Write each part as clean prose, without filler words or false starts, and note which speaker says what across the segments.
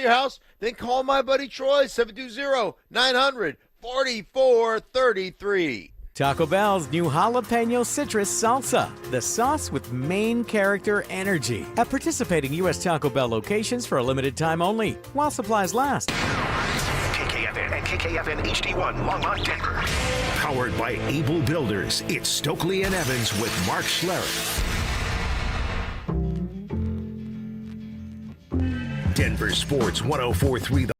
Speaker 1: your house? Then call my buddy Troy, 720-900-4433.
Speaker 2: Taco Bell's new jalapeno citrus salsa, the sauce with main character energy. At participating U.S. Taco Bell locations for a limited time only, while supplies last.
Speaker 3: KKFN and KKFN HD1, Longmont, Denver. Powered by Able Builders, it's Stokely and Evans with Mark Schlereth. Denver Sports 104.3.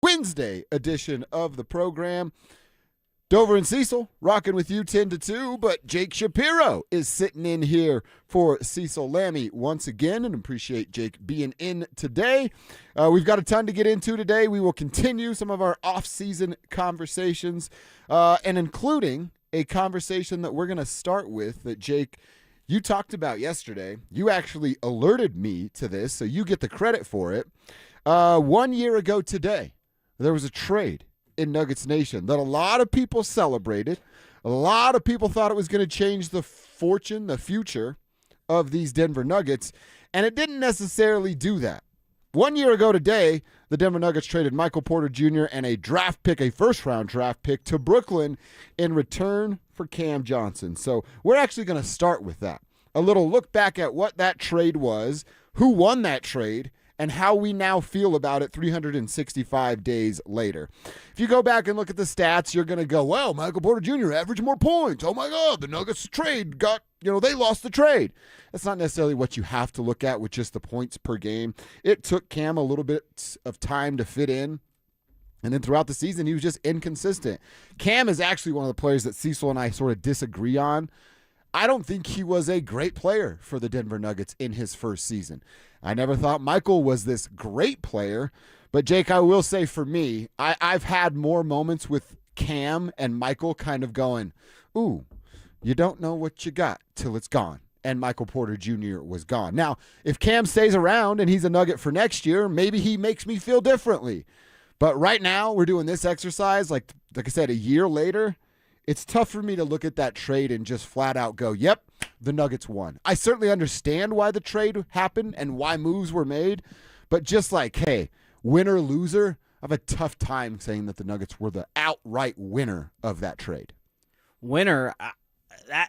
Speaker 4: Wednesday edition of the program. Dover and Cecil rocking with you 10 to 2, but Jake Shapiro is sitting in here for Cecil Lammy once again, and appreciate Jake being in today. We've got a ton to get into today. We will continue some of our off-season conversations, and including a conversation that we're going to start with that, Jake, you talked about yesterday. You actually alerted me to this, so you get the credit for it. 1 year ago today, there was a trade in Nuggets Nation that a lot of people celebrated. A lot of people thought it was going to change the fortune, the future of these Denver Nuggets, and it didn't necessarily do that. 1 year ago today, the Denver Nuggets traded Michael Porter Jr. and a draft pick, a first-round draft pick, to Brooklyn in return for Cam Johnson. So we're actually going to start with that. A little look back at what that trade was, who won that trade, and how we now feel about it 365 days later. If you go back and look at the stats, you're going to go, well, Michael Porter Jr. averaged more points. Oh, my God, the Nuggets trade they lost the trade. That's not necessarily what you have to look at with just the points per game. It took Cam a little bit of time to fit in. And then throughout the season, he was just inconsistent. Cam is actually one of the players that Cecil and I sort of disagree on. I don't think he was a great player for the Denver Nuggets in his first season. I never thought Michael was this great player. But, Jake, I will say for me, I've had more moments with Cam and Michael kind of going, ooh, you don't know what you got till it's gone. And Michael Porter Jr. was gone. Now, if Cam stays around and he's a Nugget for next year, maybe he makes me feel differently. But right now, we're doing this exercise, like I said, a year later. It's tough for me to look at that trade and just flat out go, yep, the Nuggets won. I certainly understand why the trade happened and why moves were made, but just like, hey, winner, loser, I have a tough time saying that the Nuggets were the outright winner of that trade.
Speaker 5: Winner,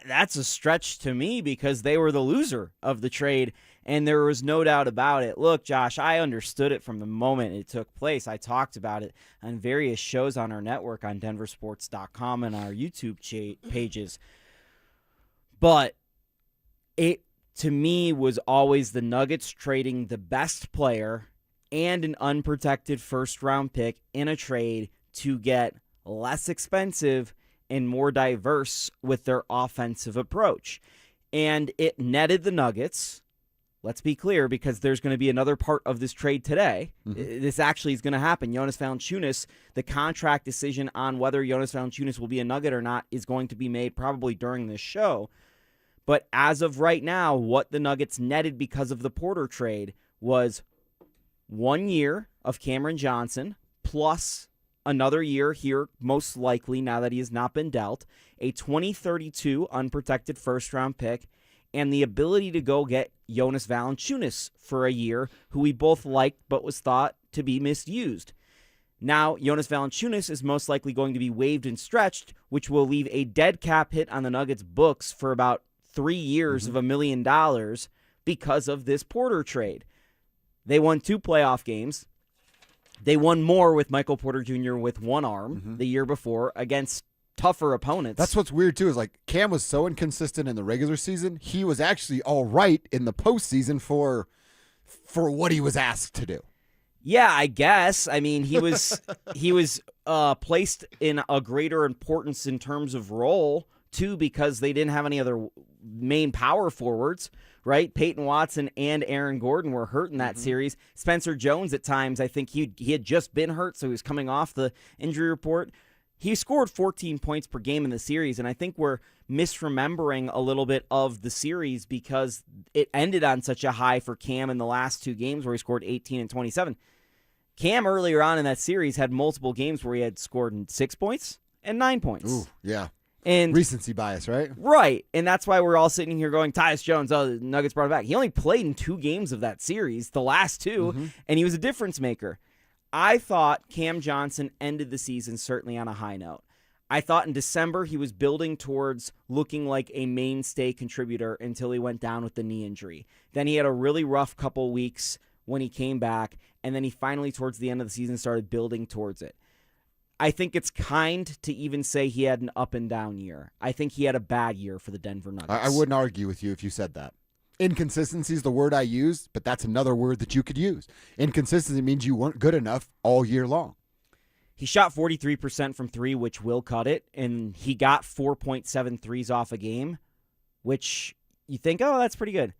Speaker 5: that's a stretch to me because they were the loser of the trade, and there was no doubt about it. Look, Josh, I understood it from the moment it took place. I talked about it on various shows on our network on DenverSports.com and our YouTube pages. But it, to me, was always the Nuggets trading the best player and an unprotected first-round pick in a trade to get less expensive and more diverse with their offensive approach. And it netted the Nuggets. Let's be clear, because there's going to be another part of this trade today. Mm-hmm. This actually is going to happen. Jonas Valanciunas, the contract decision on whether Jonas Valanciunas will be a Nugget or not is going to be made probably during this show. But as of right now, what the Nuggets netted because of the Porter trade was 1 year of Cameron Johnson plus another year here, most likely now that he has not been dealt, a 2032 unprotected first-round pick, and the ability to go get Jonas Valanciunas for a year, who we both liked but was thought to be misused. Now, Jonas Valanciunas is most likely going to be waived and stretched, which will leave a dead cap hit on the Nuggets' books for about 3 years of $1 million because of this Porter trade. They won 2 playoff games. They won more with Michael Porter Jr. with one arm the year before against tougher opponents.
Speaker 4: That's what's weird, too, is like Cam was so inconsistent in the regular season. He was actually all right in the postseason for what he was asked to do.
Speaker 5: Yeah, I guess. I mean, he was placed in a greater importance in terms of role, too, because they didn't have any other main power forwards, right? Peyton Watson and Aaron Gordon were hurt in that series. Spencer Jones at times, I think he had just been hurt, so he was coming off the injury report. He scored 14 points per game in the series, and I think we're misremembering a little bit of the series because it ended on such a high for Cam in the last 2 games where he scored 18 and 27. Cam earlier on in that series had multiple games where he had scored 6 points and 9 points.
Speaker 4: Ooh, yeah.
Speaker 5: And
Speaker 4: Recency bias, right?
Speaker 5: right, and that's why we're all sitting here going, Tyus Jones, oh, the Nuggets brought him back. He only played in 2 games of that series, the last 2, and he was a difference maker. I thought Cam Johnson ended the season certainly on a high note. I thought in December he was building towards looking like a mainstay contributor until he went down with the knee injury. Then he had a really rough couple weeks when he came back, and then he finally, towards the end of the season, started building towards it. I think it's kind to even say he had an up and down year. I think he had a bad year for the Denver Nuggets.
Speaker 4: I wouldn't argue with you if you said that. Inconsistency is the word I used, but that's another word that you could use. Inconsistency means you weren't good enough all year long.
Speaker 5: He shot 43% from 3, which will cut it, and he got 4.7 threes off a game, which you think, oh, that's pretty good.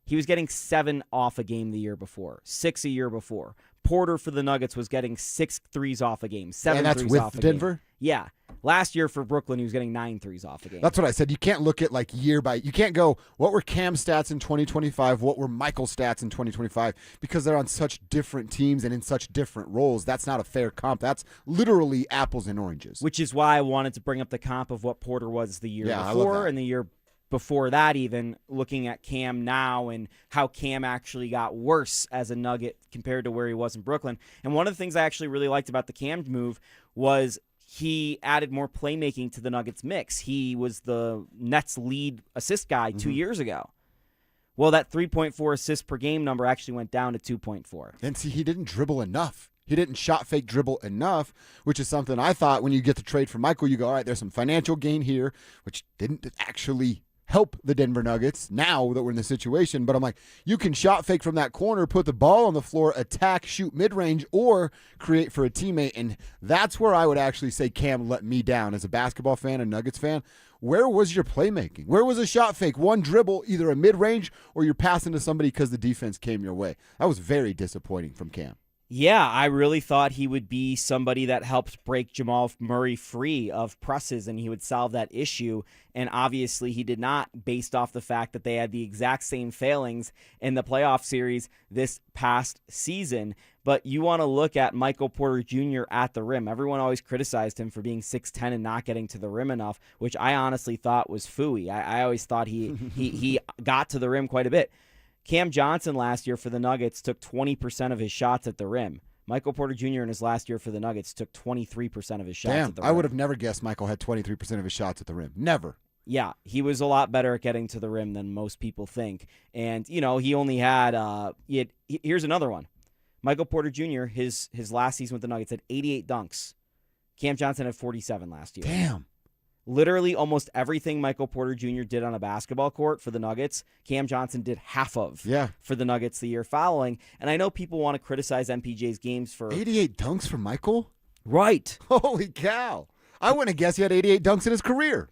Speaker 5: He was getting 7 off a game the year before, 6 a year before. Porter for the Nuggets was getting 6 threes off a game, 7
Speaker 4: and that's
Speaker 5: threes
Speaker 4: with
Speaker 5: off a
Speaker 4: Denver?
Speaker 5: game. Yeah. Last year for Brooklyn, he was getting 9 threes off a game.
Speaker 4: That's what I said. You can't look at like year by. You can't go, what were Cam's stats in 2025? What were Michael's stats in 2025? Because they're on such different teams and in such different roles. That's not a fair comp. That's literally apples and oranges.
Speaker 5: Which is why I wanted to bring up the comp of what Porter was the year before and the year before that, even looking at Cam now and how Cam actually got worse as a Nugget compared to where he was in Brooklyn. And one of the things I actually really liked about the Cam move was he added more playmaking to the Nuggets mix. He was the Nets lead assist guy 2 years ago. Well, that 3.4 assists per game number actually went down to 2.4.
Speaker 4: And see, he didn't dribble enough. He didn't shot fake dribble enough, which is something I thought when you get the trade for Michael, you go, all right, there's some financial gain here, which didn't actually help the Denver Nuggets now that we're in the situation. But I'm like, you can shot fake from that corner, put the ball on the floor, attack, shoot mid-range, or create for a teammate. And that's where I would actually say Cam let me down as a basketball fan, a Nuggets fan. Where was your playmaking? Where was a shot fake? One dribble, either a mid-range or you're passing to somebody because the defense came your way. That was very disappointing from Cam.
Speaker 5: Yeah, I really thought he would be somebody that helped break Jamal Murray free of presses and he would solve that issue. And obviously he did not, based off the fact that they had the exact same failings in the playoff series this past season. But you want to look at Michael Porter Jr. at the rim. Everyone always criticized him for being 6'10 and not getting to the rim enough, which I honestly thought was phooey. I always thought he got to the rim quite a bit. Cam Johnson last year for the Nuggets took 20% of his shots at the rim. Michael Porter Jr. in his last year for the Nuggets took 23% of his shots at the rim.
Speaker 4: I would have never guessed Michael had 23% of his shots at the rim. Never.
Speaker 5: Yeah, he was a lot better at getting to the rim than most people think. And, you know, he only had, here's another one. Michael Porter Jr., his last season with the Nuggets had 88 dunks. Cam Johnson had 47 last year.
Speaker 4: Damn.
Speaker 5: Literally almost everything Michael Porter Jr. did on a basketball court for the Nuggets, Cam Johnson did half of for the Nuggets the year following. And I know people want to criticize MPJ's games for
Speaker 4: 88 dunks for Michael?
Speaker 5: Right.
Speaker 4: Holy cow. I wouldn't have guessed he had 88 dunks in his career.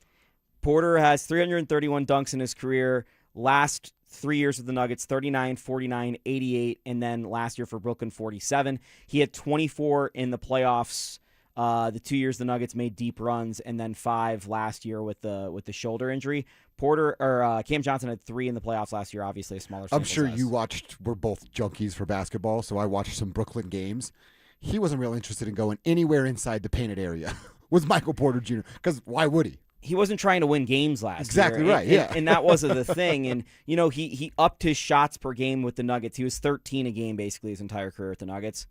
Speaker 5: Porter has 331 dunks in his career. Last 3 years with the Nuggets, 39, 49, 88, and then last year for Brooklyn, 47. He had 24 in the playoffs. The 2 years the Nuggets made deep runs, and then 5 last year with the shoulder injury. Cam Johnson had 3 in the playoffs last year. Obviously, a smaller.
Speaker 4: I'm sure you watched. We're both junkies for basketball, so I watched some Brooklyn games. He wasn't real interested in going anywhere inside the painted area. Was Michael Porter Jr. Because why would he?
Speaker 5: He wasn't trying to win games last year.
Speaker 4: Exactly right, yeah.
Speaker 5: And that wasn't the thing. And, you know, he upped his shots per game with the Nuggets. He was 13 a game basically his entire career at the Nuggets.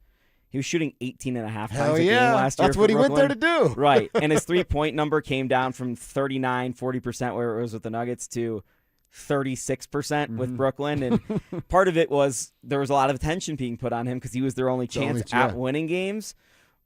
Speaker 5: He was shooting 18.5 times a game last year.
Speaker 4: That's what he went there to do.
Speaker 5: Right. And his three-point number came down from 39, 40% where it was with the Nuggets to 36% with Brooklyn. And part of it was there was a lot of attention being put on him because he was their only chance at winning games.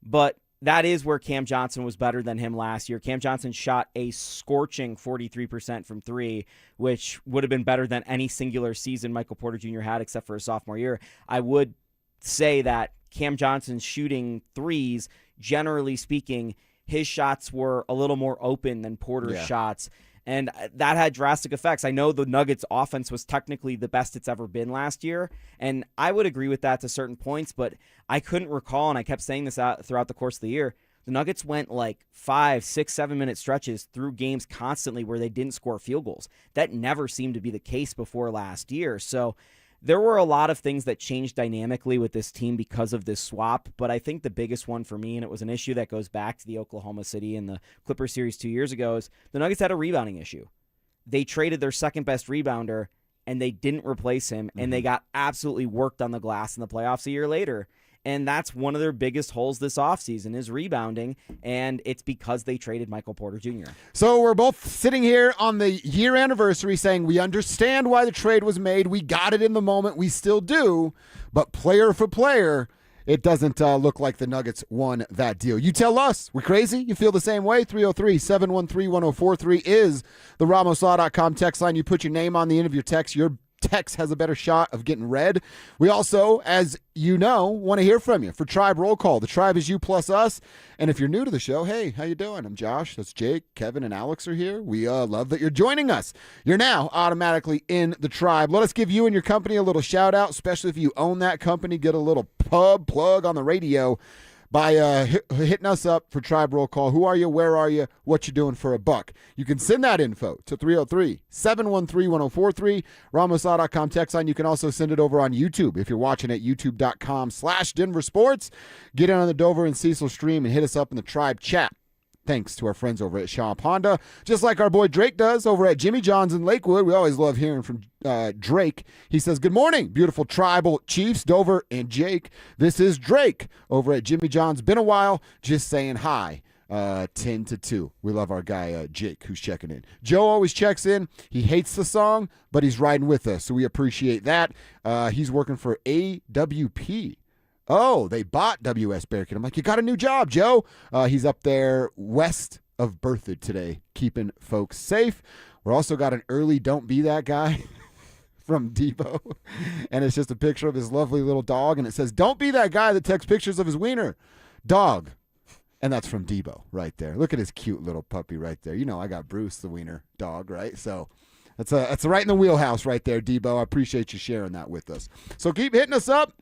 Speaker 5: But that is where Cam Johnson was better than him last year. Cam Johnson shot a scorching 43% from 3, which would have been better than any singular season Michael Porter Jr. had except for his sophomore year. I would say that Cam Johnson's shooting threes, generally speaking, his shots were a little more open than Porter's shots. And that had drastic effects. I know the Nuggets offense was technically the best it's ever been last year, and I would agree with that to certain points, but I couldn't recall, and I kept saying this out throughout the course of the year, the Nuggets went like 5, 6, 7-minute stretches through games constantly where they didn't score field goals. That never seemed to be the case before last year. So there were a lot of things that changed dynamically with this team because of this swap, but I think the biggest one for me, and it was an issue that goes back to the Oklahoma City and the Clippers series 2 years ago, is the Nuggets had a rebounding issue. They traded their second-best rebounder, and they didn't replace him, and they got absolutely worked on the glass in the playoffs a year later. And that's one of their biggest holes this offseason is rebounding, and it's because they traded Michael Porter Jr.
Speaker 4: So we're both sitting here on the year anniversary saying we understand why the trade was made. We got it in the moment. We still do. But player for player, it doesn't look like the Nuggets won that deal. You tell us. We're crazy? You feel the same way? 303-713-1043 is the RamosLaw.com text line. You put your name on the end of your text. Your text has a better shot of getting read. We also, as you know, want to hear from you for Tribe Roll Call. The Tribe is you plus us. And if you're new to the show, hey, how you doing? I'm Josh. That's Jake. Kevin and Alex are here. We love that you're joining us. You're now automatically in the Tribe. Let us give you and your company a little shout out, especially if you own that company. Get a little pub plug on the radio by hitting us up for Tribe Roll Call. Who are you? Where are you? What you doing for $1? You can send that info to 303-713-1043, RamosLaw.com text line. You can also send it over on YouTube. If you're watching at youtube.com/DenverSports, get in on the Dover and Cecil stream and hit us up in the Tribe chat. Thanks to our friends over at Shop Honda. Just like our boy Drake does over at Jimmy John's in Lakewood. We always love hearing from Drake. He says, good morning, beautiful tribal chiefs, Dover and Jake. This is Drake over at Jimmy John's. Been a while, just saying hi. 10-2. We love our guy Jake who's checking in. Joe always checks in. He hates the song, but he's riding with us, so we appreciate that. He's working for AWP. Oh, they bought W.S. Bearcat. I'm like, you got a new job, Joe. He's up there west of Berthoud today, keeping folks safe. We're also got an early don't be that guy from Debo. And it's just a picture of his lovely little dog. And it says, don't be that guy that takes pictures of his wiener. Dog. And that's from Debo right there. Look at his cute little puppy right there. You know, I got Bruce, the wiener dog, right? So that's right in the wheelhouse right there, Debo. I appreciate you sharing that with us. So keep hitting us up.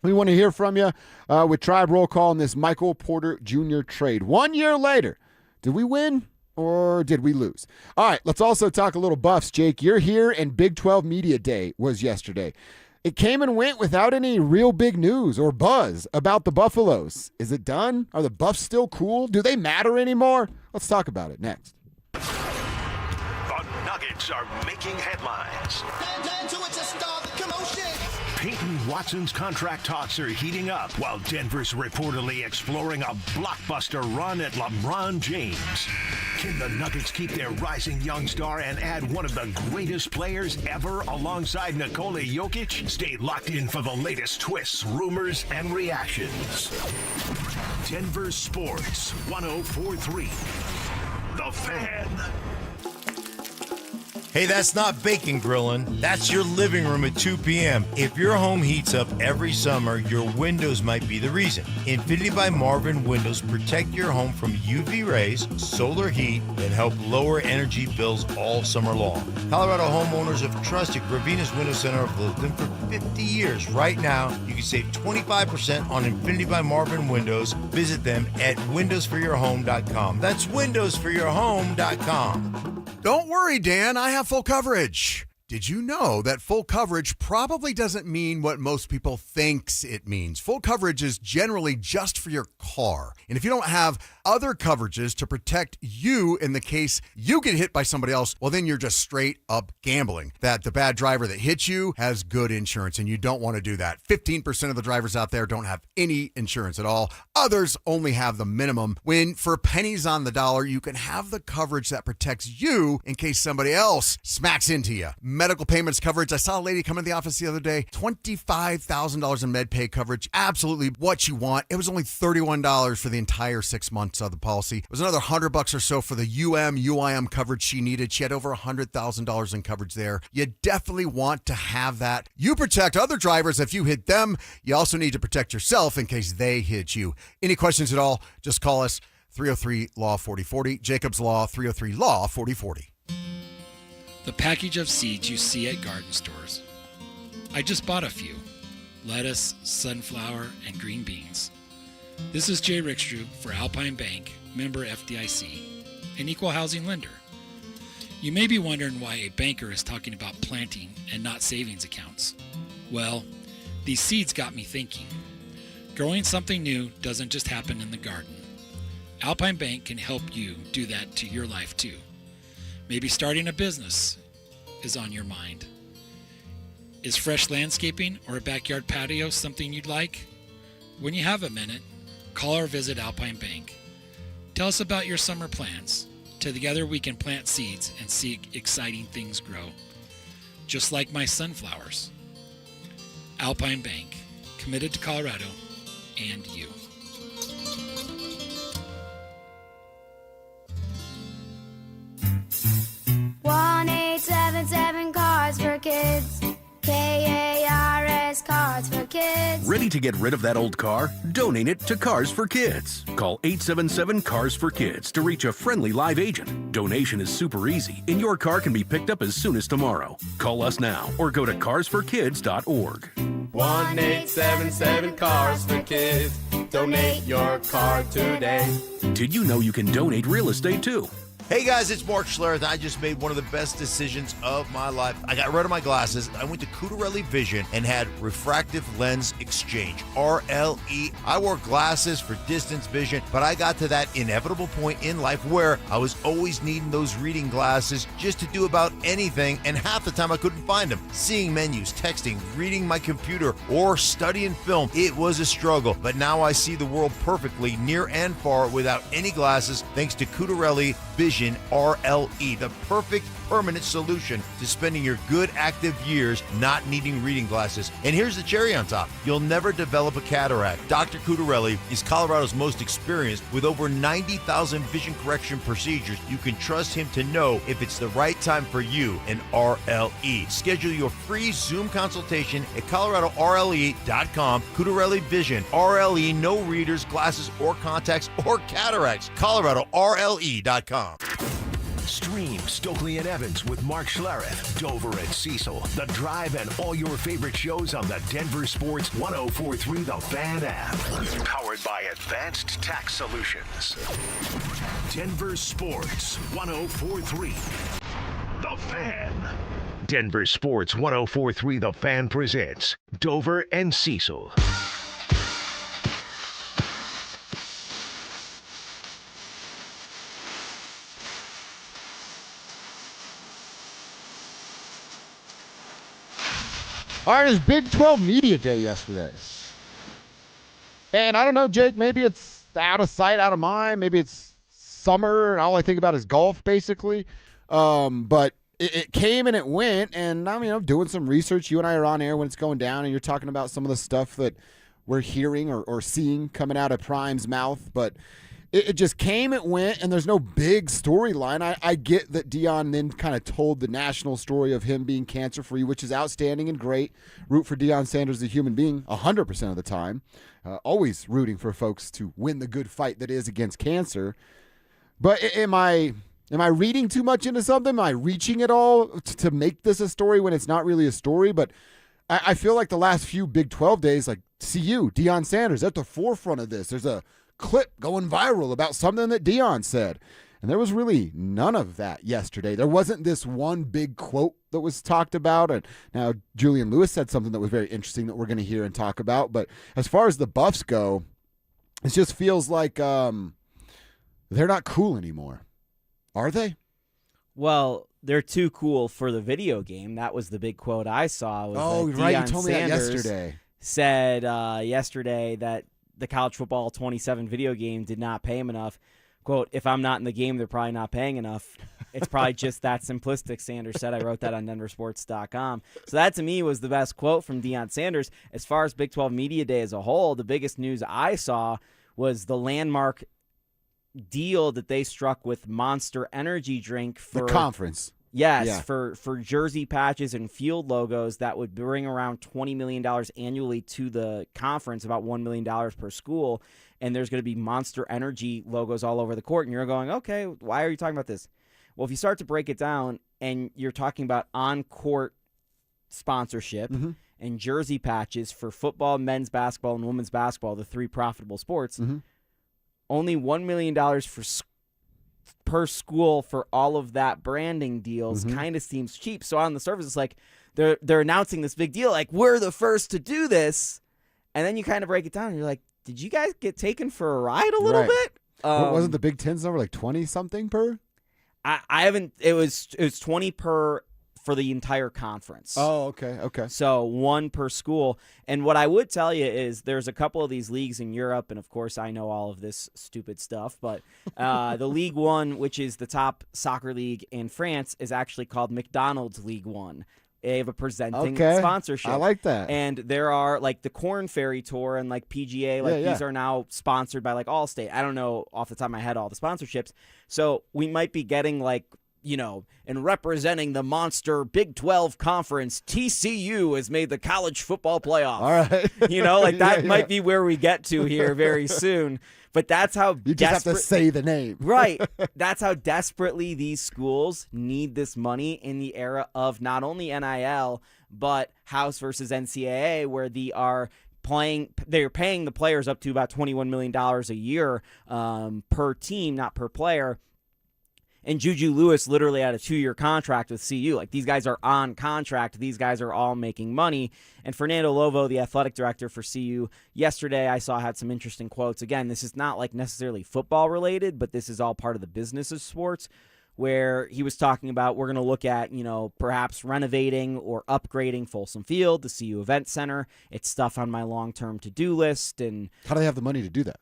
Speaker 4: We want to hear from you with Tribe Roll Call in this Michael Porter Jr. trade. 1 year later, did we win or did we lose? All right, let's also talk a little Buffs. Jake, you're here, and Big 12 Media Day was yesterday. It came and went without any real big news or buzz about the Buffaloes. Is it done? Are the Buffs still cool? Do they matter anymore? Let's talk about it next.
Speaker 3: The Nuggets are making headlines. Payton Watson's contract talks are heating up, while Denver's reportedly exploring a blockbuster run at LeBron James. Can the Nuggets keep their rising young star and add one of the greatest players ever alongside Nikola Jokic? Stay locked in for the latest twists, rumors, and reactions. Denver Sports 104.3. The Fan.
Speaker 1: Hey, that's not bacon grilling. That's your living room at 2 p.m. If your home heats up every summer, your windows might be the reason. Infinity by Marvin Windows protect your home from UV rays, solar heat, and help lower energy bills all summer long. Colorado homeowners have trusted Gravina's Window Center of Littleton for 50 years. Right now, you can save 25% on Infinity by Marvin Windows. Visit them at windowsforyourhome.com. That's windowsforyourhome.com.
Speaker 6: Don't worry, Dan, I have full coverage. Did you know that full coverage probably doesn't mean what most people thinks it means? Full coverage is generally just for your car. And if you don't have other coverages to protect you in the case you get hit by somebody else, well, then you're just straight up gambling that the bad driver that hits you has good insurance, and you don't want to do that. 15% of the drivers out there don't have any insurance at all. Others only have the minimum, when for pennies on the dollar, you can have the coverage that protects you in case somebody else smacks into you. Medical payments coverage. I saw a lady come into the office the other day, $25,000 in med pay coverage. Absolutely what you want. It was only $31 for the entire 6 months of the policy. It was another $100 or so for the UIM coverage she needed. She had over $100,000 in coverage there. You definitely want to have that. You protect other drivers if you hit them. You also need to protect yourself in case they hit you. Any questions at all, just call us 303-LAW-4040. Jacob's Law, 303-LAW-4040.
Speaker 7: the package of seeds you see at garden stores. I just bought a few: lettuce, sunflower, and green beans. This is Jay Rickstrew for Alpine Bank, member FDIC, an equal housing lender. You may be wondering why a banker is talking about planting and not savings accounts. Well, these seeds got me thinking. Growing something new doesn't just happen in the garden. Alpine Bank can help you do that to your life too. Maybe starting a business is on your mind. Is fresh landscaping or a backyard patio something you'd like? When you have a minute, call or visit Alpine Bank. Tell us about your summer plans. Together we can plant seeds and see exciting things grow. Just like my sunflowers. Alpine Bank, committed to Colorado and you.
Speaker 8: 1-877 Cards for Kids. KARS Cards for Kids.
Speaker 9: Ready to get rid of that old car? Donate it to Cars for Kids. Call 877 Cars for Kids to reach a friendly live agent. Donation is super easy, and your car can be picked up as soon as tomorrow. Call us now or go to carsforkids.org.
Speaker 10: 1-877 Cars for Kids. Donate your car today.
Speaker 9: Did you know you can donate real estate too?
Speaker 1: Hey guys, it's Mark Schlereth. I just made one of the best decisions of my life. I got rid of my glasses. I went to Cutarelli Vision and had refractive lens exchange, RLE. I wore glasses for distance vision, but I got to that inevitable point in life where I was always needing those reading glasses just to do about anything, and half the time I couldn't find them. Seeing menus, texting, reading my computer, or studying film, it was a struggle. But now I see the world perfectly, near and far, without any glasses, thanks to Cutarelli Vision RLE, the perfect permanent solution to spending your good active years not needing reading glasses. And here's the cherry on top: you'll never develop a cataract. Dr. Cutarelli is Colorado's most experienced with over 90,000 vision correction procedures. You can trust him to know if it's the right time for you and RLE. Schedule your free Zoom consultation at coloradorle.com. Cutarelli Vision, RLE, no readers, glasses, or contacts, or cataracts. coloradorle.com.
Speaker 3: Stream Stokely and Evans with Mark Schlereth, Dover and Cecil, The Drive, and all your favorite shows on the Denver Sports 104.3 The Fan app. Powered by Advanced Tax Solutions. Denver Sports 104.3 The Fan. Denver Sports 104.3 The Fan presents Dover and Cecil.
Speaker 4: All right, it was Big 12 Media Day yesterday. And I don't know, Jake, maybe it's out of sight, out of mind. Maybe it's summer and all I think about is golf, basically. But it came and it went, and I'm doing some research. You and I are on air when it's going down, and you're talking about some of the stuff that we're hearing or seeing coming out of Prime's mouth. But it just came, it went, and there's no big storyline. I get that Deion then kind of told the national story of him being cancer-free, which is outstanding and great. Root for Deion Sanders, the human being, 100% of the time. Always rooting for folks to win the good fight that is against cancer. But am I reading too much into something? Am I reaching at all to make this a story when it's not really a story? But I feel like the last few Big 12 days, like CU, Deion Sanders, at the forefront of this. There's a clip going viral about something that Deion said. And there was really none of that yesterday. There wasn't this one big quote that was talked about. And now Julian Lewis said something that was very interesting that we're going to hear and talk about. But as far as the Buffs go, it just feels like they're not cool anymore. Are they?
Speaker 5: Well, they're too cool for the video game. That was the big quote I saw. Was that
Speaker 4: right.
Speaker 5: Deion
Speaker 4: You told me that
Speaker 5: Sanders
Speaker 4: yesterday.
Speaker 5: Said yesterday that the college football 27 video game did not pay him enough. Quote, if I'm not in the game, they're probably not paying enough. It's probably just that simplistic, Sanders said. I wrote that on DenverSports.com. So that, to me, was the best quote from Deion Sanders. As far as Big 12 Media Day as a whole, the biggest news I saw was the landmark deal that they struck with Monster Energy Drink for
Speaker 4: the conference.
Speaker 5: Yes,
Speaker 4: yeah.
Speaker 5: for jersey patches and field logos that would bring around $20 million annually to the conference, about $1 million per school. And there's going to be Monster Energy logos all over the court. And you're going, okay, why are you talking about this? Well, if you start to break it down and you're talking about on-court sponsorship and jersey patches for football, men's basketball, and women's basketball, the 3 profitable sports, only $1 million per school for all of that branding deals kind of seems cheap. So on the surface, it's like they're announcing this big deal, like we're the first to do this, and then you kind of break it down and you're like, did you guys get taken for a ride a little bit?
Speaker 4: Wasn't the Big Ten's number like 20 something per?
Speaker 5: I haven't. It was 20 per for the entire conference.
Speaker 4: Oh, okay.
Speaker 5: So 1 per school. And what I would tell you is there's a couple of these leagues in Europe, and of course I know all of this stupid stuff, but the League One, which is the top soccer league in France, is actually called McDonald's League One. They have a presenting sponsorship.
Speaker 4: I like that.
Speaker 5: And there are like the Corn Ferry Tour and like PGA, like these are now sponsored by like Allstate. I don't know off the top of my head all the sponsorships. So we might be getting like, and representing the monster Big 12 conference, TCU has made the college football playoff.
Speaker 4: All right.
Speaker 5: That might be where we get to here very soon. But that's how
Speaker 4: you just have to say the name.
Speaker 5: Right. That's how desperately these schools need this money in the era of not only NIL, but House versus NCAA, where they're paying the players up to about $21 million a year per team, not per player. And Juju Lewis literally had a 2-year contract with CU. Like, these guys are on contract. These guys are all making money. And Fernando Lovo, the athletic director for CU, yesterday I saw had some interesting quotes. Again, this is not like necessarily football related, but this is all part of the business of sports, where he was talking about we're going to look at, perhaps renovating or upgrading Folsom Field, the CU Event Center. It's stuff on my long-term to-do list. And
Speaker 4: how do they have the money to do that?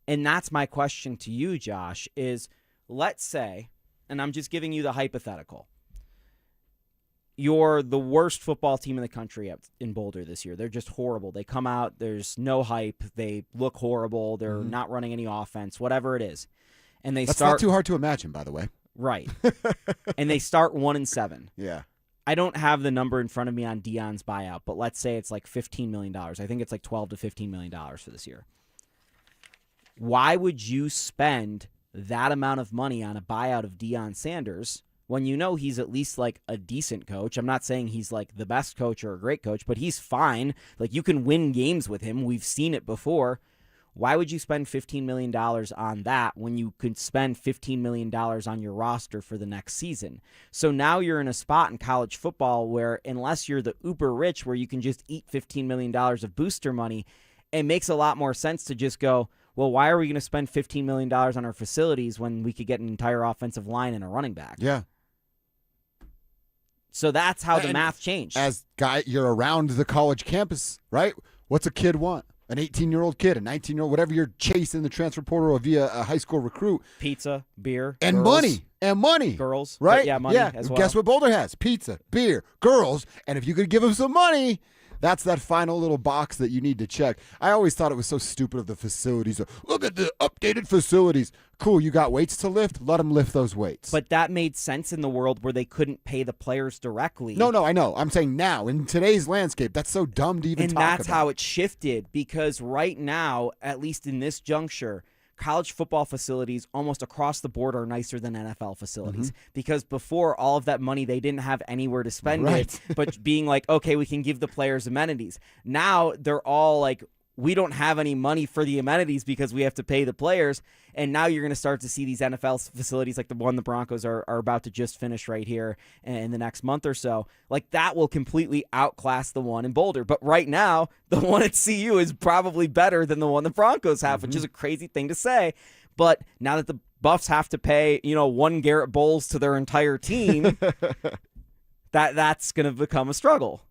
Speaker 5: And that's my question to you, Josh, is let's say, and I'm just giving you the hypothetical, you're the worst football team in the country in Boulder this year. They're just horrible. They come out, there's no hype. They look horrible. They're not running any offense, whatever it is. And
Speaker 4: That's not too hard to imagine, by the way.
Speaker 5: Right. And they start 1-7.
Speaker 4: Yeah.
Speaker 5: I don't have the number in front of me on Dion's buyout, but let's say it's like $15 million. I think it's like $12 to $15 million for this year. Why would you spend that amount of money on a buyout of Deion Sanders when you know he's at least like a decent coach? I'm not saying he's like the best coach or a great coach, but he's fine. Like, you can win games with him. We've seen it before. Why would you spend $15 million on that when you could spend $15 million on your roster for the next season? So now you're in a spot in college football where, unless you're the uber rich where you can just eat $15 million of booster money, it makes a lot more sense to just go, well, why are we going to spend $15 million on our facilities when we could get an entire offensive line and a running back?
Speaker 4: Yeah.
Speaker 5: So that's how the math changed.
Speaker 4: As guy, you're around the college campus, right? What's a kid want? An 18-year-old kid, a 19-year-old, whatever you're chasing in the transfer portal or via a high school recruit.
Speaker 5: Pizza, beer,
Speaker 4: and
Speaker 5: girls,
Speaker 4: money. And money.
Speaker 5: Girls.
Speaker 4: Right?
Speaker 5: But yeah, money as well.
Speaker 4: Guess what Boulder has? Pizza, beer, girls. And if you could give them some money, that's that final little box that you need to check. I always thought it was so stupid of the facilities. Look at the updated facilities. Cool, you got weights to lift? Let them lift those weights.
Speaker 5: But that made sense in the world where they couldn't pay the players directly.
Speaker 4: No, I know. I'm saying now, in today's landscape, that's so dumb to even talk about.
Speaker 5: And that's how it shifted, because right now, at least in this juncture, college football facilities almost across the board are nicer than NFL facilities, because before, all of that money, they didn't have anywhere to spend it, but being like, okay, we can give the players amenities. Now they're all like, we don't have any money for the amenities because we have to pay the players. And now you're going to start to see these NFL facilities like the one the Broncos are about to just finish right here in the next month or so. Like, that will completely outclass the one in Boulder. But right now, the one at CU is probably better than the one the Broncos have, which is a crazy thing to say. But now that the Buffs have to pay, one Garrett Bowles to their entire team, that's going to become a struggle.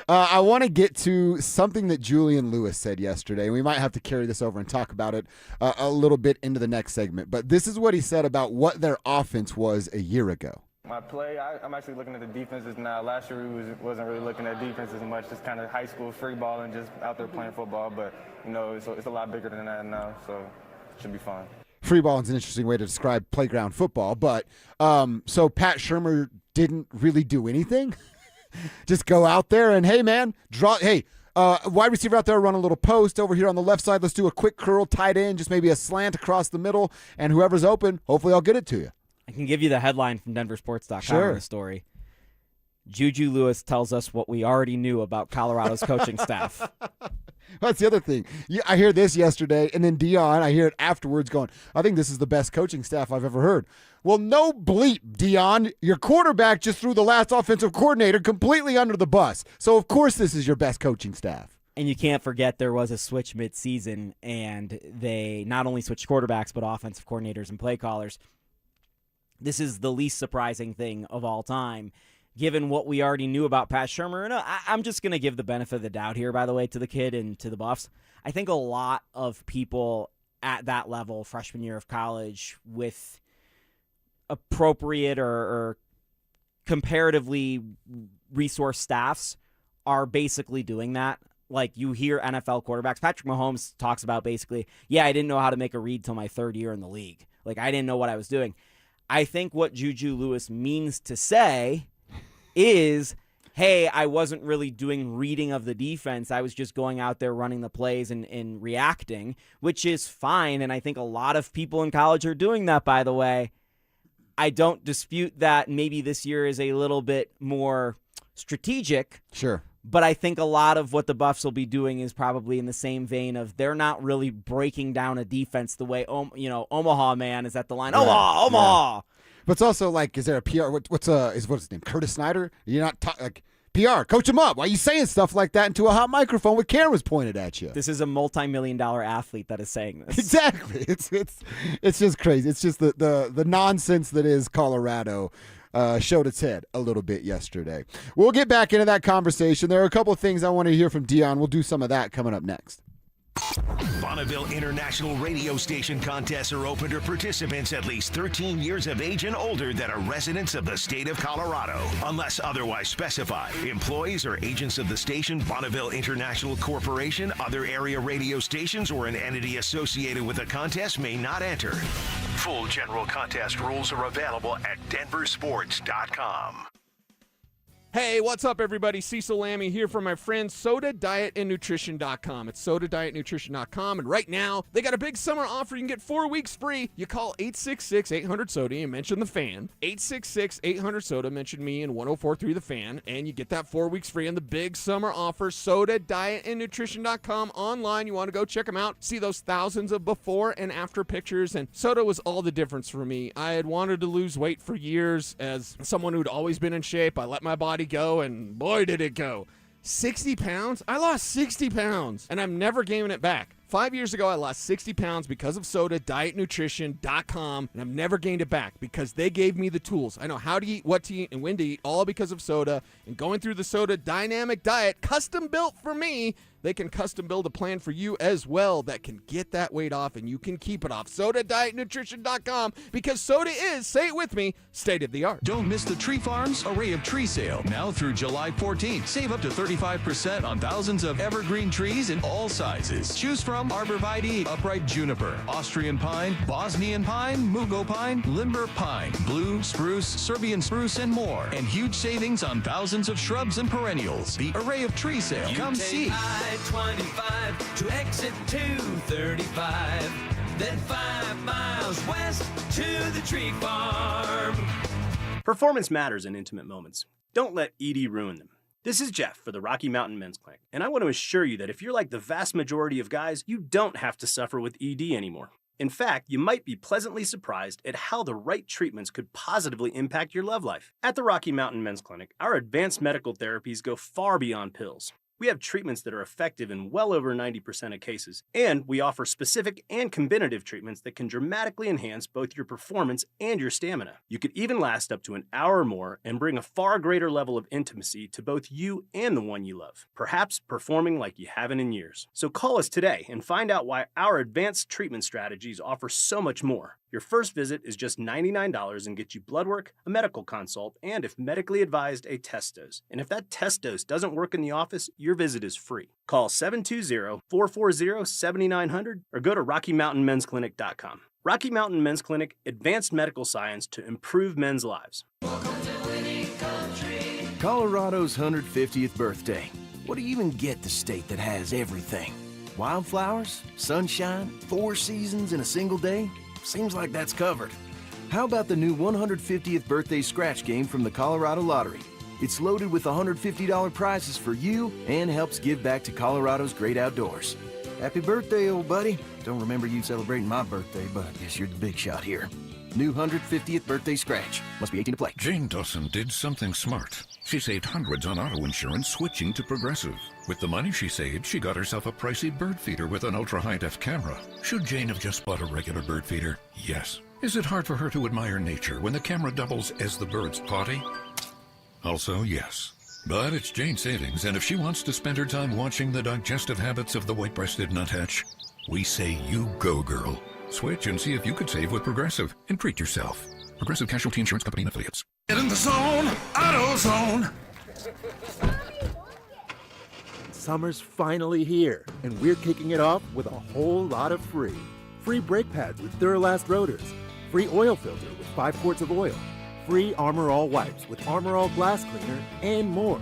Speaker 4: I want to get to something that Julian Lewis said yesterday. We might have to carry this over and talk about it a little bit into the next segment. But this is what he said about what their offense was a year ago.
Speaker 11: My play, I'm actually looking at the defenses now. Last year we wasn't really looking at defense as much, just kind of high school free ball and just out there playing football. But, it's a lot bigger than that now, so it should be fun. Free ball is an interesting way to describe playground football. But so Pat Shurmur didn't really do anything? Just go out there and, hey, man, wide receiver out there, run a little post over here on the left side. Let's do a quick curl, tight end, just maybe a slant across the middle, and whoever's open, hopefully I'll get it to you.
Speaker 5: I can give you the headline from DenverSports.com
Speaker 4: Sure.
Speaker 5: on the story. Juju Lewis tells us what we already knew about Colorado's coaching staff.
Speaker 4: That's the other thing. I hear this yesterday, and then Dion, I hear it afterwards going, I think this is the best coaching staff I've ever heard. Well, no bleep, Dion. Your quarterback just threw the last offensive coordinator completely under the bus. So, of course, this is your best coaching staff.
Speaker 5: And you can't forget there was a switch midseason, and they not only switched quarterbacks, but offensive coordinators and play callers. This is the least surprising thing of all time, given what we already knew about Pat Shurmur. And I'm just going to give the benefit of the doubt here, by the way, to the kid and to the Buffs. I think a lot of people at that level, freshman year of college, with appropriate or comparatively resource staffs are basically doing that. Like, you hear NFL quarterbacks. Patrick Mahomes talks about basically, I didn't know how to make a read till my third year in the league. Like, I didn't know what I was doing. I think what Juju Lewis means to say is, hey, I wasn't really doing reading of the defense. I was just going out there running the plays and reacting, which is fine. And I think a lot of people in college are doing that, by the way. I don't dispute that maybe this year is a little bit more strategic.
Speaker 4: Sure.
Speaker 5: But I think a lot of what the Buffs will be doing is probably in the same vein of they're not really breaking down a defense the way, Omaha man is at the line.
Speaker 4: Right.
Speaker 5: Omaha.
Speaker 4: Yeah. But it's also like, is there a PR? What's his name? Curtis Snyder? You're not like PR. Coach him up. Why are you saying stuff like that into a hot microphone with cameras pointed at you?
Speaker 5: This is a multi-million-dollar athlete that is saying this.
Speaker 4: Exactly. It's just crazy. It's just the nonsense that is Colorado. Showed its head a little bit yesterday. We'll get back into that conversation. There are a couple of things I want to hear from Dion. We'll do some of that coming up next.
Speaker 3: Bonneville International Radio Station contests are open to participants at least 13 years of age and older that are residents of the state of Colorado. Unless otherwise specified, employees or agents of the station, Bonneville International Corporation, other area radio stations, or an entity associated with the contest may not enter. Full general contest rules are available at DenverSports.com.
Speaker 12: Hey, what's up, everybody? Cecil Lammy here from my friends SodaDietAndNutrition.com. It's SodaDietNutrition.com, and right now, they got a big summer offer. You can get 4 weeks free. You call 866-800-SODA and mention the fan. 866-800-SODA, mention me and 1043 the fan, and you get that 4 weeks free on the big summer offer. SodaDietAndNutrition.com online. You want to go check them out, see those thousands of before and after pictures, and Soda was all the difference for me. I had wanted to lose weight for years. As someone who'd always been in shape, I let my body go, and boy did it go. 60 pounds? I lost 60 pounds, and I'm never gaining it back. 5 years ago, I lost 60 pounds because of Soda, DietNutrition.com, and I've never gained it back because they gave me the tools. I know how to eat, what to eat, and when to eat, all because of Soda. And going through the Soda Dynamic Diet, custom built for me, they can custom build a plan for you as well that can get that weight off and you can keep it off. SodaDietNutrition.com, because Soda is, say it with me, state of the art.
Speaker 13: Don't miss the Tree Farms Array of Tree Sale now through July 14th. Save up to 35% on thousands of evergreen trees in all sizes. Choose from arborvitae, upright juniper, Austrian pine, Bosnian pine, mugo pine, limber pine, blue, spruce, Serbian spruce, and more. And huge savings on thousands of shrubs and perennials. The Array of Tree Sale. Come see.
Speaker 14: I-25 to exit 235, then 5 miles west to the tree farm.
Speaker 15: Performance matters in intimate moments. Don't let ED ruin them. This is Jeff for the Rocky Mountain Men's Clinic, and I want to assure you that if you're like the vast majority of guys, you don't have to suffer with ED anymore. In fact, you might be pleasantly surprised at how the right treatments could positively impact your love life. At the Rocky Mountain Men's Clinic, our advanced medical therapies go far beyond pills. We have treatments that are effective in well over 90% of cases, and we offer specific and combinative treatments that can dramatically enhance both your performance and your stamina. You could even last up to an hour or more and bring a far greater level of intimacy to both you and the one you love, perhaps performing like you haven't in years. So call us today and find out why our advanced treatment strategies offer so much more. Your first visit is just $99 and gets you blood work, a medical consult, and if medically advised, a test dose. And if that test dose doesn't work in the office, your visit is free. Call 720-440-7900 or go to RockyMountainMen'sClinic.com. Rocky Mountain Men's Clinic, advanced medical science to improve men's lives.
Speaker 16: Colorado's 150th birthday. What do you even get the state that has everything? Wildflowers, sunshine, 4 seasons in a single day? Seems like that's covered. How about the new 150th birthday scratch game from the Colorado Lottery? It's loaded with $150 prizes for you and helps give back to Colorado's great outdoors. Happy birthday, old buddy. Don't remember you celebrating my birthday, but I guess you're the big shot here. New 150th birthday scratch. Must be 18 to play.
Speaker 17: Jane Dawson did something smart. She saved hundreds on auto insurance switching to Progressive. With the money she saved, she got herself a pricey bird feeder with an ultra-high-def camera. Should Jane have just bought a regular bird feeder? Yes. Is it hard for her to admire nature when the camera doubles as the bird's potty? Also, yes. But it's Jane's savings, and if she wants to spend her time watching the digestive habits of the white-breasted nuthatch, we say you go, girl. Switch and see if you could save with Progressive and treat yourself. Progressive Casualty Insurance Company and Affiliates.
Speaker 3: Get in the zone, AutoZone.
Speaker 18: Summer's finally here, and we're kicking it off with a whole lot of free. Free brake pads with Duralast rotors. Free oil filter with 5 quarts of oil. Free Armor All wipes with Armor All glass cleaner, and more.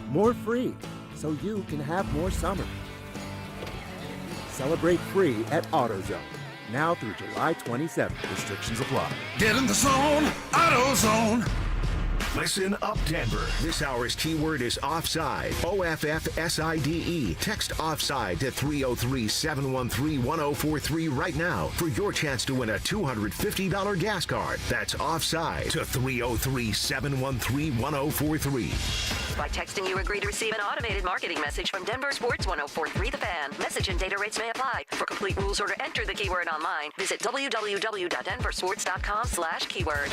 Speaker 18: More free, so you can have more summer. Celebrate free at AutoZone. Now through July 27th. Restrictions apply.
Speaker 3: Get in the zone, AutoZone.
Speaker 19: Listen up, Denver. This hour's keyword is offside. OFFSIDE. Text offside to 303-713-1043 right now for your chance to win a $250 gas card. That's offside to 303-713-1043.
Speaker 20: By texting, you agree to receive an automated marketing message from DenverSports 1043 The Fan. Message and data rates may apply. For complete rules or to enter the keyword online, visit www.denversports.com/keyword.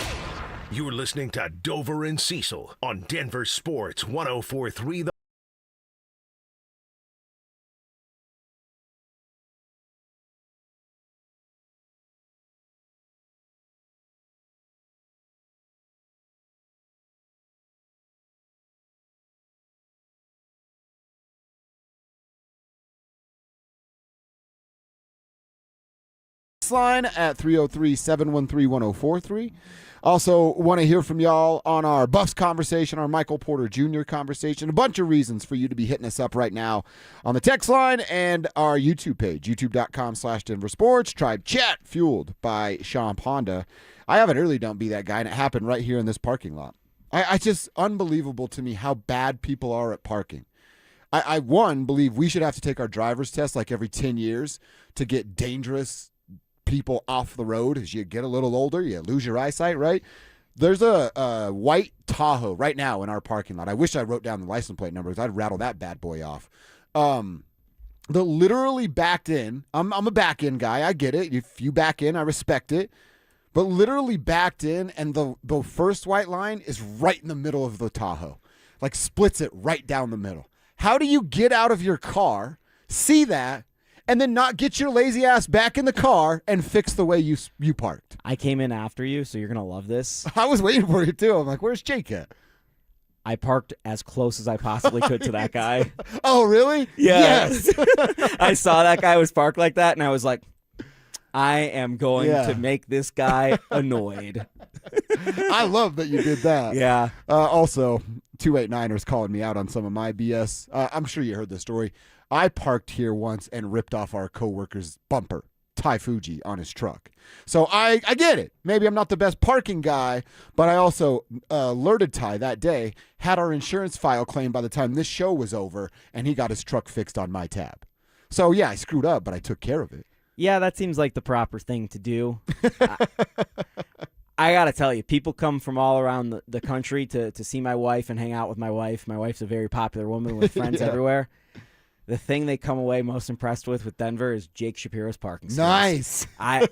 Speaker 19: You're listening to Dover and Cecil on Denver Sports 1043.
Speaker 4: Line at 303-713-1043. Also want to hear from y'all on our Buffs conversation, our Michael Porter Jr. conversation, a bunch of reasons for you to be hitting us up right now on the text line and our YouTube page, youtube.com/DenverSports. Tribe Chat, fueled by Sean Honda. I have an early don't be that guy, and it happened right here in this parking lot. I just unbelievable to me how bad people are at parking. I believe we should have to take our driver's test like every 10 years to get dangerous people off the road. As you get a little older, you lose your eyesight, right? There's a white Tahoe right now in our parking lot. I wish I wrote down the license plate number because I'd rattle that bad boy off. The literally backed in. I'm a back in guy. I get it. If you back in, I respect it. But literally backed in, and the first white line is right in the middle of the Tahoe. Like splits it right down the middle. How do you get out of your car, see that, and then not get your lazy ass back in the car and fix the way you parked?
Speaker 5: I came in after you, so you're going to love this.
Speaker 4: I was waiting for you, too. I'm like, where's Jake at?
Speaker 5: I parked as close as I possibly could to that guy.
Speaker 4: Oh, really?
Speaker 5: Yeah.
Speaker 4: Yes.
Speaker 5: I saw that guy was parked like that, and I was like, I am going to make this guy annoyed.
Speaker 4: I love that you did that.
Speaker 5: Yeah.
Speaker 4: Also, 289ers calling me out on some of my BS. I'm sure you heard the story. I parked here once and ripped off our coworker's bumper, Ty Fuji, on his truck. So I get it. Maybe I'm not the best parking guy, but I also alerted Ty that day, had our insurance file claimed by the time this show was over, and he got his truck fixed on my tab. So, yeah, I screwed up, but I took care of it.
Speaker 5: Yeah, that seems like the proper thing to do. I got to tell you, people come from all around the country to see my wife and hang out with my wife. My wife's a very popular woman with friends everywhere. The thing they come away most impressed with Denver is Jake Shapiro's parking space.
Speaker 4: Nice.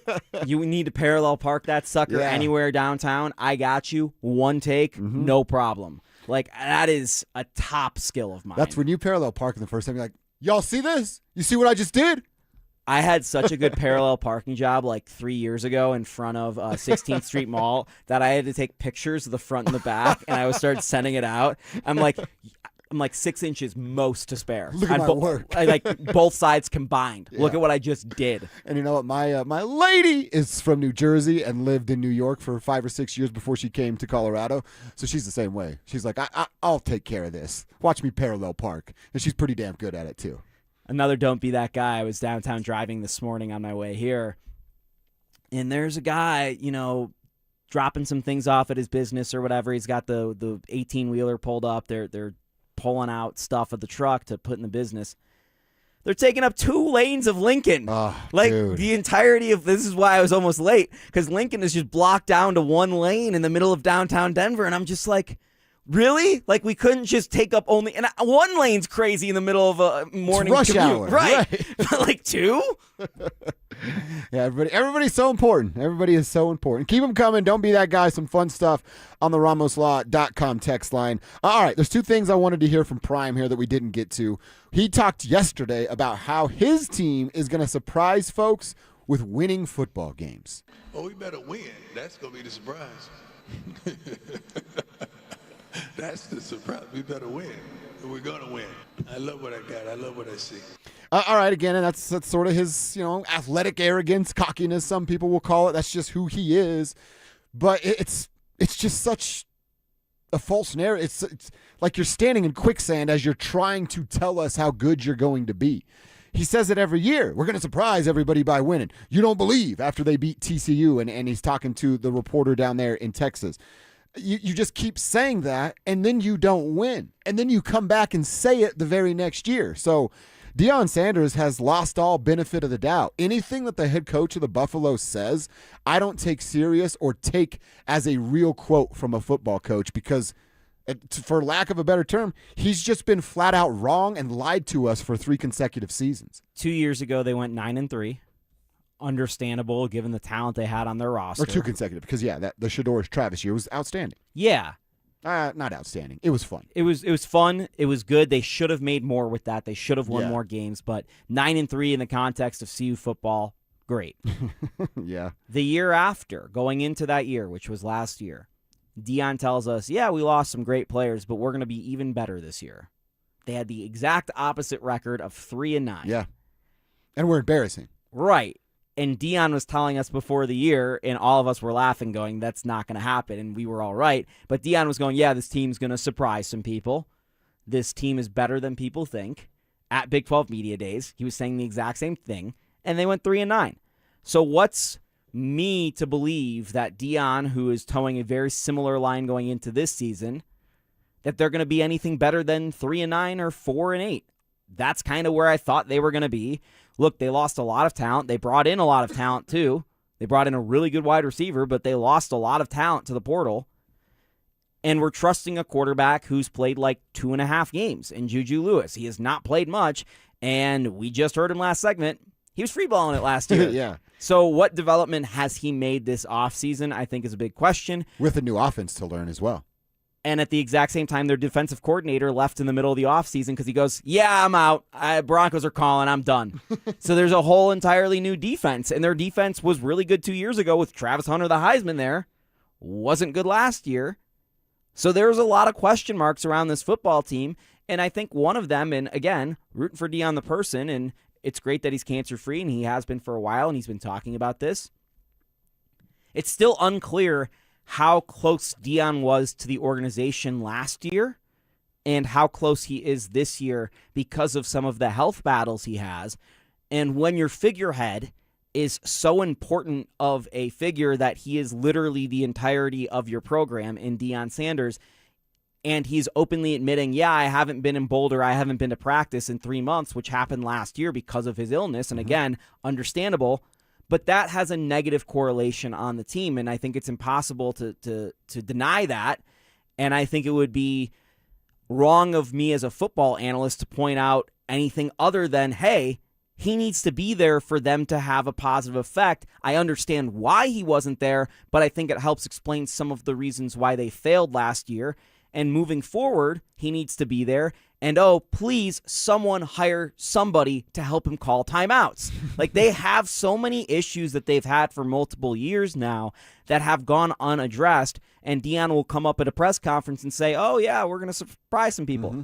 Speaker 5: You need to parallel park that sucker anywhere downtown. I got you. One take, no problem. Like, that is a top skill of mine.
Speaker 4: That's when you parallel parking the first time. You're like, y'all see this? You see what I just did?
Speaker 5: I had such a good parallel parking job like 3 years ago in front of 16th Street Mall that I had to take pictures of the front and the back, and I started sending it out. I'm like 6 inches most to spare.
Speaker 4: Look at my work.
Speaker 5: Like both sides combined.
Speaker 4: Yeah.
Speaker 5: Look at what I just did.
Speaker 4: And you know what? My lady is from New Jersey and lived in New York for 5 or 6 years before she came to Colorado. So she's the same way. She's like, I'll take care of this. Watch me parallel park. And she's pretty damn good at it, too.
Speaker 5: Another don't be that guy. I was downtown driving this morning on my way here, and there's a guy, dropping some things off at his business or whatever. He's got the 18-wheeler pulled up. They're pulling out stuff of the truck to put in the business. They're taking up 2 lanes of Lincoln.
Speaker 4: Dude.
Speaker 5: The entirety of this is why I was almost late, because Lincoln is just blocked down to 1 lane in the middle of downtown Denver, and I'm just like, really? Like, we couldn't just take up only... And 1 lane's crazy in the middle of a morning
Speaker 4: rush
Speaker 5: commute.
Speaker 4: hour.
Speaker 5: Right. But like 2?
Speaker 4: Yeah, everybody's so important. Everybody is so important. Keep them coming. Don't be that guy. Some fun stuff on the RamosLaw.com text line. All right, there's 2 things I wanted to hear from Prime here that we didn't get to. He talked yesterday about how his team is going to surprise folks with winning football games.
Speaker 21: Oh, we better win. That's going to be the surprise. That's the surprise. We better win. We're going to win. I love what I got. I love what I see.
Speaker 4: All right, again, and that's sort of his, athletic arrogance, cockiness, some people will call it. That's just who he is. But it's just such a false narrative. It's like you're standing in quicksand as you're trying to tell us how good you're going to be. He says it every year. We're going to surprise everybody by winning. You don't believe after they beat TCU, and he's talking to the reporter down there in Texas. You just keep saying that, and then you don't win. And then you come back and say it the very next year. So Deion Sanders has lost all benefit of the doubt. Anything that the head coach of the Buffalo says, I don't take serious or take as a real quote from a football coach because, for lack of a better term, he's just been flat out wrong and lied to us for 3 consecutive seasons.
Speaker 5: 2 years ago, they went 9-3. Understandable given the talent they had on their roster.
Speaker 4: Or 2 consecutive, because the Shador's Travis year was outstanding.
Speaker 5: Yeah.
Speaker 4: Not outstanding. It was fun.
Speaker 5: It was fun. It was good. They should have made more with that. They should have won more games, but 9-3 in the context of CU football, great.
Speaker 4: Yeah.
Speaker 5: The year after, going into that year, which was last year, Deion tells us, yeah, we lost some great players, but we're going to be even better this year. They had the exact opposite record of 3-9.
Speaker 4: Yeah. And we're embarrassing.
Speaker 5: Right. And Deion was telling us before the year, and all of us were laughing, going, that's not going to happen, and we were all right. But Deion was going, yeah, this team's going to surprise some people. This team is better than people think. At Big 12 Media Days, he was saying the exact same thing, and they went 3-9. So what's me to believe that Deion, who is towing a very similar line going into this season, that they're going to be anything better than 3-9 or 4-8? That's kind of where I thought they were going to be. Look, they lost a lot of talent. They brought in a lot of talent, too. They brought in a really good wide receiver, but they lost a lot of talent to the portal. And we're trusting a quarterback who's played like 2.5 games in Juju Lewis. He has not played much, and we just heard him last segment. He was free-balling it last year.
Speaker 4: Yeah.
Speaker 5: So what development has he made this offseason, I think, is a big question.
Speaker 4: With a new offense to learn as well.
Speaker 5: And at the exact same time, their defensive coordinator left in the middle of the offseason because he goes, yeah, I'm out. Broncos are calling. I'm done. So there's a whole entirely new defense. And their defense was really good 2 years ago with Travis Hunter, the Heisman there. Wasn't good last year. So there's a lot of question marks around this football team. And I think one of them, and again, rooting for Deion the person, and it's great that he's cancer-free, and he has been for a while, and he's been talking about this. It's still unclear how close Deion was to the organization last year and how close he is this year because of some of the health battles he has. And when your figurehead is so important of a figure that he is literally the entirety of your program in Deion Sanders, and he's openly admitting, yeah, I haven't been in Boulder, I haven't been to practice in 3 months, which happened last year because of his illness, and again, understandable. But that has a negative correlation on the team, and I think it's impossible to deny that. And I think it would be wrong of me as a football analyst to point out anything other than, hey, he needs to be there for them to have a positive effect. I understand why he wasn't there, but I think it helps explain some of the reasons why they failed last year. And moving forward, he needs to be there. And, oh, please, someone hire somebody to help him call timeouts. Like, they have so many issues that they've had for multiple years now that have gone unaddressed. And Deion will come up at a press conference and say, oh, yeah, we're going to surprise some people. Mm-hmm.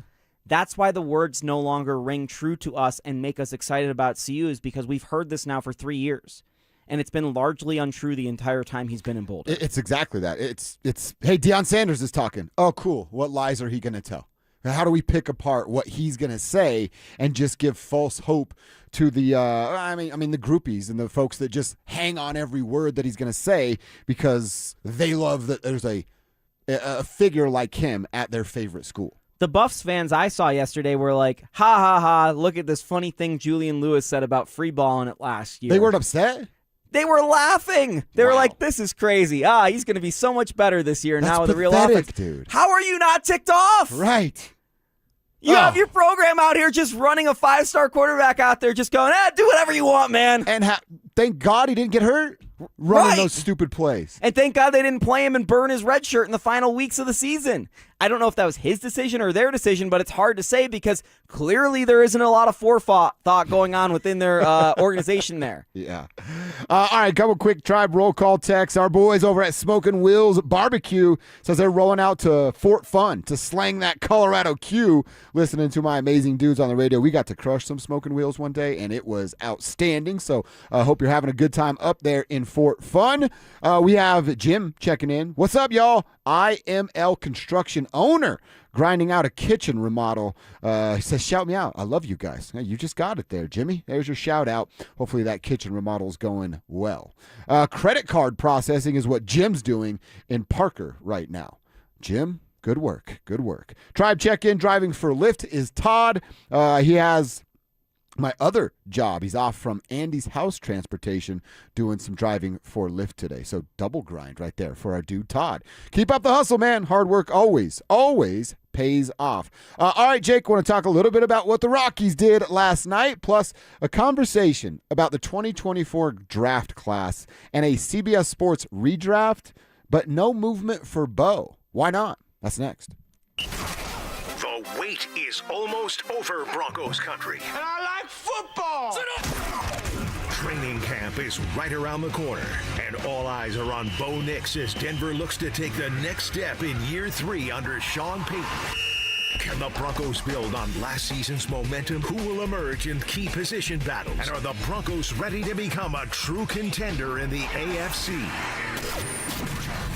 Speaker 5: That's why the words no longer ring true to us and make us excited about CU, is because we've heard this now for 3 years. And it's been largely untrue the entire time he's been in Boulder.
Speaker 4: It's exactly that. It's hey, Deion Sanders is talking. Oh, cool. What lies are he going to tell? How do we pick apart what he's going to say and just give false hope to the the groupies and the folks that just hang on every word that he's going to say because they love that there's a figure like him at their favorite school.
Speaker 5: The Buffs fans I saw yesterday were like, ha, ha, ha, look at this funny thing Julian Lewis said about free balling it last year.
Speaker 4: They weren't upset?
Speaker 5: They were laughing. They were like, this is crazy. He's going to be so much better this year now with a real offense.
Speaker 4: Dude.
Speaker 5: How are you not ticked off?
Speaker 4: Right.
Speaker 5: You have your program out here just running a 5-star quarterback out there just going, do whatever you want, man.
Speaker 4: And thank God he didn't get hurt running those stupid plays.
Speaker 5: And thank God they didn't play him and burn his red shirt in the final weeks of the season. I don't know if that was his decision or their decision, but it's hard to say because clearly there isn't a lot of forethought going on within their organization there.
Speaker 4: Yeah. All right, couple quick Tribe roll call texts. Our boys over at Smokin' Wills Barbecue says they're rolling out to Fort Fun to slang that Colorado Q, listening to my amazing dudes on the radio. We got to crush some Smokin' Wheels one day, and it was outstanding. So I hope you're having a good time up there in Fort Fun. We have Jim checking in. What's up, y'all? IML Construction owner grinding out a kitchen remodel. He says, shout me out. I love you guys. You just got it there, Jimmy. There's your shout out. Hopefully that kitchen remodel is going well. Credit card processing is what Jim's doing in Parker right now. Jim, good work. Good work. Tribe check-in driving for Lyft is Todd. He has my other job. He's off from Andy's house transportation doing some driving for Lyft today. So double grind right there for our dude Todd. Keep up the hustle, man. Hard work always pays off. All right, Jake, want to talk a little bit about what the Rockies did last night, plus a conversation about the 2024 draft class and a CBS Sports redraft, but no movement for Bo. Why not? That's next.
Speaker 19: The wait is almost over, Broncos country.
Speaker 21: And I like football.
Speaker 19: Training camp is right around the corner, and all eyes are on Bo Nix as Denver looks to take the next step in year 3 under Sean Payton. Can the Broncos build on last season's momentum? Who will emerge in key position battles? And are the Broncos ready to become a true contender in the AFC?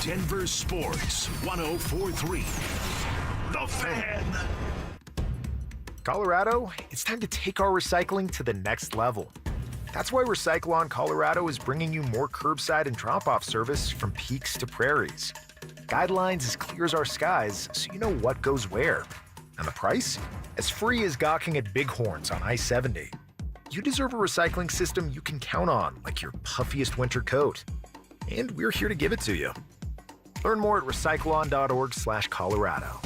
Speaker 19: Denver Sports 104.3. The Fan.
Speaker 2: Colorado, it's time to take our recycling to the next level. That's why Recycle-On Colorado is bringing you more curbside and drop-off service from peaks to prairies. Guidelines as clear as our skies, so you know what goes where. And the price? As free as gawking at bighorns on I-70. You deserve a recycling system you can count on, like your puffiest winter coat. And we're here to give it to you. Learn more at recycleon.org/Colorado.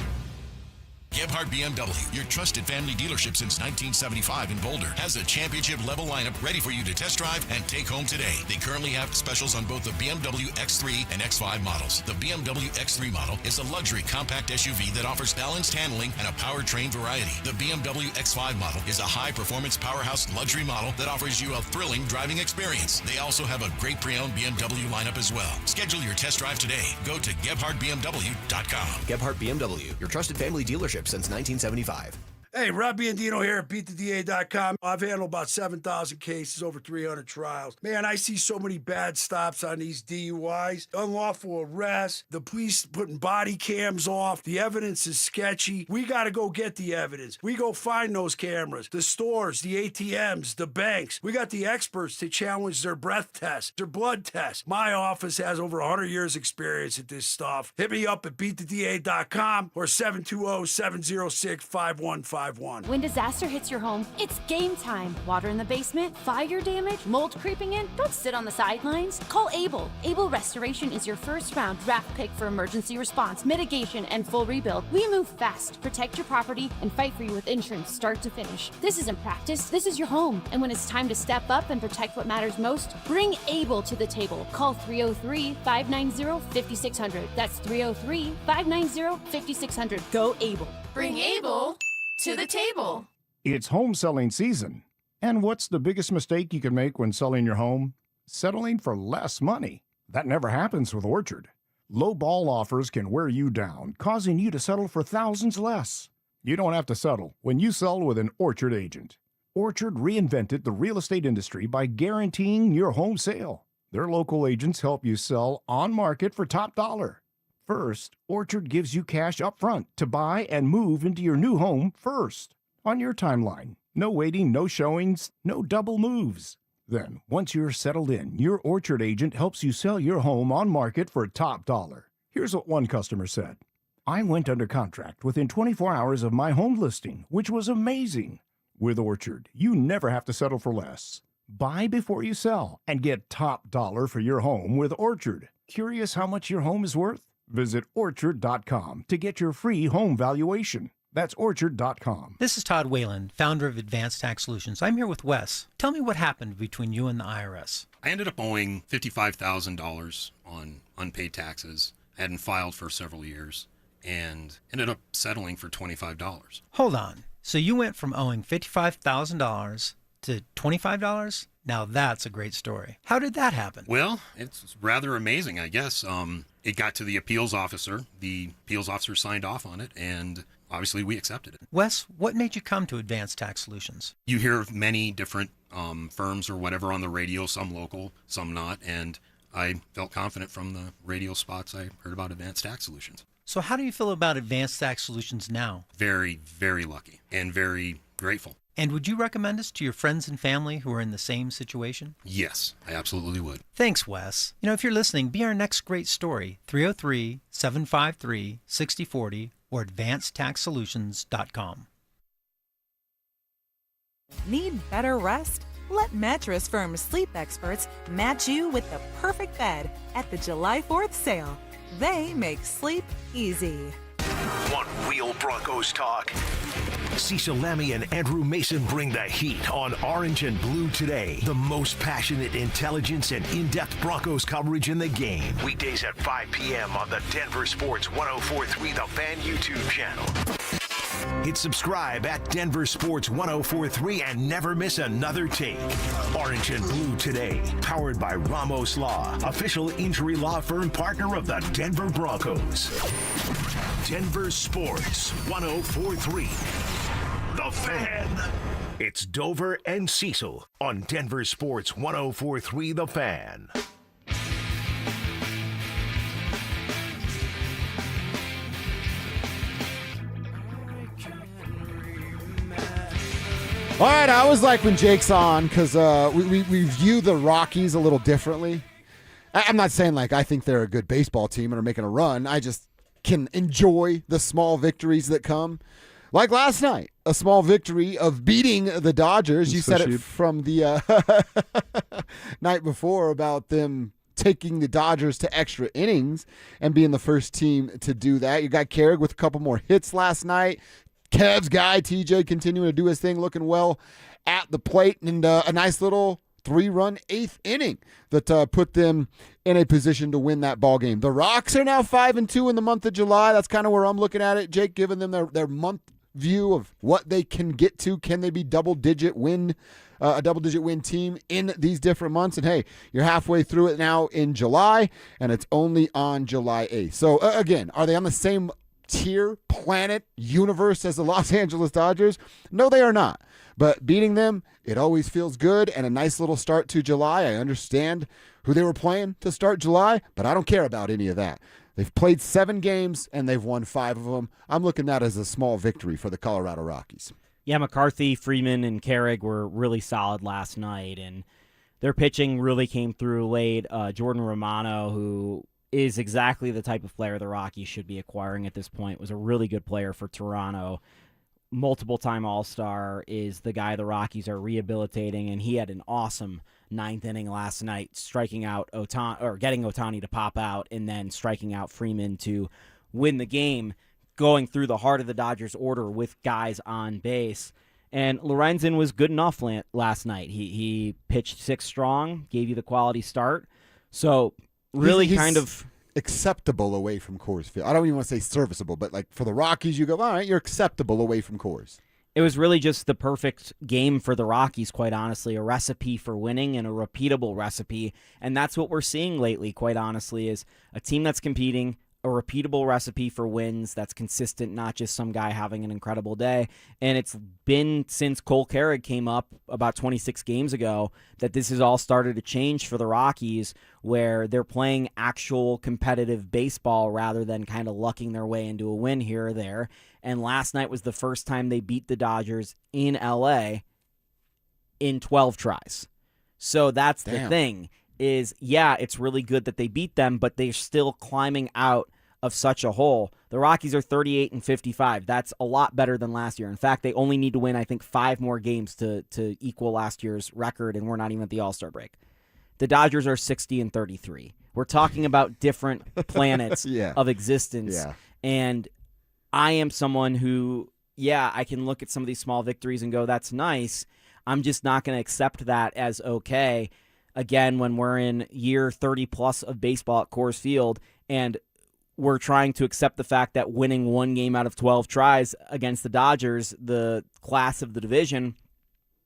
Speaker 22: Gebhardt BMW, your trusted family dealership since 1975 in Boulder, has a championship-level lineup ready for you to test drive and take home today. They currently have specials on both the BMW X3 and X5 models. The BMW X3 model is a luxury compact SUV that offers balanced handling and a powertrain variety. The BMW X5 model is a high-performance powerhouse luxury model that offers you a thrilling driving experience. They also have a great pre-owned BMW lineup as well. Schedule your test drive today. Go to GebhardtBMW.com.
Speaker 23: Gebhardt BMW, your trusted family dealership since 1975.
Speaker 24: Hey, Rob Biandino here at BeatTheDA.com. I've handled about 7,000 cases, over 300 trials. Man, I see so many bad stops on these DUIs, unlawful arrests, the police putting body cams off. The evidence is sketchy. We got to go get the evidence. We go find those cameras, the stores, the ATMs, the banks. We got the experts to challenge their breath tests, their blood tests. My office has over 100 years experience at this stuff. Hit me up at BeatTheDA.com or 720-706-5151.
Speaker 25: When disaster hits your home, it's game time. Water in the basement, fire damage, mold creeping in. Don't sit on the sidelines. Call Able. Able Restoration is your first round draft pick for emergency response, mitigation, and full rebuild. We move fast, protect your property, and fight for you with insurance start to finish. This isn't practice. This is your home. And when it's time to step up and protect what matters most, bring Able to the table. Call 303-590-5600. That's 303-590-5600. Go Able.
Speaker 26: Bring Able to the table.
Speaker 27: It's home selling season. And what's the biggest mistake you can make when selling your home? Settling for less money. That never happens with Orchard. Low ball offers can wear you down, causing you to settle for thousands less. You don't have to settle when you sell with an Orchard agent. Orchard reinvented the real estate industry by guaranteeing your home sale. Their local agents help you sell on market for top dollar. First, Orchard gives you cash up front to buy and move into your new home first, on your timeline. No waiting, no showings, no double moves. Then, once you're settled in, your Orchard agent helps you sell your home on market for top dollar. Here's what one customer said. I went under contract within 24 hours of my home listing, which was amazing. With Orchard, you never have to settle for less. Buy before you sell and get top dollar for your home with Orchard. Curious how much your home is worth? Visit Orchard.com to get your free home valuation. That's Orchard.com.
Speaker 1: This is Todd Whalen, founder of Advanced Tax Solutions. I'm here with Wes. Tell me what happened between you and the IRS.
Speaker 6: I ended up owing $55,000 on unpaid taxes. I hadn't filed for several years and ended up settling for $25.
Speaker 1: Hold on. So you went from owing $55,000 to $25? Now that's a great story. How did that happen?
Speaker 6: Well, it's rather amazing, I guess. It got to the appeals officer. The appeals officer signed off on it, and obviously we accepted it.
Speaker 1: Wes, what made you come to Advanced Tax Solutions?
Speaker 6: You hear of many different firms or whatever on the radio, some local, some not, and I felt confident from the radio spots I heard about Advanced Tax Solutions.
Speaker 1: So how do you feel about Advanced Tax Solutions now?
Speaker 6: Very, very lucky and very grateful.
Speaker 1: And would you recommend us to your friends and family who are in the same situation?
Speaker 6: Yes, I absolutely would.
Speaker 1: Thanks, Wes. You know, if you're listening, be our next great story, 303-753-6040 or advancedtaxsolutions.com.
Speaker 7: Need better rest? Let Mattress Firm's sleep experts match you with the perfect bed at the July 4th sale. They make sleep easy.
Speaker 19: Want real Broncos talk? Cecil Lammy and Andrew Mason bring the heat on Orange and Blue today. The most passionate intelligence and in-depth Broncos coverage in the game. Weekdays at 5 p.m. on the Denver Sports 104.3 The Fan YouTube channel. Hit subscribe at Denver Sports 104.3 and never miss another take. Orange and Blue today, powered by Ramos Law, official injury law firm partner of the Denver Broncos. Denver Sports 104.3 The Fan. It's Dover and Cecil on Denver Sports 104.3 The Fan.
Speaker 4: All right, I always like when Jake's on because we view the Rockies a little differently. I'm not saying like I think they're a good baseball team and are making a run. I just can enjoy the small victories that come. Like last night, a small victory of beating the Dodgers. You said it from the night before about them taking the Dodgers to extra innings and being the first team to do that. You got Carrick with a couple more hits last night. Kev's guy, TJ, continuing to do his thing, looking well at the plate, and a nice little 3-run 8th inning that put them in a position to win that ball game. The Rocks are now 5-2 in the month of July. That's kind of where I'm looking at it, Jake, giving them their month view of what they can get to. Can they be a double-digit win team in these different months? And, hey, you're halfway through it now in July, and it's only on July 8th. So, again, are they on the same tier, planet, universe as the Los Angeles Dodgers? No, they are not. But beating them, it always feels good, and a nice little start to July. I understand who they were playing to start July, but I don't care about any of that. They've played 7 games, and they've won 5 of them. I'm looking at that as a small victory for the Colorado Rockies.
Speaker 5: Yeah, McCarthy, Freeman, and Carrick were really solid last night, and their pitching really came through late. Jordan Romano, who is exactly the type of player the Rockies should be acquiring at this point, was a really good player for Toronto. Multiple-time All-Star, is the guy the Rockies are rehabilitating, and he had an awesome 9th inning last night, striking out getting Ohtani to pop out, and then striking out Freeman to win the game, going through the heart of the Dodgers order with guys on base. And Lorenzen was good enough last night. He pitched 6 strong, gave you the quality start. So really
Speaker 4: he's
Speaker 5: kind of
Speaker 4: acceptable away from Coors Field. I don't even want to say serviceable, but like for the Rockies, you go, all right, you're acceptable away from Coors.
Speaker 5: It was really just the perfect game for the Rockies, quite honestly, a recipe for winning and a repeatable recipe. And that's what we're seeing lately, quite honestly, is a team that's competing a repeatable recipe for wins that's consistent, not just some guy having an incredible day. And it's been since Cole Carrick came up about 26 games ago that this has all started to change for the Rockies, where they're playing actual competitive baseball rather than kind of lucking their way into a win here or there. And last night was the first time they beat the Dodgers in LA in 12 tries. So that's the thing. Is, yeah, it's really good that they beat them, but they're still climbing out of such a hole. The Rockies are 38-55. That's a lot better than last year. In fact, they only need to win, I think, 5 more games to equal last year's record, and we're not even at the All-Star break. The Dodgers are 60-33. We're talking about different planets of existence. Yeah. And I am someone who, I can look at some of these small victories and go, that's nice. I'm just not going to accept that as okay. Again, when we're in year 30-plus of baseball at Coors Field, and we're trying to accept the fact that winning 1 game out of 12 tries against the Dodgers, the class of the division,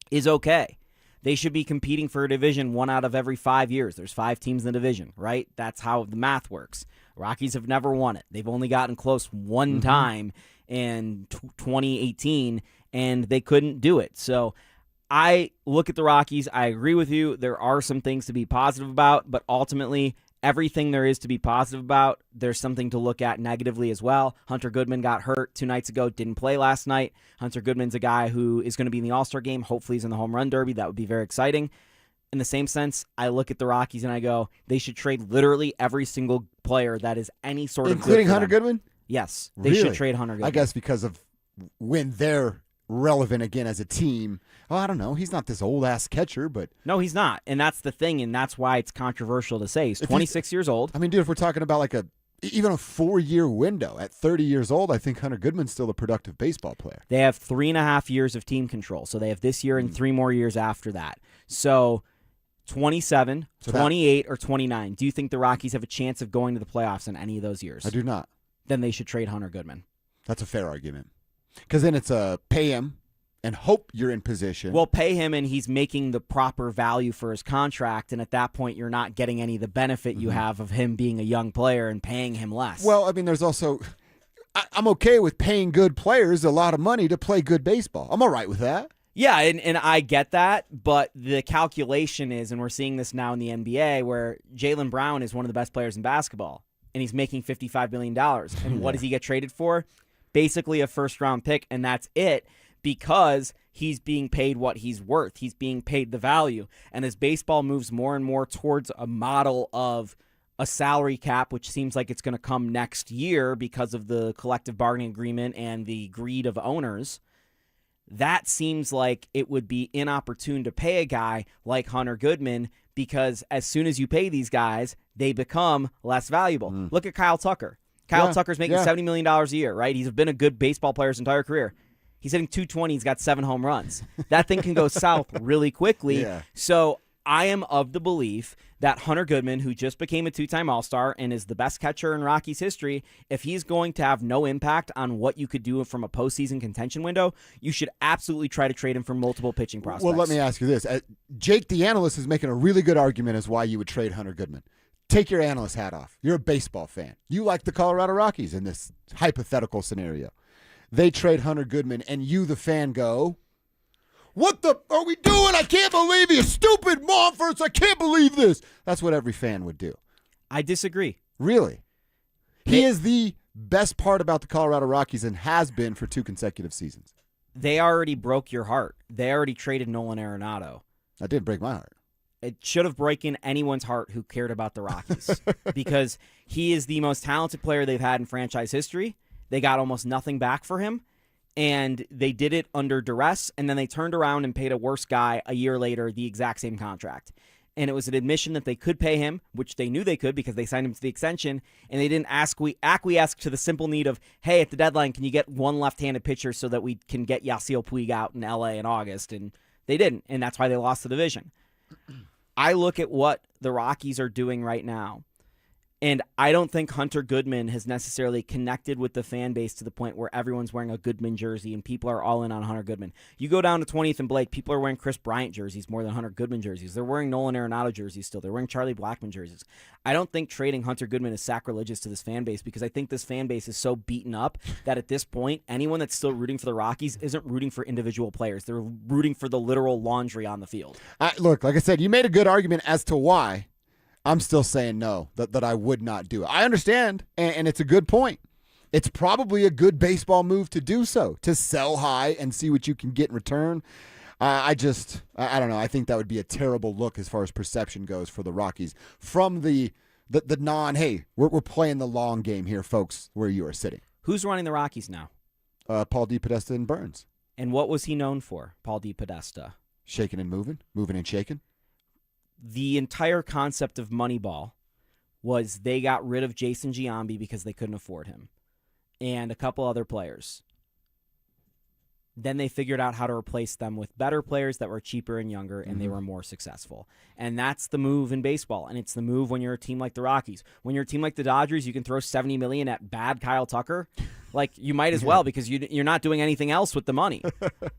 Speaker 5: is okay. They should be competing for a division 1 out of every 5 years. There's 5 teams in the division, right? That's how the math works. Rockies have never won it. They've only gotten close one time in 2018, and they couldn't do it. So I look at the Rockies. I agree with you. There are some things to be positive about, but ultimately, everything there is to be positive about, there's something to look at negatively as well. Hunter Goodman got hurt 2 nights ago, didn't play last night. Hunter Goodman's a guy who is going to be in the All-Star game. Hopefully he's in the Home Run Derby. That would be very exciting. In the same sense, I look at the Rockies and I go, they should trade literally every single player that is any sort of
Speaker 4: including Hunter Goodman?
Speaker 5: Yes, they should trade Hunter Goodman.
Speaker 4: I guess because of when they're relevant again as a team. Oh, I don't know. He's not this old-ass catcher, but...
Speaker 5: No, he's not, and that's the thing, and that's why it's controversial to say. He's 26 years old.
Speaker 4: I mean, dude, if we're talking about like even a 4-year window, at 30 years old, I think Hunter Goodman's still a productive baseball player.
Speaker 5: They have 3.5 years of team control, so they have this year and 3 more years after that. So 27, 28, or 29. Do you think the Rockies have a chance of going to the playoffs in any of those years?
Speaker 4: I do not.
Speaker 5: Then they should trade Hunter Goodman.
Speaker 4: That's a fair argument. Because then it's pay him and hope you're in position.
Speaker 5: Well, pay him and he's making the proper value for his contract, and at that point you're not getting any of the benefit you have of him being a young player and paying him less.
Speaker 4: Well, I mean, there's also... I'm okay with paying good players a lot of money to play good baseball. I'm all right with that.
Speaker 5: Yeah, and I get that, but the calculation is, and we're seeing this now in the NBA, where Jaylen Brown is one of the best players in basketball, and he's making $55 million. And what does he get traded for? Basically a first-round pick, and that's it, because he's being paid what he's worth. He's being paid the value. And as baseball moves more and more towards a model of a salary cap, which seems like it's going to come next year because of the collective bargaining agreement and the greed of owners, that seems like it would be inopportune to pay a guy like Hunter Goodman, because as soon as you pay these guys, they become less valuable. Look at Kyle Tucker. Kyle Tucker's making $70 million a year, right? He's been a good baseball player his entire career. He's hitting .220. He's got 7 home runs. That thing can go south really quickly. So I am of the belief that Hunter Goodman, who just became a 2-time All-Star and is the best catcher in Rockies history, if he's going to have no impact on what you could do from a postseason contention window, you should absolutely try to trade him for multiple pitching prospects.
Speaker 4: Well, let me ask you this. Jake, the analyst, is making a really good argument as why you would trade Hunter Goodman. Take your analyst hat off. You're a baseball fan. You like the Colorado Rockies in this hypothetical scenario. They trade Hunter Goodman, and you, the fan, go, what the are we doing? I can't believe you stupid Monforts. I can't believe this. That's what every fan would do.
Speaker 5: I disagree.
Speaker 4: Really? He is the best part about the Colorado Rockies and has been for 2 consecutive seasons.
Speaker 5: They already broke your heart. They already traded Nolan Arenado.
Speaker 4: That didn't break my heart.
Speaker 5: It should have broken anyone's heart who cared about the Rockies because he is the most talented player they've had in franchise history. They got almost nothing back for him, and they did it under duress, and then they turned around and paid a worse guy a year later the exact same contract. And it was an admission that they could pay him, which they knew they could because they signed him to the extension, and they didn't acquiesce to the simple need of, hey, at the deadline, can you get one left-handed pitcher so that we can get Yasiel Puig out in L.A. in August? And they didn't, and that's why they lost the division. I look at what the Rockies are doing right now. And I don't think Hunter Goodman has necessarily connected with the fan base to the point where everyone's wearing a Goodman jersey and people are all in on Hunter Goodman. You go down to 20th and Blake, people are wearing Chris Bryant jerseys more than Hunter Goodman jerseys. They're wearing Nolan Arenado jerseys still. They're wearing Charlie Blackmon jerseys. I don't think trading Hunter Goodman is sacrilegious to this fan base because I think this fan base is so beaten up that at this point, anyone that's still rooting for the Rockies isn't rooting for individual players. They're rooting for the literal laundry on the field.
Speaker 4: Look, like I said, you made a good argument as to why. I'm still saying no, that I would not do it. I understand, and it's a good point. It's probably a good baseball move to do so, to sell high and see what you can get in return. I don't know. I think that would be a terrible look as far as perception goes for the Rockies from the hey, we're playing the long game here, folks, where you are sitting.
Speaker 5: Who's running the Rockies now?
Speaker 4: Paul DePodesta and Burns.
Speaker 5: And what was he known for, Paul DePodesta?
Speaker 4: Shaking and moving and shaking.
Speaker 5: The entire concept of Moneyball was they got rid of Jason Giambi because they couldn't afford him and a couple other players. Then they figured out how to replace them with better players that were cheaper and younger, and they were more successful. And that's the move in baseball, and it's the move when you're a team like the Rockies. When you're a team like the Dodgers, you can throw $70 million at bad Kyle Tucker. Like, you might as well because you're not doing anything else with the money,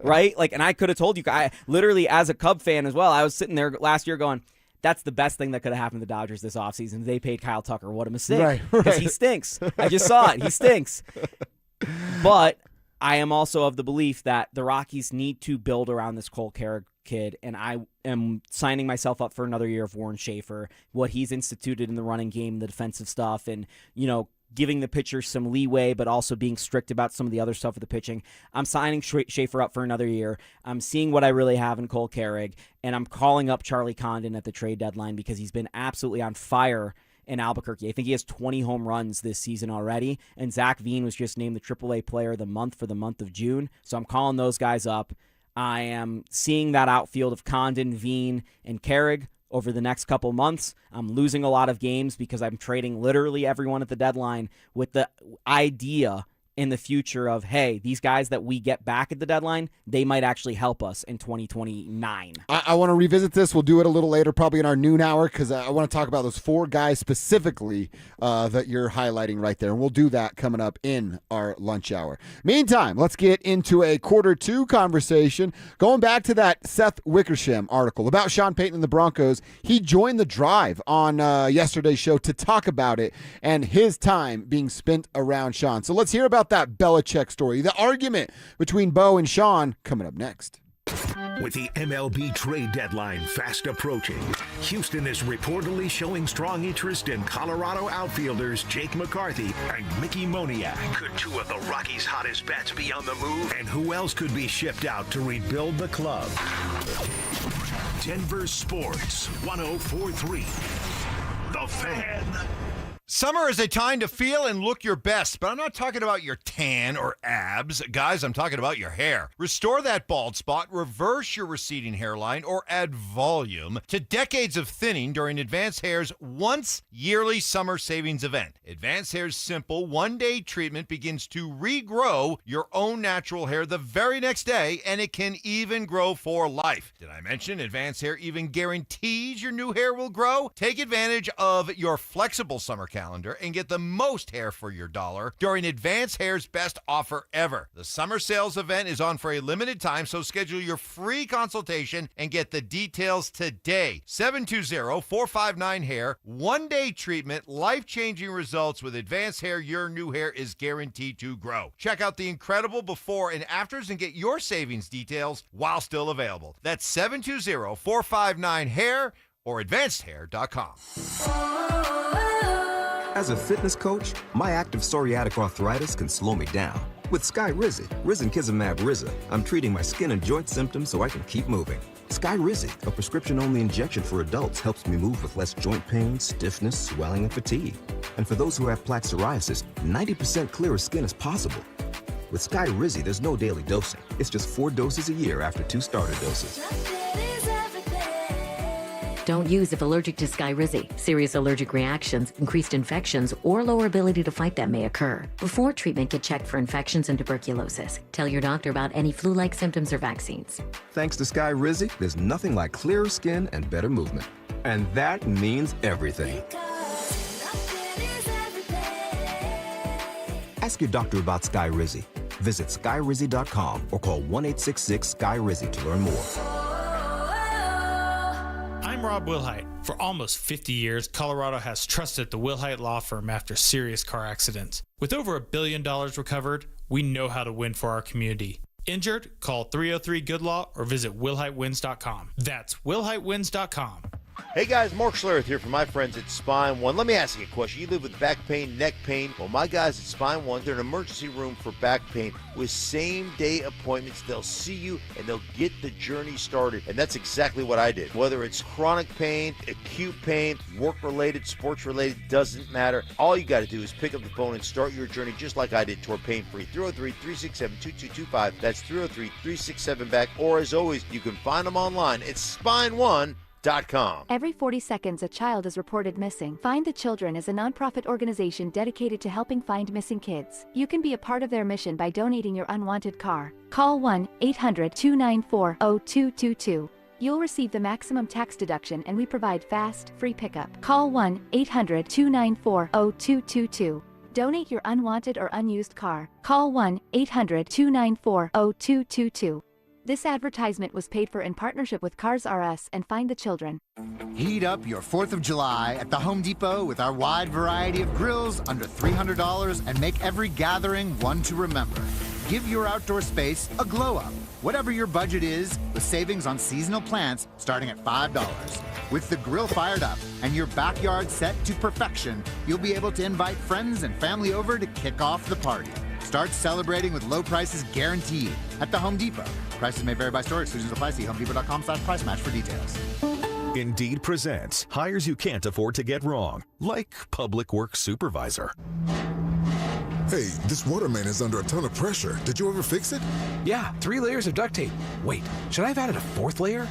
Speaker 5: right? Like, and I could have told you, I literally, as a Cub fan as well, I was sitting there last year going, that's the best thing that could have happened to the Dodgers this offseason. They paid Kyle Tucker. What a mistake. Because he stinks. I just saw it. He stinks. But I am also of the belief that the Rockies need to build around this Cole Carrick kid, and I am signing myself up for another year of Warren Schaefer, what he's instituted in the running game, the defensive stuff, and, giving the pitcher some leeway, but also being strict about some of the other stuff with the pitching. I'm signing Schaefer up for another year. I'm seeing what I really have in Cole Carrick, and I'm calling up Charlie Condon at the trade deadline because he's been absolutely on fire in Albuquerque. I think he has 20 home runs this season already, and Zach Veen was just named the AAA Player of the Month for the month of June, so I'm calling those guys up. I am seeing that outfield of Condon, Veen, and Carrick over the next couple months. I'm losing a lot of games because I'm trading literally everyone at the deadline with the idea in the future of, hey, these guys that we get back at the deadline, they might actually help us in 2029.
Speaker 4: I want to revisit this. We'll do it a little later, probably in our noon hour, because I want to talk about those four guys specifically that you're highlighting right there. And we'll do that coming up in our lunch hour. Meantime, let's get into a quarter two conversation. Going back to that Seth Wickersham article about Sean Payton and the Broncos, he joined the drive on yesterday's show to talk about it and his time being spent around Sean. So let's hear about that Belichick story, the argument between Bo and Sean, coming up next.
Speaker 19: With the MLB trade deadline fast approaching, Houston is reportedly showing strong interest in Colorado outfielders Jake McCarthy and Mickey Moniak. Could two of the Rockies' hottest bats be on the move? And who else could be shipped out to rebuild the club? Denver Sports 104.3. The Fan.
Speaker 8: Summer is a time to feel and look your best, but I'm not talking about your tan or abs. Guys, I'm talking about your hair. Restore that bald spot, reverse your receding hairline, or add volume to decades of thinning during Advanced Hair's once yearly summer savings event. Advanced Hair's simple one-day treatment begins to regrow your own natural hair the very next day, and it can even grow for life. Did I mention Advanced Hair even guarantees your new hair will grow? Take advantage of your flexible summer calendar and get the most hair for your dollar during Advanced Hair's best offer ever. The summer sales event is on for a limited time, so schedule your free consultation and get the details today. 720-459-HAIR. One-day treatment, life-changing results with Advanced Hair. Your new hair is guaranteed to grow. Check out the incredible before and afters and get your savings details while still available. That's 720-459-HAIR or advancedhair.com.
Speaker 9: As a fitness coach, my active psoriatic arthritis can slow me down. With Skyrizi, Risankizumab Riza, I'm treating my skin and joint symptoms so I can keep moving. Skyrizi, a prescription-only injection for adults, helps me move with less joint pain, stiffness, swelling, and fatigue. And for those who have plaque psoriasis, 90% clearer skin is possible. With Skyrizi, there's no daily dosing. It's just 4 doses a year after 2 starter doses.
Speaker 10: Don't use if allergic to Skyrizi. Serious allergic reactions, increased infections, or lower ability to fight them may occur. Before treatment, get checked for infections and tuberculosis. Tell your doctor about any flu-like symptoms or vaccines.
Speaker 9: Thanks to Skyrizi, there's nothing like clearer skin and better movement. And that means everything. Ask your doctor about Skyrizi. Visit skyrizi.com or call 1-866-SKY-RIZZI to learn more.
Speaker 11: I'm Rob Wilhite. For almost 50 years, Colorado has trusted the Wilhite Law Firm after serious car accidents. With over $1 billion recovered, we know how to win for our community. Injured? Call 303-GOOD-LAW or visit WilhiteWins.com. That's WilhiteWins.com.
Speaker 12: Hey guys, Mark Schlereth here from my friends at Spine One. Let me ask you a question. You live with back pain, neck pain. Well, my guys at Spine One, they're an emergency room for back pain with same-day appointments. They'll see you and they'll get the journey started. And that's exactly what I did. Whether it's chronic pain, acute pain, work-related, sports-related, doesn't matter. All you got to do is pick up the phone and start your journey just like I did toward pain-free. 303-367-2225. That's 303-367-BACK. Or as always, you can find them online at SpineOne.com.
Speaker 13: Every 40 seconds, a child is reported missing. Find the Children is a nonprofit organization dedicated to helping find missing kids. You can be a part of their mission by donating your unwanted car. Call 1-800-294-0222. You'll receive the maximum tax deduction and we provide fast, free pickup. Call 1-800-294-0222. Donate your unwanted or unused car. Call 1-800-294-0222. This advertisement was paid for in partnership with Cars R Us and Find the Children.
Speaker 14: Heat up your 4th of July at the Home Depot with our wide variety of grills under $300 and make every gathering one to remember. Give your outdoor space a glow up. Whatever your budget is, with savings on seasonal plants starting at $5. With the grill fired up and your backyard set to perfection, you'll be able to invite friends and family over to kick off the party. Start celebrating with low prices guaranteed at the Home Depot. Prices may vary by store. Exclusions apply. See HomeDepot.com/price match for details.
Speaker 15: Indeed presents hires you can't afford to get wrong, like public works supervisor.
Speaker 16: Hey, this water main is under a ton of pressure. Did you ever fix it?
Speaker 17: Yeah, 3 layers of duct tape. Wait, should I have added a 4th layer?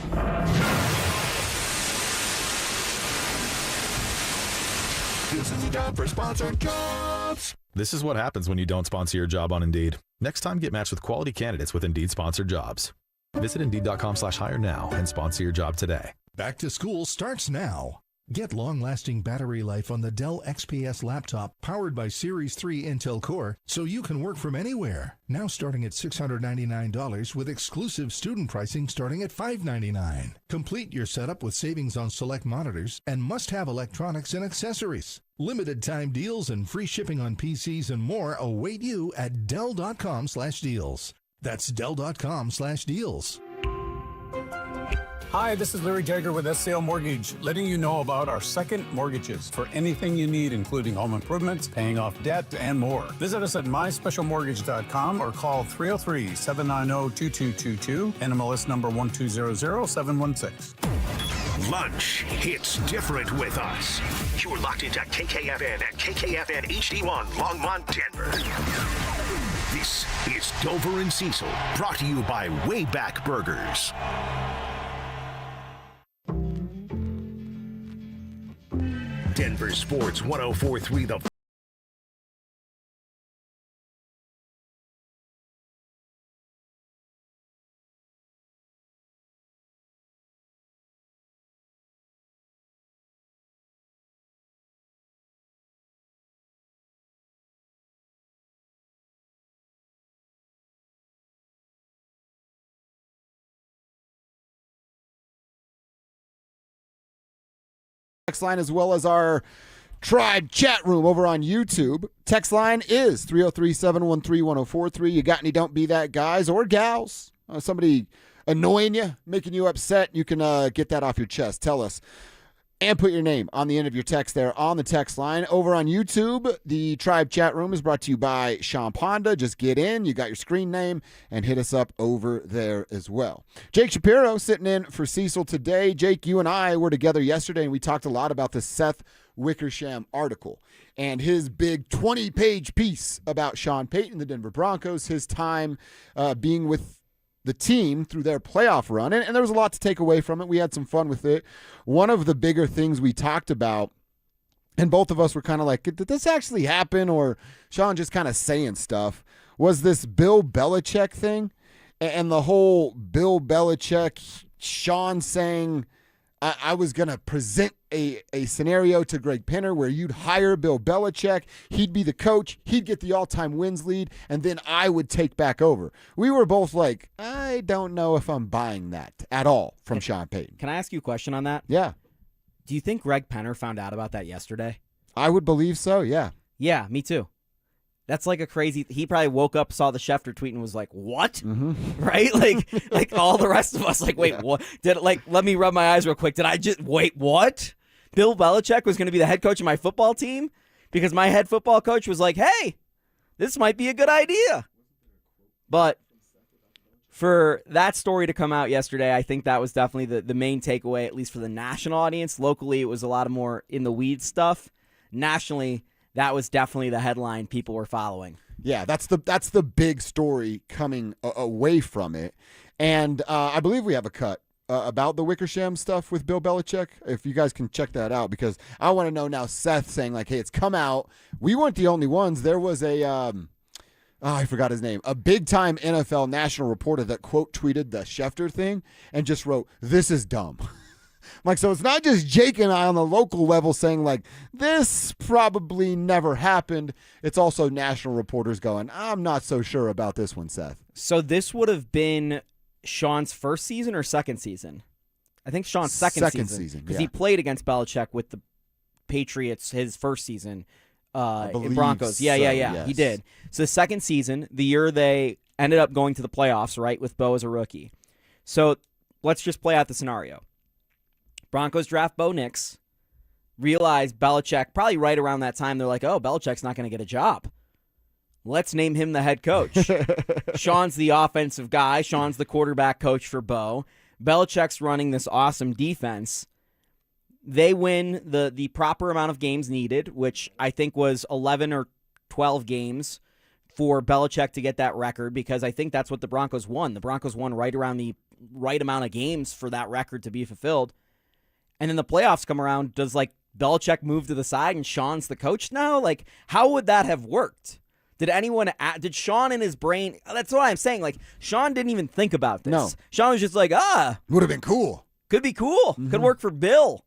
Speaker 19: This is a job for sponsored jobs.
Speaker 28: This is what happens when you don't sponsor your job on Indeed. Next time, get matched with quality candidates with Indeed sponsored jobs. Visit Indeed.com/hire now and sponsor your job today.
Speaker 29: Back to school starts now. Get long-lasting battery life on the Dell XPS laptop powered by Series 3 Intel Core so you can work from anywhere. Now starting at $699 with exclusive student pricing starting at $599. Complete your setup with savings on select monitors and must-have electronics and accessories. Limited time deals and free shipping on PCs and more await you at Dell.com/deals. That's Dell.com/deals.
Speaker 30: Hi, this is Larry Jagger with SCL Mortgage, letting you know about our second mortgages for anything you need, including home improvements, paying off debt, and more. Visit us at myspecialmortgage.com or call 303-790-2222, NMLS number 1200716.
Speaker 19: Lunch hits different with us. You're locked into KKFN and KKFN HD1 Longmont, Denver. This is Dover and Cecil, brought to you by Wayback Burgers. Denver Sports 104.3 The
Speaker 4: Text line as well as our Tribe chat room over on YouTube. Text line is 303-713-1043. You got any don't be that guys or gals? Somebody annoying you, making you upset, you can get that off your chest. Tell us. And put your name on the end of your text there on the text line. Over on YouTube, the Tribe chat room is brought to you by Sean Ponda. Just get in. You got your screen name and hit us up over there as well. Jake Shapiro sitting in for Cecil today. Jake, you and I were together yesterday, and we talked a lot about the Seth Wickersham article and his big 20-page piece about Sean Payton, the Denver Broncos, his time being with the team through their playoff run. And there was a lot to take away from it. We had some fun with it. One of the bigger things we talked about, and both of us were kind of like, did this actually happen? Or Sean just kind of saying stuff, was this Bill Belichick thing. And the whole Bill Belichick, Sean saying, I was going to present a scenario to Greg Penner where you'd hire Bill Belichick, he'd be the coach, he'd get the all-time wins lead, and then I would take back over. We were both like, I don't know if I'm buying that at all from Sean Payton.
Speaker 5: Can I ask you a question on that?
Speaker 4: Yeah.
Speaker 5: Do you think Greg Penner found out about that yesterday?
Speaker 4: I would believe so, yeah.
Speaker 5: Yeah, me too. That's like a crazy. He probably woke up, saw the Schefter tweet, and was like, "What?"
Speaker 4: Mm-hmm.
Speaker 5: Right? Like all the rest of us. Like, wait, what? Let me rub my eyes real quick. Did I just wait? What? Bill Belichick was going to be the head coach of my football team because my head football coach was like, "Hey, this might be a good idea." But for that story to come out yesterday, I think that was definitely the main takeaway, at least for the national audience. Locally, it was a lot of more in the weeds stuff. Nationally, that was definitely the headline people were following.
Speaker 4: Yeah, that's the big story coming away from it. And I believe we have a cut about the Wickersham stuff with Bill Belichick. If you guys can check that out, because I want to know now Seth saying like, hey, it's come out. We weren't the only ones. There was I forgot his name, a big-time NFL national reporter that quote tweeted the Schefter thing and just wrote, "This is dumb." Like, so it's not just Jake and I on the local level saying, like, this probably never happened. It's also national reporters going, I'm not so sure about this one, Seth.
Speaker 5: So this would have been Sean's first season or second season? I think Sean's second season. Because he played against Belichick with the Patriots his first season in Broncos.
Speaker 4: Yes.
Speaker 5: He did. So the second season, the year they ended up going to the playoffs, right, with Bo as a rookie. So let's just play out the scenario. Broncos draft Bo Nix, realize Belichick, probably right around that time, they're like, oh, Belichick's not going to get a job. Let's name him the head coach. Sean's the offensive guy. Sean's the quarterback coach for Bo. Belichick's running this awesome defense. They win the proper amount of games needed, which I think was 11 or 12 games for Belichick to get that record, because I think that's what the Broncos won. The Broncos won right around the right amount of games for that record to be fulfilled. And then the playoffs come around. Does, like, Belichick move to the side and Sean's the coach now? Like, how would that have worked? Did Sean in his brain, that's what I'm saying. Like, Sean didn't even think about this.
Speaker 4: No.
Speaker 5: Sean was just like,
Speaker 4: would have been cool.
Speaker 5: Could be cool. Mm-hmm. Could work for Bill.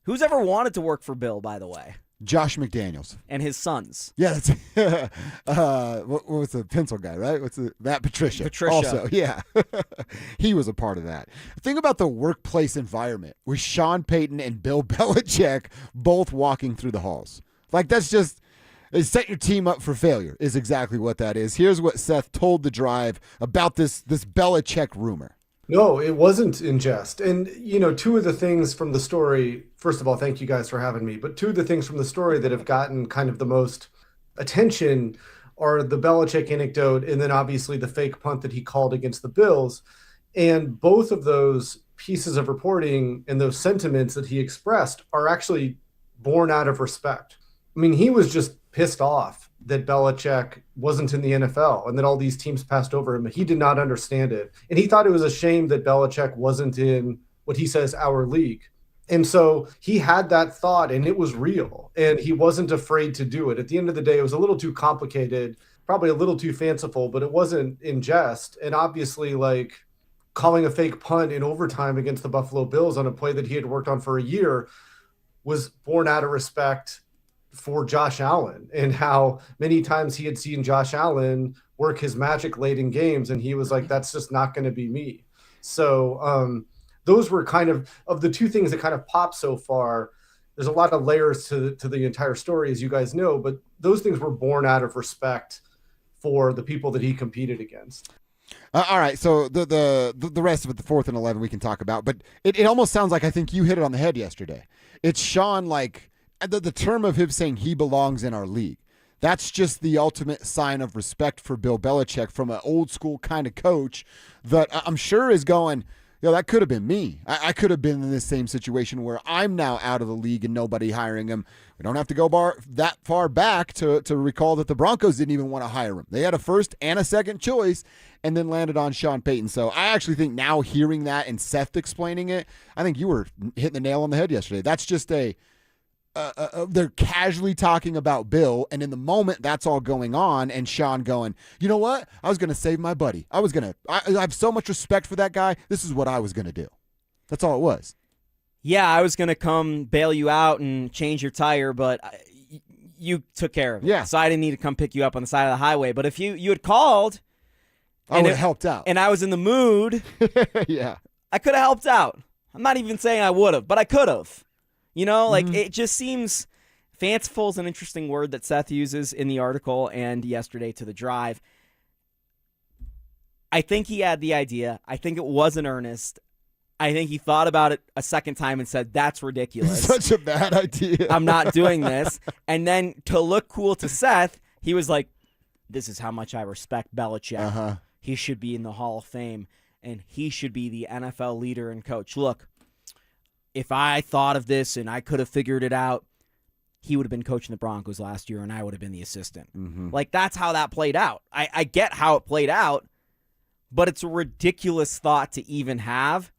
Speaker 5: Who's ever wanted to work for Bill, by the way?
Speaker 4: Josh McDaniels.
Speaker 5: And his sons.
Speaker 4: Yeah, that's what was the pencil guy, right? Matt Patricia. Also, yeah. He was a part of that. Think about the workplace environment with Sean Payton and Bill Belichick both walking through the halls. Like, that's just set your team up for failure is exactly what that is. Here's what Seth told The Drive about this Belichick rumor.
Speaker 2: No, it wasn't in jest. And, two of the things from the story, first of all, thank you guys for having me, but two of the things from the story that have gotten kind of the most attention are the Belichick anecdote and then obviously the fake punt that he called against the Bills. And both of those pieces of reporting and those sentiments that he expressed are actually born out of respect. I mean, he was just pissed off that Belichick wasn't in the NFL and that all these teams passed over him. He did not understand it. And he thought it was a shame that Belichick wasn't in what he says our league. And so he had that thought and it was real and he wasn't afraid to do it. At the end of the day, it was a little too complicated, probably a little too fanciful, but it wasn't in jest. And obviously, like, calling a fake punt in overtime against the Buffalo Bills on a play that he had worked on for a year was born out of respect for Josh Allen and how many times he had seen Josh Allen work his magic late in games. And he was like, that's just not going to be me. So those were kind of the two things that kind of popped so far. There's a lot of layers to the entire story, as you guys know, but those things were born out of respect for the people that he competed against.
Speaker 4: All right, so the rest of it, the 4th and 11, we can talk about, but it almost sounds like I think you hit it on the head yesterday. It's Sean, like, the term of him saying he belongs in our league. That's just the ultimate sign of respect for Bill Belichick from an old school kind of coach that I'm sure is going, that could have been me. I could have been in this same situation where I'm now out of the league and nobody hiring him. We don't have to go that far back to recall that the Broncos didn't even want to hire him. They had a first and a second choice and then landed on Sean Payton. So I actually think now hearing that and Seth explaining it, I think you were hitting the nail on the head yesterday. That's just they're casually talking about Bill, and in the moment that's all going on, and Sean going, you know what? I was going to save my buddy. I have so much respect for that guy. This is what I was going to do. That's all it was.
Speaker 5: Yeah, I was going to come bail you out and change your tire, but you took care of it.
Speaker 4: Yeah.
Speaker 5: So I didn't need to come pick you up on the side of the highway. But if you had called,
Speaker 4: I would have helped out.
Speaker 5: And I was in the mood,
Speaker 4: yeah,
Speaker 5: I could have helped out. I'm not even saying I would have, but I could have. It just seems fanciful is an interesting word that Seth uses in the article and yesterday to the drive. I think he had the idea. I think it was in earnest. I think he thought about it a second time and said, that's ridiculous.
Speaker 4: Such a bad idea.
Speaker 5: I'm not doing this. And then to look cool to Seth, he was like, this is how much I respect Belichick.
Speaker 4: Uh-huh.
Speaker 5: He should be in the Hall of Fame, and he should be the NFL leader and coach. Look, if I thought of this and I could have figured it out, he would have been coaching the Broncos last year, and I would have been the assistant.
Speaker 4: Mm-hmm.
Speaker 5: Like, that's how that played out. I get how it played out, but it's a ridiculous thought to even have.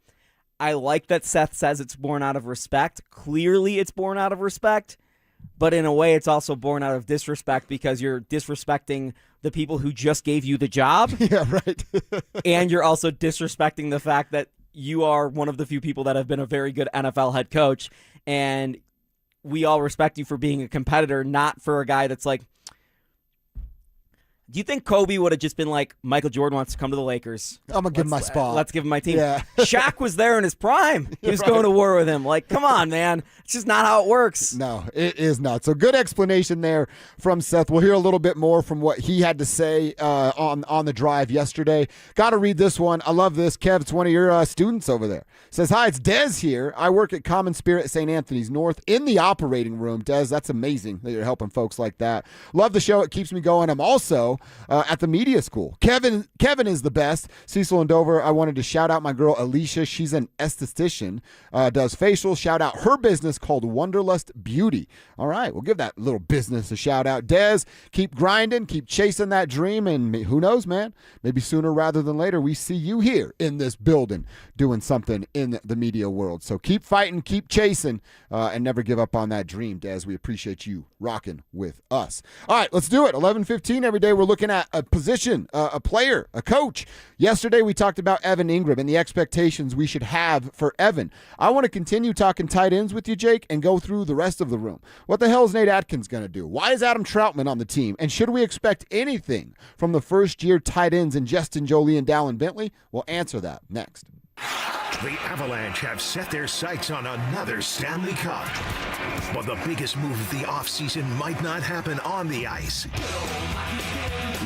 Speaker 5: I like that Seth says it's born out of respect. Clearly it's born out of respect, but in a way it's also born out of disrespect because you're disrespecting the people who just gave you the job.
Speaker 4: Yeah, right.
Speaker 5: And you're also disrespecting the fact that you are one of the few people that have been a very good NFL head coach, and we all respect you for being a competitor, not for a guy that's like, do you think Kobe would have just been like, Michael Jordan wants to come to the Lakers?
Speaker 4: I'm going to give him my spot.
Speaker 5: Let's give him my team.
Speaker 4: Yeah.
Speaker 5: Shaq was there in his prime. He was going to war with him. Like, come on, man. It's just not how it works.
Speaker 4: No, it is not. So good explanation there from Seth. We'll hear a little bit more from what he had to say on the drive yesterday. Got to read this one. I love this. Kev, it's one of your students over there. Says, hi, it's Dez here. I work at Common Spirit St. Anthony's North in the operating room. Dez, that's amazing that you're helping folks like that. Love the show. It keeps me going. I'm also at the media school. Kevin is the best. Cecil and Dover, I wanted to shout out my girl Alicia. She's an esthetician, does facials. Shout out her business called Wonderlust Beauty. All right, we'll give that little business a shout out. Dez, keep grinding, keep chasing that dream, and who knows, man, maybe sooner rather than later we see you here in this building doing something in the media world. So keep fighting, keep chasing, and never give up on that dream, Dez. We appreciate you rocking with us. All right, let's do it. 11:15 every day. We're looking at a position, a player, a coach. Yesterday we talked about Evan Ingram and the expectations we should have for Evan. I want to continue talking tight ends with you, Jake, and go through the rest of the room. What the hell is Nate Atkins going to do? Why is Adam Troutman on the team? And should we expect anything from the first-year tight ends in Justin Jolie and Dallin Bentley? We'll answer that next.
Speaker 19: The Avalanche have set their sights on another Stanley Cup. But the biggest move of the offseason might not happen on the ice.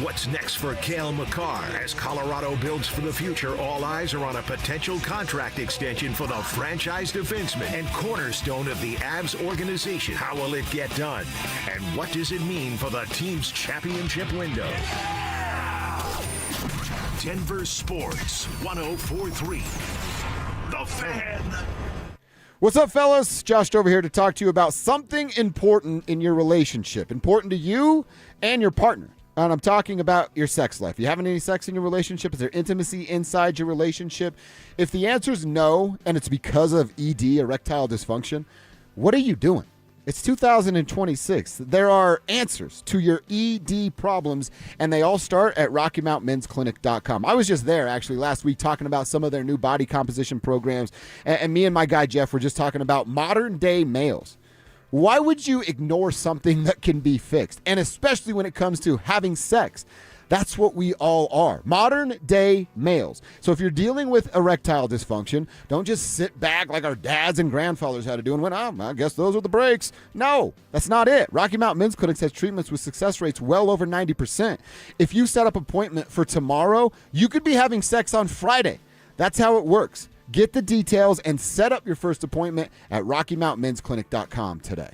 Speaker 19: What's next for Cale Makar as Colorado builds for the future? All eyes are on a potential contract extension for the franchise defenseman and cornerstone of the Avs organization. How will it get done? And what does it mean for the team's championship window? Denver Sports 104.3. The Fan.
Speaker 4: What's up, fellas? Josh over here to talk to you about something important in your relationship, important to you and your partner. And I'm talking about your sex life. You having any sex in your relationship? Is there intimacy inside your relationship? If the answer is no, and it's because of ED, erectile dysfunction, what are you doing? It's 2026. There are answers to your ED problems, and they all start at RockyMountMen'sClinic.com. I was just there, actually, last week talking about some of their new body composition programs, and me and my guy Jeff were just talking about modern-day males. Why would you ignore something that can be fixed? And especially when it comes to having sex. That's what we all are. Modern-day males. So if you're dealing with erectile dysfunction, don't just sit back like our dads and grandfathers had to do and went, oh, I guess those are the breaks. No, that's not it. Rocky Mountain Men's Clinic has treatments with success rates well over 90%. If you set up an appointment for tomorrow, you could be having sex on Friday. That's how it works. Get the details and set up your first appointment at RockyMountMen'sClinic.com today.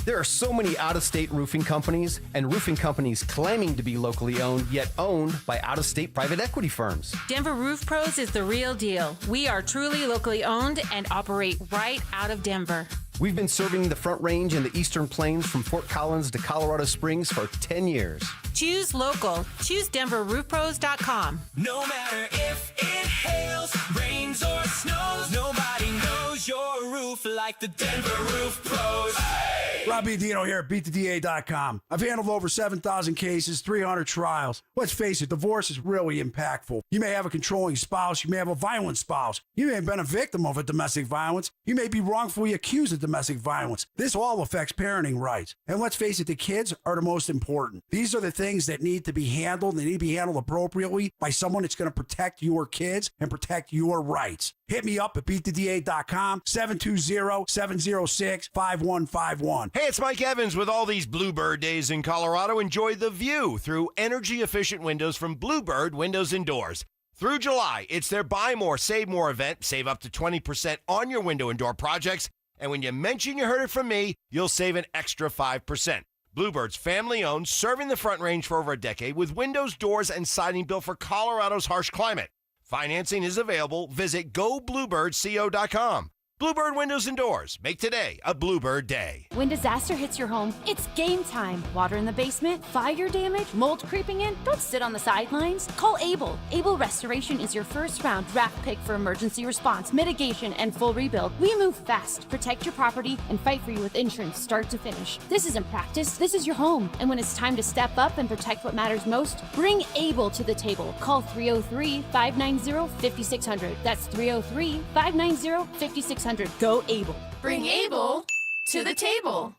Speaker 3: There are so many out-of-state roofing companies and roofing companies claiming to be locally owned, yet owned by out-of-state private equity firms.
Speaker 18: Denver Roof Pros is the real deal. We are truly locally owned and operate right out of Denver.
Speaker 3: We've been serving the Front Range and the Eastern Plains from Fort Collins to Colorado Springs for 10 years.
Speaker 18: Choose local. Choose DenverRoofPros.com.
Speaker 20: No matter if it hails, rains, or snows, nobody knows your roof like the Denver Roof Pros. Hey!
Speaker 1: Rob Dino here at BeatTheDA.com. I've handled over 7,000 cases, 300 trials. Let's face it, divorce is really impactful. You may have a controlling spouse. You may have a violent spouse. You may have been a victim of a domestic violence. You may be wrongfully accused of domestic violence. This all affects parenting rights. And let's face it, the kids are the most important. These are the things that need to be handled. They need to be handled appropriately by someone that's going to protect your kids and protect your rights. Hit me up at BeatTheDA.com, 720-706-5151.
Speaker 8: Hey, it's Mike Evans with all these Bluebird days in Colorado. Enjoy the view through energy-efficient windows from Bluebird Windows and Doors. Through July, it's their Buy More, Save More event. Save up to 20% on your window and door projects. And when you mention you heard it from me, you'll save an extra 5%. Bluebird's family-owned, serving the Front Range for over a decade with windows, doors, and siding built for Colorado's harsh climate. Financing is available. Visit gobluebirdco.com. Bluebird Windows and Doors. Make today a Bluebird day.
Speaker 6: When disaster hits your home, it's game time. Water in the basement, fire damage, mold creeping in. Don't sit on the sidelines. Call Able. Able Restoration is your first round draft pick for emergency response, mitigation, and full rebuild. We move fast, protect your property, and fight for you with insurance start to finish. This isn't practice. This is your home. And when it's time to step up and protect what matters most, bring Able to the table. Call 303-590-5600. That's 303-590-5600. Go Able.
Speaker 18: Bring Able to the table.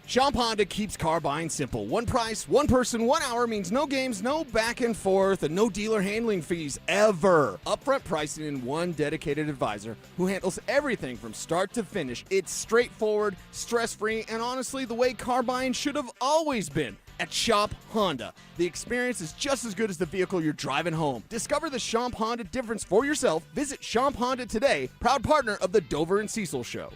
Speaker 7: Shop Honda keeps car buying simple. One price, one person, 1 hour means no games, no back and forth, and no dealer handling fees ever. Upfront pricing and one dedicated advisor who handles everything from start to finish. It's straightforward, stress-free, and honestly, the way car buying should have always been. At Shop Honda, the experience is just as good as the vehicle you're driving home. Discover the Shop Honda difference for yourself. Visit Shop Honda today, proud partner of the Dover and Cecil Show.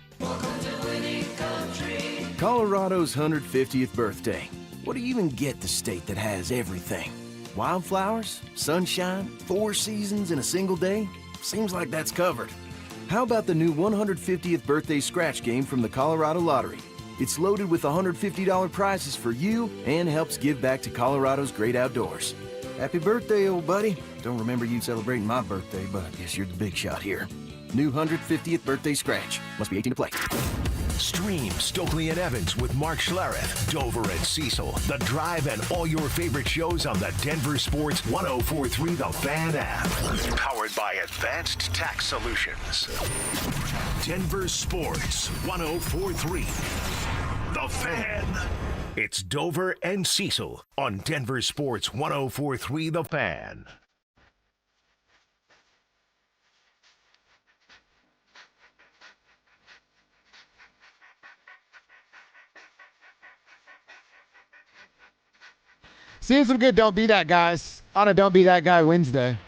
Speaker 21: Colorado's 150th birthday. What do you even get the state that has everything? Wildflowers, sunshine, 4 seasons in a single day? Seems like that's covered. How about the new 150th birthday scratch game from the Colorado Lottery? It's loaded with $150 prizes for you and helps give back to Colorado's great outdoors. Happy birthday, old buddy. Don't remember you celebrating my birthday, but I guess you're the big shot here. New 150th birthday scratch. Must be 18 to play.
Speaker 19: Stream Stokely and Evans with Mark Schlereth, Dover and Cecil, The Drive, and all your favorite shows on the Denver Sports 104.3 The Fan app. Powered by Advanced Tax Solutions. Denver Sports 104.3 The Fan. It's Dover and Cecil on Denver Sports 104.3 The Fan.
Speaker 4: Seeing some good Don't Be That Guys on a Don't Be That Guy Wednesday.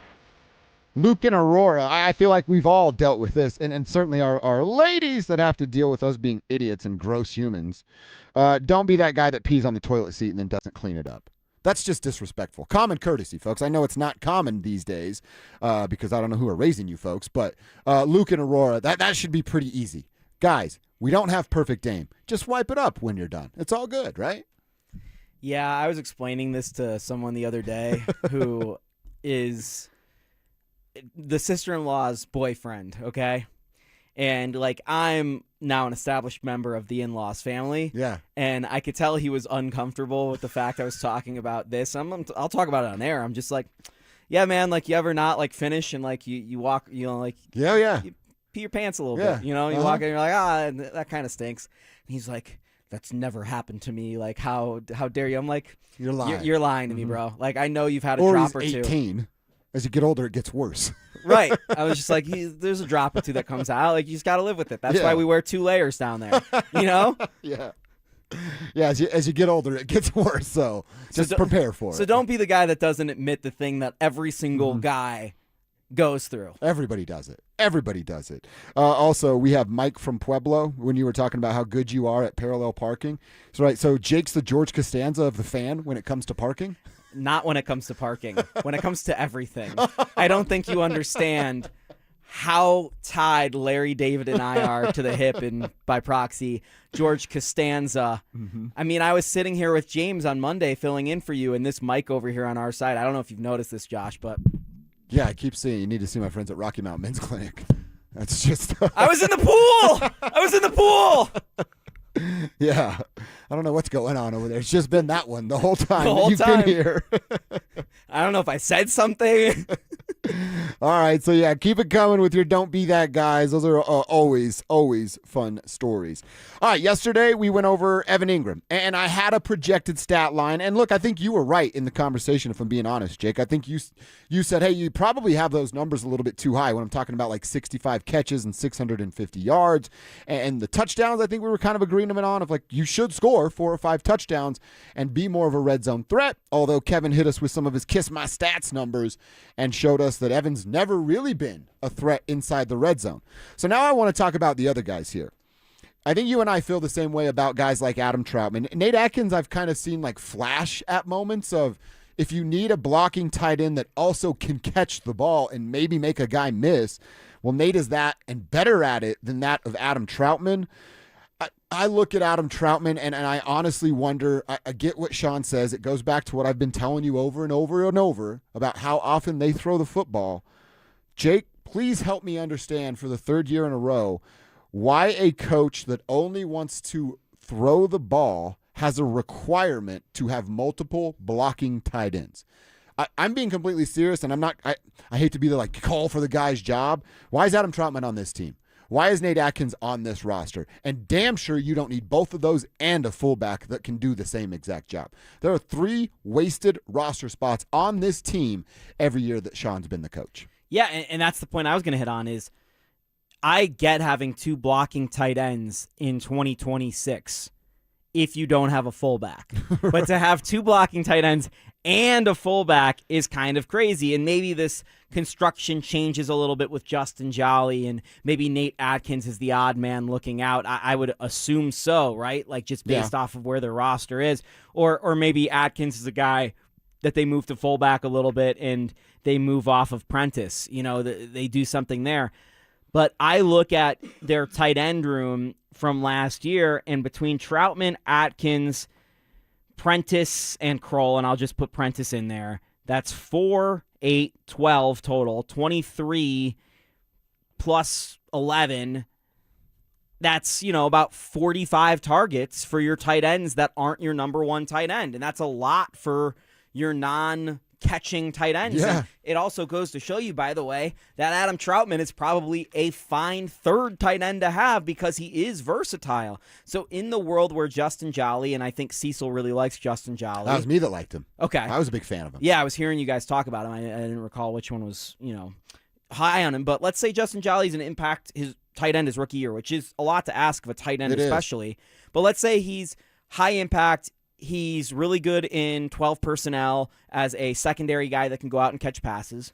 Speaker 4: Luke and Aurora, I feel like we've all dealt with this, and certainly our ladies that have to deal with us being idiots and gross humans. Don't be that guy that pees on the toilet seat and then doesn't clean it up. That's just disrespectful. Common courtesy, folks. I know it's not common these days because I don't know who are raising you folks, but Luke and Aurora, that should be pretty easy. Guys, we don't have perfect aim. Just wipe it up when you're done. It's all good, right?
Speaker 5: Yeah, I was explaining this to someone the other day who is the sister-in-law's boyfriend, okay? And, like, I'm now an established member of the in-laws family.
Speaker 4: Yeah.
Speaker 5: And I could tell he was uncomfortable with the fact I was talking about this. I'll talk about it on air. I'm just like, yeah, man, like, you ever not, like, finish and, like, you walk, you know, like.
Speaker 4: Yeah.
Speaker 5: You pee your pants a little bit, you know? You walk in and you're like, that kind of stinks. And he's like, that's never happened to me. Like, how dare you? I'm like,
Speaker 4: you're lying.
Speaker 5: You're lying to me, bro. Like, I know you've had a
Speaker 4: or
Speaker 5: drop
Speaker 4: he's
Speaker 5: or
Speaker 4: 18.
Speaker 5: two.
Speaker 4: As you get older, it gets worse.
Speaker 5: Right. I was just like, there's a drop or two that comes out. Like, you just got to live with it. That's why we wear 2 layers down there. You know?
Speaker 4: Yeah. Yeah, as you get older, it gets worse. So just prepare for it.
Speaker 5: So don't be the guy that doesn't admit the thing that every single guy goes through.
Speaker 4: Everybody does it. Everybody does it. Also, we have Mike from Pueblo when you were talking about how good you are at parallel parking. So, right. So Jake's the George Costanza of the Fan when it comes to parking.
Speaker 5: Not when it comes to parking. When it comes to everything. I don't think you understand how tied Larry David and I are to the hip and by proxy George Costanza. I mean, I was sitting here with James on Monday filling in for you, and this Mike over here on our side. I don't know if you've noticed this, Josh, but
Speaker 4: yeah, I keep seeing you need to see my friends at Rocky Mountain Men's Clinic. That's just
Speaker 5: I was in the pool.
Speaker 4: Yeah. I don't know what's going on over there. It's just been that one the whole time
Speaker 5: The whole
Speaker 4: you've
Speaker 5: time.
Speaker 4: been here.
Speaker 5: I don't know if I said something.
Speaker 4: All right, so yeah, keep it coming with your Don't Be That Guys. Those are always fun stories. All right, yesterday we went over Evan Ingram, and I had a projected stat line. And look, I think you were right in the conversation, if I'm being honest, Jake. I think you said, hey, you probably have those numbers a little bit too high when I'm talking about like 65 catches and 650 yards. And the touchdowns, I think we were kind of agreeing on of like you should score 4 or 5 touchdowns and be more of a red zone threat, although Kevin hit us with some of his Kiss My Stats numbers and showed us that Evan's never really been a threat inside the red zone. So now I want to talk about the other guys here. I think you and I feel the same way about guys like Adam Troutman. Nate Atkins, I've kind of seen like flash at moments of if you need a blocking tight end that also can catch the ball and maybe make a guy miss, well, Nate is that and better at it than that of Adam Troutman. I look at Adam Troutman and I honestly wonder, I get what Sean says. It goes back to what I've been telling you over and over and over about how often they throw the football. Jake, please help me understand for the third year in a row why a coach that only wants to throw the ball has a requirement to have multiple blocking tight ends. I'm being completely serious, and I hate to be the like call for the guy's job. Why is Adam Troutman on this team? Why is Nate Atkins on this roster? And damn sure you don't need both of those and a fullback that can do the same exact job. There are 3 wasted roster spots on this team every year that Sean's been the coach.
Speaker 5: Yeah, and that's the point I was going to hit on is I get having 2 blocking tight ends in 2026 if you don't have a fullback. But to have 2 blocking tight ends and a fullback is kind of crazy. And maybe this construction changes a little bit with Justin Jolly, and maybe Nate Atkins is the odd man looking out. I would assume so, right? Like just based off of where their roster is. Or maybe Atkins is a guy that they move to fullback a little bit and they move off of Prentice. You know, they do something there. But I look at their tight end room from last year, and between Troutman, Atkins, Prentice, and Kroll, and I'll just put Prentice in there, that's 4, 8, 12 total, 23 plus 11. That's, about 45 targets for your tight ends that aren't your number one tight end, and that's a lot for your non-catching tight ends.
Speaker 4: Yeah.
Speaker 5: And it also goes to show you, by the way, that Adam Troutman is probably a fine third tight end to have because he is versatile. So in the world where Justin Jolly, and I think Cecil really likes Justin Jolly.
Speaker 4: That was me that liked him.
Speaker 5: Okay.
Speaker 4: I was a big fan of him.
Speaker 5: Yeah, I was hearing you guys talk about him. I didn't recall which one was, high on him. But let's say Justin Jolly's an impact, his tight end his rookie year, which is a lot to ask of a tight end especially. But let's say he's high impact. He's really good in 12 personnel as a secondary guy that can go out and catch passes.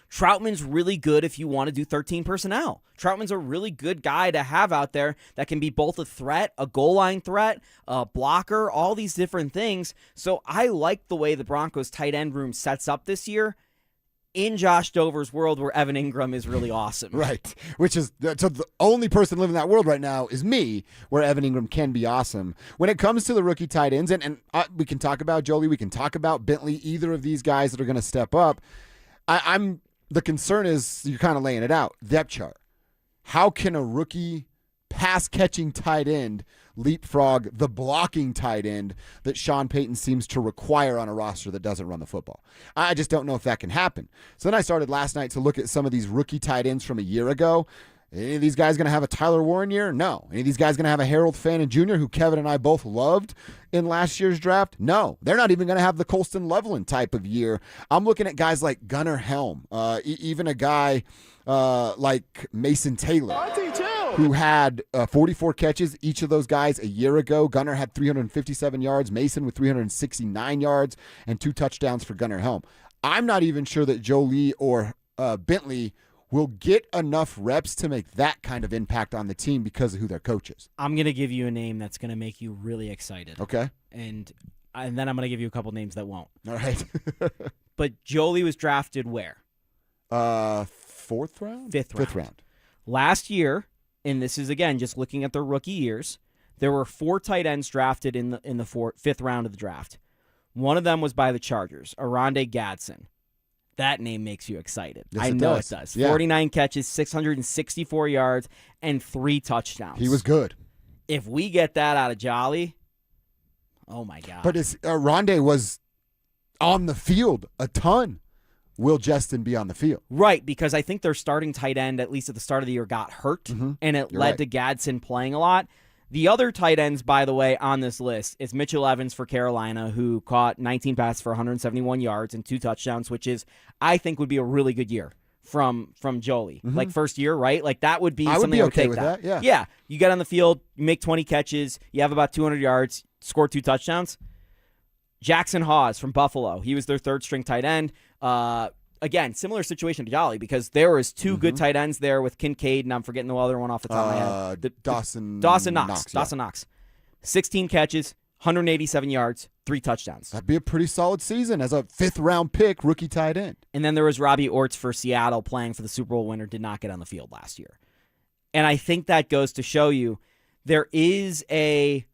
Speaker 5: Troutman's really good if you want to do 13 personnel. Troutman's a really good guy to have out there that can be both a threat, a goal line threat, a blocker, all these different things. So I like the way the Broncos tight end room sets up this year in Josh Dover's world where Evan Ingram is really awesome.
Speaker 4: Right, which is so the only person living that world right now is me, where Evan Ingram can be awesome. When it comes to the rookie tight ends, and we can talk about Jolie, we can talk about Bentley, either of these guys that are going to step up. The concern is you're kind of laying it out, depth chart. How can a rookie pass-catching tight end leapfrog the blocking tight end that Sean Payton seems to require on a roster that doesn't run the football? I just don't know if that can happen. So then I started last night to look at some of these rookie tight ends from a year ago. Any of these guys going to have a Tyler Warren year? No. Any of these guys going to have a Harold Fannin Jr., who Kevin and I both loved in last year's draft? No. They're not even going to have the Colston Loveland type of year. I'm looking at guys like Gunnar Helm, even a guy like Mason Taylor, who had 44 catches, each of those guys a year ago. Gunnar had 357 yards, Mason with 369 yards, and 2 touchdowns for Gunnar Helm. I'm not even sure that Jolie or Bentley will get enough reps to make that kind of impact on the team because of who their coach is.
Speaker 5: I'm going to give you a name that's going to make you really excited.
Speaker 4: Okay.
Speaker 5: And then I'm going to give you a couple names that won't.
Speaker 4: All right.
Speaker 5: But Jolie was drafted where?
Speaker 4: 4th round?
Speaker 5: Fifth round. Last year, and this is, again, just looking at their rookie years, there were 4 tight ends drafted in the 5th round of the draft. One of them was by the Chargers, Aronde Gadsden. That name makes you excited.
Speaker 4: Yes,
Speaker 5: I know it does.
Speaker 4: Yeah.
Speaker 5: 49 catches, 664 yards, and 3 touchdowns.
Speaker 4: He was good.
Speaker 5: If we get that out of Jolly, oh my God.
Speaker 4: But Rondé was on the field a ton. Will Justin be on the field?
Speaker 5: Right, because I think their starting tight end, at least at the start of the year, got hurt, and it led to Gadsden playing a lot. The other tight ends, by the way, on this list is Mitchell Evans for Carolina, who caught 19 passes for 171 yards and 2 touchdowns, which is, I think, would be a really good year from Jolie. Like, first year, right? Like, that would be something I would
Speaker 4: okay
Speaker 5: take
Speaker 4: with that. Yeah.
Speaker 5: Yeah, you get on the field, you make 20 catches, you have about 200 yards, score 2 touchdowns. Jackson Hawes from Buffalo. He was their third-string tight end. Again, similar situation to Jolly because there was 2 good tight ends there with Kincaid, and I'm forgetting the other one off the top of my head.
Speaker 4: Dawson
Speaker 5: Knox.
Speaker 4: Yeah.
Speaker 5: Dawson Knox. 16 catches, 187 yards, 3 touchdowns.
Speaker 4: That'd be a pretty solid season as a 5th-round pick, rookie tight end.
Speaker 5: And then there was Robbie Orts for Seattle playing for the Super Bowl winner, did not get on the field last year. And I think that goes to show you there is a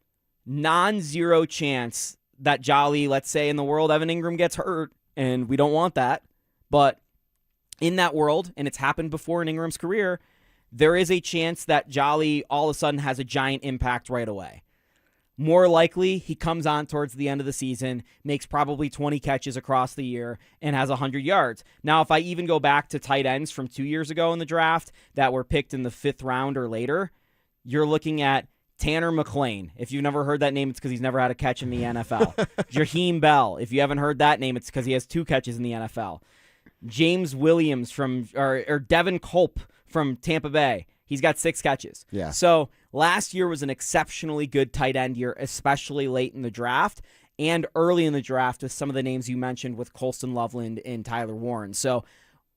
Speaker 5: non-zero chance that Jolly, let's say in the world, Evan Ingram gets hurt, and we don't want that. But in that world, and it's happened before in Ingram's career, there is a chance that Jolly all of a sudden has a giant impact right away. More likely, he comes on towards the end of the season, makes probably 20 catches across the year, and has 100 yards. Now, if I even go back to tight ends from 2 years ago in the draft that were picked in the 5th round or later, you're looking at Tanner McClain. If you've never heard that name, it's because he's never had a catch in the NFL. Jaheim Bell. If you haven't heard that name, it's because he has 2 catches in the NFL. James Williams or Devin Culp from Tampa Bay. He's got 6 catches.
Speaker 4: Yeah.
Speaker 5: So last year was an exceptionally good tight end year, especially late in the draft and early in the draft with some of the names you mentioned with Colston Loveland and Tyler Warren. So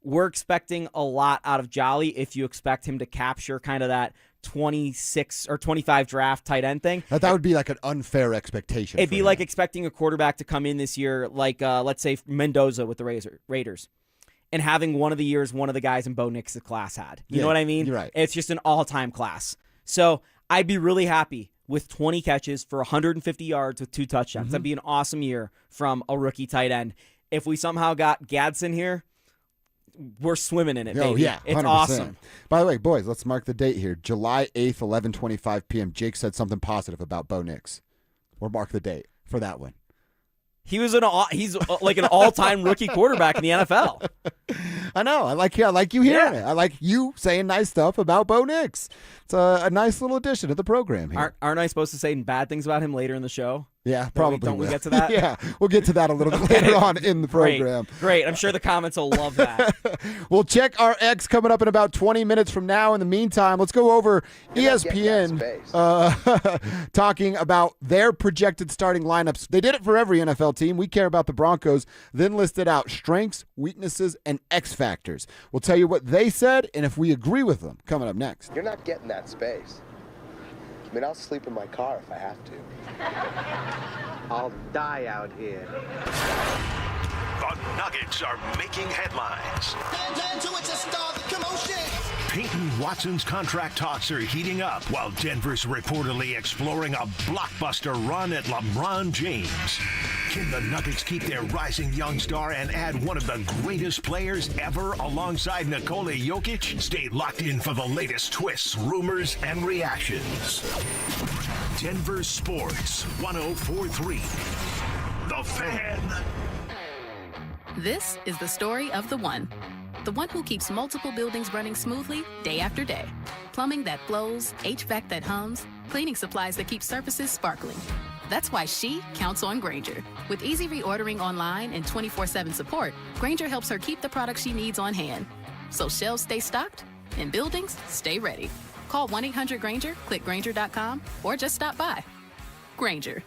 Speaker 5: we're expecting a lot out of Jolly if you expect him to capture kind of that 26 or 25 draft tight end thing.
Speaker 4: That would be like an unfair expectation.
Speaker 5: It'd be like expecting a quarterback to come in this year like, let's say, Mendoza with the Raiders. And having one of the guys in Bo Nix's class had. You know what I mean?
Speaker 4: You're right.
Speaker 5: It's just an all-time class. So I'd be really happy with 20 catches for 150 yards with 2 touchdowns. That'd be an awesome year from a rookie tight end. If we somehow got Gadsden here, we're swimming in it, baby.
Speaker 4: Oh, yeah, 100%.
Speaker 5: It's awesome.
Speaker 4: By the way, boys, let's mark the date here. July 8th, 11:25 p.m. Jake said something positive about Bo Nix. We'll mark the date for that one.
Speaker 5: He's like an all-time rookie quarterback in the NFL.
Speaker 4: I know. I like you hearing it. I like you saying nice stuff about Bo Nix. It's a nice little addition to the program here.
Speaker 5: Aren't I supposed to say bad things about him later in the show?
Speaker 4: Yeah, probably.
Speaker 5: Don't we get to that?
Speaker 4: Yeah, we'll get to that a little bit later on in the program.
Speaker 5: Great. I'm sure the comments will love that.
Speaker 4: We'll check our X coming up in about 20 minutes from now. In the meantime, let's go over ESPN talking about their projected starting lineups. They did it for every NFL team. We care about the Broncos, then listed out strengths, weaknesses, and X factors. We'll tell you what they said and if we agree with them coming up next.
Speaker 9: You're not getting that space. I mean, I'll sleep in my car if I have to. I'll die out here.
Speaker 19: The Nuggets are making headlines. Payton Watson's contract talks are heating up while Denver's reportedly exploring a blockbuster run at LeBron James. Can the Nuggets keep their rising young star and add one of the greatest players ever alongside Nikola Jokic? Stay locked in for the latest twists, rumors, and reactions. Denver Sports 104.3. The Fan.
Speaker 10: This is the story of the one who keeps multiple buildings running smoothly day after day. Plumbing that flows, HVAC that hums, cleaning supplies that keep surfaces sparkling. That's why she counts on Grainger. With easy reordering online and 24/7 support, Grainger helps her keep the products she needs on hand. So shelves stay stocked and buildings stay ready. Call 1-800-GRAINGER, click Grainger.com, or just stop by. Grainger,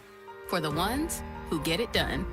Speaker 10: for the ones who get it done.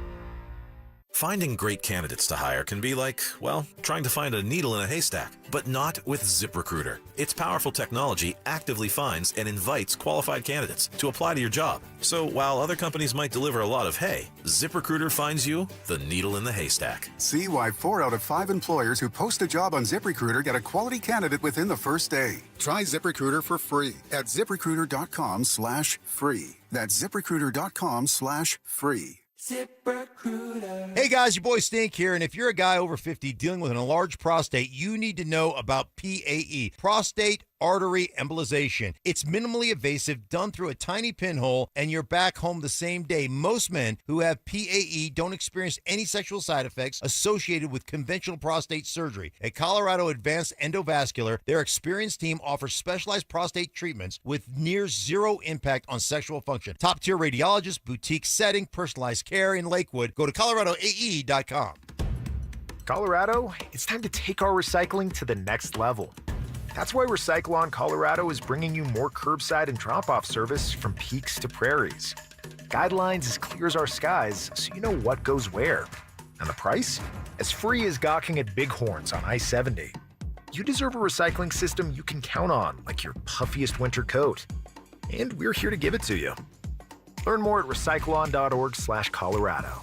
Speaker 15: Finding great candidates to hire can be like, well, trying to find a needle in a haystack, but not with ZipRecruiter. Its powerful technology actively finds and invites qualified candidates to apply to your job. So while other companies might deliver a lot of hay, ZipRecruiter finds you the needle in the haystack.
Speaker 11: See why 4 out of 5 employers who post a job on ZipRecruiter get a quality candidate within the first day. Try ZipRecruiter for free at ZipRecruiter.com/free. That's ZipRecruiter.com/free.
Speaker 8: Hey guys, your boy Stink here, and if you're a guy over 50 dealing with an enlarged prostate, you need to know about PAE, prostate artery embolization. It's minimally invasive, done through a tiny pinhole, and you're back home the same day. Most men who have PAE don't experience any sexual side effects associated with conventional prostate surgery. At Colorado Advanced Endovascular, their experienced team offers specialized prostate treatments with near zero impact on sexual function. Top-tier radiologists, boutique setting, personalized care in Lakewood. Go to coloradoae.com.
Speaker 12: Colorado, it's time to take our recycling to the next level. That's why Recycle-On Colorado is bringing you more curbside and drop-off service from peaks to prairies. Guidelines as clear as our skies, so you know what goes where. And the price? As free as gawking at Bighorns on I-70. You deserve a recycling system you can count on, like your puffiest winter coat. And we're here to give it to you. Learn more at recycleon.org/Colorado.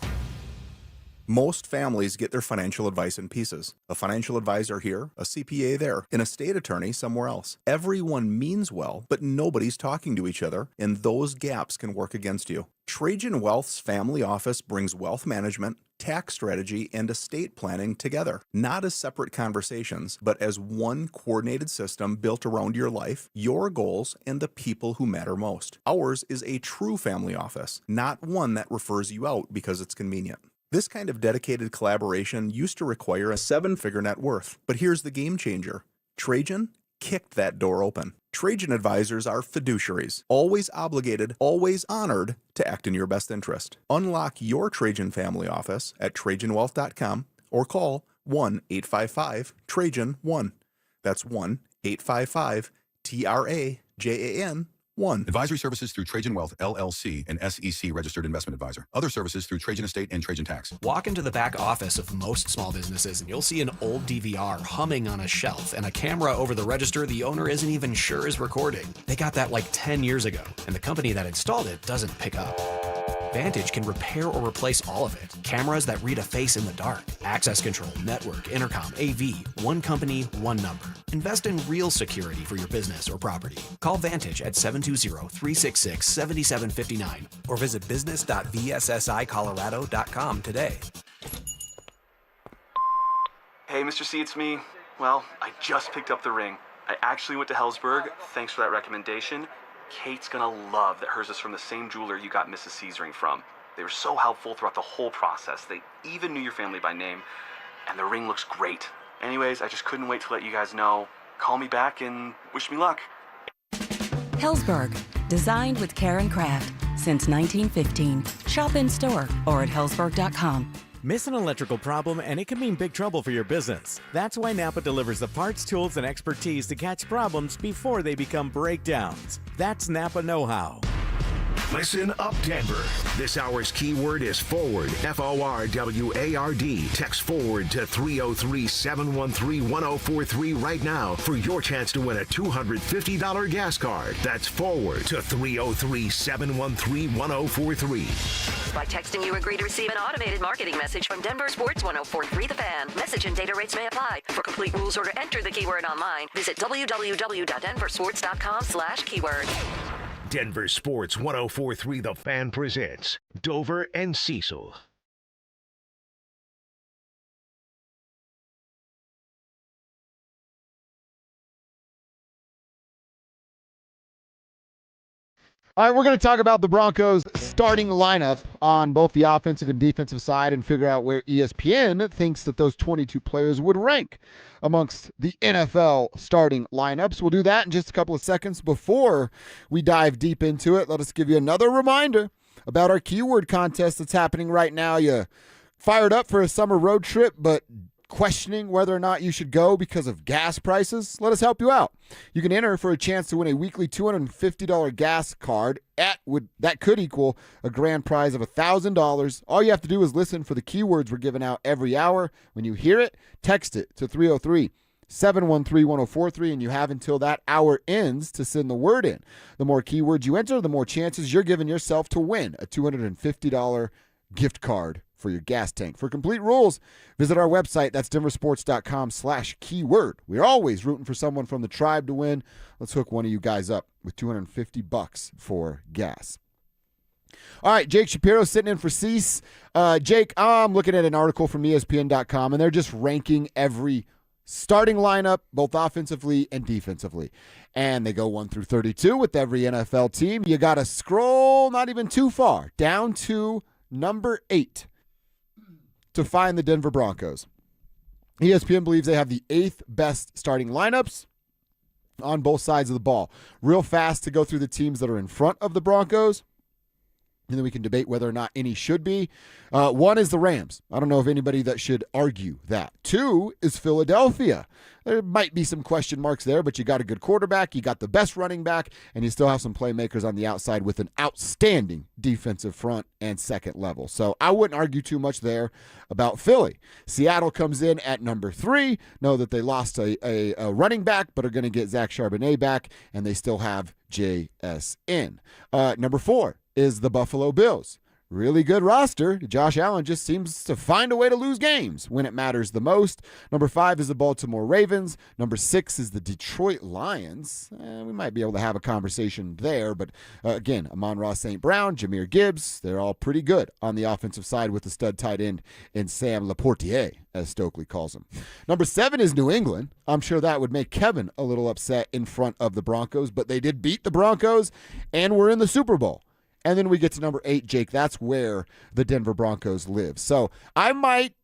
Speaker 13: Most families get their financial advice in pieces. A financial advisor here, a CPA there, an estate attorney somewhere else. Everyone means well, but nobody's talking to each other, and those gaps can work against you. Trajan Wealth's family office brings wealth management, tax strategy, and estate planning together, not as separate conversations, but as one coordinated system built around your life, your goals, and the people who matter most. Ours is a true family office, not one that refers you out because it's convenient. This kind of dedicated collaboration used to require a 7-figure net worth, but here's the game changer. Trajan kicked that door open. Trajan advisors are fiduciaries, always obligated, always honored to act in your best interest. Unlock your Trajan family office at TrajanWealth.com or call 1-855-TRAJAN-1. That's 1-855-TRAJAN-1.
Speaker 14: Advisory services through Trajan Wealth, LLC, an SEC registered investment advisor. Other services through Trajan Estate and Trajan Tax.
Speaker 16: Walk into the back office of most small businesses and you'll see an old DVR humming on a shelf and a camera over the register the owner isn't even sure is recording. They got that like 10 years ago, and the company that installed it doesn't pick up. Vantage can repair or replace all of it. Cameras that read a face in the dark. Access control, network, intercom, AV. One company, one number. Invest in real security for your business or property. Call Vantage at 720-366-7759 or visit business.vssicolorado.com today.
Speaker 22: Hey, Mr. C, it's me. Well, I just picked up the ring. I actually went to Hellsberg. Thanks for that recommendation. Kate's gonna love that hers is from the same jeweler you got Mrs. C's ring from. They were so helpful throughout the whole process. They even knew your family by name, and the ring looks great. Anyways, I just couldn't wait to let you guys know. Call me back and wish me luck.
Speaker 23: Hellsberg, designed with care and craft since 1915. Shop in store or at hellsberg.com.
Speaker 24: Miss an electrical problem and it can mean big trouble for your business. That's why Napa delivers the parts, tools, and expertise to catch problems before they become breakdowns. That's Napa know-how.
Speaker 19: Listen up, Denver. This hour's keyword is forward. FORWARD. Text forward to 303-713-1043 right now for your chance to win a $250 gas card. That's forward to 303-713-1043.
Speaker 25: By texting, you agree to receive an automated marketing message from DenverSports 1043 The Fan. Message and data rates may apply. For complete rules or to enter the keyword online, visit www.denversports.com/keyword.
Speaker 19: Denver Sports 1043 The Fan presents Dover and Cecil.
Speaker 4: All right, we're going to talk about the Broncos' starting lineup on both the offensive and defensive side and figure out where ESPN thinks that those 22 players would rank amongst the NFL starting lineups. We'll do that in just a couple of seconds. Before we dive deep into it, let us give you another reminder about our keyword contest that's happening right now. You fired up for a summer road trip, but questioning whether or not you should go because of gas prices? Let us help you out. You can enter for a chance to win a weekly $250 gas card that could equal a grand prize of $1,000. All you have to do is listen for the keywords we're giving out every hour. When you hear it, text it to 303-713-1043, and you have until that hour ends to send the word in. The more keywords you enter, the more chances you're giving yourself to win a $250 gift card for your gas tank. For complete rules, visit our website. That's denversports.com/keyword. We're always rooting for someone from the tribe to win. Let's hook one of you guys up with $250 for gas. All right, Jake Shapiro sitting in for Cease. Jake, I'm looking at an article from ESPN.com, and they're just ranking every starting lineup, both offensively and defensively. And they go 1 through 32 with every NFL team. You got to scroll not even too far down to number 8 to find the Denver Broncos. ESPN believes they have the 8th best starting lineups on both sides of the ball. Real fast to go through the teams that are in front of the Broncos, and then we can debate whether or not any should be. 1 is the Rams. I don't know of anybody that should argue that. 2 is Philadelphia. There might be some question marks there, but you got a good quarterback, you got the best running back, and you still have some playmakers on the outside with an outstanding defensive front and second level. So I wouldn't argue too much there about Philly. Seattle comes in at number 3. Know that they lost a running back, but are going to get Zach Charbonnet back, and they still have JSN. Number 4 is the Buffalo Bills. Really good roster. Josh Allen just seems to find a way to lose games when it matters the most. Number 5 is the Baltimore Ravens. Number 6 is the Detroit Lions. We might be able to have a conversation there, but again, Amon-Ra St. Brown, Jahmyr Gibbs, they're all pretty good on the offensive side with the stud tight end in Sam Laportier, as Stokely calls him. Number 7 is New England. I'm sure that would make Kevin a little upset in front of the Broncos, but they did beat the Broncos and were in the Super Bowl. And then we get to number 8, Jake. That's where the Denver Broncos live. So I might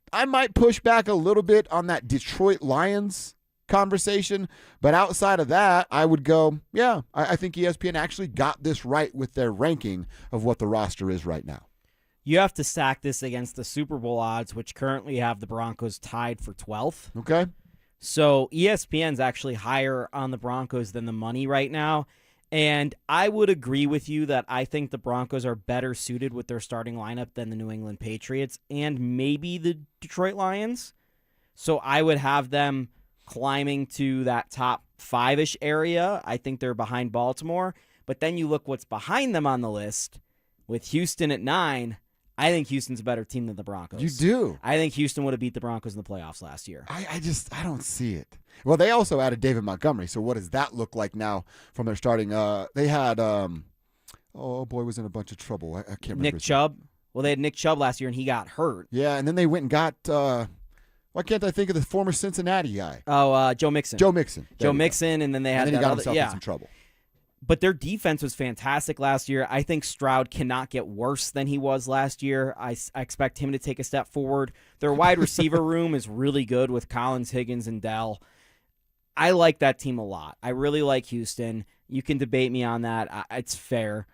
Speaker 4: push back a little bit on that Detroit Lions conversation. But outside of that, I would go, yeah, I think ESPN actually got this right with their ranking of what the roster is right now.
Speaker 5: You have to stack this against the Super Bowl odds, which currently have the Broncos tied for 12th.
Speaker 4: Okay.
Speaker 5: So ESPN's actually higher on the Broncos than the money right now. And I would agree with you that I think the Broncos are better suited with their starting lineup than the New England Patriots and maybe the Detroit Lions. So I would have them climbing to that top 5-ish area. I think they're behind Baltimore. But then you look what's behind them on the list with Houston at 9. I think Houston's a better team than the Broncos.
Speaker 4: You do?
Speaker 5: I think Houston would have beat the Broncos in the playoffs last year.
Speaker 4: I don't see it. Well, they also added David Montgomery, so what does that look like now from their starting? They had, was in a bunch of trouble. I can't remember.
Speaker 5: Nick Chubb? Well, they had Nick Chubb last year, and he got hurt.
Speaker 4: Yeah, and then they went and got, why can't I think of the former Cincinnati guy?
Speaker 5: Oh, Joe Mixon.
Speaker 4: Joe Mixon,
Speaker 5: and then they had
Speaker 4: and then he got himself
Speaker 5: yeah.
Speaker 4: in some trouble.
Speaker 5: But their defense was fantastic last year. I think Stroud cannot get worse than he was last year. I expect him to take a step forward. Their wide receiver room is really good with Collins, Higgins, and Dell. I like that team a lot. I really like Houston. You can debate me on that. It's fair.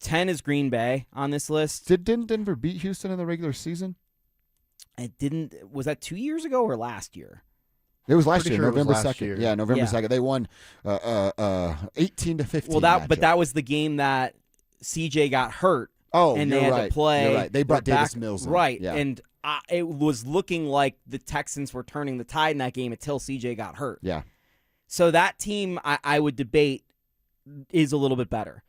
Speaker 5: 10 is Green Bay on this list.
Speaker 4: Didn't Denver beat Houston in the regular season?
Speaker 5: It didn't. Was that 2 years ago or last year?
Speaker 4: It was last year,
Speaker 7: Sure
Speaker 4: November
Speaker 7: last
Speaker 4: 2nd.
Speaker 7: year.
Speaker 4: Yeah, November 2nd. They won 18-15.
Speaker 5: Well, but that was the game that CJ got hurt.
Speaker 4: Oh,
Speaker 5: and
Speaker 4: you're
Speaker 5: they had
Speaker 4: right.
Speaker 5: to play.
Speaker 4: You're right. They brought Davis
Speaker 5: back,
Speaker 4: Mills in.
Speaker 5: Right,
Speaker 4: Yeah.
Speaker 5: and it was looking like the Texans were turning the tide in that game until CJ got hurt.
Speaker 4: Yeah.
Speaker 5: So that team, I would debate, is a little bit better.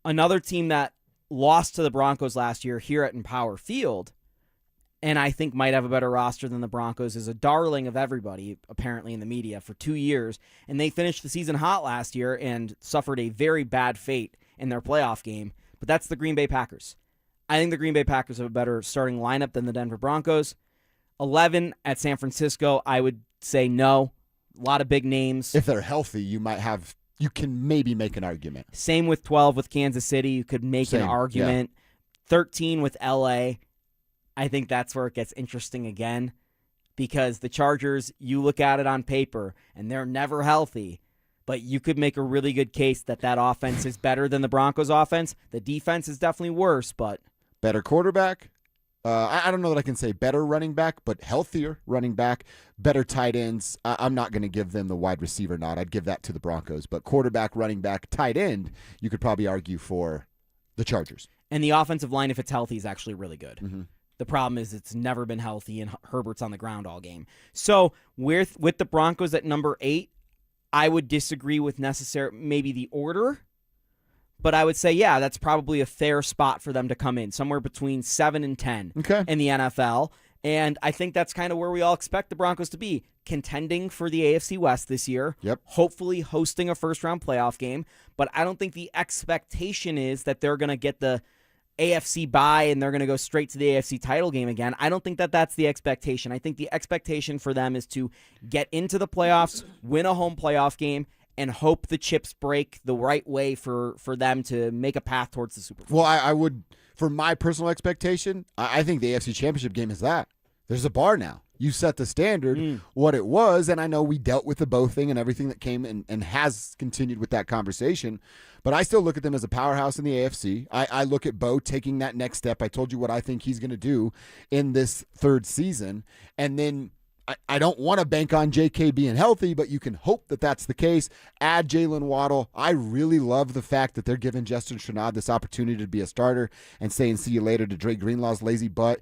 Speaker 5: Another team that lost to the Broncos last year here at Empower Field, and I think might have a better roster than the Broncos, is a darling of everybody, apparently in the media, for 2 years. And they finished the season hot last year and suffered a very bad fate in their playoff game. But that's the Green Bay Packers. I think the Green Bay Packers have a better starting lineup than the Denver Broncos. 11 at San Francisco, I would say no. A lot of big names.
Speaker 4: If they're healthy, you can maybe make an argument.
Speaker 5: Same with 12 with Kansas City. You could make an argument. 13 with LA. I think that's where it gets interesting again, because the Chargers, you look at it on paper, and they're never healthy, but you could make a really good case that offense is better than the Broncos offense. The defense is definitely worse, but...
Speaker 4: Better quarterback. I don't know that I can say better running back, but healthier running back, better tight ends. I'm not going to give them the wide receiver nod. I'd give that to the Broncos. But quarterback, running back, tight end, you could probably argue for the Chargers.
Speaker 5: And the offensive line, if it's healthy, is actually really good.
Speaker 4: Mm-hmm.
Speaker 5: The problem is it's never been healthy, and Herbert's on the ground all game. So with the Broncos at number 8, I would disagree with maybe the order, but I would say, yeah, that's probably a fair spot for them to come in, somewhere between 7 and 10 in the NFL. And I think that's kind of where we all expect the Broncos to be, contending for the AFC West this year, hopefully hosting a first-round playoff game. But I don't think the expectation is that they're going to get the AFC bye and they're going to go straight to the AFC title game again. I don't think that that's the expectation. I think the expectation for them is to get into the playoffs, win a home playoff game, and hope the chips break the right way for them to make a path towards the Super Bowl.
Speaker 4: Well, I would, for my personal expectation, I think the AFC Championship game is that. There's a bar now. You set the standard, what it was, and I know we dealt with the Bo thing and everything that came and has continued with that conversation, but I still look at them as a powerhouse in the AFC. I look at Bo taking that next step. I told you what I think he's going to do in this third season, and then I don't want to bank on JK being healthy, but you can hope that that's the case. Add Jalen Waddle. I really love the fact that they're giving Justin Sherrod this opportunity to be a starter and saying see you later to Dre Greenlaw's lazy butt.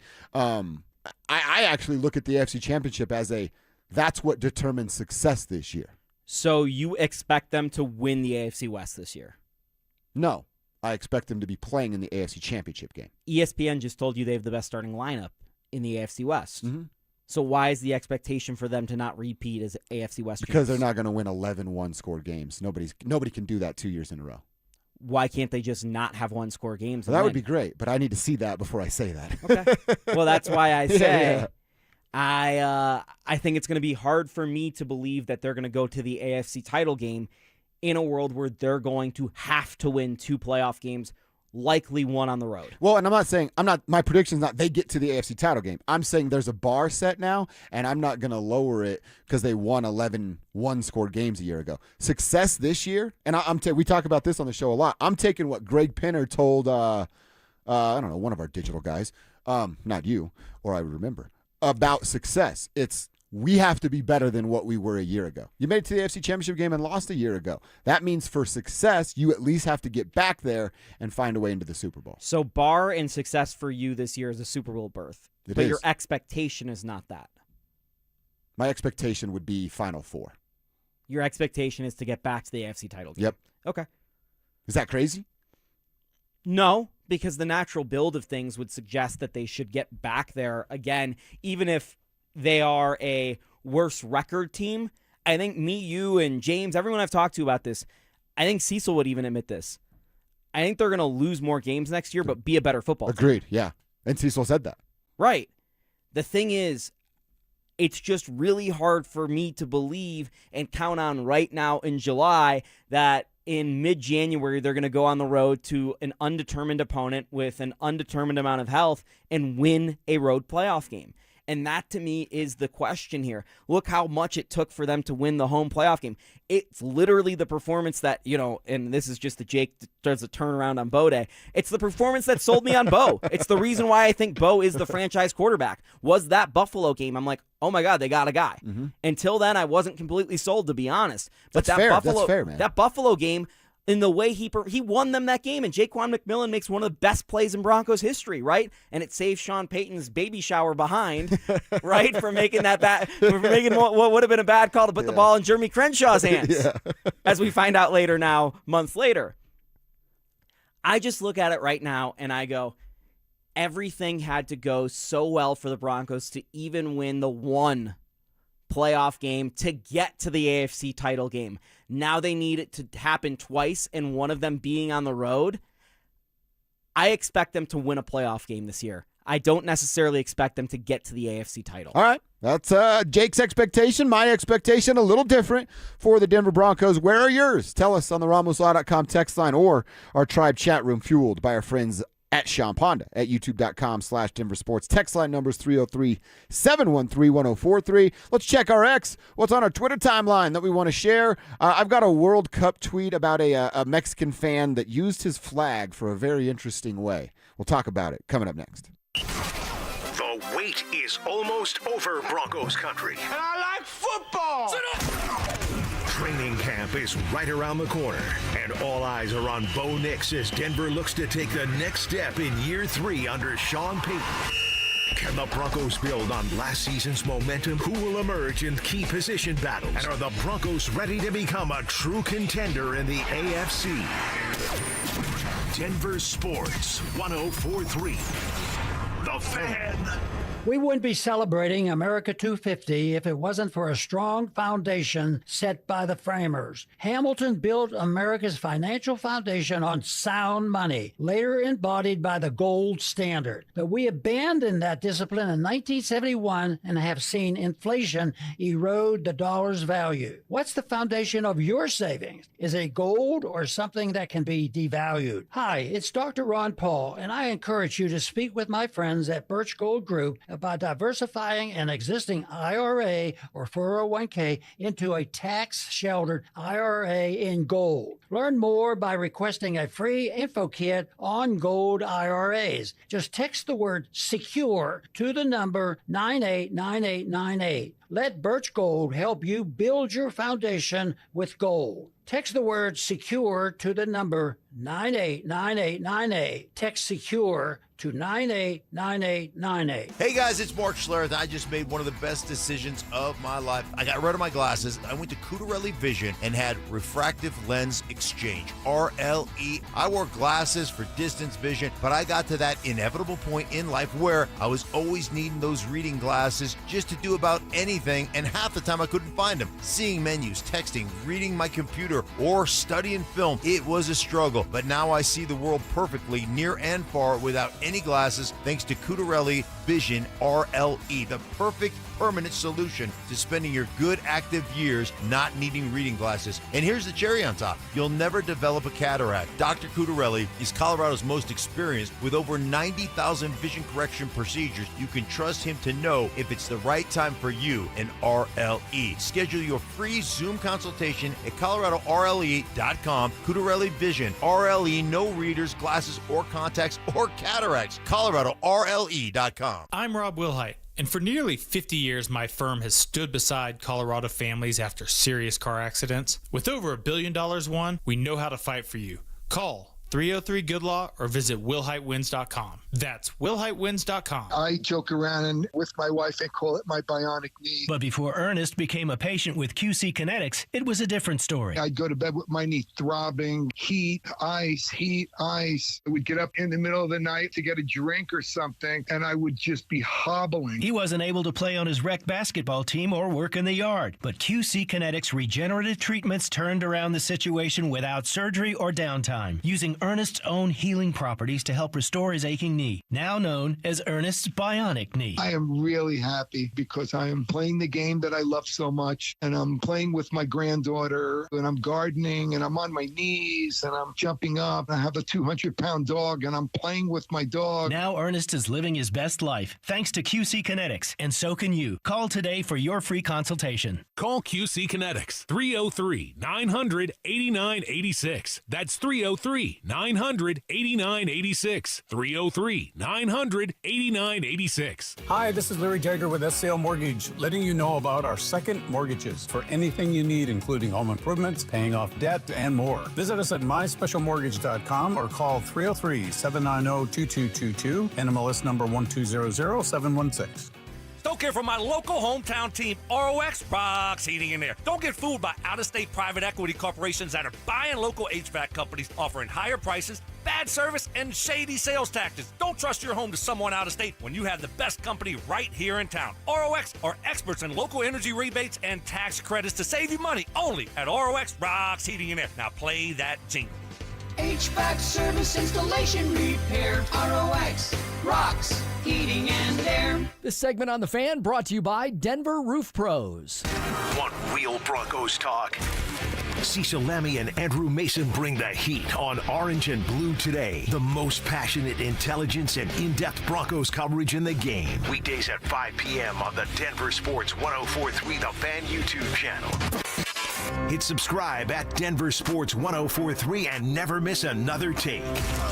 Speaker 4: I actually look at the AFC Championship as that's what determines success this year.
Speaker 5: So you expect them to win the AFC West this year?
Speaker 4: No. I expect them to be playing in the AFC Championship game.
Speaker 5: ESPN just told you they have the best starting lineup in the AFC West.
Speaker 4: Mm-hmm.
Speaker 5: So why is the expectation for them to not repeat as AFC West?
Speaker 4: Because they're not going to win 11 one-score games. Nobody can do that 2 years in a row.
Speaker 5: Why can't they just not have one-score games?
Speaker 4: Well, that would be great, but I need to see that before I say that.
Speaker 5: Okay. Well, that's why I say
Speaker 4: Yeah.
Speaker 5: I think it's going to be hard for me to believe that they're going to go to the AFC title game in a world where they're going to have to win 2 playoff games, likely one on the road.
Speaker 4: Well, and my prediction's not they get to the AFC title game. I'm saying there's a bar set now, and I'm not going to lower it because they won 11 one-score games a year ago. Success this year, and we talk about this on the show a lot. I'm taking what Greg Pinner told, I don't know, one of our digital guys, not you, or I would remember, about success. It's we have to be better than what we were a year ago. You made it to the AFC Championship game and lost a year ago. That means for success, you at least have to get back there and find a way into the Super Bowl.
Speaker 5: So bar and success for you this year is a Super Bowl berth. But your expectation is not that.
Speaker 4: My expectation would be Final Four.
Speaker 5: Your expectation is to get back to the AFC title game.
Speaker 4: Yep.
Speaker 5: Okay.
Speaker 4: Is that crazy?
Speaker 5: No, because the natural build of things would suggest that they should get back there again, even if they are a worse record team. I think me, you, and James, everyone I've talked to about this, I think Cecil would even admit this. I think they're going to lose more games next year, but be a better football team.
Speaker 4: Agreed, yeah. And Cecil said that.
Speaker 5: Right. The thing is, it's just really hard for me to believe and count on right now in July that in mid-January they're going to go on the road to an undetermined opponent with an undetermined amount of health and win a road playoff game. And that, to me, is the question here. Look how much it took for them to win the home playoff game. It's literally the performance that, and this is just the Jake does a turnaround on Bo Day. It's the performance that sold me on Bo. It's the reason why I think Bo is the franchise quarterback. Was that Buffalo game? I'm like, oh my God, they got a guy.
Speaker 4: Mm-hmm.
Speaker 5: Until then, I wasn't completely sold, to be honest. But
Speaker 4: That's fair. That's fair, man.
Speaker 5: That Buffalo game, in the way he won them that game, and Jaquan McMillan makes one of the best plays in Broncos history, right? And it saves Sean Payton's baby shower behind, right, for making what would have been a bad call to put the ball in Jeremy Crenshaw's hands, as we find out later now, months later. I just look at it right now and I go, everything had to go so well for the Broncos to even win the one playoff game to get to the AFC title game. Now they need it to happen twice, and one of them being on the road. I expect them to win a playoff game this year. I don't necessarily expect them to get to the AFC title.
Speaker 4: All right. That's Jake's expectation. My expectation, a little different for the Denver Broncos. Where are yours? Tell us on the RamosLaw.com text line or our Tribe chat room fueled by our friends at Sean Ponda at youtube.com/DenverSports. Text line numbers 303-713-1043. Let's check our X. What's on our Twitter timeline that we want to share? I've got a World Cup tweet about a Mexican fan that used his flag for a very interesting way. We'll talk about it coming up next.
Speaker 19: The wait is almost over, Broncos country. And I like football! Training camp is right around the corner, and all eyes are on Bo Nix as Denver looks to take the next step in year 3 under Sean Payton. Can the Broncos build on last season's momentum? Who will emerge in key position battles? And are the Broncos ready to become a true contender in the AFC? Denver Sports 104.3. The Fan.
Speaker 1: We wouldn't be celebrating America 250 if it wasn't for a strong foundation set by the framers. Hamilton built America's financial foundation on sound money, later embodied by the gold standard. But we abandoned that discipline in 1971 and have seen inflation erode the dollar's value. What's the foundation of your savings? Is it gold or something that can be devalued? Hi, it's Dr. Ron Paul, and I encourage you to speak with my friends at Birch Gold Group about diversifying an existing IRA or 401k into a tax-sheltered IRA in gold. Learn more by requesting a free info kit on gold IRAs. Just text the word SECURE to the number 989898. Let Birch Gold help you build your foundation with gold. Text the word SECURE to the number 989898. Text SECURE to 989898.
Speaker 2: Hey guys, it's Mark Schlereth. I just made one of the best decisions of my life. I got rid of my glasses. I went to Cutarelli Vision and had refractive lens exchange, RLE. I wore glasses for distance vision, but I got to that inevitable point in life where I was always needing those reading glasses just to do about anything, and half the time I couldn't find them. Seeing menus, texting, reading my computer, or studying film, it was a struggle, but now I see the world perfectly near and far without any glasses thanks to Cutarelli Vision RLE, the perfect permanent solution to spending your good active years not needing reading glasses. And here's the cherry on top. You'll never develop a cataract. Dr. Cutarelli is Colorado's most experienced with over 90,000 vision correction procedures. You can trust him to know if it's the right time for you and RLE. Schedule your free Zoom consultation at coloradorle.com. Cutarelli Vision RLE, no readers, glasses, or contacts, or cataracts. coloradorle.com.
Speaker 3: I'm Rob Wilhite, and for nearly 50 years, my firm has stood beside Colorado families after serious car accidents. With over $1 billion won, we know how to fight for you. Call 303-GOOD-LAW or visit willhitewins.com. That's willhitewins.com.
Speaker 17: I joke around and with my wife and call it my bionic knee.
Speaker 20: But before Ernest became a patient with QC Kinetics, it was a different story.
Speaker 17: I'd go to bed with my knee throbbing, heat, ice. I would get up in the middle of the night to get a drink or something, and I would just be hobbling.
Speaker 20: He wasn't able to play on his rec basketball team or work in the yard. But QC Kinetics regenerative treatments turned around the situation without surgery or downtime, using Ernest's own healing properties to help restore his aching knee, now known as Ernest's bionic knee.
Speaker 17: I am really happy because I am playing the game that I love so much, and I'm playing with my granddaughter, and I'm gardening, and I'm on my knees, and I'm jumping up. I have a 200-pound dog, and I'm playing with my dog.
Speaker 20: Now Ernest is living his best life thanks to QC Kinetics, and so can you. Call today for your free consultation.
Speaker 26: Call QC Kinetics, 303-900-8986. That's 303-900-8986. 303-900-8986.
Speaker 27: Hi, this is Larry Jager with SCL Mortgage, letting you know about our second mortgages for anything you need, including home improvements, paying off debt, and more. Visit us at myspecialmortgage.com or call 303-790-2222, NMLS number 1200716.
Speaker 28: Don't care for my local hometown team, ROX rocks heating and air. Don't get fooled by out-of-state private equity corporations that are buying local HVAC companies, offering higher prices, bad service, and shady sales tactics. Don't trust your home to someone out of state when you have the best company right here in town. ROX are experts in local energy rebates and tax credits to save you money only at ROX rocks heating and air. Now play that jingle.
Speaker 29: HVAC service, installation, repair. ROX rocks heating and air.
Speaker 30: This segment on The Fan brought to you by Denver Roof Pros.
Speaker 19: Want real Broncos talk? Cecil Lammy and Andrew Mason bring the heat on Orange and Blue Today. The most passionate intelligence and in-depth Broncos coverage in the game. Weekdays at 5 p.m. on the Denver Sports 104.3 The Fan YouTube channel. Hit subscribe at Denver Sports 104.3 and never miss another take.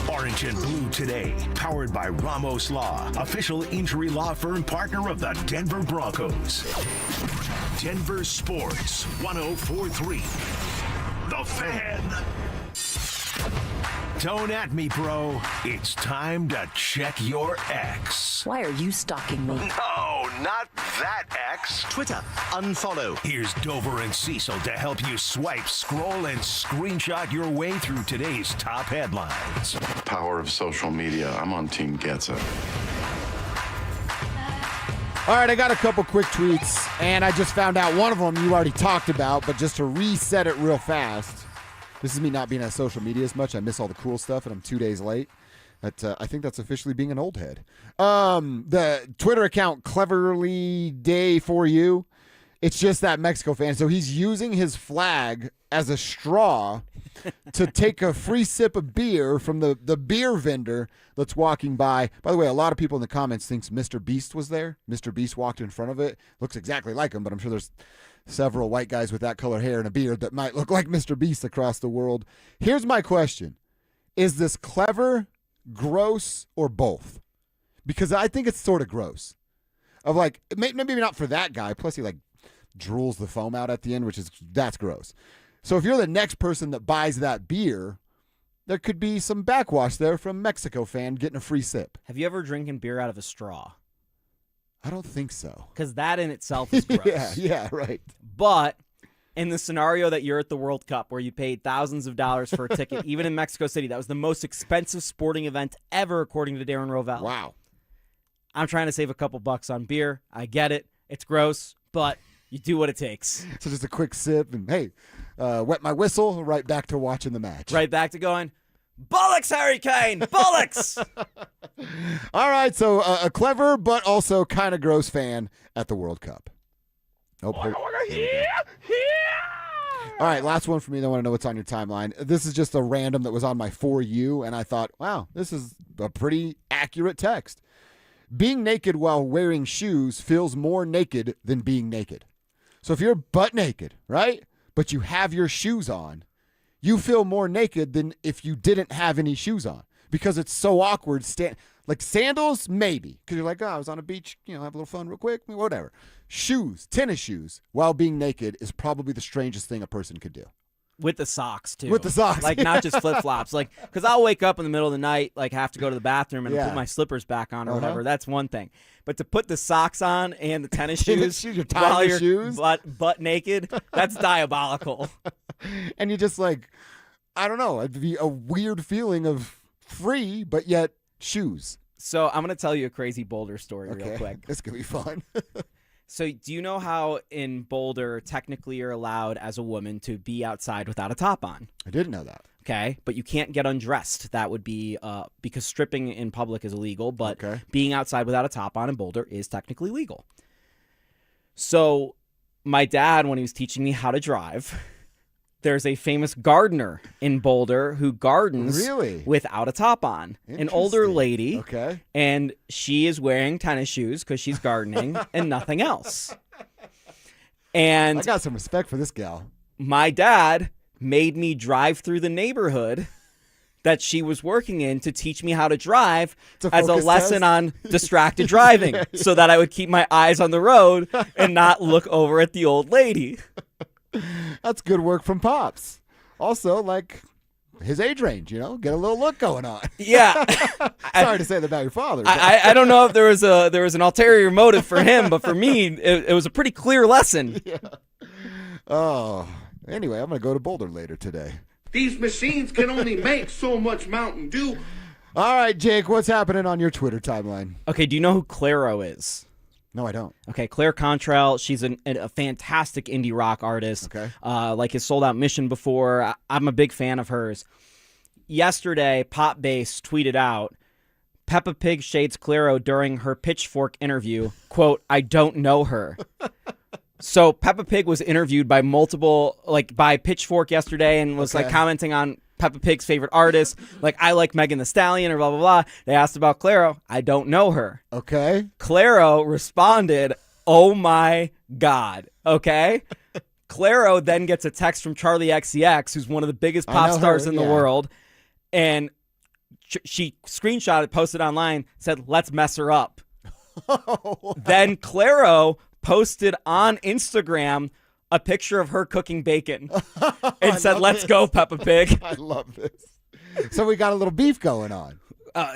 Speaker 19: Orange and Blue Today, powered by Ramos Law, official injury law firm partner of the Denver Broncos. Denver Sports 104.3. The Fan. Don't at me, bro. It's time to check your ex.
Speaker 25: Why are you stalking me?
Speaker 19: No, not that ex. Twitter, unfollow. Here's Dover and Cecil to help you swipe, scroll, and screenshot your way through today's top headlines.
Speaker 31: Power of social media. I'm on Team Gets It.
Speaker 4: All right, I got a couple quick tweets, and I just found out one of them you already talked about, but just to reset it real fast. This is me not being on social media as much. I miss all the cool stuff, and I'm 2 days late. But I think that's officially being an old head. The Twitter account, Cleverly Day for You, it's just that Mexico fan. So he's using his flag as a straw to take a free sip of beer from the beer vendor that's walking by. By the way, a lot of people in the comments thinks Mr. Beast was there. Mr. Beast walked in front of it. Looks exactly like him, but I'm sure there's several white guys with that color hair and a beard that might look like Mr. Beast across the world. Here's my question. Is this clever, gross, or both? Because I think it's sort of gross. Of like, maybe not for that guy. Plus he like drools the foam out at the end, that's gross. So if you're the next person that buys that beer, there could be some backwash there from Mexico fan getting a free sip.
Speaker 5: Have you ever drinking beer out of a straw?
Speaker 4: I don't think so.
Speaker 5: Because that in itself is gross.
Speaker 4: yeah, right.
Speaker 5: But in the scenario that you're at the World Cup where you paid thousands of dollars for a ticket, even in Mexico City, that was the most expensive sporting event ever, according to Darren Rovell.
Speaker 4: Wow.
Speaker 5: I'm trying to save a couple bucks on beer. I get it. It's gross, but you do what it takes.
Speaker 4: So just a quick sip and, hey, wet my whistle, right back to watching the match.
Speaker 5: Right back to going, bollocks, Harry Kane, bollocks!
Speaker 4: All right, so a clever but also kind of gross fan at the World Cup. All right, last one for me. I want to know what's on your timeline. This is just a random that was on my For You, and I thought, wow, this is a pretty accurate text. Being naked while wearing shoes feels more naked than being naked. So if you're butt naked, right, but you have your shoes on, you feel more naked than if you didn't have any shoes on because it's so awkward. Like sandals, maybe, because you're like, oh, I was on a beach, have a little fun real quick, whatever. Shoes, tennis shoes, while being naked is probably the strangest thing a person could do.
Speaker 5: With the socks, too.
Speaker 4: With the socks.
Speaker 5: Like, not just flip-flops. Like, because I'll wake up in the middle of the night, like, have to go to the bathroom and put my slippers back on or whatever. That's one thing. But to put the socks on and the tennis shoes while you're butt naked, that's diabolical.
Speaker 4: And you just, like, I don't know. It'd be a weird feeling of free, but yet shoes.
Speaker 5: So I'm going to tell you a crazy Boulder story real quick.
Speaker 4: This could be fun.
Speaker 5: So do you know how in Boulder, technically you're allowed as a woman to be outside without a top on?
Speaker 4: I didn't know that.
Speaker 5: Okay, but you can't get undressed. That would be because stripping in public is illegal, but being outside without a top on in Boulder is technically legal. So my dad, when he was teaching me how to drive, there's a famous gardener in Boulder who gardens without a top on. An older lady.
Speaker 4: Okay.
Speaker 5: And she is wearing tennis shoes because she's gardening and nothing else. And
Speaker 4: I got some respect for this gal.
Speaker 5: My dad made me drive through the neighborhood that she was working in to teach me how to drive as a lesson on distracted driving so that I would keep my eyes on the road and not look over at the old lady.
Speaker 4: That's good work from Pops. Also, like, his age range, get a little look going on.
Speaker 5: Yeah.
Speaker 4: Sorry to say that about your father.
Speaker 5: I don't know if there was an ulterior motive for him, but for me, it was a pretty clear lesson.
Speaker 4: Yeah. Oh, anyway, I'm going to go to Boulder later today.
Speaker 6: These machines can only make so much Mountain Dew.
Speaker 4: All right, Jake, what's happening on your Twitter timeline?
Speaker 5: Okay, do you know who Clairo is?
Speaker 4: No, I don't.
Speaker 5: Okay, Claire Contrail. She's a fantastic indie rock artist.
Speaker 4: Okay.
Speaker 5: Like his Sold Out Mission before. I'm a big fan of hers. Yesterday, Pop Bass tweeted out, Peppa Pig shades Clairo during her Pitchfork interview. Quote, I don't know her. So Peppa Pig was interviewed by by Pitchfork yesterday and was commenting on Peppa Pig's favorite artist. Like, I like Megan Thee Stallion or blah, blah, blah. They asked about Clairo. I don't know her.
Speaker 4: Okay.
Speaker 5: Clairo responded, oh my God. Okay. Clairo then gets a text from Charlie XCX, who's one of the biggest pop stars in the world. And she screenshot it, posted online, said, let's mess her up. Then Clairo posted on Instagram a picture of her cooking bacon and said, let's go, Peppa Pig.
Speaker 4: I love this. So we got a little beef going on.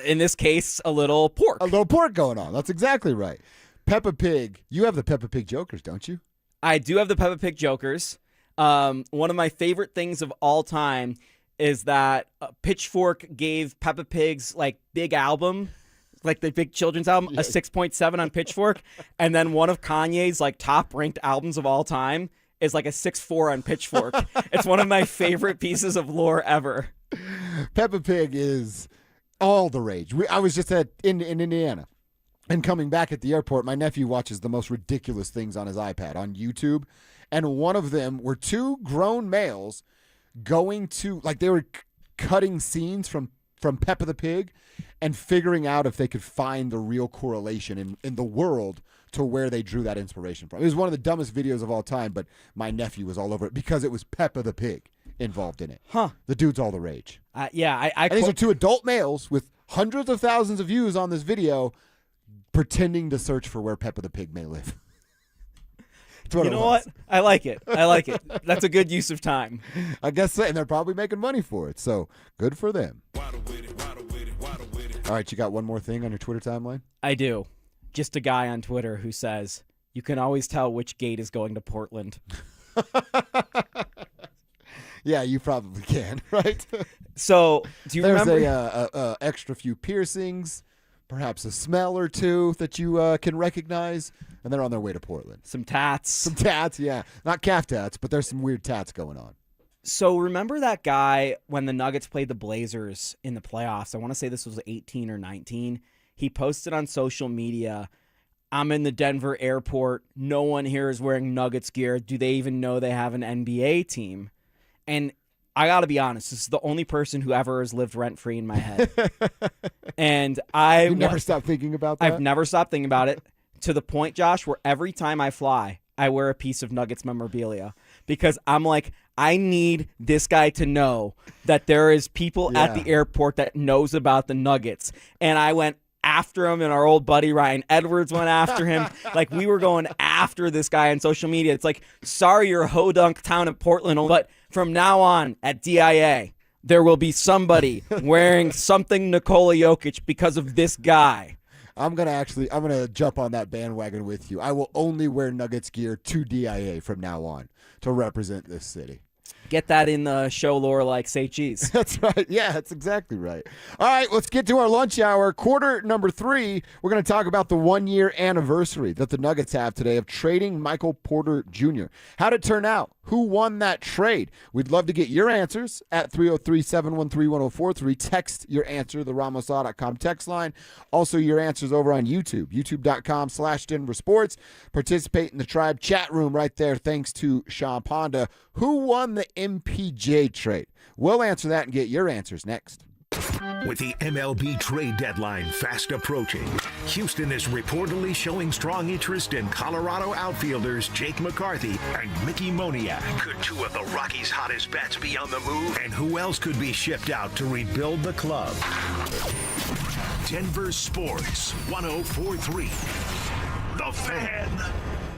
Speaker 5: In this case, a little pork.
Speaker 4: A little pork going on. That's exactly right. Peppa Pig. You have the Peppa Pig Jokers, don't you?
Speaker 5: I do have the Peppa Pig Jokers. One of my favorite things of all time is that Pitchfork gave Peppa Pig's big album like the big children's album, a 6.7 on Pitchfork, and then one of Kanye's like top ranked albums of all time is like a 6.4 on Pitchfork. It's one of my favorite pieces of lore ever.
Speaker 4: Peppa Pig is all the rage. I was just in Indiana, and coming back at the airport, my nephew watches the most ridiculous things on his iPad on YouTube, and one of them were two grown males going to, like, they were cutting scenes from Peppa the Pig and figuring out if they could find the real correlation in the world to where they drew that inspiration from. It was one of the dumbest videos of all time, but my nephew was all over it because it was Peppa the Pig involved in it. The dude's all the rage.
Speaker 5: And
Speaker 4: these are two adult males with hundreds of thousands of views on this video pretending to search for where Peppa the Pig may live.
Speaker 5: You know what? I like it. That's a good use of time.
Speaker 4: I guess so, and they're probably making money for it, so good for them. All right, you got one more thing on your Twitter timeline?
Speaker 5: I do. Just a guy on Twitter who says, you can always tell which gate is going to Portland.
Speaker 4: Yeah, you probably can, right?
Speaker 5: So, do you remember?
Speaker 4: There's a extra few piercings, perhaps a smell or two that you can recognize, and they're on their way to Portland.
Speaker 5: Some tats.
Speaker 4: Some tats, yeah. Not calf tats, but there's some weird tats going on.
Speaker 5: So remember that guy when the Nuggets played the Blazers in the playoffs? I want to say this was 18 or 19. He posted on social media, I'm in the Denver airport. No one here is wearing Nuggets gear. Do they even know they have an NBA team? And I got to be honest, this is the only person who ever has lived rent-free in my head. And
Speaker 4: You never stopped thinking about that?
Speaker 5: I've never stopped thinking about it, to the point, Josh, where every time I fly, I wear a piece of Nuggets memorabilia because I'm like, I need this guy to know that there is people at the airport that knows about the Nuggets. And I went after him, and our old buddy Ryan Edwards went after him. Like, we were going after this guy on social media. It's like, sorry, you're a hodunk town in Portland, but from now on at DIA, there will be somebody wearing something Nikola Jokic because of this guy.
Speaker 4: I'm gonna jump on that bandwagon with you. I will only wear Nuggets gear to DIA from now on to represent this city.
Speaker 5: Get that in the show lore like say cheese.
Speaker 4: That's right. Yeah, that's exactly right. All right, let's get to our lunch hour. Quarter number 3, we're going to talk about the 1-year anniversary that the Nuggets have today of trading Michael Porter Jr. How'd it turn out? Who won that trade? We'd love to get your answers at 303-713-1043. Text your answer, the RamosLaw.com text line. Also, your answers over on YouTube, youtube.com/DenverSports. Participate in the Tribe chat room right there, thanks to Sean Ponda. Who won the MPJ trade? We'll answer that and get your answers next.
Speaker 19: With the MLB trade deadline fast approaching, Houston is reportedly showing strong interest in Colorado outfielders Jake McCarthy and Mickey Moniak. Could two of the Rockies' hottest bats be on the move? And who else could be shipped out to rebuild the club? Denver Sports 104.3. The Fan.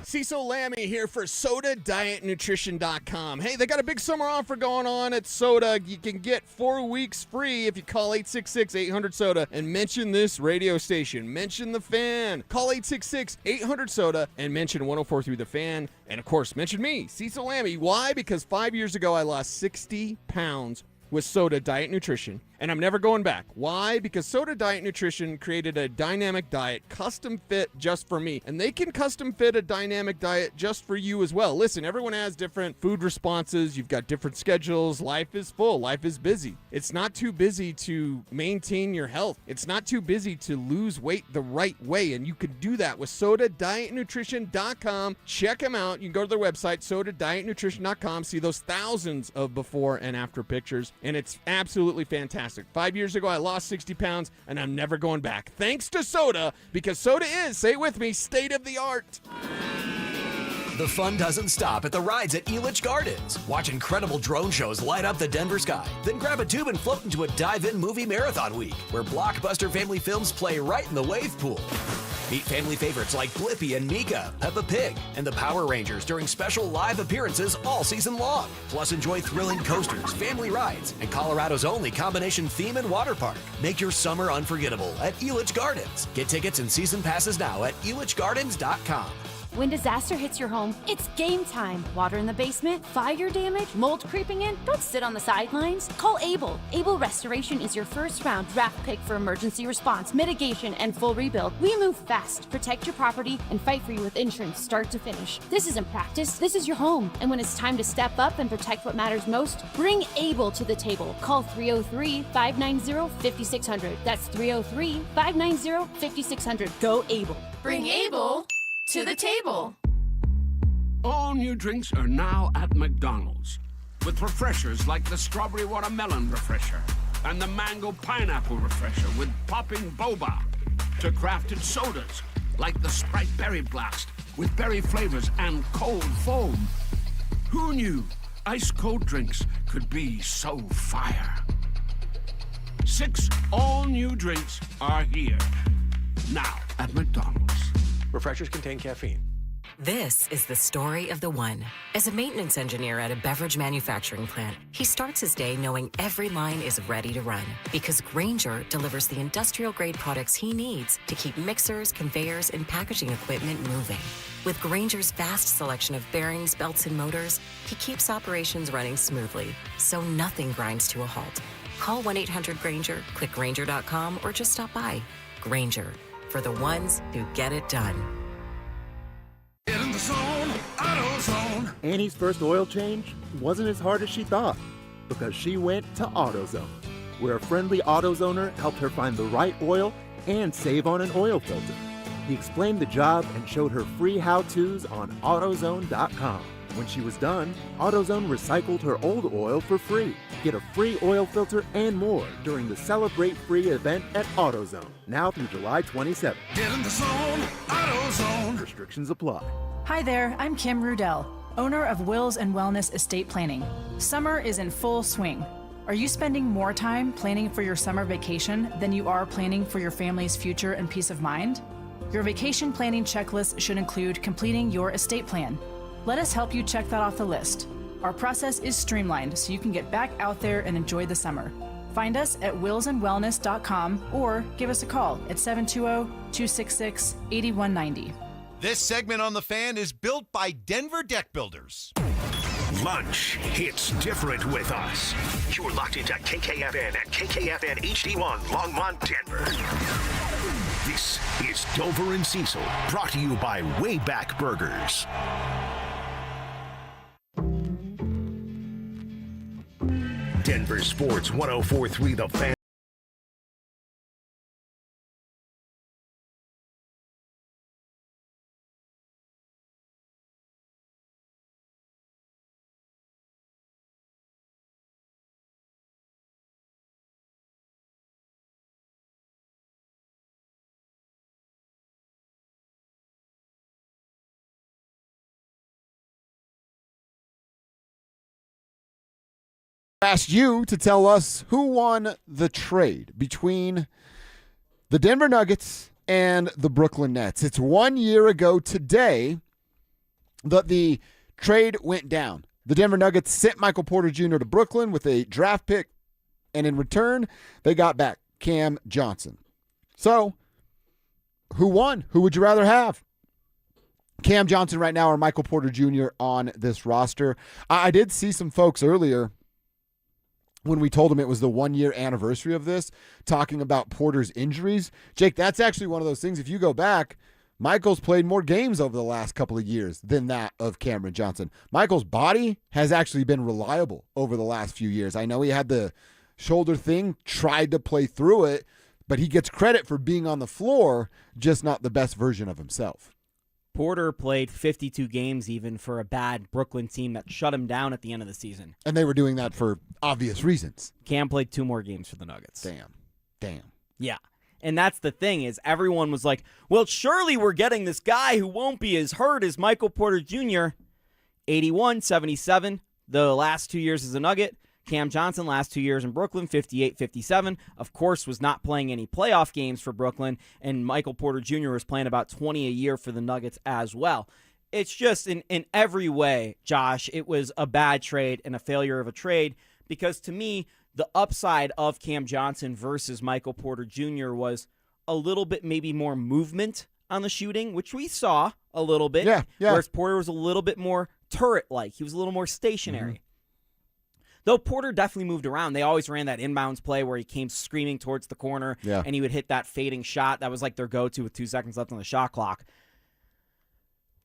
Speaker 7: Cecil Lammy here for SodaDietNutrition.com. Hey, they got a big summer offer going on at Soda. You can get 4 weeks free if you call 866-800-SODA and mention this radio station. Mention The Fan. Call 866-800-SODA and mention 104.3 The Fan. And, of course, mention me, Cecil Lammy. Why? Because 5 years ago I lost 60 pounds with Soda Diet Nutrition, and I'm never going back. Why? Because Soda Diet Nutrition created a dynamic diet custom fit just for me, and they can custom fit a dynamic diet just for you as well. Listen, everyone has different food responses. You've got different schedules. Life is full. Life is busy. It's not too busy to maintain your health. It's not too busy to lose weight the right way, and you can do that with SodaDietNutrition.com. Check them out. You can go to their website, SodaDietNutrition.com, see those thousands of before and after pictures, and it's absolutely fantastic. 5 years ago, I lost 60 pounds, and I'm never going back. Thanks to Soda, because Soda is, say it with me, state of the art.
Speaker 16: The fun doesn't stop at the rides at Elitch Gardens. Watch incredible drone shows light up the Denver sky. Then grab a tube and float into a dive-in movie marathon week, where blockbuster family films play right in the wave pool. Meet family favorites like Blippi and Mika, Peppa Pig, and the Power Rangers during special live appearances all season long. Plus, enjoy thrilling coasters, family rides, and Colorado's only combination theme and water park. Make your summer unforgettable at Elitch Gardens. Get tickets and season passes now at elitchgardens.com.
Speaker 8: When disaster hits your home, it's game time. Water in the basement, fire damage, mold creeping in. Don't sit on the sidelines. Call Able. Able Restoration is your first round draft pick for emergency response, mitigation, and full rebuild. We move fast, protect your property, and fight for you with insurance start to finish. This isn't practice. This is your home. And when it's time to step up and protect what matters most, bring Able to the table. Call 303-590-5600. That's 303-590-5600. Go Able.
Speaker 9: Bring Able to the table.
Speaker 10: All new drinks are now at McDonald's, with refreshers like the Strawberry Watermelon Refresher and the Mango Pineapple Refresher with popping boba, to crafted sodas like the Sprite Berry Blast with berry flavors and cold foam. Who knew ice-cold drinks could be so fire? 6 all-new drinks are here, now at McDonald's.
Speaker 16: Refreshers contain caffeine.
Speaker 23: This is the story of the one. As a maintenance engineer at a beverage manufacturing plant, he starts his day knowing every line is ready to run because Grainger delivers the industrial-grade products he needs to keep mixers, conveyors, and packaging equipment moving. With Grainger's vast selection of bearings, belts, and motors, he keeps operations running smoothly, so nothing grinds to a halt. Call 1-800-GRAINGER, click Grainger.com, or just stop by. Grainger, for the ones who get it done.
Speaker 19: Get in the zone, AutoZone.
Speaker 11: Annie's first oil change wasn't as hard as she thought because she went to AutoZone, where a friendly AutoZoner helped her find the right oil and save on an oil filter. He explained the job and showed her free how-tos on AutoZone.com. When she was done, AutoZone recycled her old oil for free. Get a free oil filter and more during the Celebrate Free event at AutoZone, now through July 27th.
Speaker 19: Get in the zone, AutoZone.
Speaker 11: Restrictions apply.
Speaker 12: Hi there, I'm Kim Rudell, owner of Wills and Wellness Estate Planning. Summer is in full swing. Are you spending more time planning for your summer vacation than you are planning for your family's future and peace of mind? Your vacation planning checklist should include completing your estate plan. Let us help you check that off the list. Our process is streamlined so you can get back out there and enjoy the summer. Find us at willsandwellness.com or give us a call at 720-266-8190.
Speaker 13: This segment on The Fan is built by Denver Deck Builders.
Speaker 19: Lunch hits different with us. You're locked into KKFN and KKFN HD1 Longmont, Denver. This is Dover and Cecil, brought to you by Wayback Burgers. Denver Sports 104.3 The Fan.
Speaker 4: Asked you to tell us who won the trade between the Denver Nuggets and the Brooklyn Nets. It's 1 year ago today that the trade went down. The Denver Nuggets sent Michael Porter Jr. to Brooklyn with a draft pick, and in return, they got back Cam Johnson. So, who won? Who would you rather have? Cam Johnson right now or Michael Porter Jr. on this roster? I did see some folks earlier when we told him it was the 1 year anniversary of this, talking about Porter's injuries. Jake, that's actually one of those things. If you go back, Michael's played more games over the last couple of years than that of Cameron Johnson. Michael's body has actually been reliable over the last few years. I know he had the shoulder thing, tried to play through it, but he gets credit for being on the floor, just not the best version of himself.
Speaker 5: Porter played 52 games even for a bad Brooklyn team that shut him down at the end of the season.
Speaker 4: And they were doing that for obvious reasons.
Speaker 5: Cam played 2 more games for the Nuggets.
Speaker 4: Damn.
Speaker 5: Yeah. And that's the thing is everyone was like, well, surely we're getting this guy who won't be as hurt as Michael Porter Jr. 81, 77, the last 2 years as a Nugget. Cam Johnson, last 2 years in Brooklyn, 58, 57. Of course, was not playing any playoff games for Brooklyn, and Michael Porter Jr. was playing about 20 a year for the Nuggets as well. It's just in every way, Josh, it was a bad trade and a failure of a trade because to me, the upside of Cam Johnson versus Michael Porter Jr. was a little bit maybe more movement on the shooting, which we saw a little bit.
Speaker 4: Yeah.
Speaker 5: Whereas Porter was a little bit more turret-like. He was a little more stationary. Though Porter definitely moved around. They always ran that inbounds play where he came screaming towards the corner, and he would hit that fading shot. That was like their go-to with 2 seconds left on the shot clock.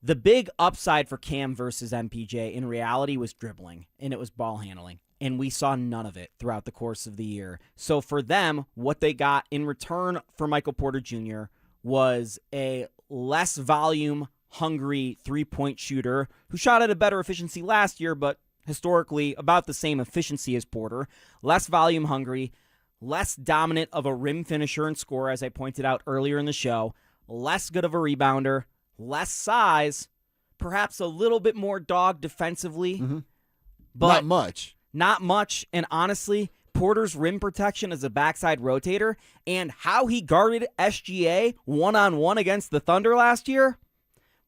Speaker 5: The big upside for Cam versus MPJ in reality was dribbling, and it was ball handling. And we saw none of it throughout the course of the year. So for them, what they got in return for Michael Porter Jr. was a less volume-hungry three-point shooter who shot at a better efficiency last year, but historically about the same efficiency as Porter, less volume-hungry, less dominant of a rim finisher and scorer, as I pointed out earlier in the show, less good of a rebounder, less size, perhaps a little bit more dog defensively, but not much. And honestly, Porter's rim protection as a backside rotator and how he guarded SGA one-on-one against the Thunder last year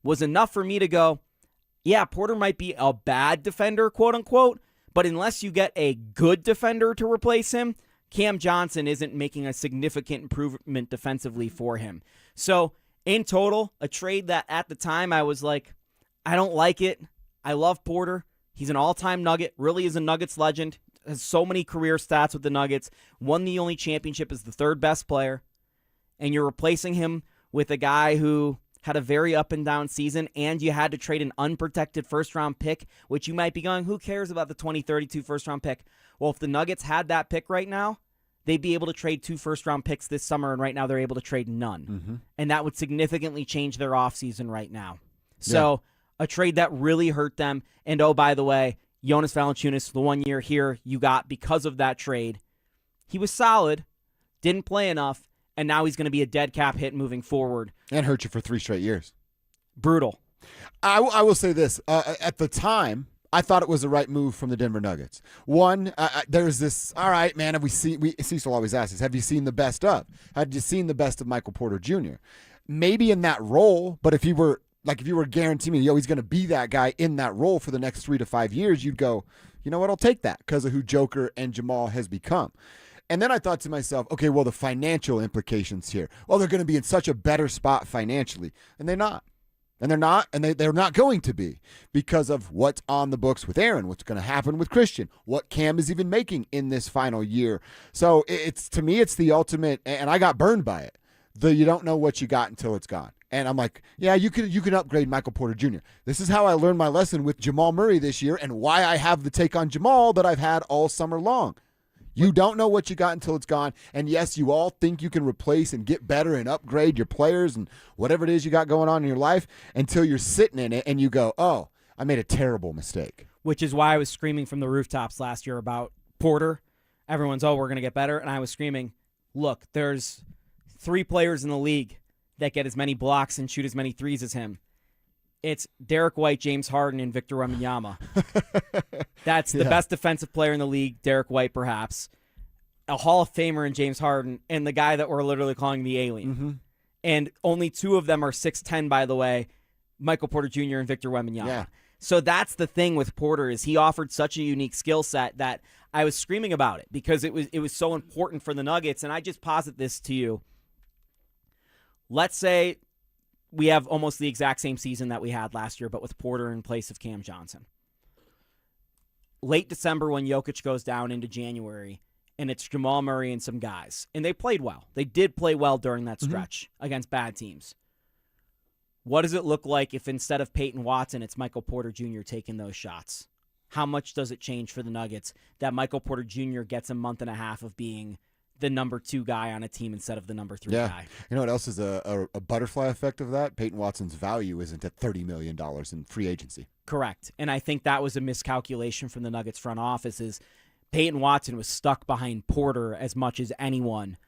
Speaker 5: was enough for me to go, yeah, Porter might be a bad defender, quote-unquote, but unless you get a good defender to replace him, Cam Johnson isn't making a significant improvement defensively for him. So, in total, a trade that at the time I was like, I don't like it. I love Porter. He's an all-time Nugget, really is a Nuggets legend, has so many career stats with the Nuggets, won the only championship as the third best player, and you're replacing him with a guy who had a very up-and-down season, and you had to trade an unprotected first-round pick, which you might be going, who cares about the 2032 first-round pick? Well, if the Nuggets had that pick right now, they'd be able to trade 2 first-round picks this summer, and right now they're able to trade none. And that would significantly change their offseason right now. So a trade that really hurt them. And, oh, by the way, Jonas Valanciunas, the 1 year here you got because of that trade, he was solid, didn't play enough, and now he's going to be a dead cap hit moving forward.
Speaker 4: And hurt you for 3 straight years.
Speaker 5: Brutal.
Speaker 4: I will say this. At the time, I thought it was the right move from the Denver Nuggets. One, there's this, all right, man, Cecil always asks us, have you seen the best of? Have you seen the best of Michael Porter Jr.? Maybe in that role, but if you were guaranteeing me, he's going to be that guy in that role for the next 3 to 5 years, you'd go, you know what, I'll take that because of who Joker and Jamal has become. And then I thought to myself, okay, well, the financial implications here. Well, they're going to be in such a better spot financially. And they're not. And they're not, and they're not going to be because of what's on the books with Aaron, what's going to happen with Christian, what Cam is even making in this final year. So to me, it's the ultimate, and I got burned by it. You don't know what you got until it's gone. And I'm like, yeah, you can upgrade Michael Porter Jr. This is how I learned my lesson with Jamal Murray this year and why I have the take on Jamal that I've had all summer long. You don't know what you got until it's gone. And yes, you all think you can replace and get better and upgrade your players and whatever it is you got going on in your life until you're sitting in it and you go, oh, I made a terrible mistake.
Speaker 5: Which is why I was screaming from the rooftops last year about Porter. Everyone's, we're going to get better. And I was screaming, look, there's 3 players in the league that get as many blocks and shoot as many threes as him. It's Derek White, James Harden, and Victor Wembanyama. That's the best defensive player in the league, Derek White perhaps, a Hall of Famer in James Harden, and the guy that we're literally calling the alien. And only 2 of them are 6'10", by the way, Michael Porter Jr. and Victor Wembanyama. So that's the thing with Porter is he offered such a unique skill set that I was screaming about it because it was so important for the Nuggets. And I just posit this to you. Let's say we have almost the exact same season that we had last year, but with Porter in place of Cam Johnson. Late December when Jokic goes down into January, and it's Jamal Murray and some guys. And they played well. They did play well during that stretch against bad teams. What does it look like if instead of Payton Watson, it's Michael Porter Jr. taking those shots? How much does it change for the Nuggets that Michael Porter Jr. gets a month and a half of being the number 2 guy on a team instead of the number 3 guy?
Speaker 4: You know what else is a butterfly effect of that? Peyton Watson's value isn't at $30 million in free agency.
Speaker 5: Correct. And I think that was a miscalculation from the Nuggets front office is Peyton Watson was stuck behind Porter as much as anyone.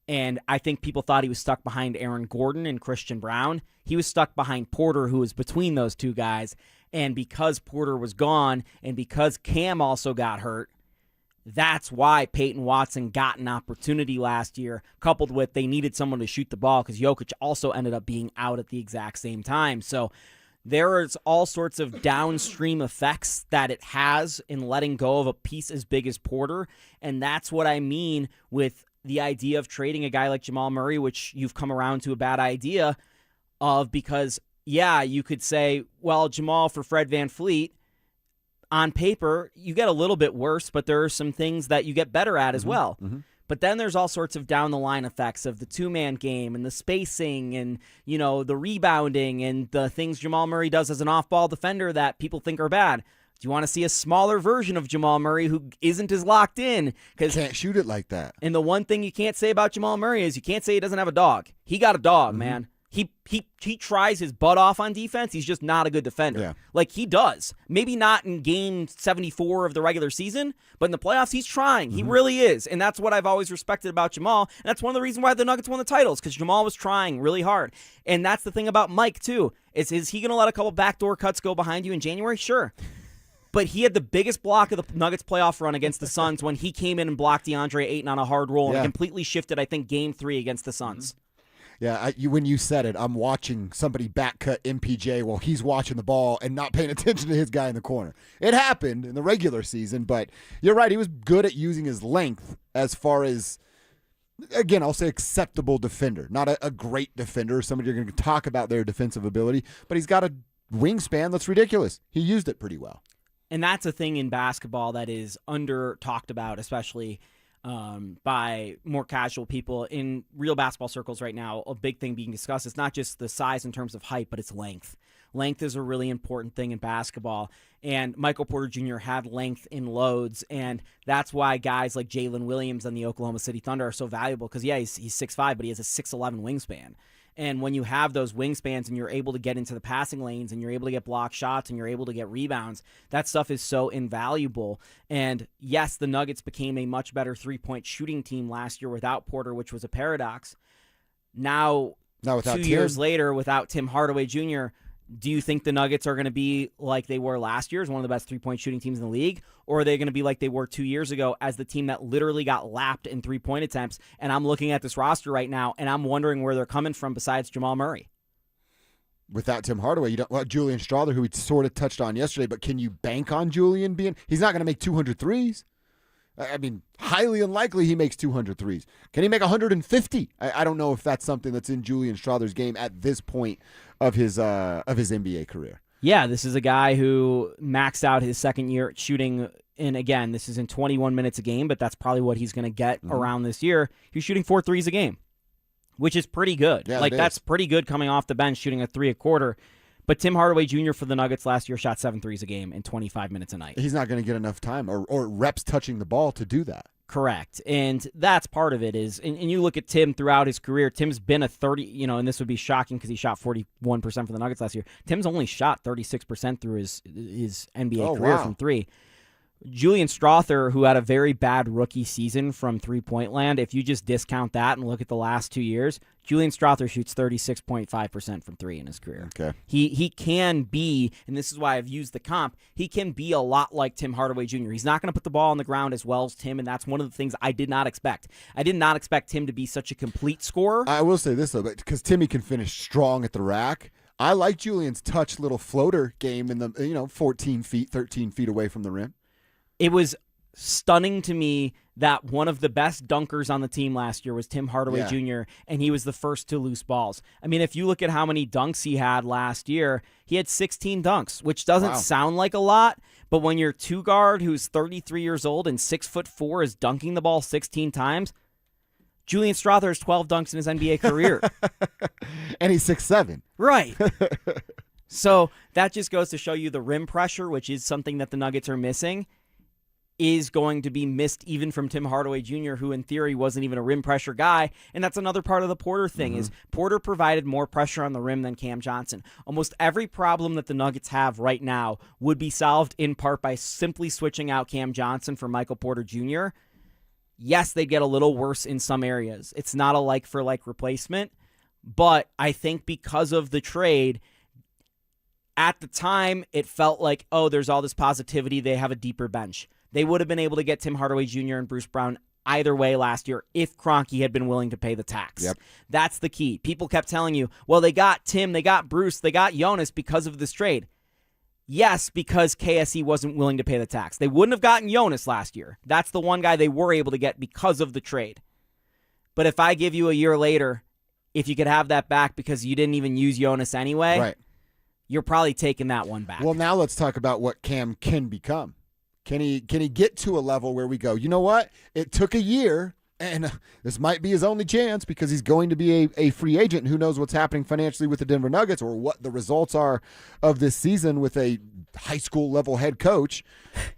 Speaker 5: And I think people thought he was stuck behind Aaron Gordon and Christian Brown. He was stuck behind Porter, who was between those 2 guys. And because Porter was gone and because Cam also got hurt, that's why Peyton Watson got an opportunity last year, coupled with they needed someone to shoot the ball because Jokic also ended up being out at the exact same time. So there is all sorts of downstream effects that it has in letting go of a piece as big as Porter, and that's what I mean with the idea of trading a guy like Jamal Murray, which you've come around to a bad idea. because, yeah, you could say, well, Jamal for Fred VanVleet, on paper, you get a little bit worse, but there are some things that you get better at as well. But then there's all sorts of down-the-line effects of the two-man game and the spacing and, the rebounding and the things Jamal Murray does as an off-ball defender that people think are bad. Do you want to see a smaller version of Jamal Murray who isn't as locked in?
Speaker 4: Can't shoot it like that.
Speaker 5: And the one thing you can't say about Jamal Murray is you can't say he doesn't have a dog. He got a dog, man. He tries his butt off on defense. He's just not a good defender.
Speaker 4: Yeah.
Speaker 5: Like, he does. Maybe not in game 74 of the regular season, but in the playoffs, he's trying. He really is. And that's what I've always respected about Jamal. And that's one of the reasons why the Nuggets won the titles, because Jamal was trying really hard. And that's the thing about Mike, too. Is he going to let a couple backdoor cuts go behind you in January? Sure. But he had the biggest block of the Nuggets playoff run against the Suns when he came in and blocked DeAndre Ayton on a hard roll and completely shifted, I think, game 3 against the Suns.
Speaker 4: Yeah, when you said it, I'm watching somebody back cut MPJ while he's watching the ball and not paying attention to his guy in the corner. It happened in the regular season, but you're right. He was good at using his length as far as, again, I'll say acceptable defender. Not a great defender, somebody you're going to talk about their defensive ability, but he's got a wingspan that's ridiculous. He used it pretty well.
Speaker 5: And that's a thing in basketball that is under talked about, especially by more casual people in real basketball circles right now. A big thing being discussed is not just the size in terms of height, but it's length. Length is a really important thing in basketball, and Michael Porter Jr. had length in loads, and that's why guys like Jalen Williams and the Oklahoma City Thunder are so valuable, because, yeah, he's 6'5", but he has a 6'11" wingspan. And when you have those wingspans and you're able to get into the passing lanes and you're able to get block shots and you're able to get rebounds, that stuff is so invaluable. And yes, the Nuggets became a much better three-point shooting team last year without Porter, which was a paradox. Now without 2 years later, without Tim Hardaway Jr., do you think the Nuggets are going to be like they were last year as one of the best three-point shooting teams in the league? Or are they going to be like they were 2 years ago as the team that literally got lapped in three-point attempts? And I'm looking at this roster right now, and I'm wondering where they're coming from besides Jamal Murray.
Speaker 4: Without Tim Hardaway, Julian Strawther, who we sort of touched on yesterday, but can you bank on Julian being – he's not going to make 200 threes. I mean, highly unlikely he makes 200 threes. Can he make 150? I don't know if that's something that's in Julian Strawther's game at this point of his NBA career.
Speaker 5: Yeah, this is a guy who maxed out his second year shooting, and again, this is in 21 minutes a game, but that's probably what he's going to get around this year. He's shooting 4 threes a game, which is pretty good.
Speaker 4: Yeah,
Speaker 5: that's pretty good coming off the bench, shooting a 3 a quarter. But Tim Hardaway Jr. for the Nuggets last year shot 7 threes a game in 25 minutes a night.
Speaker 4: He's not going to get enough time or reps touching the ball to do that.
Speaker 5: Correct. And that's part of it is, and you look at Tim throughout his career, Tim's been a 30, and this would be shocking because he shot 41% for the Nuggets last year. Tim's only shot 36% through his NBA career from 3. Julian Strawther, who had a very bad rookie season from three-point land, if you just discount that and look at the last 2 years, Julian Strawther shoots 36.5% from 3 in his career.
Speaker 4: Okay.
Speaker 5: He can be, and this is why I've used the comp, he can be a lot like Tim Hardaway Jr. He's not going to put the ball on the ground as well as Tim, and that's one of the things I did not expect. I did not expect Tim to be such a complete scorer.
Speaker 4: I will say this, though, because Timmy can finish strong at the rack. I like Julian's touch little floater game in the 14 feet, 13 feet away from the rim.
Speaker 5: It was stunning to me that one of the best dunkers on the team last year was Tim Hardaway Jr., and he was the first to loose balls. I mean, if you look at how many dunks he had last year, he had 16 dunks, which doesn't sound like a lot, but when your two guard who's 33 years old and 6'4" is dunking the ball 16 times, Julian Strawther has 12 dunks in his NBA career.
Speaker 4: And he's 6'7".
Speaker 5: Right. So that just goes to show you the rim pressure, which is something that the Nuggets are missing, is going to be missed even from Tim Hardaway Jr., who in theory wasn't even a rim pressure guy. And that's another part of the Porter thing is Porter provided more pressure on the rim than Cam Johnson. Almost every problem that the Nuggets have right now would be solved in part by simply switching out Cam Johnson for Michael Porter Jr. Yes, they get a little worse in some areas. It's not a like-for-like replacement, but I think because of the trade, at the time, it felt like, oh, there's all this positivity. They have a deeper bench. They would have been able to get Tim Hardaway Jr. and Bruce Brown either way last year if Kroenke had been willing to pay the tax.
Speaker 4: Yep.
Speaker 5: That's the key. People kept telling you, well, they got Tim, they got Bruce, they got Jonas because of this trade. Yes, because KSE wasn't willing to pay the tax. They wouldn't have gotten Jonas last year. That's the one guy they were able to get because of the trade. But if I give you a year later if you could have that back because you didn't even use Jonas anyway,
Speaker 4: Right.
Speaker 5: you're probably taking that one back.
Speaker 4: Well, now let's talk about what Cam can become. Can he get to a level where we go, you know what? It took a year, and this might be his only chance because he's going to be a free agent. Who knows what's happening financially with the Denver Nuggets or what the results are of this season with a high school level head coach.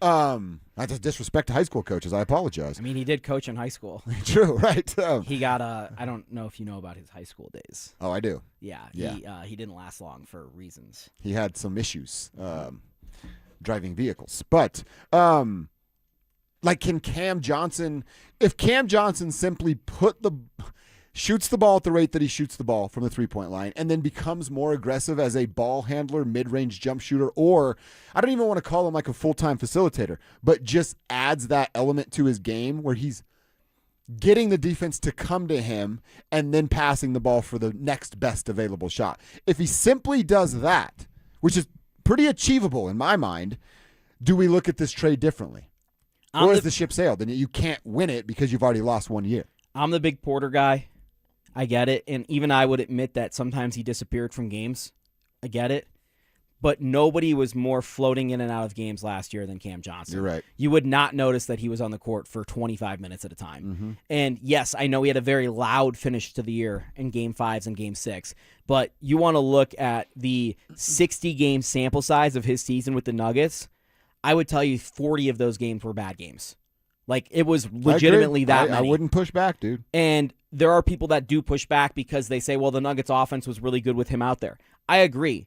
Speaker 4: Not to disrespect to high school coaches. I apologize.
Speaker 5: I mean, he did coach in high school.
Speaker 4: True, right?
Speaker 5: He got I don't know if you know about his high school days.
Speaker 4: Oh, I do.
Speaker 5: Yeah. He didn't last long for reasons.
Speaker 4: He had some issues driving vehicles. But, like, can Cam Johnson, if Cam Johnson simply shoots the ball at the rate that he shoots the ball from the three-point line and then becomes more aggressive as a ball handler, mid-range jump shooter, or I don't even want to call him like a full-time facilitator, but just adds that element to his game where he's getting the defense to come to him and then passing the ball for the next best available shot. If he simply does that, which is pretty achievable in my mind, do we look at this trade differently? Or is the ship sailed and you can't win it because you've already lost 1 year?
Speaker 5: I'm the big Porter guy. I get it. And even I would admit that sometimes he disappeared from games. I get it. But nobody was more floating in and out of games last year than Cam Johnson.
Speaker 4: You're right.
Speaker 5: You would not notice that he was on the court for 25 minutes at a time.
Speaker 4: Mm-hmm.
Speaker 5: And yes, I know he had a very loud finish to the year in Game 5s and Game 6. But you want to look at the 60-game sample size of his season with the Nuggets. I would tell you 40 of those games were bad games. Like, it was legitimately that many.
Speaker 4: I wouldn't push back, dude.
Speaker 5: And there are people that do push back because they say, well, the Nuggets offense was really good with him out there. I agree.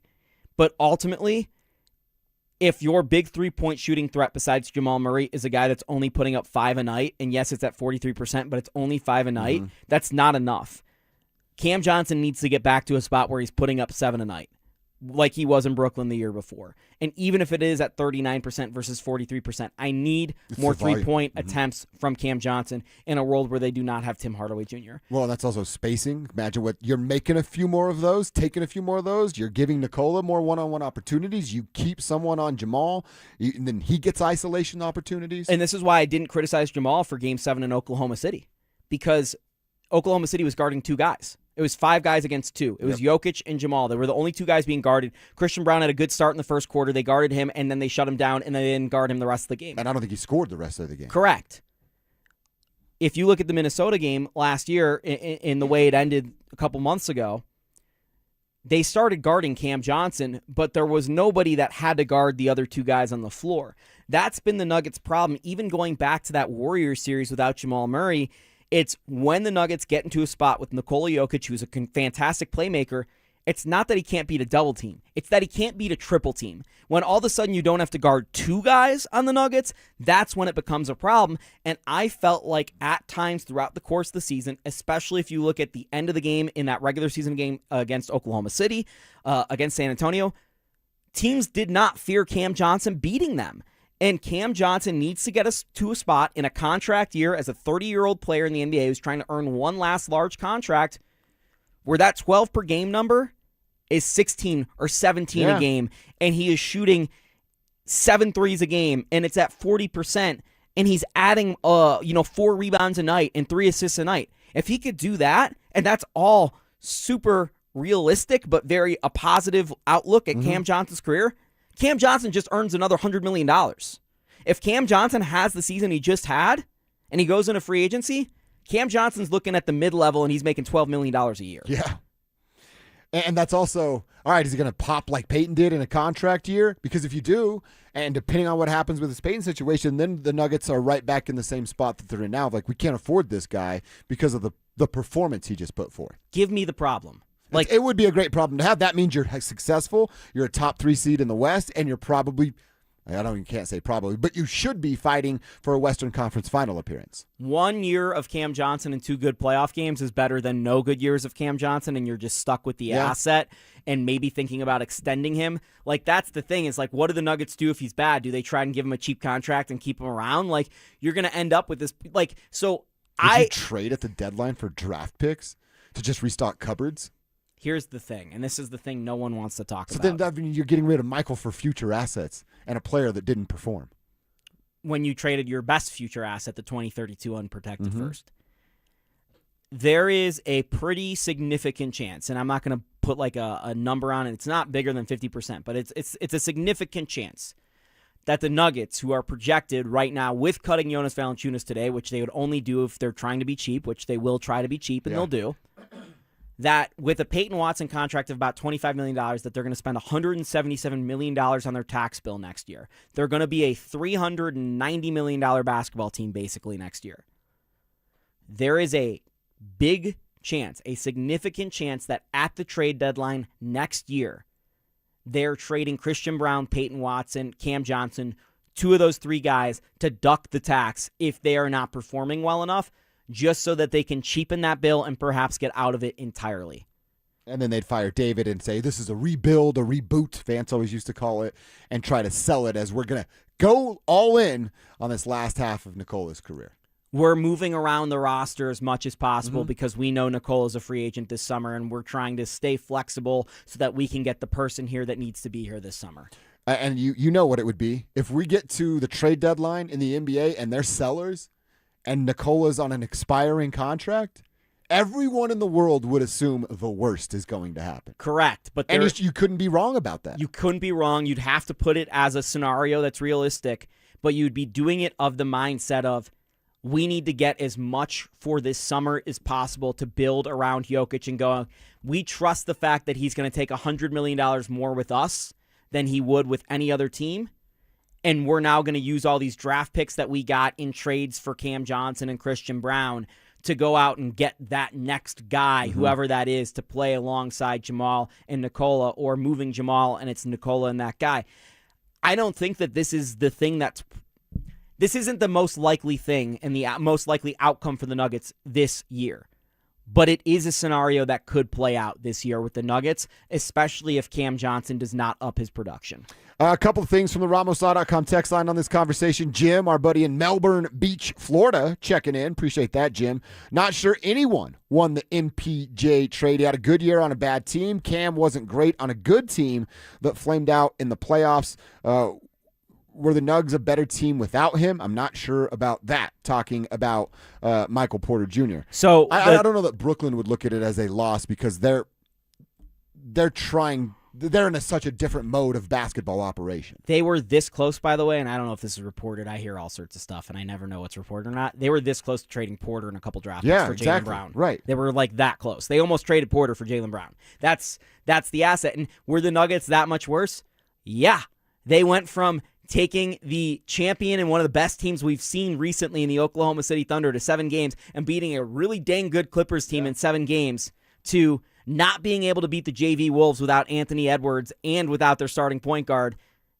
Speaker 5: But ultimately, if your big three-point shooting threat besides Jamal Murray is a guy that's only putting up 5 a night, and yes, it's at 43%, but it's only 5 a night, that's not enough. Cam Johnson needs to get back to a spot where he's putting up 7 a night, like he was in Brooklyn the year before. And even if it is at 39% versus 43%, I need more three-point attempts from Cam Johnson in a world where they do not have Tim Hardaway Jr.
Speaker 4: Well, that's also spacing. Imagine what you're making a few more of those, taking a few more of those. You're giving Nikola more one-on-one opportunities. You keep someone on Jamal, and then he gets isolation opportunities.
Speaker 5: And this is why I didn't criticize Jamal for Game 7 in Oklahoma City, because Oklahoma City was guarding 2 guys. It was 5 guys against 2. It was Jokic and Jamal. They were the only 2 guys being guarded. Christian Brown had a good start in the first quarter. They guarded him, and then they shut him down, and they didn't guard him the rest of the game.
Speaker 4: And I don't think he scored the rest of the game.
Speaker 5: Correct. If you look at the Minnesota game last year, in the way it ended a couple months ago, they started guarding Cam Johnson, but there was nobody that had to guard the other 2 guys on the floor. That's been the Nuggets' problem, even going back to that Warriors series without Jamal Murray. It's when the Nuggets get into a spot with Nikola Jokic, who's a fantastic playmaker, it's not that he can't beat a double team. It's that he can't beat a triple team. When all of a sudden you don't have to guard 2 guys on the Nuggets, that's when it becomes a problem. And I felt like at times throughout the course of the season, especially if you look at the end of the game in that regular season game against Oklahoma City, against San Antonio, teams did not fear Cam Johnson beating them. And Cam Johnson needs to get us to a spot in a contract year as a 30-year-old player in the NBA who's trying to earn one last large contract where that 12 per game number is 16 or 17 a game, and he is shooting 7 threes a game, and it's at 40%, and he's adding 4 rebounds a night and 3 assists a night. If he could do that, and that's all super realistic but very a positive outlook at Cam Johnson's career, Cam Johnson just earns another $100 million. If Cam Johnson has the season he just had and he goes into free agency, Cam Johnson's looking at the mid-level and he's making $12 million a year.
Speaker 4: Yeah. And that's also, all right, is he going to pop like Payton did in a contract year? Because if you do, and depending on what happens with his Payton situation, then the Nuggets are right back in the same spot that they're in now. Like, we can't afford this guy because of the performance he just put forth.
Speaker 5: Give me the problem.
Speaker 4: Like, it would be a great problem to have. That means you're successful, you're a top 3 seed in the West, and you're probably, can't say probably, but you should be fighting for a Western Conference final appearance.
Speaker 5: 1 year of Cam Johnson and 2 good playoff games is better than no good years of Cam Johnson, and you're just stuck with the asset and maybe thinking about extending him. Like, that's the thing, is like, what do the Nuggets do if he's bad? Do they try and give him a cheap contract and keep him around? Like, you're going to end up with this, like, so
Speaker 4: Would you trade at the deadline for draft picks to just restock cupboards?
Speaker 5: Here's the thing, and this is the thing no one wants to talk about.
Speaker 4: So then that means you're getting rid of Michael for future assets and a player that didn't perform.
Speaker 5: When you traded your best future asset, the 2032 unprotected first. there is a pretty significant chance, and I'm not going to put like a number on it. It's not bigger than 50%, but it's a significant chance that the Nuggets, who are projected right now with cutting Jonas Valanciunas today, which they would only do if they're trying to be cheap, which they will try to be cheap, and they'll do, that with a Payton Watson contract of about $25 million, that they're going to spend $177 million on their tax bill next year. They're going to be a $390 million basketball team basically next year. There is a big chance, a significant chance that at the trade deadline next year, they're trading Christian Brown, Payton Watson, Cam Johnson, 2 of those 3 guys to duck the tax if they are not performing well enough, just so that they can cheapen that bill and perhaps get out of it entirely.
Speaker 4: And then they'd fire David and say, this is a rebuild, a reboot, Vance always used to call it, and try to sell it as we're going to go all in on this last half of Nikola's career.
Speaker 5: We're moving around the roster as much as possible because we know Nicole is a free agent this summer, and we're trying to stay flexible so that we can get the person here that needs to be here this summer.
Speaker 4: And you know what it would be. If we get to the trade deadline in the NBA and they're sellers and Nicola's on an expiring contract, everyone in the world would assume the worst is going to happen.
Speaker 5: Correct. But
Speaker 4: you couldn't be wrong about that.
Speaker 5: You couldn't be wrong. You'd have to put it as a scenario that's realistic, but you'd be doing it of the mindset of, we need to get as much for this summer as possible to build around Jokic and go, we trust the fact that he's going to take $100 million more with us than he would with any other team. And we're now going to use all these draft picks that we got in trades for Cam Johnson and Christian Brown to go out and get that next guy, whoever that is, to play alongside Jamal and Nikola, or moving Jamal and it's Nikola and that guy. I don't think that this is the thing this isn't the most likely thing and the most likely outcome for the Nuggets this year. But it is a scenario that could play out this year with the Nuggets, especially if Cam Johnson does not up his production.
Speaker 4: A couple of things from the RamosLaw.com text line on this conversation. Jim, our buddy in Melbourne Beach, Florida, checking in. Appreciate that, Jim. Not sure anyone won the MPJ trade. He had a good year on a bad team. Cam wasn't great on a good team that flamed out in the playoffs. Were the Nugs a better team without him? I'm not sure about that, talking about Michael Porter Jr.
Speaker 5: So
Speaker 4: I don't know that Brooklyn would look at it as a loss because they're in such a different mode of basketball operation.
Speaker 5: They were this close, by the way, and I don't know if this is reported. I hear all sorts of stuff, and I never know what's reported or not. They were this close to trading Porter and a couple draft picks for Jaylen Brown.
Speaker 4: Right.
Speaker 5: They were like that close. They almost traded Porter for Jaylen Brown. That's the asset. And were the Nuggets that much worse? Yeah. They went from taking the champion and one of the best teams we've seen recently in the Oklahoma City Thunder to 7 games and beating a really dang good Clippers team in 7 games to not being able to beat the JV Wolves without Anthony Edwards and without their starting point guard,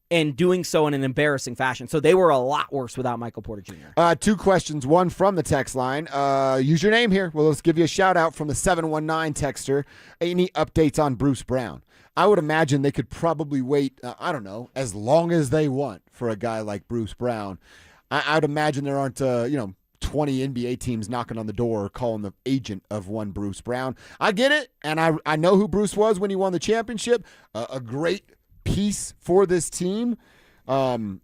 Speaker 5: and doing so in an embarrassing fashion. So they were a lot worse without Michael Porter Jr.
Speaker 4: 2 questions, one from the text line. Use your name here. Well, let's give you a shout-out from the 719 texter. Any updates on Bruce Brown? I would imagine they could probably wait, as long as they want for a guy like Bruce Brown. I'd imagine there aren't, 20 NBA teams knocking on the door calling the agent of one Bruce Brown. I get it, and I know who Bruce was when he won the championship. A great piece for this team.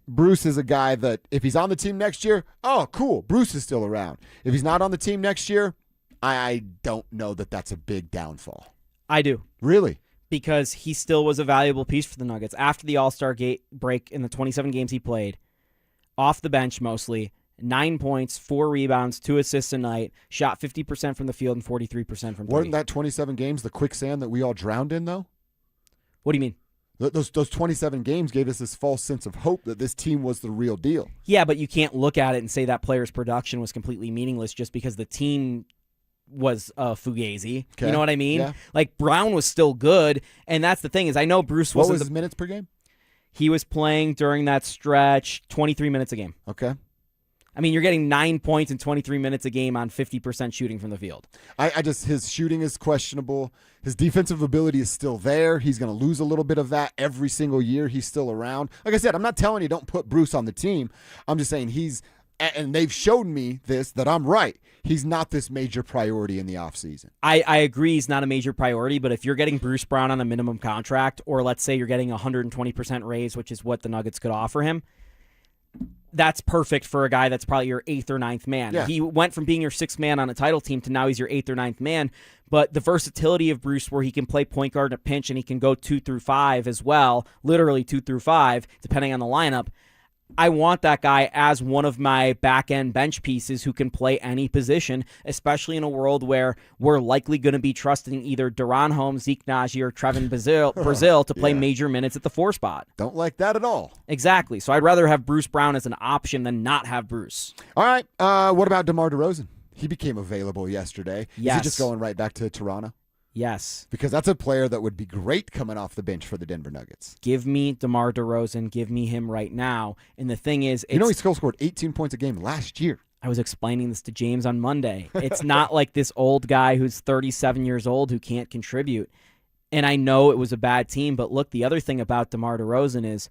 Speaker 4: Bruce is a guy that if he's on the team next year, oh, cool, Bruce is still around. If he's not on the team next year, I don't know that that's a big downfall.
Speaker 5: I do.
Speaker 4: Really?
Speaker 5: Because he still was a valuable piece for the Nuggets. After the All-Star break in the 27 games he played, off the bench mostly, 9 points, 4 rebounds, 2 assists a night, shot 50% from the field and 43% from 3.
Speaker 4: Wasn't that 27 games the quicksand that we all drowned in, though?
Speaker 5: What do you mean?
Speaker 4: Those 27 games gave us this false sense of hope that this team was the real deal.
Speaker 5: Yeah, but you can't look at it and say that player's production was completely meaningless just because the team was fugazi.
Speaker 4: Okay.
Speaker 5: You know what I mean?
Speaker 4: Yeah.
Speaker 5: Like, Brown was still good, and that's the thing is I know Bruce wasn't...
Speaker 4: What was his minutes per game?
Speaker 5: He was playing during that stretch 23 minutes a game.
Speaker 4: Okay.
Speaker 5: I mean, you're getting 9 points in 23 minutes a game on 50% shooting from the field.
Speaker 4: His shooting is questionable. His defensive ability is still there. He's going to lose a little bit of that every single year he's still around. Like I said, I'm not telling you don't put Bruce on the team. I'm just saying and they've shown me that I'm right. He's not this major priority in the offseason.
Speaker 5: I agree he's not a major priority, but if you're getting Bruce Brown on a minimum contract, or let's say you're getting a 120% raise, which is what the Nuggets could offer him, that's perfect for a guy that's probably your 8th or 9th man.
Speaker 4: Yeah.
Speaker 5: He went from being your 6th man on a title team to now he's your 8th or 9th man. But the versatility of Bruce, where he can play point guard in a pinch and he can go 2 through 5 as well, literally 2 through 5, depending on the lineup. I want that guy as one of my back-end bench pieces who can play any position, especially in a world where we're likely going to be trusting either Duran Holmes, Zeke Naji, or Trevin Brazil to play major minutes at the 4 spot.
Speaker 4: Don't like that at all.
Speaker 5: Exactly. So I'd rather have Bruce Brown as an option than not have Bruce.
Speaker 4: All right. What about DeMar DeRozan? He became available yesterday.
Speaker 5: Yes.
Speaker 4: Is he just going right back to Toronto?
Speaker 5: Yes.
Speaker 4: Because that's a player that would be great coming off the bench for the Denver Nuggets.
Speaker 5: Give me DeMar DeRozan. Give me him right now. And the thing is,
Speaker 4: he still scored 18 points a game last year.
Speaker 5: I was explaining this to James on Monday. It's not like this old guy who's 37 years old who can't contribute. And I know it was a bad team, but look, the other thing about DeMar DeRozan is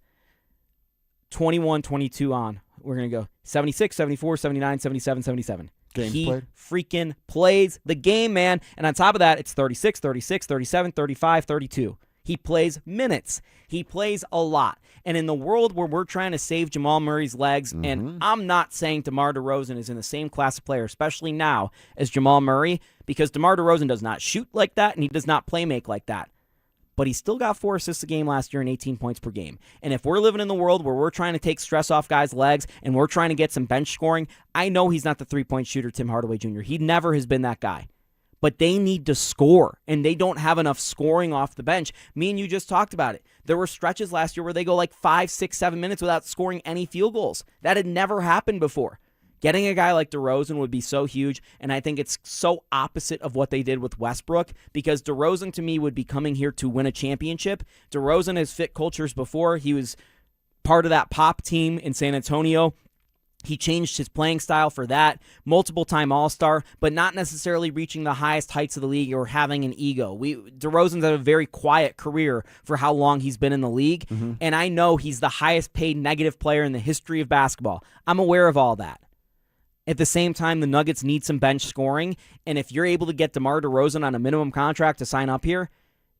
Speaker 5: 21, 22 on. We're going to go 76, 74, 79, 77, 77. He freaking plays the game, man. And on top of that, it's 36, 36, 37, 35, 32. He plays minutes. He plays a lot. And in the world where we're trying to save Jamal Murray's legs, and I'm not saying DeMar DeRozan is in the same class of player, especially now, as Jamal Murray, because DeMar DeRozan does not shoot like that, and he does not play make like that. But he still got 4 assists a game last year and 18 points per game. And if we're living in the world where we're trying to take stress off guys' legs and we're trying to get some bench scoring, I know he's not the three-point shooter Tim Hardaway Jr. He never has been that guy. But they need to score, and they don't have enough scoring off the bench. Me and you just talked about it. There were stretches last year where they go like 5, 6, 7 minutes without scoring any field goals. That had never happened before. Getting a guy like DeRozan would be so huge, and I think it's so opposite of what they did with Westbrook, because DeRozan, to me, would be coming here to win a championship. DeRozan has fit cultures before. He was part of that pop team in San Antonio. He changed his playing style for that. Multiple-time All-Star, but not necessarily reaching the highest heights of the league or having an ego. DeRozan's had a very quiet career for how long he's been in the league, and I know he's the highest-paid negative player in the history of basketball. I'm aware of all that. At the same time, the Nuggets need some bench scoring, and if you're able to get DeMar DeRozan on a minimum contract to sign up here,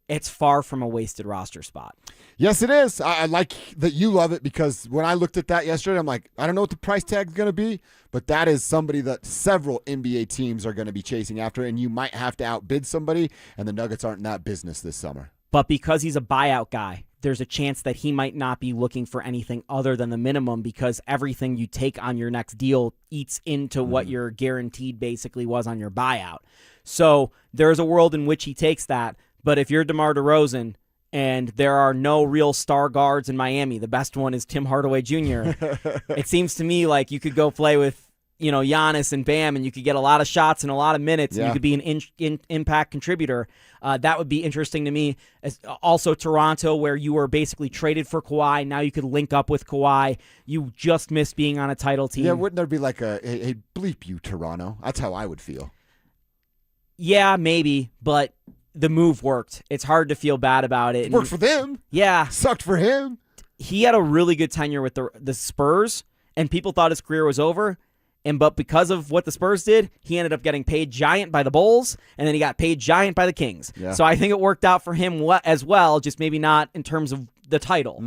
Speaker 5: it's far from a wasted roster spot.
Speaker 4: Yes, it is. I like that you love it, because when I looked at that yesterday, I'm like, I don't know what the price tag is going to be, but that is somebody that several NBA teams are going to be chasing after, and you might have to outbid somebody, and the Nuggets aren't in that business this summer.
Speaker 5: But because he's a buyout guy, there's a chance that he might not be looking for anything other than the minimum, because everything you take on your next deal eats into what your guaranteed basically was on your buyout. So there's a world in which he takes that. But if you're DeMar DeRozan and there are no real star guards in Miami, the best one is Tim Hardaway Jr., it seems to me like you could go play with, Giannis and Bam, and you could get a lot of shots and a lot of minutes, and you could be an impact contributor. That would be interesting to me. Also, Toronto, where you were basically traded for Kawhi. Now you could link up with Kawhi. You just missed being on a title team.
Speaker 4: Yeah, wouldn't there be like hey, bleep you, Toronto? That's how I would feel.
Speaker 5: Yeah, maybe, but the move worked. It's hard to feel bad about it.
Speaker 4: It worked for them.
Speaker 5: Yeah.
Speaker 4: Sucked for him.
Speaker 5: He had a really good tenure with the Spurs, and people thought his career was over. But because of what the Spurs did, he ended up getting paid giant by the Bulls, and then he got paid giant by the Kings. Yeah. So I think it worked out for him as well, just maybe not in terms of the title.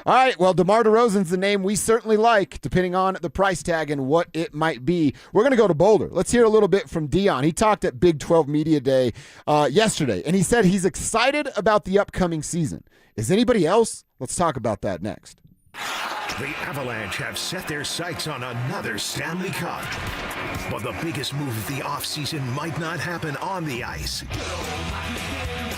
Speaker 4: All right, well, DeMar DeRozan's the name we certainly like, depending on the price tag and what it might be. We're going to go to Boulder. Let's hear a little bit from Dion. He talked at Big 12 Media Day yesterday, and he said he's excited about the upcoming season. Is anybody else? Let's talk about that next.
Speaker 19: The Avalanche have set their sights on another Stanley Cup. But the biggest move of the offseason might not happen on the ice.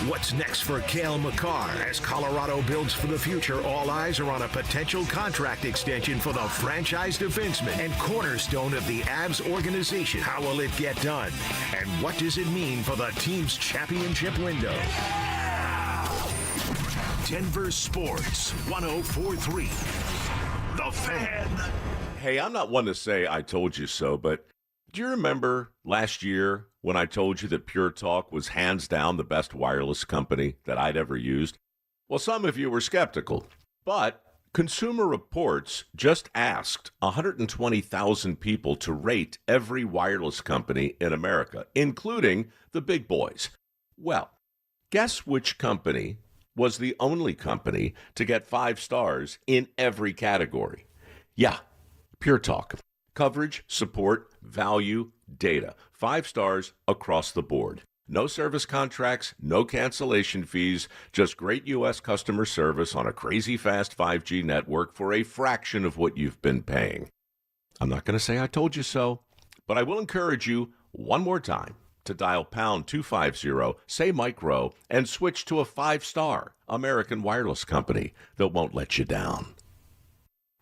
Speaker 19: What's next for Cale Makar? As Colorado builds for the future, all eyes are on a potential contract extension for the franchise defenseman and cornerstone of the Avs organization. How will it get done? And what does it mean for the team's championship window? Denver Sports 104.3. The Fan.
Speaker 1: Hey, I'm not one to say I told you so, but do you remember last year when I told you that Pure Talk was hands down the best wireless company that I'd ever used? Well, some of you were skeptical, but Consumer Reports just asked 120,000 people to rate every wireless company in America, including the big boys. Well, guess which company was the only company to get 5 stars in every category? Yeah, Pure Talk. Coverage, support, value, data. 5 stars across the board. No service contracts, no cancellation fees, just great U.S. customer service on a crazy fast 5G network for a fraction of what you've been paying. I'm not going to say I told you so, but I will encourage you one more time to dial pound 250, say Mike Rowe, and switch to a 5-star American wireless company that won't let you down.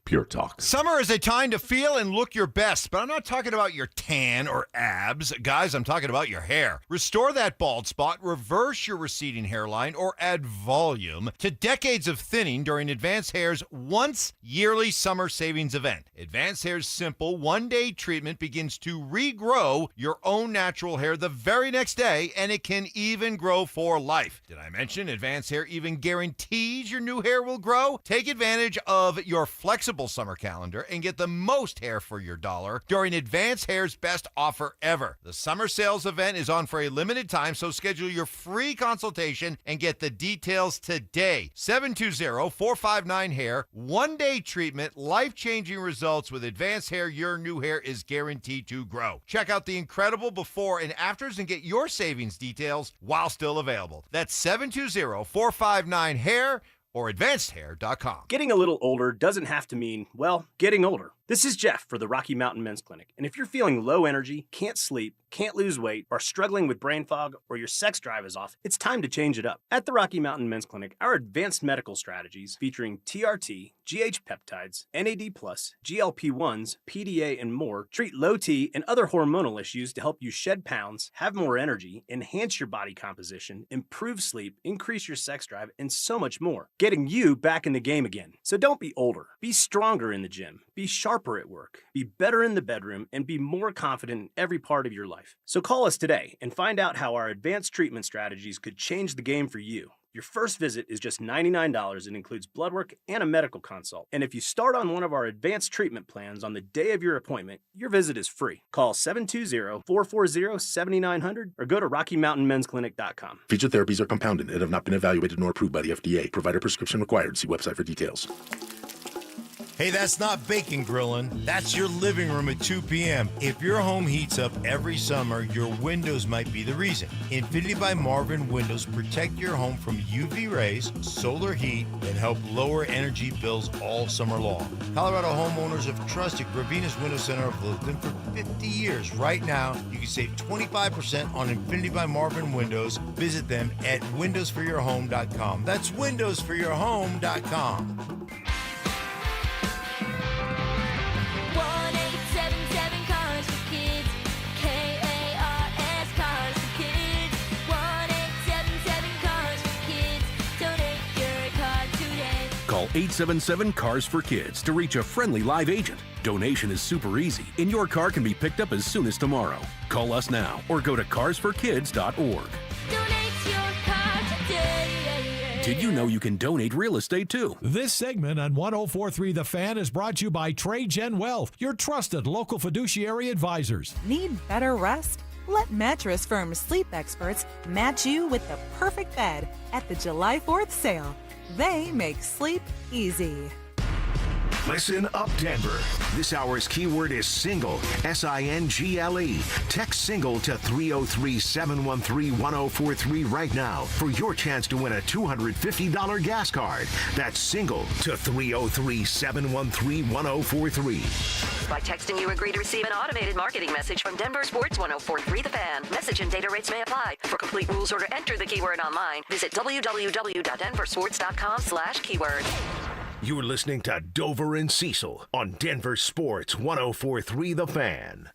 Speaker 1: Pure Talk.
Speaker 13: Summer is a time to feel and look your best, but I'm not talking about your tan or abs. Guys, I'm talking about your hair. Restore that bald spot, reverse your receding hairline, or add volume to decades of thinning during Advanced Hair's once yearly summer savings event. Advanced Hair's simple one-day treatment begins to regrow your own natural hair the very next day, and it can even grow for life. Did I mention Advanced Hair even guarantees your new hair will grow? Take advantage of your flexible summer calendar and get the most hair for your dollar during Advanced Hair's best offer ever. The summer sales event is on for a limited time, so schedule your free consultation and get the details today. 720-459-HAIR. One-day treatment, life-changing results with Advanced Hair. Your new hair is guaranteed to grow. Check out the incredible before and afters and get your savings details while still available. That's 720-459-HAIR or advancedhair.com.
Speaker 2: Getting a little older doesn't have to mean, well, getting older. This is Jeff for the Rocky Mountain Men's Clinic, and if you're feeling low energy, can't sleep, can't lose weight, are struggling with brain fog, or your sex drive is off, it's time to change it up. At the Rocky Mountain Men's Clinic, our advanced medical strategies featuring TRT, GH peptides, NAD+, GLP-1s, PDA, and more treat low T and other hormonal issues to help you shed pounds, have more energy, enhance your body composition, improve sleep, increase your sex drive, and so much more, getting you back in the game again. So don't be older. Be stronger in the gym. Be sharper at work. Be better in the bedroom, and be more confident in every part of your life. So call us today and find out how our advanced treatment strategies could change the game for you. Your first visit is just $99 and includes blood work and a medical consult. And if you start on one of our advanced treatment plans on the day of your appointment, your visit is free. Call 720-440-7900 or go to RockyMountainMen'sClinic.com.
Speaker 3: Featured therapies are compounded and have not been evaluated nor approved by the FDA. Provider prescription required. See website for details.
Speaker 14: Hey, that's not bacon grilling. That's your living room at 2 p.m. If your home heats up every summer, your windows might be the reason. Infinity by Marvin Windows protect your home from UV rays, solar heat, and help lower energy bills all summer long. Colorado homeowners have trusted Gravina's Window Center of Littleton for 50 years. Right now, you can save 25% on Infinity by Marvin Windows. Visit them at windowsforyourhome.com. That's windowsforyourhome.com.
Speaker 15: 1-877 Cars for Kids. K-A-R-S Cars for Kids. 1-877 Cars for Kids. Donate your car today.
Speaker 17: Call 877-CARS for Kids to reach a friendly live agent. Donation is super easy, and your car can be picked up as soon as tomorrow. Call us now or go to carsforkids.org.
Speaker 15: Donate your car today.
Speaker 17: Did you know you can donate real estate too?
Speaker 18: This segment on 104.3 The Fan is brought to you by TradeGen Wealth, your trusted local fiduciary advisors.
Speaker 20: Need better rest? Let mattress firm Sleep Experts match you with the perfect bed at the July 4th sale. They make sleep easy.
Speaker 19: Listen up, Denver. This hour's keyword is single, S-I-N-G-L-E. Text single to 303-713-1043 right now for your chance to win a $250 gas card. That's single to 303-713-1043.
Speaker 25: By texting, you agree to receive an automated marketing message from DenverSports 104.3 The Fan. Message and data rates may apply. For complete rules or to enter the keyword online, visit www.denversports.com/keyword.
Speaker 19: You're listening to Dover and Cecil on Denver Sports 104.3 The Fan.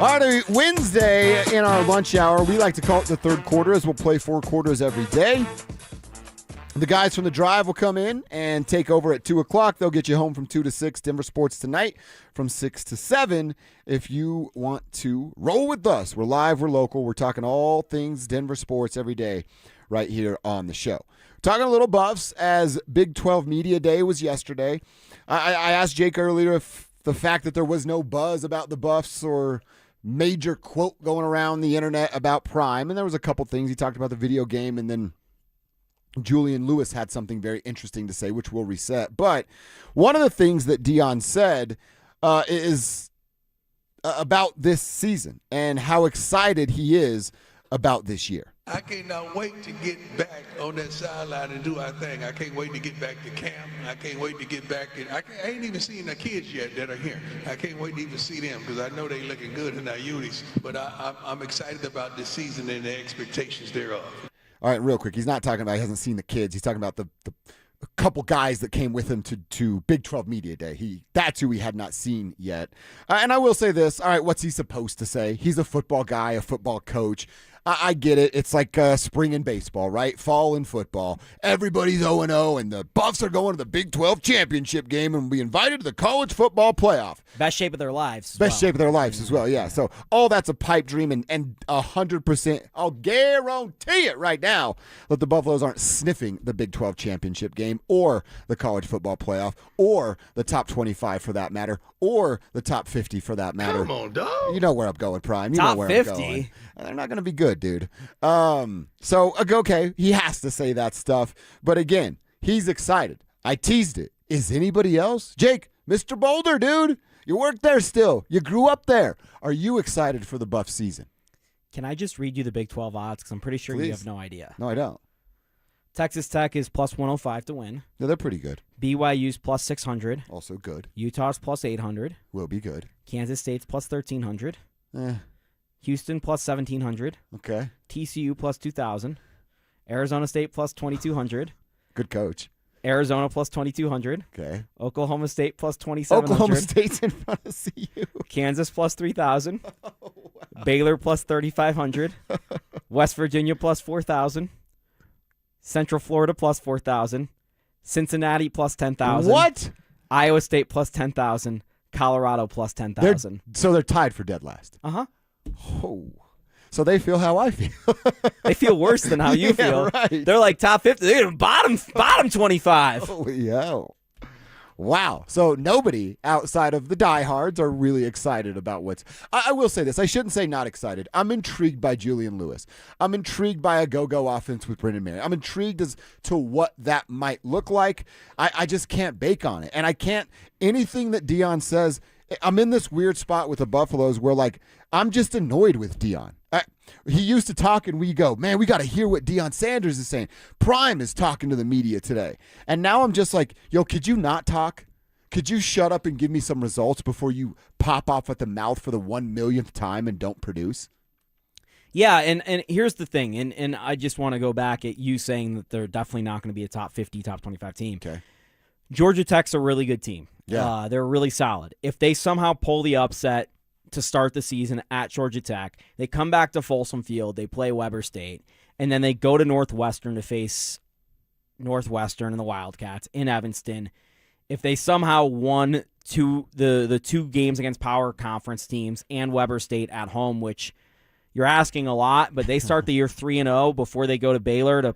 Speaker 4: All right, Wednesday in our lunch hour, we like to call it the third quarter, as we'll play 4 quarters every day. The guys from the drive will come in and take over at 2 o'clock. They'll get you home from 2 to 6. Denver Sports tonight from 6 to 7. If you want to roll with us, we're live, we're local. We're talking all things Denver Sports every day right here on the show. Talking a little Buffs, as Big 12 Media Day was yesterday. I asked Jake earlier if the fact that there was no buzz about the Buffs or major quote going around the internet about Prime, and there was a couple things. He talked about the video game, and then Julian Lewis had something very interesting to say, which we'll reset. But one of the things that Deion said is about this season and how excited he is about this year.
Speaker 6: I cannot wait to get back on that sideline and do our thing. I can't wait to get back to camp. I can't wait to get back. I ain't even seen the kids yet that are here. I can't wait to even see them because I know they looking good in our unis. But I'm excited about this season and the expectations thereof.
Speaker 4: All right, real quick. He's not talking about he hasn't seen the kids. He's talking about the couple guys that came with him to Big 12 Media Day. That's who he had not seen yet. And I will say this. All right, what's he supposed to say? He's a football guy, a football coach. I get it. It's like spring in baseball, right? Fall in football. Everybody's 0-0, and the Buffs are going to the Big 12 championship game and will be invited to the college football playoff.
Speaker 5: Best shape of their lives.
Speaker 4: Best shape of their lives as well, yeah. So all that's a pipe dream, and 100%, I'll guarantee it right now, that the Buffaloes aren't sniffing the Big 12 championship game or the college football playoff or the top 25 for that matter or the top 50 for that matter.
Speaker 6: Come on, dog.
Speaker 4: You know where I'm going, Prime. You
Speaker 5: Top
Speaker 4: know where
Speaker 5: 50?
Speaker 4: I'm going. They're not going to be good, dude. So, okay, he has to say that stuff. But again, he's excited. I teased it. Is anybody else? Jake, Mr. Boulder, dude. You work there still. You grew up there. Are you excited for the Buff season?
Speaker 5: Can I just read you the Big 12 odds? Because I'm pretty sure
Speaker 4: Please.
Speaker 5: you have no idea.
Speaker 4: No, I don't.
Speaker 5: Texas Tech is plus 105 to win.
Speaker 4: No, they're pretty good.
Speaker 5: BYU's plus 600.
Speaker 4: Also good.
Speaker 5: Utah's plus 800.
Speaker 4: Will be good.
Speaker 5: Kansas State's plus 1,300.
Speaker 4: Eh.
Speaker 5: Houston plus 1,700.
Speaker 4: Okay.
Speaker 5: TCU plus 2,000. Arizona State plus 2,200.
Speaker 4: Good coach.
Speaker 5: Arizona plus 2,200.
Speaker 4: Okay.
Speaker 5: Oklahoma State plus 2,700.
Speaker 4: Oklahoma State's in front of CU.
Speaker 5: Kansas plus 3,000. Baylor plus 3,500. West Virginia plus 4,000. Central Florida plus 4,000. Cincinnati plus 10,000.
Speaker 4: What?
Speaker 5: Iowa State plus 10,000. Colorado plus 10,000.
Speaker 4: So they're tied for dead last.
Speaker 5: Uh-huh.
Speaker 4: Oh. So they feel how I feel.
Speaker 5: They feel worse than how you feel.
Speaker 4: Right.
Speaker 5: They're like top 50. They're bottom 25.
Speaker 4: Holy hell. Wow. So nobody outside of the diehards are really excited about what's... I will say this. I shouldn't say not excited. I'm intrigued by Julian Lewis. I'm intrigued by a go-go offense with Brendan Marion. I'm intrigued as to what that might look like. I just can't bake on it. And I can't... Anything that Deion says... I'm in this weird spot with the Buffaloes where, like, I'm just annoyed with Deion. He used to talk and we go, man, we got to hear what Deion Sanders is saying. Prime is talking to the media today. And now I'm just like, yo, could you not talk? Could you shut up and give me some results before you pop off at the mouth for the 1 millionth time and don't produce?
Speaker 5: Yeah, and here's the thing, and I just want to go back at you saying that they're definitely not going to be a top 50, top 25 team.
Speaker 4: Okay.
Speaker 5: Georgia Tech's a really good team.
Speaker 4: Yeah.
Speaker 5: They're really solid. If they somehow pull the upset to start the season at Georgia Tech, they come back to Folsom Field, they play Weber State, and then they go to Northwestern to face Northwestern and the Wildcats in Evanston. If they somehow won the two games against power conference teams and Weber State at home, which you're asking a lot, but they start the year 3-0 before they go to Baylor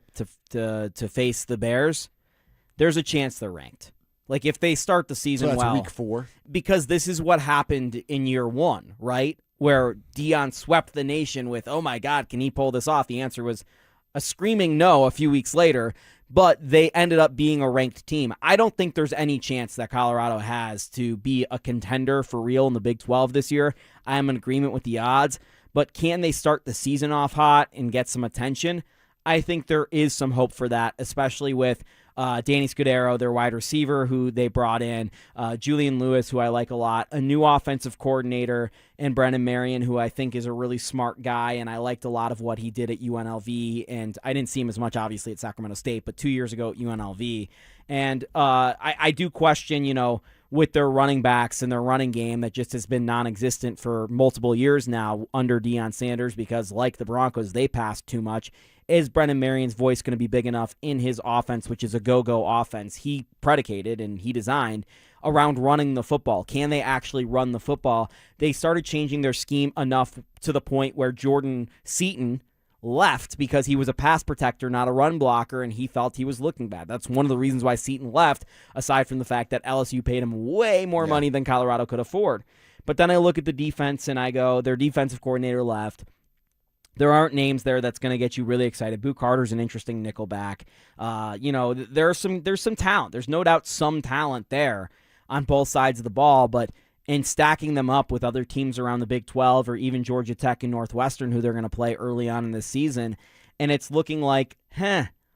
Speaker 5: to face the Bears, there's a chance they're ranked. Like, if they start the season
Speaker 4: so that's
Speaker 5: well.
Speaker 4: week 4?
Speaker 5: Because this is what happened in year 1, right? Where Deion swept the nation with, oh my God, can he pull this off? The answer was a screaming no a few weeks later, but they ended up being a ranked team. I don't think there's any chance that Colorado has to be a contender for real in the Big 12 this year. I'm in agreement with the odds, but can they start the season off hot and get some attention? I think there is some hope for that, especially with Danny Scudero, their wide receiver, who they brought in, Julian Lewis, who I like a lot, a new offensive coordinator, and Brendan Marion, who I think is a really smart guy, and I liked a lot of what he did at UNLV, and I didn't see him as much, obviously, at Sacramento State, but 2 years ago at UNLV. And I do question, with their running backs and their running game that just has been non-existent for multiple years now under Deion Sanders because, like the Broncos, they passed too much. Is Brendan Marion's voice going to be big enough in his offense, which is a go-go offense he predicated and he designed around running the football? Can they actually run the football? They started changing their scheme enough to the point where Jordan Seaton left because he was a pass protector, not a run blocker, and he felt he was looking bad. That's one of the reasons why Seaton left, aside from the fact that LSU paid him way more money than Colorado could afford. But then I look at the defense and I go, their defensive coordinator left. There aren't names there that's going to get you really excited. Boo Carter's an interesting nickelback. There's some talent. There's no doubt some talent there on both sides of the ball, but in stacking them up with other teams around the Big 12 or even Georgia Tech and Northwestern who they're going to play early on in this season, and it's looking like,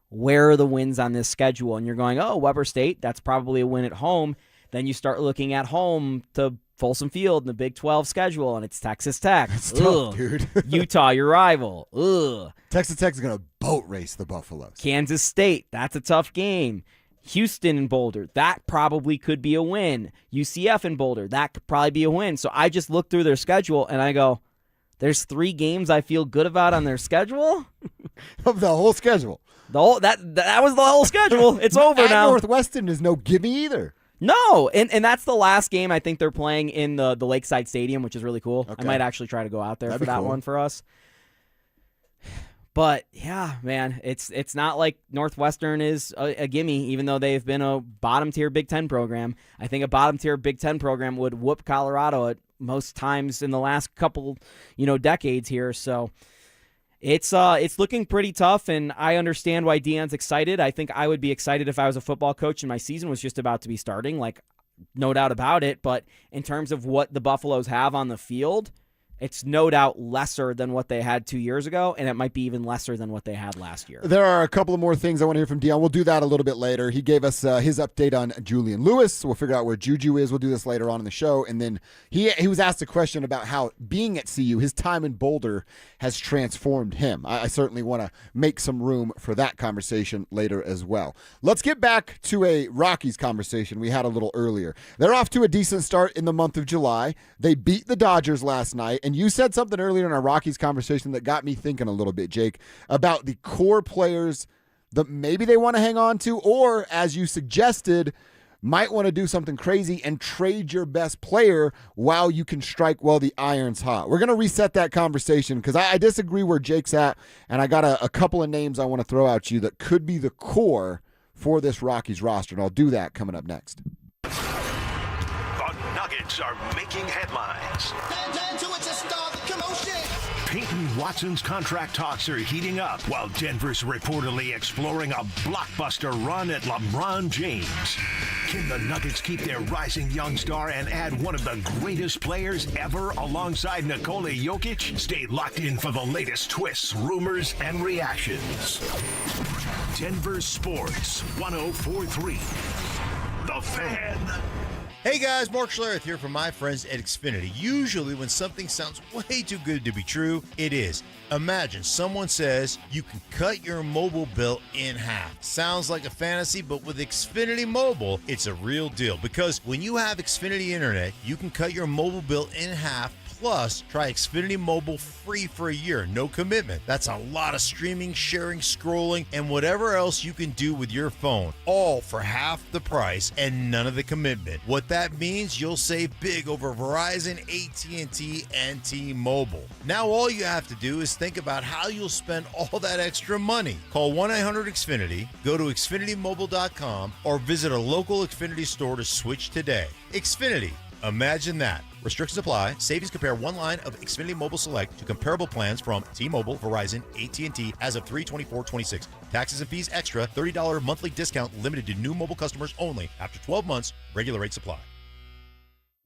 Speaker 5: where are the wins on this schedule? And you're going, Weber State, that's probably a win at home. Then you start looking at home to Folsom Field in the Big 12 schedule, and it's Texas Tech.
Speaker 4: It's tough, dude.
Speaker 5: Utah, your rival.
Speaker 4: Texas Tech is going to boat race the Buffaloes.
Speaker 5: Kansas State, that's a tough game. Houston and Boulder, that probably could be a win. UCF and Boulder, that could probably be a win. So I just look through their schedule, and I go, there's 3 games I feel good about on their schedule?
Speaker 4: Of the whole schedule.
Speaker 5: That was the whole schedule. It's over now.
Speaker 4: Northwestern is no gimme either.
Speaker 5: No, and that's the last game I think they're playing in the Lakeside Stadium, which is really cool. Okay. I might actually try to go out there for that one for us. But, yeah, man, it's not like Northwestern is a gimme, even though they've been a bottom-tier Big Ten program. I think a bottom-tier Big Ten program would whoop Colorado at most times in the last couple, decades here. So it's looking pretty tough, and I understand why Deion's excited. I think I would be excited if I was a football coach and my season was just about to be starting, like, no doubt about it. But in terms of what the Buffaloes have on the field, it's no doubt lesser than what they had 2 years ago, and it might be even lesser than what they had last year.
Speaker 4: There are a couple of more things I want to hear from Deion. We'll do that a little bit later. He gave us his update on Julian Lewis. We'll figure out where Juju is. We'll do this later on in the show. And then he was asked a question about how being at CU, his time in Boulder, has transformed him. I certainly want to make some room for that conversation later as well. Let's get back to a Rockies conversation we had a little earlier. They're off to a decent start in the month of July. They beat the Dodgers last night. And you said something earlier in our Rockies conversation that got me thinking a little bit, Jake, about the core players that maybe they want to hang on to, or as you suggested, might want to do something crazy and trade your best player while you can strike while the iron's hot. We're going to reset that conversation because I disagree where Jake's at, and I got a couple of names I want to throw at you that could be the core for this Rockies roster, and I'll do that coming up next.
Speaker 19: Nuggets are making headlines. Payton Watson's contract talks are heating up, while Denver's reportedly exploring a blockbuster run at LeBron James. Can the Nuggets keep their rising young star and add one of the greatest players ever alongside Nikola Jokic? Stay locked in for the latest twists, rumors, and reactions. Denver Sports 104.3. The Fan.
Speaker 14: Hey guys, Mark Schlereth here from my friends at Xfinity. Usually when something sounds way too good to be true, it is. Imagine someone says you can cut your mobile bill in half. Sounds like a fantasy, but with Xfinity Mobile, it's a real deal. Because when you have Xfinity Internet, you can cut your mobile bill in half. Plus, try Xfinity Mobile free for a year, no commitment. That's a lot of streaming, sharing, scrolling, and whatever else you can do with your phone, all for half the price and none of the commitment. What that means, you'll save big over Verizon, AT&T, and T-Mobile. Now all you have to do is think about how you'll spend all that extra money. Call 1-800-XFINITY, go to XfinityMobile.com, or visit a local Xfinity store to switch today. Xfinity. Imagine that. Restrictions apply. Savings compare one line of Xfinity Mobile Select to comparable plans from T-Mobile, Verizon, AT&T as of 3/24/26. Taxes and fees extra. $30 monthly discount limited to new mobile customers only. After 12 months, regular rates apply.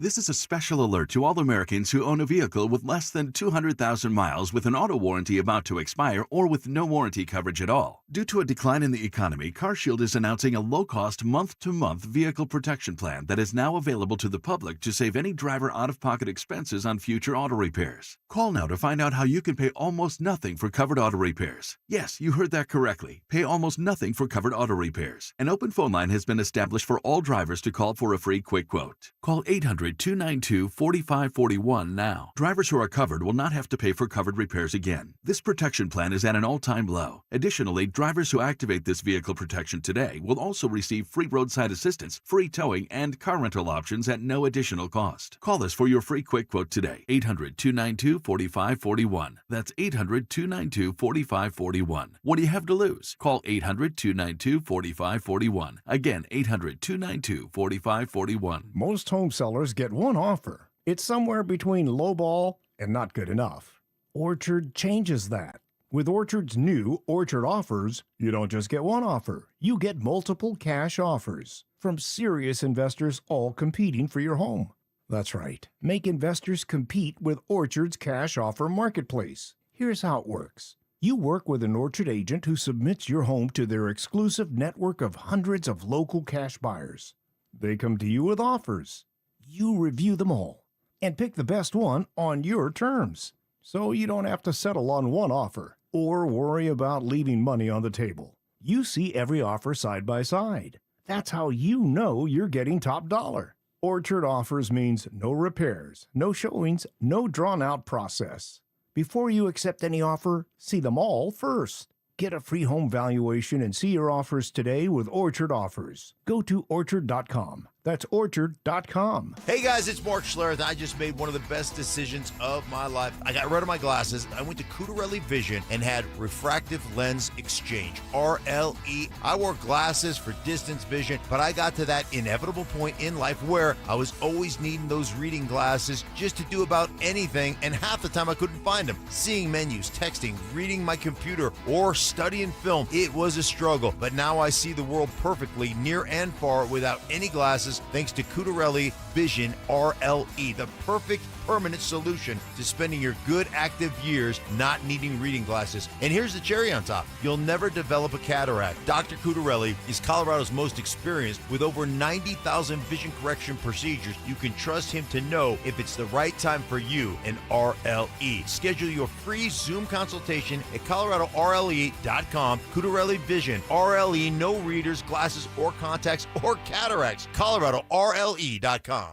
Speaker 7: This is a special alert to all Americans who own a vehicle with less than 200,000 miles with an auto warranty about to expire or with no warranty coverage at all. Due to a decline in the economy, CarShield is announcing a low-cost month-to-month vehicle protection plan that is now available to the public to save any driver out-of-pocket expenses on future auto repairs. Call now to find out how you can pay almost nothing for covered auto repairs. Yes, you heard that correctly. Pay almost nothing for covered auto repairs. An open phone line has been established for all drivers to call for a free quick quote. Call 800-292-4541 now. Drivers who are covered will not have to pay for covered repairs again. This protection plan is at an all-time low. Additionally, drivers who activate this vehicle protection today will also receive free roadside assistance, free towing, and car rental options at no additional cost. Call us for your free quick quote today. 800-292-4541. That's 800-292-4541. What do you have to lose? Call 800-292-4541. Again, 800-292-4541.
Speaker 8: Most home sellers get one offer. It's somewhere between lowball and not good enough. Orchard changes that. With Orchard's new Orchard offers, you don't just get one offer, you get multiple cash offers from serious investors all competing for your home. That's right. Make investors compete with Orchard's cash offer marketplace. Here's how it works. You work with an Orchard agent who submits your home to their exclusive network of hundreds of local cash buyers. They come to you with offers. You review them all and pick the best one on your terms. So you don't have to settle on one offer or worry about leaving money on the table. You see every offer side by side. That's how you know you're getting top dollar. Orchard offers means no repairs, no showings, no drawn-out process. Before you accept any offer, see them all first. Get a free home valuation and see your offers today with Orchard Offers. Go to Orchard.com. That's Orchard.com.
Speaker 14: Hey guys, it's Mark Schlereth. I just made one of the best decisions of my life. I got rid of my glasses. I went to Cutarelli Vision and had refractive lens exchange, RLE. I wore glasses for distance vision, but I got to that inevitable point in life where I was always needing those reading glasses just to do about anything, and half the time I couldn't find them. Seeing menus, texting, reading my computer, or studying film, it was a struggle. But now I see the world perfectly, near and far, without any glasses, thanks to Cutarelli Vision RLE, the perfect permanent solution to spending your good active years not needing reading glasses. And here's the cherry on top. You'll never develop a cataract. Dr. Cutarelli is Colorado's most experienced with over 90,000 vision correction procedures. You can trust him to know if it's the right time for you and RLE. Schedule your free Zoom consultation at coloradorle.com. Cutarelli Vision RLE, no readers, glasses, or contacts, or cataracts. coloradorle.com.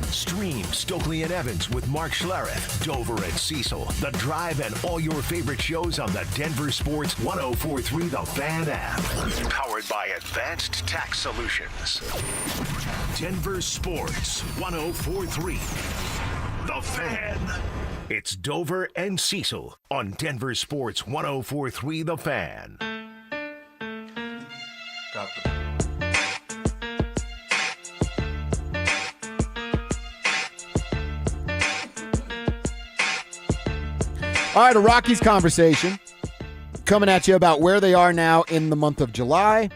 Speaker 19: Stream Stokely and Evans with Mark Schlereth, Dover and Cecil, The Drive, and all your favorite shows on the Denver Sports 104.3 The Fan app. Powered by Advanced Tax Solutions. Denver Sports 104.3 The Fan. It's Dover and Cecil on Denver Sports 104.3 The Fan.
Speaker 14: Got the
Speaker 4: All right, a Rockies conversation coming at you about where they are now in the month of July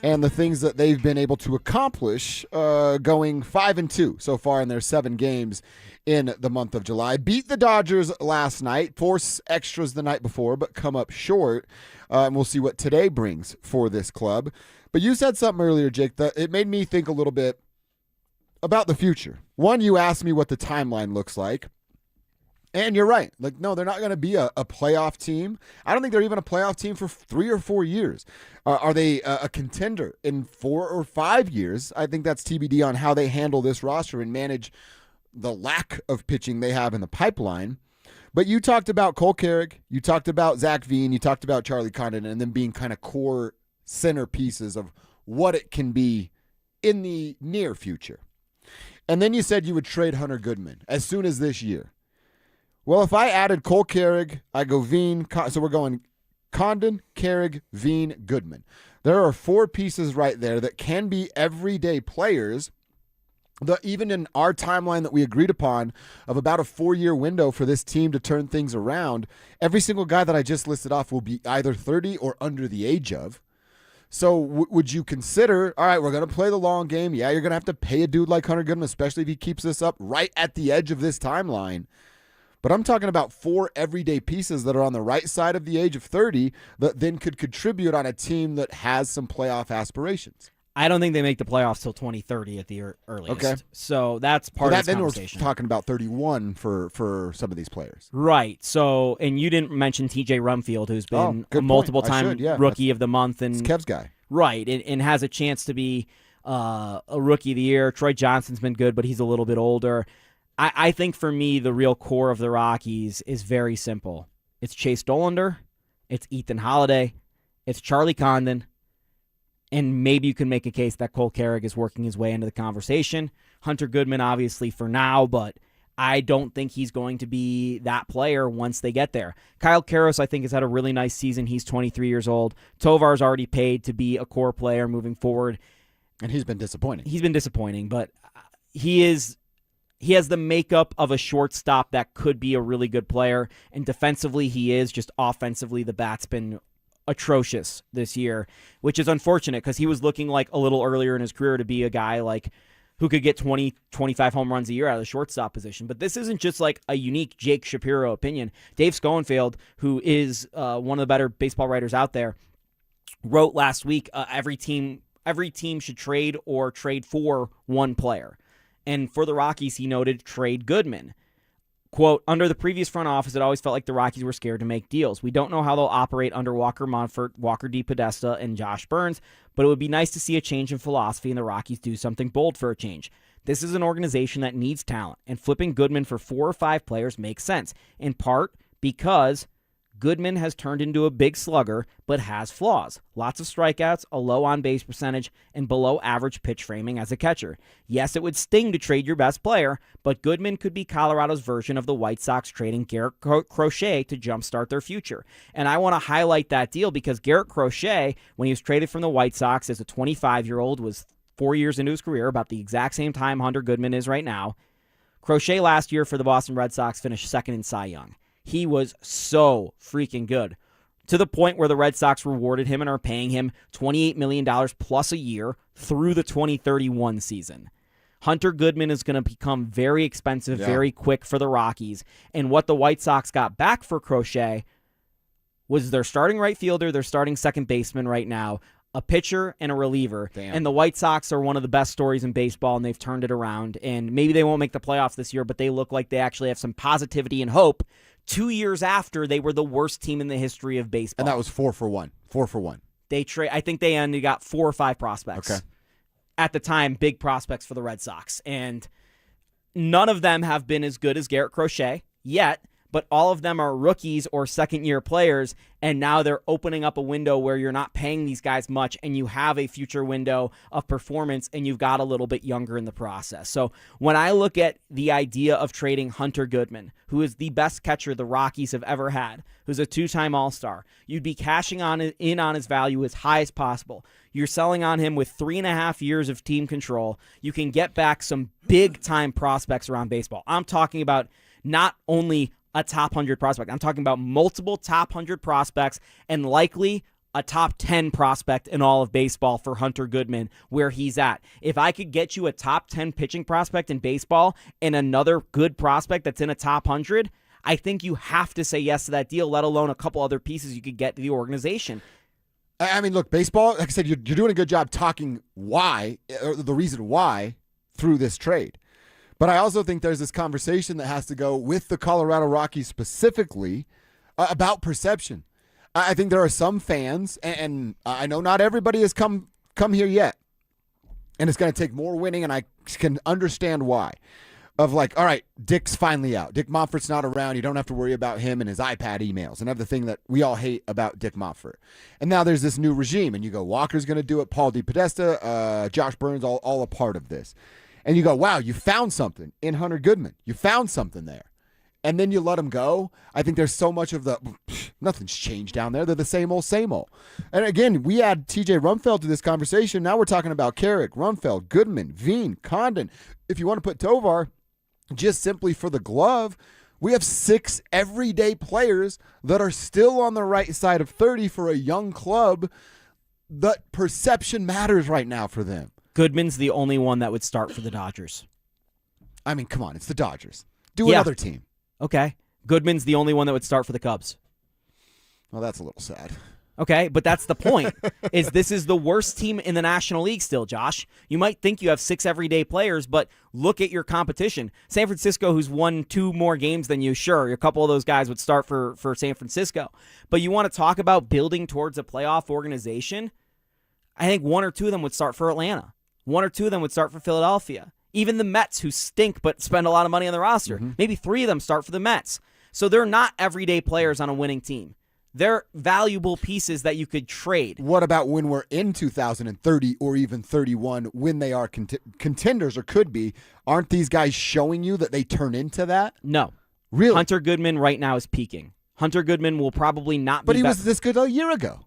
Speaker 4: and the things that they've been able to accomplish going 5-2 so far in their 7 games in the month of July. Beat the Dodgers last night, force extras the night before, but come up short. And we'll see what today brings for this club. But you said something earlier, Jake, that it made me think a little bit about the future. One, you asked me what the timeline looks like. And you're right. Like, no, they're not going to be a playoff team. I don't think they're even a playoff team for 3 or 4 years. Are they a contender in 4 or 5 years? I think that's TBD on how they handle this roster and manage the lack of pitching they have in the pipeline. But you talked about Cole Carrick, you talked about Zach Veen, you talked about Charlie Condon, and them being kind of core centerpieces of what it can be in the near future. And then you said you would trade Hunter Goodman as soon as this year. Well, if I added Cole Carrick, I go Veen, so we're going Condon, Carrick, Veen, Goodman. There are 4 pieces right there that can be everyday players. Even in our timeline that we agreed upon of about a 4-year window for this team to turn things around, every single guy that I just listed off will be either 30 or under the age of. So would you consider, all right, we're going to play the long game. Yeah, you're going to have to pay a dude like Hunter Goodman, especially if he keeps this up right at the edge of this timeline. But I'm talking about 4 everyday pieces that are on the right side of the age of 30 that then could contribute on a team that has some playoff aspirations.
Speaker 5: I don't think they make the playoffs till 2030 at the earliest. Okay. So that's part of the conversation.
Speaker 4: Then we're talking about 31 for some of these players.
Speaker 5: Right. So, and you didn't mention TJ Rumfield, who's been a multiple-time rookie of the month. And
Speaker 4: it's Kev's guy.
Speaker 5: Right, and has a chance to be a rookie of the year. Troy Johnson's been good, but he's a little bit older. I think for me, the real core of the Rockies is very simple. It's Chase Dollander, it's Ethan Holiday, it's Charlie Condon, and maybe you can make a case that Cole Carrick is working his way into the conversation. Hunter Goodman, obviously, for now, but I don't think he's going to be that player once they get there. Kyle Karros, I think, has had a really nice season. He's 23 years old. Tovar's already paid to be a core player moving forward.
Speaker 4: And he's been disappointing.
Speaker 5: He's been disappointing, but he is he has the makeup of a shortstop that could be a really good player, and defensively he is. Just offensively, the bat's been atrocious this year, which is unfortunate because he was looking like a little earlier in his career to be a guy like who could get 20, 25 home runs a year out of the shortstop position. But this isn't just like a unique Jake Shapiro opinion. Dave Schoenfeld, who is one of the better baseball writers out there, wrote last week every team should trade or trade for one player. And for the Rockies, he noted trade Goodman. Quote, under the previous front office, it always felt like the Rockies were scared to make deals. We don't know how they'll operate under Walker Monfort, Walker DePodesta, and Josh Burns, but it would be nice to see a change in philosophy and the Rockies do something bold for a change. This is an organization that needs talent, and flipping Goodman for 4 or 5 players makes sense, in part because Goodman has turned into a big slugger, but has flaws. Lots of strikeouts, a low on-base percentage, and below-average pitch framing as a catcher. Yes, it would sting to trade your best player, but Goodman could be Colorado's version of the White Sox trading Garrett Crochet to jumpstart their future. And I want to highlight that deal because Garrett Crochet, when he was traded from the White Sox as a 25-year-old, was 4 years into his career, about the exact same time Hunter Goodman is right now. Crochet last year for the Boston Red Sox finished second in Cy Young. He was so freaking good, to the point where the Red Sox rewarded him and are paying him $28 million plus a year through the 2031 season. Hunter Goodman is going to become very expensive very quick for the Rockies, and what the White Sox got back for Crochet was their starting right fielder, their starting second baseman right now, a pitcher, and a reliever.
Speaker 4: Damn.
Speaker 5: And the White Sox are one of the best stories in baseball, and they've turned it around. And maybe they won't make the playoffs this year, but they look like they actually have some positivity and hope 2 years after they were the worst team in the history of baseball.
Speaker 4: And that was 4 for 1. 4 for 1.
Speaker 5: I think they only got 4 or 5 prospects.
Speaker 4: Okay.
Speaker 5: At the time, big prospects for the Red Sox. And none of them have been as good as Garrett Crochet yet, but all of them are rookies or second-year players, and now they're opening up a window where you're not paying these guys much, and you have a future window of performance, and you've got a little bit younger in the process. So when I look at the idea of trading Hunter Goodman, who is the best catcher the Rockies have ever had, who's a 2-time All-Star, you'd be cashing in on his value as high as possible. You're selling on him with 3.5 years of team control. You can get back some big-time prospects around baseball. I'm talking about not only a top 100 prospect. I'm talking about multiple top 100 prospects and likely a top 10 prospect in all of baseball for Hunter Goodman where he's at. If I could get you a top 10 pitching prospect in baseball and another good prospect that's in a top 100, I think you have to say yes to that deal, let alone a couple other pieces you could get to the organization.
Speaker 4: I mean, look, baseball, like I said, you're doing a good job talking why, or the reason why, through this trade. But I also think there's this conversation that has to go with the Colorado Rockies specifically about perception. I think there are some fans, and I know not everybody has come here yet, and it's going to take more winning, and I can understand why. Of like, all right, Dick's finally out. Dick Monfort's not around. You don't have to worry about him and his iPad emails and everything that we all hate about Dick Monfort. And now there's this new regime, and you go, Walker's going to do it, Paul DePodesta, Josh Burns, all a part of this. And you go, wow, you found something in Hunter Goodman. You found something there. And then you let him go. I think there's so much of nothing's changed down there. They're the same old, same old. And again, we add TJ Rumfeld to this conversation. Now we're talking about Carrick, Rumfeld, Goodman, Veen, Condon. If you want to put Tovar, just simply for the glove, we have 6 everyday players that are still on the right side of 30 for a young club. That perception matters right now for them.
Speaker 5: Goodman's the only one that would start for the Dodgers.
Speaker 4: I mean, come on, it's the Dodgers. Do another team.
Speaker 5: Okay. Goodman's the only one that would start for the Cubs.
Speaker 4: Well, that's a little sad.
Speaker 5: Okay, but that's the point, is this is the worst team in the National League still, Josh. You might think you have 6 everyday players, but look at your competition. San Francisco, who's won 2 more games than you, sure, a couple of those guys would start for San Francisco. But you want to talk about building towards a playoff organization? I think 1 or 2 of them would start for Atlanta. 1 or 2 of them would start for Philadelphia. Even the Mets, who stink but spend a lot of money on the roster, maybe 3 of them start for the Mets. So they're not everyday players on a winning team. They're valuable pieces that you could trade.
Speaker 4: What about when we're in 2030 or even 31, when they are contenders or could be? Aren't these guys showing you that they turn into that?
Speaker 5: No.
Speaker 4: Really?
Speaker 5: Hunter Goodman right now is peaking. Hunter Goodman will probably not be.
Speaker 4: But he was this good a year ago.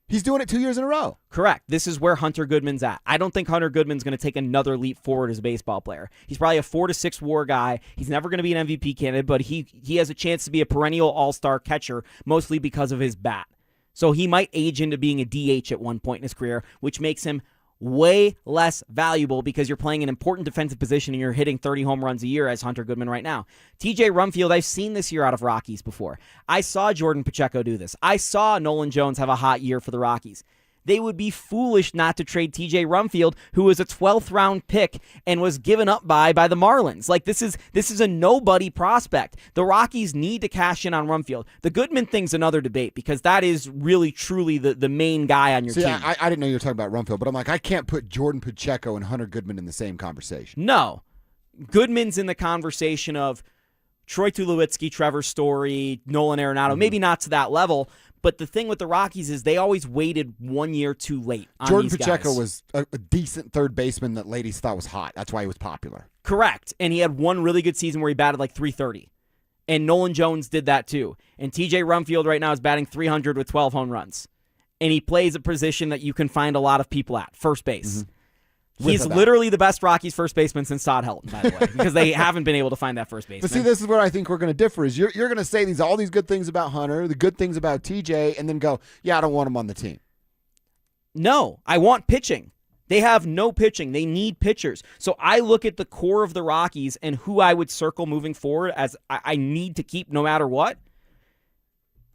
Speaker 4: He's doing it 2 years in a row.
Speaker 5: Correct. This is where Hunter Goodman's at. I don't think Hunter Goodman's going to take another leap forward as a baseball player. He's probably a 4 to 6 WAR guy. He's never going to be an MVP candidate, but he has a chance to be a perennial all-star catcher, mostly because of his bat. So he might age into being a DH at one point in his career, which makes him way less valuable because you're playing an important defensive position and you're hitting 30 home runs a year as Hunter Goodman right now. TJ Rumfield, I've seen this year out of Rockies before. I saw Jordan Pacheco do this. I saw Nolan Jones have a hot year for the Rockies. They would be foolish not to trade TJ Rumfield, who was a 12th round pick and was given up by the Marlins. Like this is a nobody prospect. The Rockies need to cash in on Rumfield. The Goodman thing's another debate because that is really truly the main guy on your team.
Speaker 4: I didn't know you were talking about Rumfield, but I'm like, I can't put Jordan Pacheco and Hunter Goodman in the same conversation.
Speaker 5: No. Goodman's in the conversation of Troy Tulowitzki, Trevor Story, Nolan Arenado, maybe not to that level. But the thing with the Rockies is they always waited 1 year too late on
Speaker 4: Jordan
Speaker 5: these
Speaker 4: Pacheco
Speaker 5: guys.
Speaker 4: was a decent third baseman that ladies thought was hot. That's why he was popular.
Speaker 5: Correct. And he had one really good season where he batted like .330. And Nolan Jones did that too. And TJ Rumfield right now is batting .300 with 12 home runs. And he plays a position that you can find a lot of people at, first base. Mm-hmm. He's literally the best Rockies first baseman since Todd Helton, by the way, because they haven't been able to find that first baseman.
Speaker 4: But see, this is where I think we're going to differ. Is you're going to say all these good things about Hunter, the good things about TJ, and then go, yeah, I don't want him on the team.
Speaker 5: No, I want pitching. They have no pitching. They need pitchers. So I look at the core of the Rockies and who I would circle moving forward as I need to keep no matter what.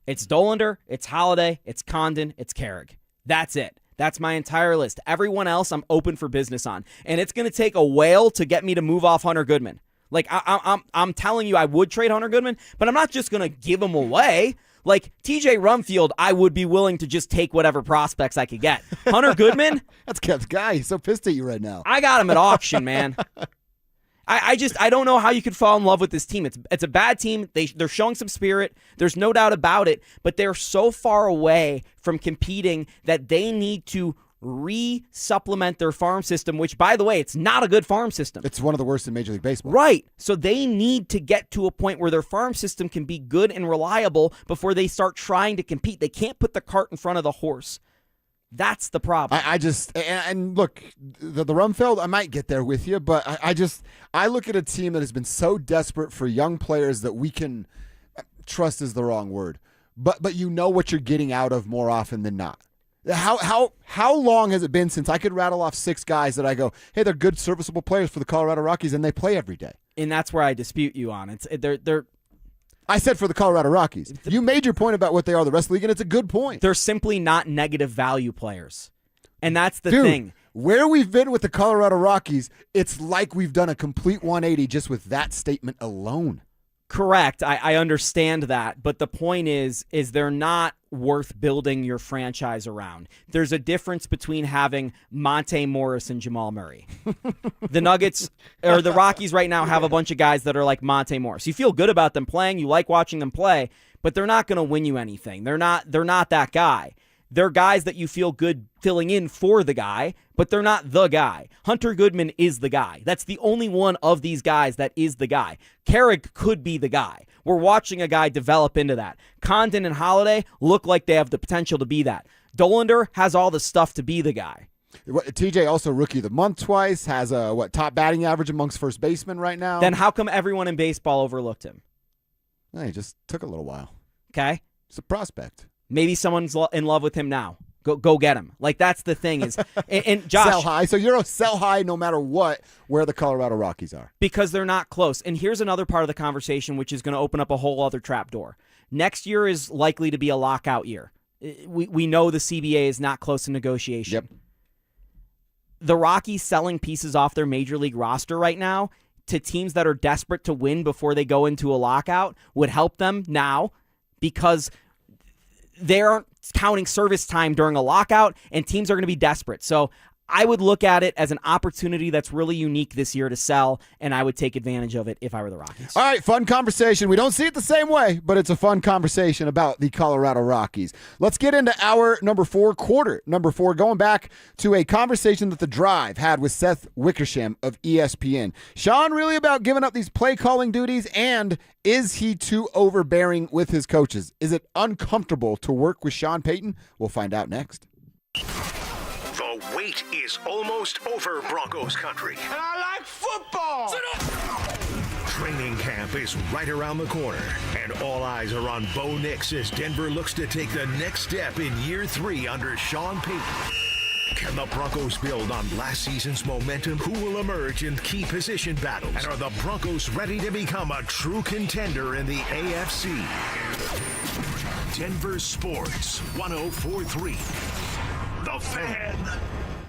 Speaker 5: It's Dollander, it's Holiday, it's Condon, it's Carrig. That's it. That's my entire list. Everyone else I'm open for business on. And it's going to take a whale to get me to move off Hunter Goodman. Like, I'm telling you I would trade Hunter Goodman, but I'm not just going to give him away. Like, TJ Rumfield, I would be willing to just take whatever prospects I could get. Hunter Goodman?
Speaker 4: That's Kev's guy. He's so pissed at you right now.
Speaker 5: I got him at auction, man. I don't know how you could fall in love with this team. It's a bad team. They're showing some spirit. There's no doubt about it. But they're so far away from competing that they need to re-supplement their farm system, which, by the way, it's not a good farm system.
Speaker 4: It's one of the worst in Major League Baseball.
Speaker 5: Right. So they need to get to a point where their farm system can be good and reliable before they start trying to compete. They can't put the cart in front of the horse. That's the problem.
Speaker 4: And look, the Rumfield, I might get there with you, but I look at a team that has been so desperate for young players that we can, trust is the wrong word, but you know what you're getting out of more often than not. How long has it been since I could rattle off 6 guys that I go, hey, they're good, serviceable players for the Colorado Rockies, and they play every day?
Speaker 5: And that's where I dispute you on.
Speaker 4: I said for the Colorado Rockies. You made your point about what they are the rest of the league, and it's a good point.
Speaker 5: They're simply not negative value players. And that's the thing.
Speaker 4: Where we've been with the Colorado Rockies, it's like we've done a complete 180 just with that statement alone.
Speaker 5: Correct. I understand that. But the point is they're not worth building your franchise around. There's a difference between having Monte Morris and Jamal Murray. The Nuggets or the Rockies right now have a bunch of guys that are like Monte Morris. You feel good about them playing. You like watching them play, but they're not going to win you anything. They're not that guy. They're guys that you feel good filling in for the guy, but they're not the guy. Hunter Goodman is the guy. That's the only one of these guys that is the guy. Carrig could be the guy. We're watching a guy develop into that. Condon and Holiday look like they have the potential to be that. Dollander has all the stuff to be the guy.
Speaker 4: TJ also Rookie of the Month twice, has a top batting average amongst first basemen right now.
Speaker 5: Then how come everyone in baseball overlooked him?
Speaker 4: He just took a little while.
Speaker 5: Okay.
Speaker 4: It's a prospect.
Speaker 5: Maybe someone's in love with him now. Go get him. Like, that's the thing is, and Josh,
Speaker 4: sell high. So you're a sell high no matter what, where the Colorado Rockies are.
Speaker 5: Because they're not close. And here's another part of the conversation, which is going to open up a whole other trap door. Next year is likely to be a lockout year. We know the CBA is not close to negotiation.
Speaker 4: Yep.
Speaker 5: The Rockies selling pieces off their major league roster right now to teams that are desperate to win before they go into a lockout would help them now because they aren't counting service time during a lockout, and teams are going to be desperate. So I would look at it as an opportunity that's really unique this year to sell, and I would take advantage of it if I were the Rockies.
Speaker 4: All right, fun conversation. We don't see it the same way, but it's a fun conversation about the Colorado Rockies. Let's get into our number 4, quarter number 4, going back to a conversation that The Drive had with Seth Wickersham of ESPN. Sean really about giving up these play calling duties, and is he too overbearing with his coaches? Is it uncomfortable to work with Sean Payton? We'll find out next.
Speaker 19: The wait is almost over, Broncos country.
Speaker 6: And I like football.
Speaker 19: Training camp is right around the corner, and all eyes are on Bo Nix as Denver looks to take the next step in year 3 under Sean Payton. Can the Broncos build on last season's momentum? Who will emerge in key position battles? And are the Broncos ready to become a true contender in the AFC? Denver Sports 104.3. The Fan.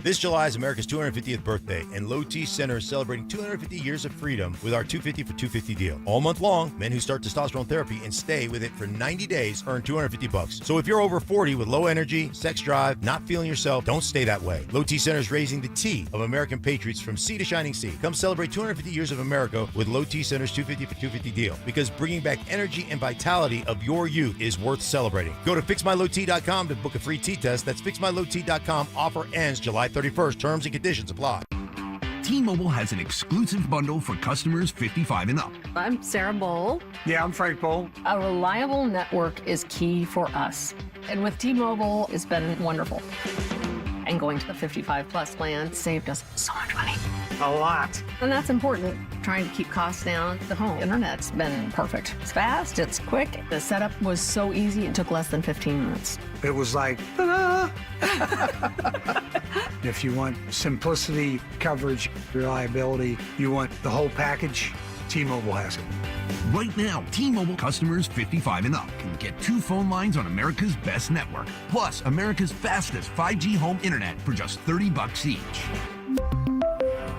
Speaker 14: This July is America's 250th birthday, and Low T Center is celebrating 250 years of freedom with our 250 for 250 deal. All month long, men who start testosterone therapy and stay with it for 90 days earn $250. So if you're over 40 with low energy, sex drive, not feeling yourself, don't stay that way. Low T Center is raising the T of American patriots from sea to shining sea. Come celebrate 250 years of America with Low T Center's 250 for 250 deal, because bringing back energy and vitality of your youth is worth celebrating. Go to fixmylowt.com to book a free T test. That's fixmylowt.com. Offer ends July 31st. Terms and conditions apply.
Speaker 17: T-Mobile has an exclusive bundle for customers 55 and up.
Speaker 9: I'm Sarah Bowl.
Speaker 6: Yeah, I'm Frank Bowl.
Speaker 9: A reliable network is key for us. And with T-Mobile, it's been wonderful. And going to the 55 plus plan saved us so much money.
Speaker 6: A lot.
Speaker 9: And that's important. Trying to keep costs down. The home internet's been perfect. It's fast, it's quick. The setup was so easy, it took less than 15 minutes.
Speaker 6: It was like, ta-da! If you want simplicity, coverage, reliability, you want the whole package, T-Mobile has it.
Speaker 17: Right now, T-Mobile customers 55 and up can get 2 phone lines on America's best network, plus America's fastest 5G home internet for just $30 each.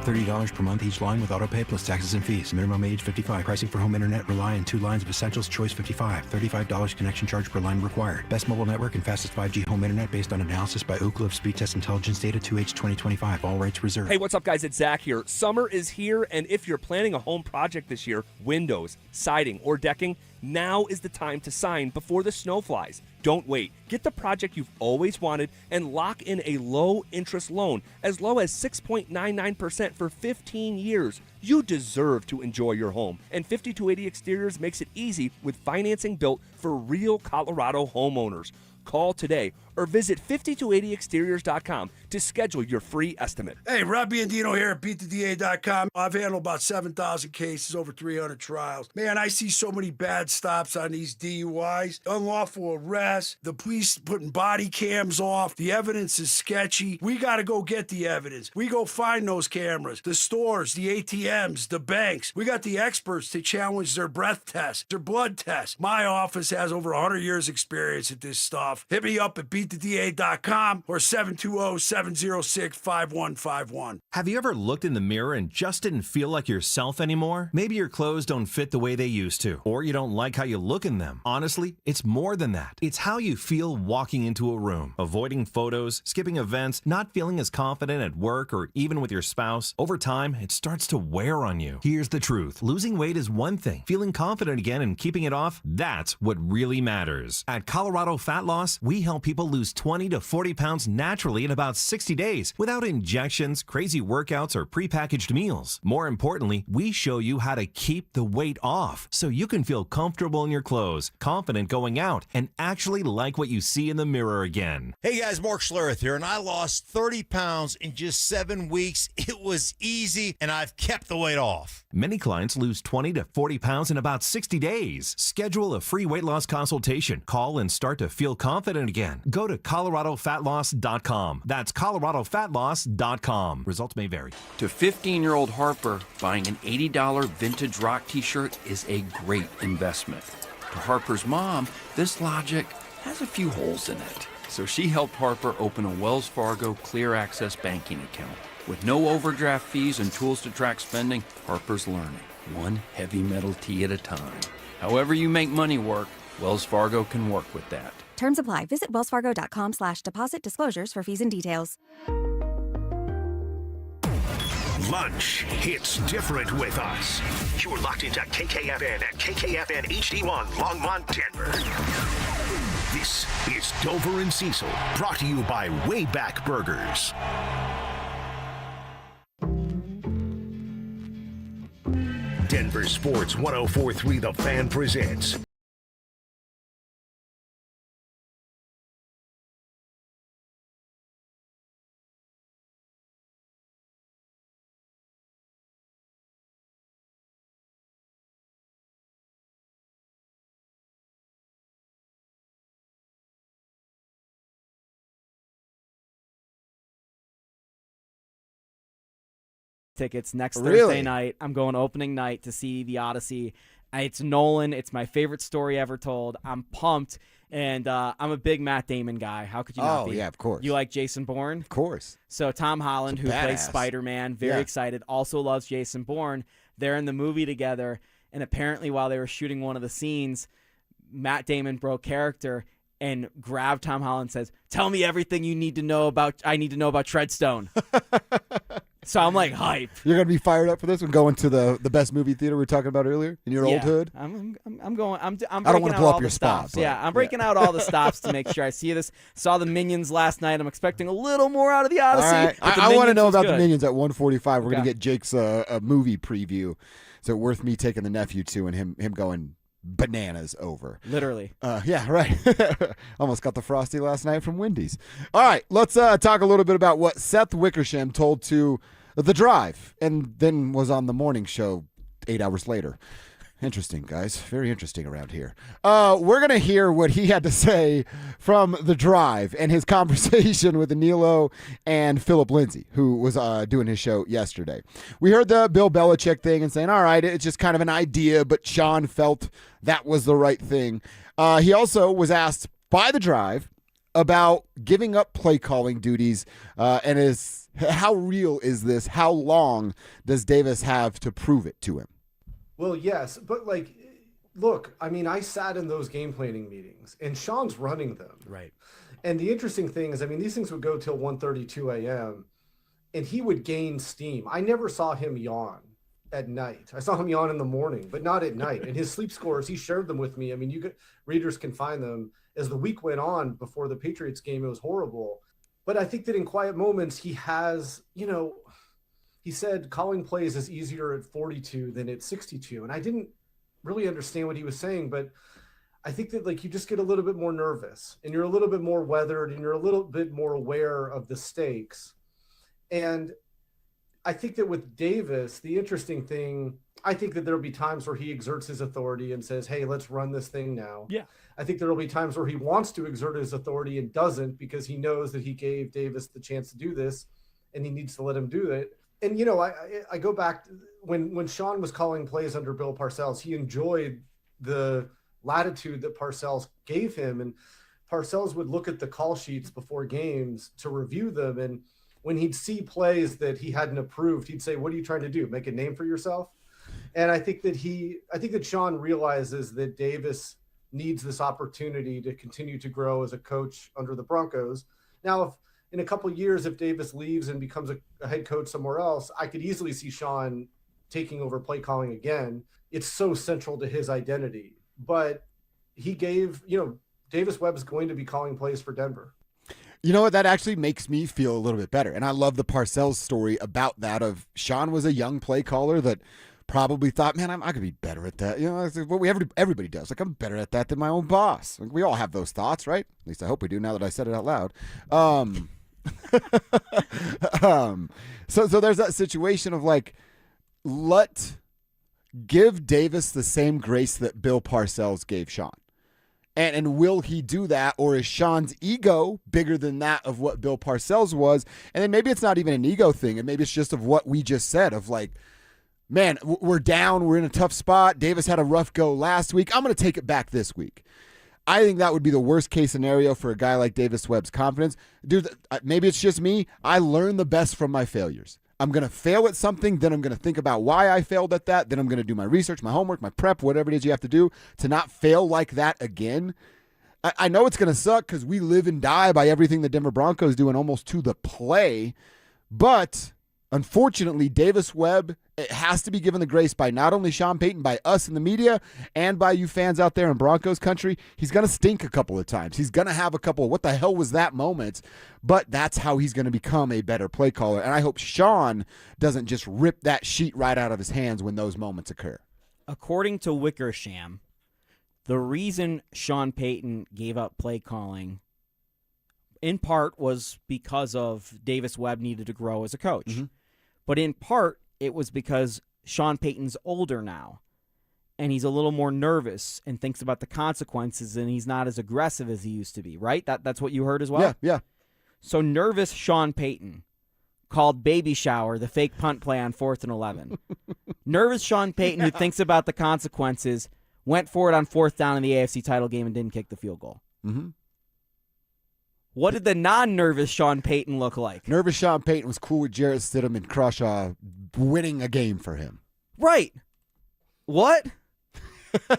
Speaker 10: $30 per month each line with autopay plus taxes and fees. Minimum age 55. Pricing for home internet rely on 2 lines of essentials. Choice 55. $35 connection charge per line required. Best mobile network and fastest 5G home internet based on analysis by Ookla of Speed Test Intelligence data 2H 2025. All rights reserved.
Speaker 21: Hey, what's up, guys? It's Zach here. Summer is here, and if you're planning a home project this year, windows, siding, or decking, now is the time to sign before the snow flies. Don't wait. Get the project you've always wanted and lock in a low-interest loan as low as 6.99% for 15 years. You deserve to enjoy your home, and 5280 Exteriors makes it easy with financing built for real Colorado homeowners. Call today or visit 5280exteriors.com to schedule your free estimate.
Speaker 22: Hey, Rob Biandino here at BeatTheDA.com. I've handled about 7,000 cases, over 300 trials. Man, I see so many bad stops on these DUIs, unlawful arrests, the police putting body cams off. The evidence is sketchy. We got to go get the evidence. We go find those cameras, the stores, the ATMs, the banks. We got the experts to challenge their breath tests, their blood tests. My office has over 100 years experience at this stuff. Hit me up at BeatTheDA.com or 720-706-5151.
Speaker 24: Have you ever looked in the mirror and just didn't feel like yourself anymore? Maybe your clothes don't fit the way they used to, or you don't like how you look in them. Honestly, it's more than that. It's how you feel walking into a room, avoiding photos, skipping events, not feeling as confident at work or even with your spouse. Over time, it starts to wear on you. Here's the truth. Losing weight is one thing. Feeling confident again and keeping it off, that's what really matters. At Colorado Fat Loss, we help people lose 20 to 40 pounds naturally in about 60 days without injections, crazy workouts, or prepackaged meals. More importantly, we show you how to keep the weight off so you can feel comfortable in your clothes, confident going out, and actually like what you see in the mirror again.
Speaker 13: Hey guys, Mark Schlereth here, and I lost 30 pounds in just 7 weeks. It was easy, and I've kept the weight off.
Speaker 24: Many clients lose 20 to 40 pounds in about 60 days. Schedule a free weight loss consultation. Call and start to feel confident again. Go to ColoradoFatLoss.com. That's ColoradoFatLoss.com. Results may vary.
Speaker 26: To 15-year-old Harper, buying an $80 vintage rock t-shirt is a great investment. To Harper's mom, this logic has a few holes in it. So she helped Harper open a Wells Fargo Clear Access banking account. With no overdraft fees and tools to track spending, Harper's learning, one heavy metal tee at a time. However you make money work, Wells Fargo can work with that.
Speaker 27: Terms apply. Visit wellsfargo.com/deposit disclosures for fees and details.
Speaker 19: Lunch hits different with us. You're locked into KKFN at KKFN HD1 Longmont, Denver. This is Dover and Cecil, brought to you by Wayback Burgers. Denver Sports 104.3 The Fan presents
Speaker 5: tickets next
Speaker 4: Really?
Speaker 5: Thursday night. I'm going opening night to see The Odyssey. It's Nolan. It's my favorite story ever told. I'm pumped, and I'm a big Matt Damon guy. How could you not
Speaker 4: Oh,
Speaker 5: be?
Speaker 4: yeah, of course.
Speaker 5: You like Jason Bourne?
Speaker 4: Of course.
Speaker 5: So Tom Holland, who
Speaker 4: He's a
Speaker 5: plays
Speaker 4: badass.
Speaker 5: Spider-Man, very
Speaker 4: Yeah.
Speaker 5: excited, also loves Jason Bourne. They're in the movie together, and apparently while they were shooting one of the scenes, Matt Damon broke character and grabbed Tom Holland and says, "Tell me everything I need to know about Treadstone." So I'm like hype.
Speaker 4: You're going to be fired up for this one, going to the best movie theater we were talking about earlier in your old hood?
Speaker 5: I'm going. I'm
Speaker 4: I don't
Speaker 5: breaking
Speaker 4: wanna
Speaker 5: out
Speaker 4: blow up
Speaker 5: all
Speaker 4: your
Speaker 5: the
Speaker 4: spot,
Speaker 5: stops.
Speaker 4: but-
Speaker 5: Yeah, I'm breaking out all the stops to make sure I see this. Saw the Minions last night. I'm expecting a little more out of the
Speaker 4: All
Speaker 5: Odyssey.
Speaker 4: right.
Speaker 5: but the
Speaker 4: I want to
Speaker 5: Minions
Speaker 4: know
Speaker 5: was
Speaker 4: about the
Speaker 5: good.
Speaker 4: Minions at 1:45. We're going
Speaker 5: Okay.
Speaker 4: to get Jake's a movie preview. Is it worth me taking the nephew to and him going bananas over?
Speaker 5: Literally.
Speaker 4: Yeah, right. Almost got the Frosty last night from Wendy's. All right, let's talk a little bit about what Seth Wickersham told to The Drive and then was on the morning show 8 hours later. Interesting, guys. Very interesting around here. We're going to hear what he had to say from The Drive and his conversation with Danilo and Philip Lindsay, who was doing his show yesterday. We heard the Bill Belichick thing and saying, all right, it's just kind of an idea, but Sean felt that was the right thing. He also was asked by The Drive about giving up play calling duties and how real is this? How long does Davis have to prove it to him?
Speaker 1: Well, yes, but look, I mean, I sat in those game planning meetings, and Sean's running them.
Speaker 21: Right.
Speaker 1: And the interesting thing is, I mean, these things would go till 1:32 a.m., and he would gain steam. I never saw him yawn at night. I saw him yawn in the morning, but not at night. And his sleep scores, he shared them with me. I mean, readers can find them. As the week went on before the Patriots game, it was horrible. But I think that in quiet moments, he has, he said calling plays is easier at 42 than at 62. And I didn't really understand what he was saying, but I think that you just get a little bit more nervous and you're a little bit more weathered and you're a little bit more aware of the stakes. And I think that with Davis, the interesting thing, I think that there'll be times where he exerts his authority and says, hey, let's run this thing now.
Speaker 21: Yeah.
Speaker 1: I think there'll be times where he wants to exert his authority and doesn't because he knows that he gave Davis the chance to do this and he needs to let him do it. And, I go back when Sean was calling plays under Bill Parcells, he enjoyed the latitude that Parcells gave him. And Parcells would look at the call sheets before games to review them. And when he'd see plays that he hadn't approved, he'd say, what are you trying to do? Make a name for yourself? And I think that Sean realizes that Davis needs this opportunity to continue to grow as a coach under the Broncos. Now, if in a couple of years, if Davis leaves and becomes a head coach somewhere else, I could easily see Sean taking over play calling again. It's so central to his identity. But he gave, Davis Webb's going to be calling plays for Denver.
Speaker 4: You know what? That actually makes me feel a little bit better. And I love the Parcells story about that of Sean was a young play caller that probably thought, man, I could be better at that. That's what everybody does. I'm better at that than my own boss. We all have those thoughts, right? At least I hope we do now that I said it out loud. So there's that situation of give Davis the same grace that Bill Parcells gave Sean. And will he do that, or is Sean's ego bigger than that of what Bill Parcells was? And then maybe it's not even an ego thing, and maybe it's just of what we just said of man, we're down, we're in a tough spot. Davis had a rough go last week. I'm going to take it back this week. I think that would be the worst case scenario for a guy like Davis Webb's confidence. Dude, maybe it's just me. I learn the best from my failures. I'm going to fail at something, then I'm going to think about why I failed at that, then I'm going to do my research, my homework, my prep, whatever it is you have to do to not fail like that again. I know it's going to suck because we live and die by everything the Denver Broncos do and almost to the play, but Unfortunately, Davis Webb, it has to be given the grace by not only Sean Payton, by us in the media, and by you fans out there in Broncos country. He's going to stink a couple of times. He's going to have a couple of what the hell was that moments, but that's how he's going to become a better play caller. And I hope Sean doesn't just rip that sheet right out of his hands when those moments occur.
Speaker 5: According to Wickersham, the reason Sean Payton gave up play calling in part was because of Davis Webb needed to grow as a coach.
Speaker 4: Mm-hmm.
Speaker 5: But in part, it was because Sean Payton's older now, and he's a little more nervous and thinks about the consequences, and he's not as aggressive as he used to be, right? That's what you heard as well?
Speaker 4: Yeah.
Speaker 5: So nervous Sean Payton called baby shower the fake punt play on 4th and 11. Nervous Sean Payton, who thinks about the consequences, went for it on 4th down in the AFC title game and didn't kick the field goal.
Speaker 4: Mm-hmm.
Speaker 5: What did the non-nervous Sean Payton look like?
Speaker 4: Nervous Sean Payton was cool with Jarrett Stidham and Crush winning a game for him.
Speaker 5: Right. What?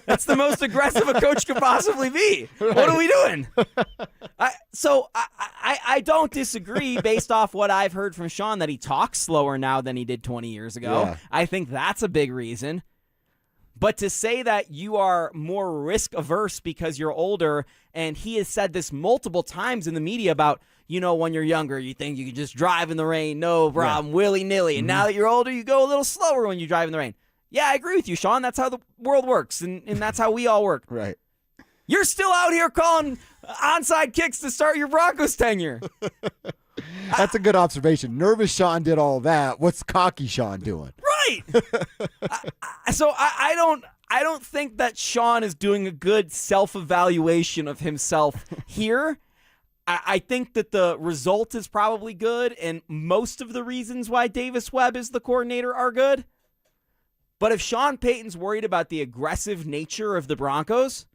Speaker 5: That's the most aggressive a coach could possibly be. Right. What are we doing? I don't disagree based off what I've heard from Sean that he talks slower now than he did 20 years ago.
Speaker 4: Yeah.
Speaker 5: I think that's a big reason. But to say that you are more risk-averse because you're older, and he has said this multiple times in the media about, when you're younger, you think you can just drive in the rain, no problem, willy-nilly. And now that you're older, you go a little slower when you drive in the rain. Yeah, I agree with you, Sean. That's how the world works, and that's how we all work.
Speaker 4: Right.
Speaker 5: You're still out here calling onside kicks to start your Broncos tenure.
Speaker 4: That's a good observation. Nervous Sean did all that. What's cocky Sean doing?
Speaker 5: Right. So I don't think that Sean is doing a good self-evaluation of himself here. I think that the result is probably good, and most of the reasons why Davis Webb is the coordinator are good. But if Sean Payton's worried about the aggressive nature of the Broncos,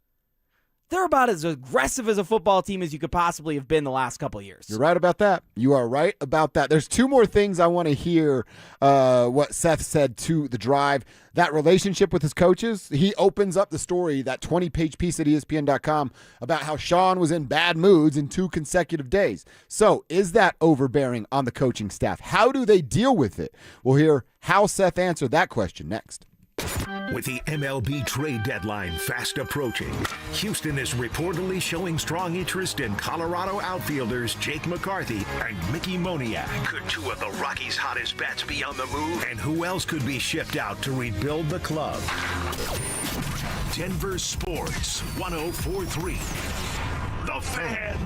Speaker 5: they're about as aggressive as a football team as you could possibly have been the last couple of years.
Speaker 4: You're right about that. You are right about that. There's two more things I want to hear what Seth said to the drive. That relationship with his coaches, he opens up the story, that 20-page piece at ESPN.com about how Sean was in bad moods in 2 consecutive days. So is that overbearing on the coaching staff? How do they deal with it? We'll hear how Seth answered that question next.
Speaker 19: With the MLB trade deadline fast approaching, Houston is reportedly showing strong interest in Colorado outfielders Jake McCarthy and Mickey Moniak. Could 2 of the Rockies' hottest bats be on the move? And who else could be shipped out to rebuild the club? Denver Sports 104.3. The Fan.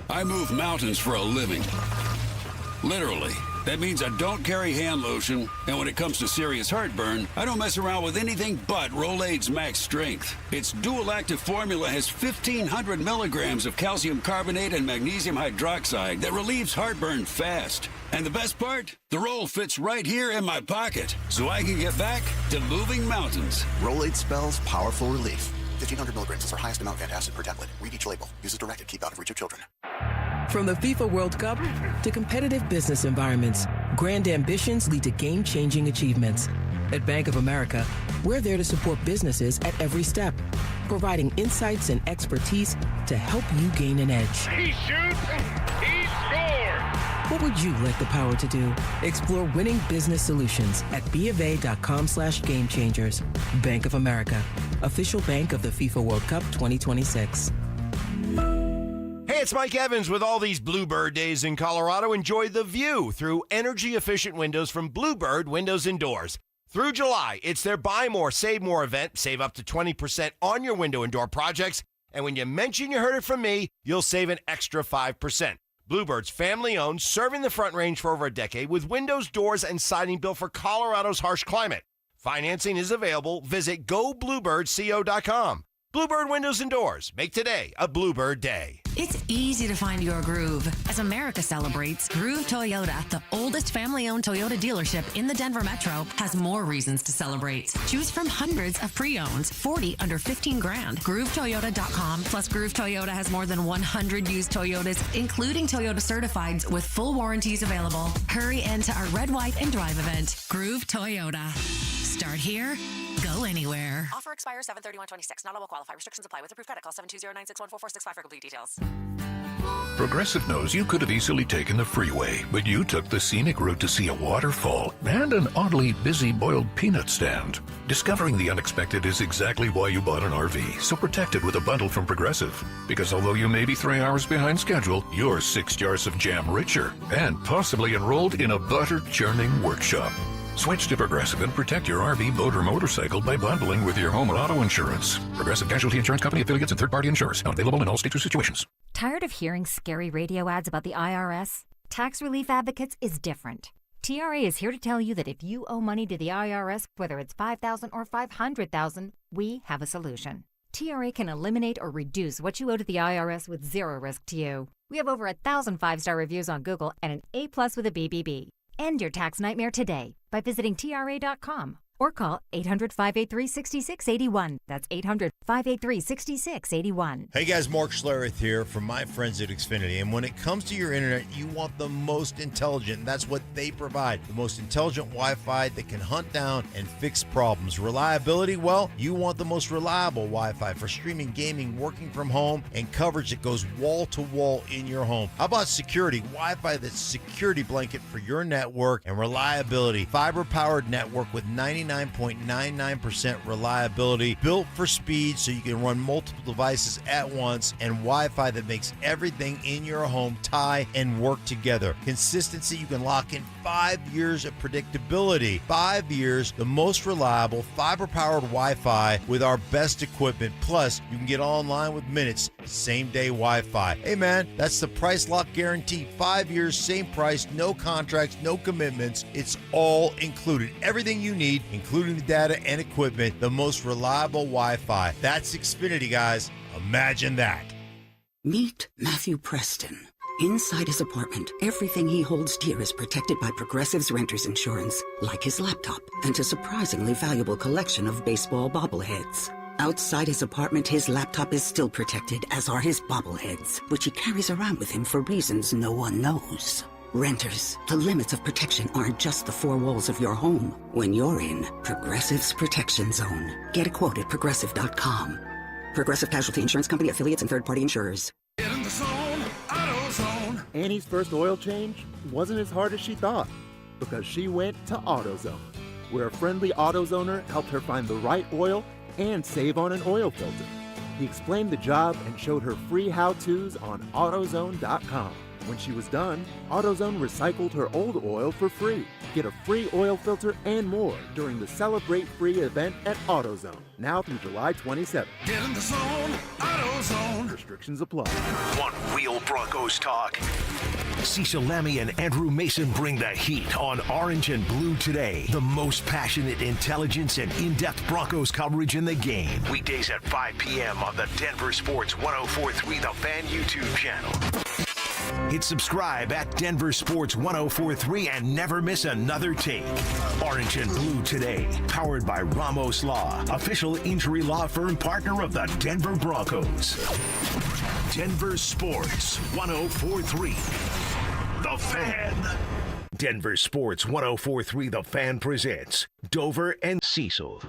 Speaker 2: I move mountains for a living. Literally. That means I don't carry hand lotion, and when it comes to serious heartburn, I don't mess around with anything but Rolaids Max Strength. Its dual-active formula has 1,500 milligrams of calcium carbonate and magnesium hydroxide that relieves heartburn fast. And the best part? The roll fits right here in my pocket, so I can get back to moving mountains.
Speaker 3: Rolaids spells powerful relief. 1,500 milligrams is our highest amount of antacid per tablet. Read each label. Use as directed. Keep out of reach of children.
Speaker 11: From the FIFA World Cup to competitive business environments, grand ambitions lead to game-changing achievements. At Bank of America, we're there to support businesses at every step, providing insights and expertise to help you gain an edge.
Speaker 12: He shoots, he scores!
Speaker 11: What would you like the power to do? Explore winning business solutions at BofA.com/gamechangers. Bank of America, official bank of the FIFA World Cup 2026.
Speaker 13: Hey, it's Mike Evans with all these Bluebird days in Colorado. Enjoy the view through energy-efficient windows from Bluebird Windows and Doors. Through July, it's their Buy More, Save More event. Save up to 20% on your window and door projects. And when you mention you heard it from me, you'll save an extra 5%. Bluebird's family-owned, serving the Front Range for over a decade with windows, doors, and siding built for Colorado's harsh climate. Financing is available. Visit GoBluebirdCO.com. Bluebird Windows and Doors. Make today a Bluebird day.
Speaker 16: It's easy to find your groove. As America celebrates, Groove Toyota, the oldest family-owned Toyota dealership in the Denver Metro, has more reasons to celebrate. Choose from hundreds of pre-owns, 40 under 15 grand. GrooveToyota.com. Plus, Groove Toyota has more than 100 used Toyotas, including Toyota Certifieds with full warranties available. Hurry into our Red, White, and Drive event. Groove Toyota. Start here, go anywhere.
Speaker 23: Offer expires 7/31/26. Not all will qualify. Restrictions apply. With approved credit, call 720-961-4465 for complete details.
Speaker 7: Progressive knows you could have easily taken the freeway, but you took the scenic route to see a waterfall and an oddly busy boiled peanut stand. Discovering the unexpected is exactly why you bought an RV, so protect it with a bundle from Progressive. Because although you may be 3 hours behind schedule, you're 6 jars of jam richer and possibly enrolled in a butter churning workshop. Switch to Progressive and protect your RV, boat, or motorcycle by bundling with your home and auto insurance. Progressive Casualty Insurance Company, affiliates, and third-party insurers. Not available in all states or situations.
Speaker 15: Tired of hearing scary radio ads about the IRS? Tax Relief Advocates is different. TRA is here to tell you that if you owe money to the IRS, whether it's $5,000 or $500,000, we have a solution. TRA can eliminate or reduce what you owe to the IRS with zero risk to you. We have over 1,000 5-star reviews on Google and an A+ with a BBB. End your tax nightmare today by visiting TRA.com or call 800-583-6681. That's 800-583-6681.
Speaker 14: Hey guys, Mark Schlereth here from my friends at Xfinity. And when it comes to your internet, you want the most intelligent. And that's what they provide. The most intelligent Wi-Fi that can hunt down and fix problems. Reliability, well, you want the most reliable Wi-Fi for streaming, gaming, working from home, and coverage that goes wall to wall in your home. How about security? Wi-Fi that's security blanket for your network and reliability. Fiber-powered network with 99.99% reliability, built for speed so you can run multiple devices at once, and Wi-Fi that makes everything in your home tie and work together. Consistency, you can lock in 5 years of predictability. 5 years, the most reliable fiber-powered Wi-Fi with our best equipment. Plus, you can get online with minutes, same-day Wi-Fi. Hey man, that's the price lock guarantee. 5 years, same price, no contracts, no commitments. It's all included. Everything you need, including the data and equipment, the most reliable Wi-Fi. That's Xfinity, guys. Imagine that.
Speaker 18: Meet Matthew Preston. Inside his apartment, everything he holds dear is protected by Progressive's renter's insurance, like his laptop and a surprisingly valuable collection of baseball bobbleheads. Outside his apartment, his laptop is still protected, as are his bobbleheads, which he carries around with him for reasons no one knows. Renters, the limits of protection aren't just the four walls of your home. When you're in Progressive's Protection Zone, get a quote at Progressive.com. Progressive Casualty Insurance Company, affiliates, and third-party insurers.
Speaker 20: Get in the zone, AutoZone. Annie's first oil change wasn't as hard as she thought because she went to AutoZone, where a friendly AutoZoner helped her find the right oil and save on an oil filter. He explained the job and showed her free how-tos on AutoZone.com. When she was done, AutoZone recycled her old oil for free. Get a free oil filter and more during the Celebrate Free event at AutoZone, now through July 27th. Get in the zone, AutoZone. Restrictions apply.
Speaker 19: Want real Broncos talk? Cecil Lammy and Andrew Mason bring the heat on Orange and Blue Today. The most passionate intelligence and in-depth Broncos coverage in the game. Weekdays at 5 p.m. on the Denver Sports 104.3 The Fan YouTube channel. Hit subscribe at Denver Sports 104.3 and never miss another take. Orange and Blue Today, powered by Ramos Law, official injury law firm partner of the Denver Broncos. Denver Sports 104.3 The Fan. Denver Sports 104.3 The Fan presents Dover and Cecil.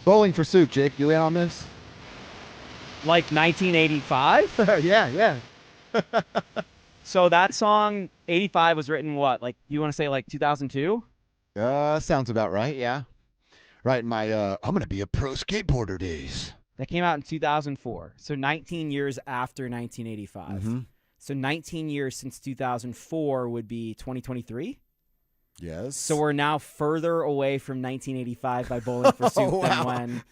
Speaker 4: Bowling for Soup, Jake. You in on this?
Speaker 5: Like 1985?
Speaker 4: Yeah.
Speaker 5: So that song, 85, was written what? Like, you want to say like 2002?
Speaker 4: Sounds about right, yeah. Right in my, I'm going to be a pro skateboarder days.
Speaker 5: That came out in 2004. So 19 years after 1985.
Speaker 4: Mm-hmm.
Speaker 5: So 19 years since 2004 would be 2023?
Speaker 4: Yes.
Speaker 5: So we're now further away from 1985 by Bowling for Soup than when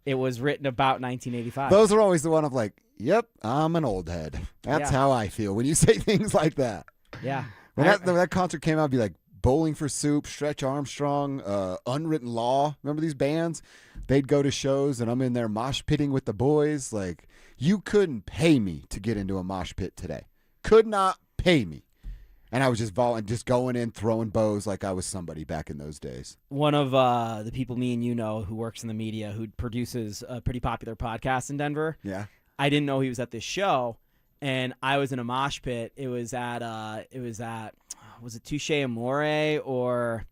Speaker 5: it was written about 1985.
Speaker 4: Those are always the one of like, yep, I'm an old head. That's how I feel when you say things like that.
Speaker 5: Yeah.
Speaker 4: When that concert came out, it'd be like Bowling for Soup, Stretch Armstrong, Unwritten Law. Remember these bands? They'd go to shows and I'm in there mosh pitting with the boys. Like, you couldn't pay me to get into a mosh pit today. Could not pay me. And I was just just going in, throwing bows like I was somebody back in those days.
Speaker 5: One of the people me and you know who works in the media, who produces a pretty popular podcast in Denver.
Speaker 4: Yeah.
Speaker 5: I didn't know he was at this show, and I was in a mosh pit. It was at was it Touche Amore, or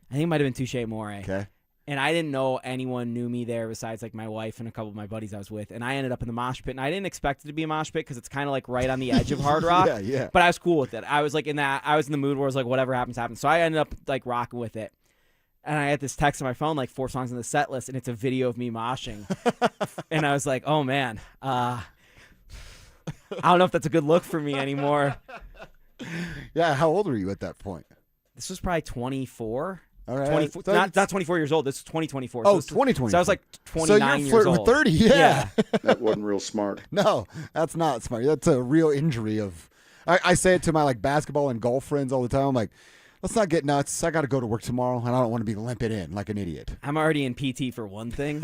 Speaker 5: I think it might have been Touche Amore.
Speaker 4: Okay.
Speaker 5: And I didn't know anyone knew me there besides like my wife and a couple of my buddies I was with. And I ended up in the mosh pit, and I didn't expect it to be a mosh pit because it's kind of like right on the edge of Hard Rock.
Speaker 4: Yeah.
Speaker 5: But I was cool with it. I was like I was in the mood where I was like, whatever happens, happens. So I ended up like rocking with it. And I had this text on my phone, like 4 songs in the set list, and it's a video of me moshing. And I was like, oh man, I don't know if that's a good look for me anymore.
Speaker 4: Yeah. How old were you at that point?
Speaker 5: This was probably 24.
Speaker 4: All right.
Speaker 5: 24, not 24 years old. This is 2024.
Speaker 4: Oh,
Speaker 5: so
Speaker 4: 2024.
Speaker 5: So I was like 29
Speaker 4: so you're
Speaker 5: years
Speaker 4: flirting
Speaker 5: old.
Speaker 4: with 30. Yeah.
Speaker 6: That wasn't real smart.
Speaker 4: No, that's not smart. That's a real injury of. I say it to my like basketball and golf friends all the time. I'm like, let's not get nuts. I got to go to work tomorrow, and I don't want to be limping in like an idiot.
Speaker 5: I'm already in PT for one thing.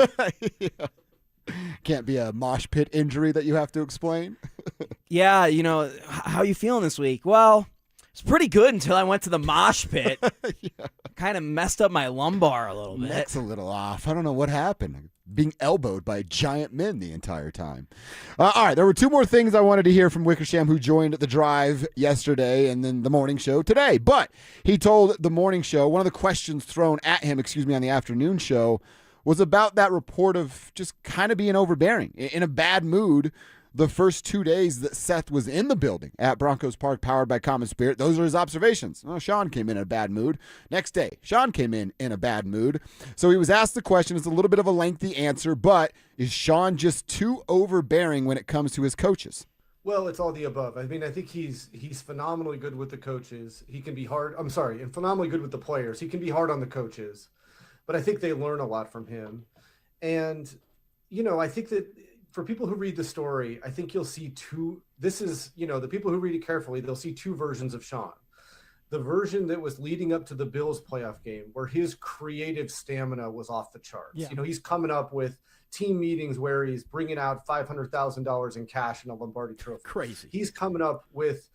Speaker 4: Yeah. Can't be a mosh pit injury that you have to explain.
Speaker 5: Yeah, you know, how you feeling this week? Well, it's pretty good until I went to the mosh pit.
Speaker 4: Yeah.
Speaker 5: Kind of messed up my lumbar a little bit.
Speaker 4: Neck's a little off. I don't know what happened. Being elbowed by giant men the entire time. All right, there were 2 more things I wanted to hear from Wickersham, who joined the drive yesterday and then the morning show today. But he told the morning show, one of the questions thrown at him, on the afternoon show, was about that report of just kind of being overbearing, in a bad mood, the first 2 days that Seth was in the building at Broncos Park, powered by Common Spirit. Those are his observations. Well, Sean came in a bad mood. Next day, Sean came in a bad mood. So he was asked the question. It's a little bit of a lengthy answer, but is Sean just too overbearing when it comes to his coaches?
Speaker 1: Well, it's all the above. I mean, I think he's phenomenally good with the coaches. He can be hard. I'm sorry, and phenomenally good with the players. He can be hard on the coaches, but I think they learn a lot from him. And, you know, I think that for people who read the story, I think you'll see the people who read it carefully, they'll see 2 versions of Sean. The version that was leading up to the Bills playoff game, where his creative stamina was off the charts.
Speaker 5: Yeah.
Speaker 1: You know, he's coming up with team meetings where he's bringing out $500,000 in cash and a Lombardi trophy.
Speaker 5: Crazy.
Speaker 1: He's coming up with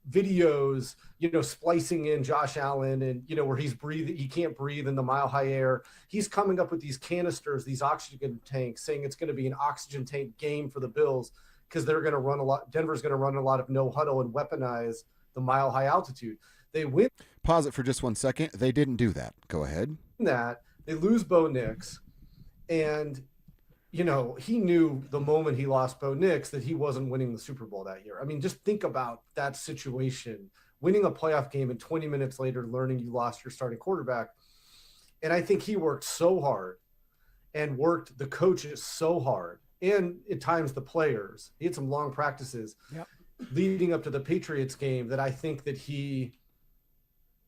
Speaker 1: videos, you know, splicing in Josh Allen and, you know, where he's breathing, he can't breathe in the mile high air. He's coming up with these canisters, these oxygen tanks, saying it's going to be an oxygen tank game for the Bills because they're going to run a lot. Denver's going to run a lot of no huddle and weaponize the mile high altitude. They win.
Speaker 4: Pause it for just 1 second. They didn't do that. Go ahead.
Speaker 1: That they lose Bo Nix, and you know, he knew the moment he lost Bo Nix that he wasn't winning the Super Bowl that year. I mean, just think about that situation, winning a playoff game and 20 minutes later learning you lost your starting quarterback. And I think he worked so hard and worked the coaches so hard, and at times the players. He had some long practices leading up to the Patriots game that I think that he,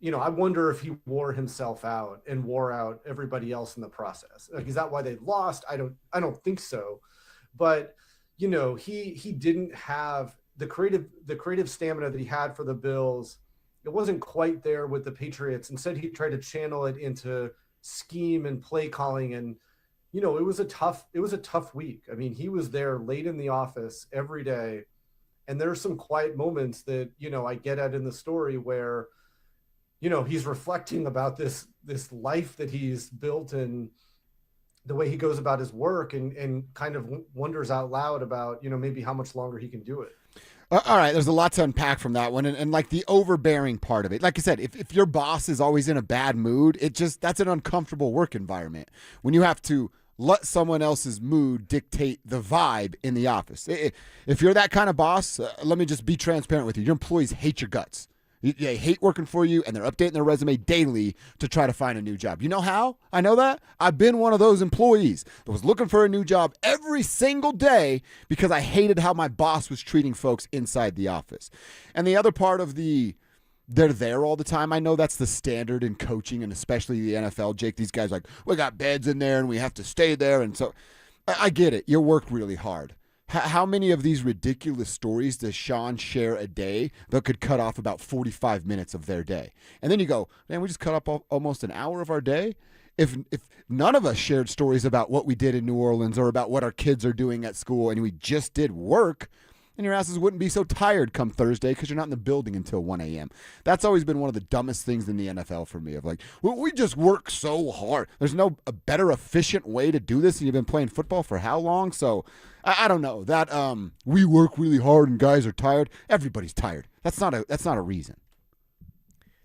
Speaker 1: you know, I wonder if he wore himself out and wore out everybody else in the process. Like, is that why they lost? I don't think so. But, you know, he didn't have the creative stamina that he had for the Bills. It wasn't quite there with the Patriots. Instead, he tried to channel it into scheme and play calling. And, you know, it was a tough week. I mean, he was there late in the office every day. And there's some quiet moments that, you know, I get at in the story where, you know, he's reflecting about this life that he's built and the way he goes about his work, and kind of wonders out loud about, you know, maybe how much longer he can do it.
Speaker 4: All right, there's a lot to unpack from that one, and like the overbearing part of it. Like I said, if your boss is always in a bad mood, that's an uncomfortable work environment when you have to let someone else's mood dictate the vibe in the office. If you're that kind of boss, let me just be transparent with you. Your employees hate your guts. They hate working for you, and they're updating their resume daily to try to find a new job. You know how? I know that. I've been one of those employees that was looking for a new job every single day because I hated how my boss was treating folks inside the office. And the other part of they're there all the time. I know that's the standard in coaching, and especially the NFL, Jake. These guys are like, we got beds in there, and we have to stay there. And so I get it. You work really hard. How many of these ridiculous stories does Sean share a day that could cut off about 45 minutes of their day? And then you go, man, we just cut up almost an hour of our day? If none of us shared stories about what we did in New Orleans or about what our kids are doing at school, and we just did work, and your asses wouldn't be so tired come Thursday because you're not in the building until 1 a.m. That's always been one of the dumbest things in the NFL for me, of like, well, we just work so hard. There's no a better efficient way to do this, and you've been playing football for how long? So I don't know. That we work really hard and guys are tired. Everybody's tired. That's not a reason.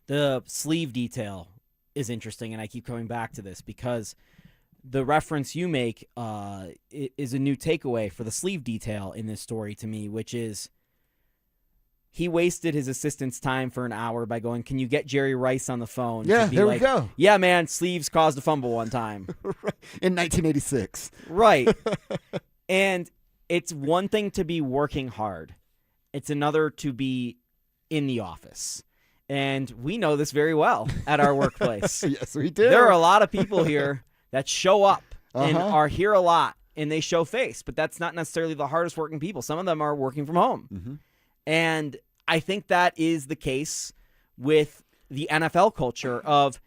Speaker 5: The sleeve detail is interesting, and I keep coming back to this because the reference you make is a new takeaway for the sleeve detail in this story to me, which is he wasted his assistant's time for an hour by going, can you get Jerry Rice on the phone?
Speaker 4: Yeah,
Speaker 5: to be
Speaker 4: there
Speaker 5: like,
Speaker 4: we go.
Speaker 5: Yeah, man, sleeves caused a fumble one time.
Speaker 4: In 1986.
Speaker 5: Right. And it's one thing to be working hard. It's another to be in the office. And we know this very well at our workplace.
Speaker 4: Yes, we do.
Speaker 5: There are a lot of people here that show up and are here a lot, and they show face, but that's not necessarily the hardest working people. Some of them are working from home.
Speaker 4: Mm-hmm.
Speaker 5: And I think that is the case with the NFL culture of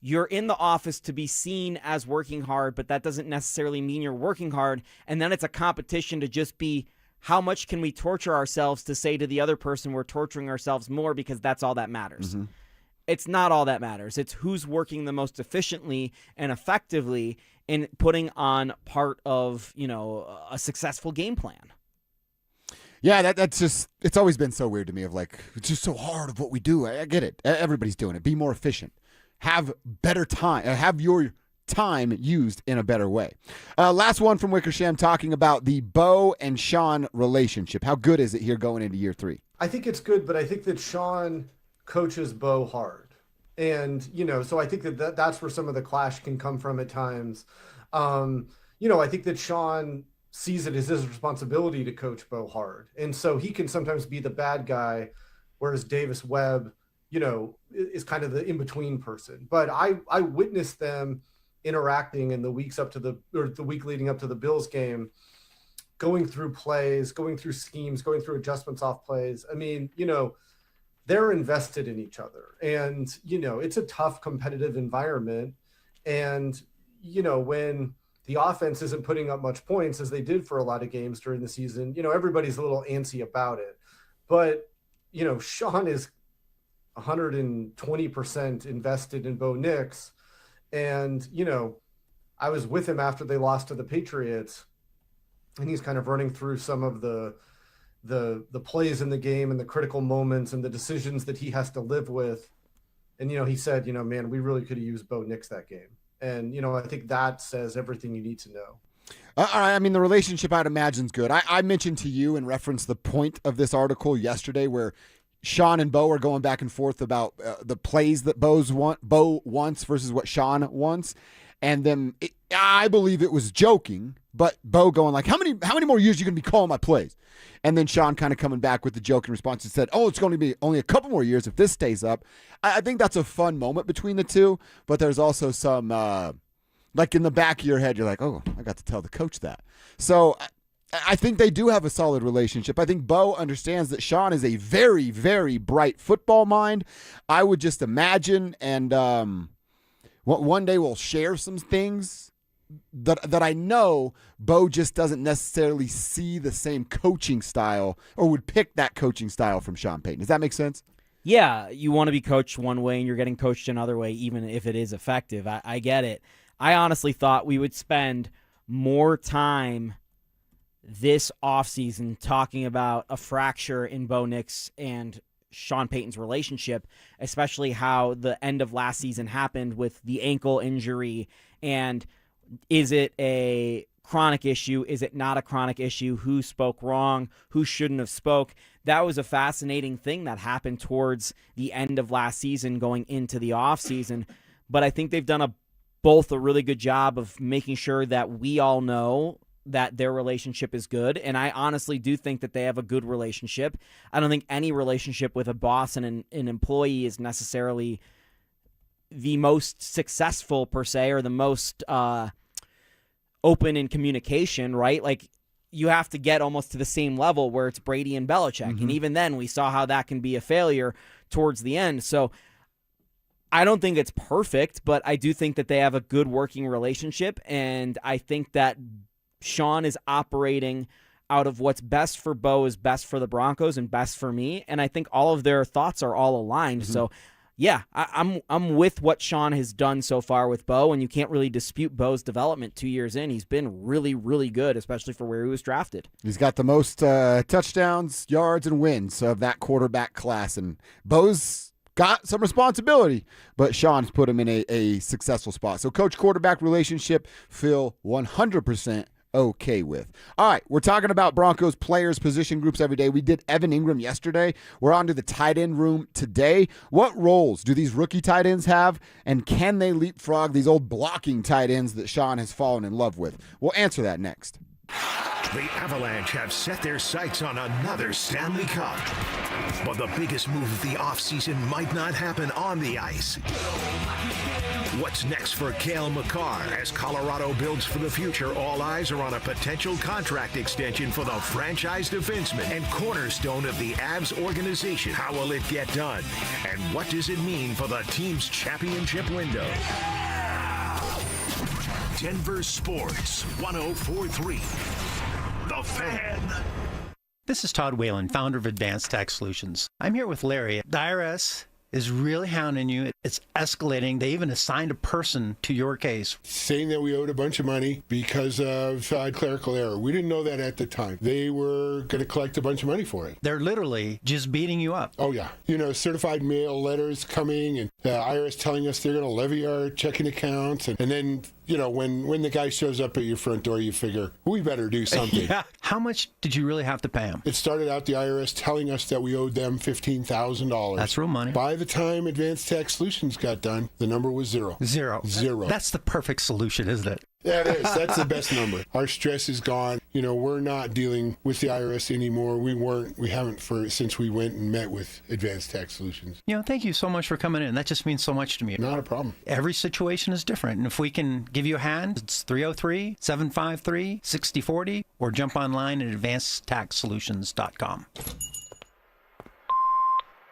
Speaker 5: you're in the office to be seen as working hard, but that doesn't necessarily mean you're working hard. And then it's a competition to just be, how much can we torture ourselves to say to the other person we're torturing ourselves more, because that's all that matters.
Speaker 4: Mm-hmm.
Speaker 5: It's not all that matters. It's who's working the most efficiently and effectively in putting on part of, a successful game plan.
Speaker 4: Yeah, that's just, it's always been so weird to me of like, it's just so hard of what we do. I get it. Everybody's doing it. Be more efficient. Have better time. Have your time used in a better way. Last one from Wickersham talking about the Bo and Sean relationship. How good is it here going into year 3?
Speaker 1: I think it's good, but I think that Sean coaches Bo hard. And, so I think that's where some of the clash can come from at times. I think that Sean sees it as his responsibility to coach Bo hard. And so he can sometimes be the bad guy, whereas Davis Webb, is kind of the in-between person. But I witnessed them interacting in the week leading up to the Bills game, going through plays, going through schemes, going through adjustments off plays. I mean, they're invested in each other, and, it's a tough competitive environment. And, when the offense isn't putting up much points as they did for a lot of games during the season, everybody's a little antsy about it. But, Sean is 120% invested in Bo Nix. And, I was with him after they lost to the Patriots, and he's kind of running through some of the plays in the game and the critical moments and the decisions that he has to live with. And, he said, man, we really could have used Bo Nix that game. And, I think that says everything you need to know.
Speaker 4: All right. I mean, the relationship I'd imagine is good. I mentioned to you and referenced the point of this article yesterday where Sean and Bo are going back and forth about the plays that Bo wants versus what Sean wants. And then I believe it was joking, but Bo going like, how many more years are you going to be calling my plays? And then Sean kind of coming back with the joking response and said, it's going to be only a couple more years if this stays up. I think that's a fun moment between the two, but there's also some, like in the back of your head, you're like, oh, I got to tell the coach that. So I think they do have a solid relationship. I think Bo understands that Sean is a very, very bright football mind. I would just imagine, and one day we'll share some things that I know Bo just doesn't necessarily see the same coaching style or would pick that coaching style from Sean Payton. Does that make sense?
Speaker 5: Yeah, you want to be coached one way and you're getting coached another way, even if it is effective. I get it. I honestly thought we would spend more time this offseason talking about a fracture in Bo Nix and Sean Payton's relationship, especially how the end of last season happened with the ankle injury. And is it a chronic issue? Is it not a chronic issue? Who spoke wrong? Who shouldn't have spoke? That was a fascinating thing that happened towards the end of last season going into the offseason. But I think they've done both a really good job of making sure that we all know that their relationship is good. And I honestly do think that they have a good relationship. I don't think any relationship with a boss and an employee is necessarily the most successful per se, or the most open in communication, right? Like, you have to get almost to the same level where it's Brady and Belichick. Mm-hmm. And even then we saw how that can be a failure towards the end. So I don't think it's perfect, but I do think that they have a good working relationship. And I think that Sean is operating out of what's best for Bo is best for the Broncos and best for me, and I think all of their thoughts are all aligned. So, yeah, I'm with what Sean has done so far with Bo, and you can't really dispute Bo's development 2 years in. He's been really, really good, especially for where he was drafted.
Speaker 4: He's got the most touchdowns, yards, and wins of that quarterback class, and Bo's got some responsibility, but Sean's put him in a successful spot. So coach-quarterback relationship, feel 100% okay with. All right, we're talking about Broncos players, position groups every day. We did Evan Ingram yesterday. We're on to the tight end room today. What roles do these rookie tight ends have, and can they leapfrog these old blocking tight ends that Sean has fallen in love with? We'll answer that next.
Speaker 19: The Avalanche have set their sights on another Stanley Cup. But the biggest move of the offseason might not happen on the ice. What's next for Cale Makar as Colorado builds for the future? All eyes are on a potential contract extension for the franchise defenseman and cornerstone of the Avs organization. How will it get done? And what does it mean for the team's championship window? Denver Sports 104.3. The Fan.
Speaker 6: This is Todd Whalen, founder of Advanced Tax Solutions. I'm here with Larry. The IRS is really hounding you. It's escalating. They even assigned a person to your case.
Speaker 8: Saying that we owed a bunch of money because of clerical error. We didn't know that at the time. They were going to collect a bunch of money for it.
Speaker 6: They're literally just beating you up.
Speaker 8: Oh, yeah. Certified mail letters coming and the IRS telling us they're going to levy our checking accounts. And then, when the guy shows up at your front door, you figure, we better do something.
Speaker 6: Yeah. How much did you really have to pay him?
Speaker 8: It started out the IRS telling us that we owed them $15,000.
Speaker 6: That's real money.
Speaker 8: By the time Advanced Tax Solutions got done, the number was zero.
Speaker 6: Zero.
Speaker 8: Zero.
Speaker 6: That's the perfect solution, isn't it?
Speaker 8: Yeah, it is. That's the best number. Our stress is gone. We're not dealing with the IRS anymore. We haven't since we went and met with Advanced Tax Solutions.
Speaker 6: Thank you so much for coming in. That just means so much to me.
Speaker 8: Not a problem.
Speaker 6: Every situation is different. And if we can give you a hand, it's 303-753-6040 or jump online at advancedtaxsolutions.com.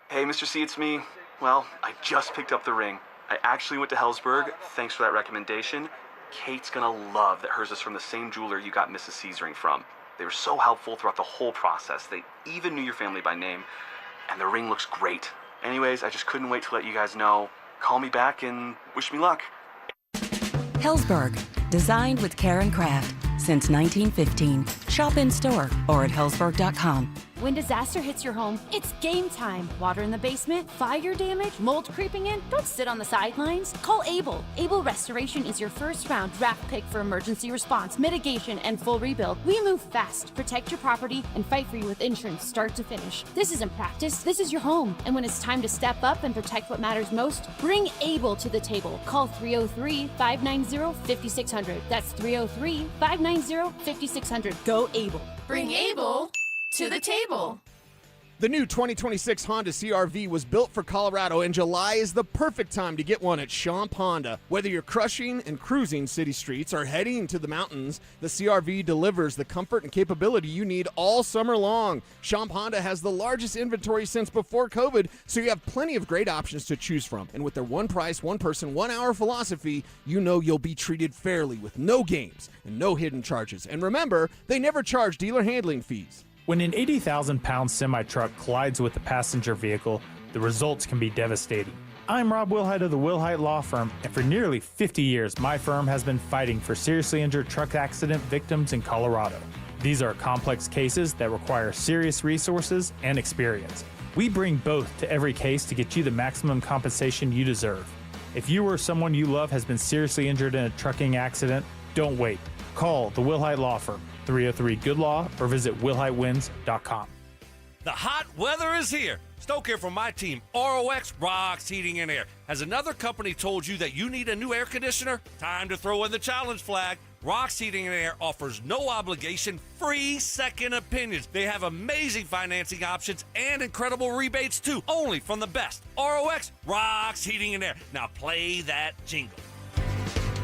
Speaker 9: Hey, Mr. C, it's me. Well, I just picked up the ring. I actually went to Hellsberg. Thanks for that recommendation. Kate's gonna love that hers is from the same jeweler you got Mrs. C's ring from. They were so helpful throughout the whole process. They even knew your family by name, and the ring looks great. Anyways, I just couldn't wait to let you guys know. Call me back and wish me luck.
Speaker 17: Hellsberg, designed with care and craft since 1915. Shop in store or at hellsberg.com.
Speaker 23: When disaster hits your home, it's game time. Water in the basement, fire damage, mold creeping in. Don't sit on the sidelines. Call Able. Able Restoration is your first round draft pick for emergency response, mitigation, and full rebuild. We move fast, protect your property, and fight for you with insurance start to finish. This isn't practice. This is your home. And when it's time to step up and protect what matters most, bring Able to the table. Call 303-590-5600. That's 303-590-5600. Go Able.
Speaker 25: Bring Able to the table.
Speaker 27: The new 2026 Honda CR-V was built for Colorado, and July is the perfect time to get one at Champ Honda. Whether you're crushing and cruising city streets or heading to the mountains, the CR-V delivers the comfort and capability you need all summer long. Champ Honda has the largest inventory since before COVID, so you have plenty of great options to choose from. And with their one price, one person, 1 hour philosophy, you know you'll be treated fairly with no games and no hidden charges. And remember, they never charge dealer handling fees.
Speaker 28: When an 80,000-pound semi-truck collides with a passenger vehicle, the results can be devastating. I'm Rob Wilhite of the Wilhite Law Firm, and for nearly 50 years, my firm has been fighting for seriously injured truck accident victims in Colorado. These are complex cases that require serious resources and experience. We bring both to every case to get you the maximum compensation you deserve. If you or someone you love has been seriously injured in a trucking accident, don't wait. Call the Wilhite Law Firm, 303-GOOD-LAW, or visit wilhitewins.com.
Speaker 29: The hot weather is here. Stoke here from my team, ROX Rocks Heating and Air. Has another company told you that you need a new air conditioner? Time to throw in the challenge flag. Rocks Heating and Air offers no obligation, free second opinions. They have amazing financing options and incredible rebates too, only from the best. ROX Rocks Heating and Air. Now play that jingle.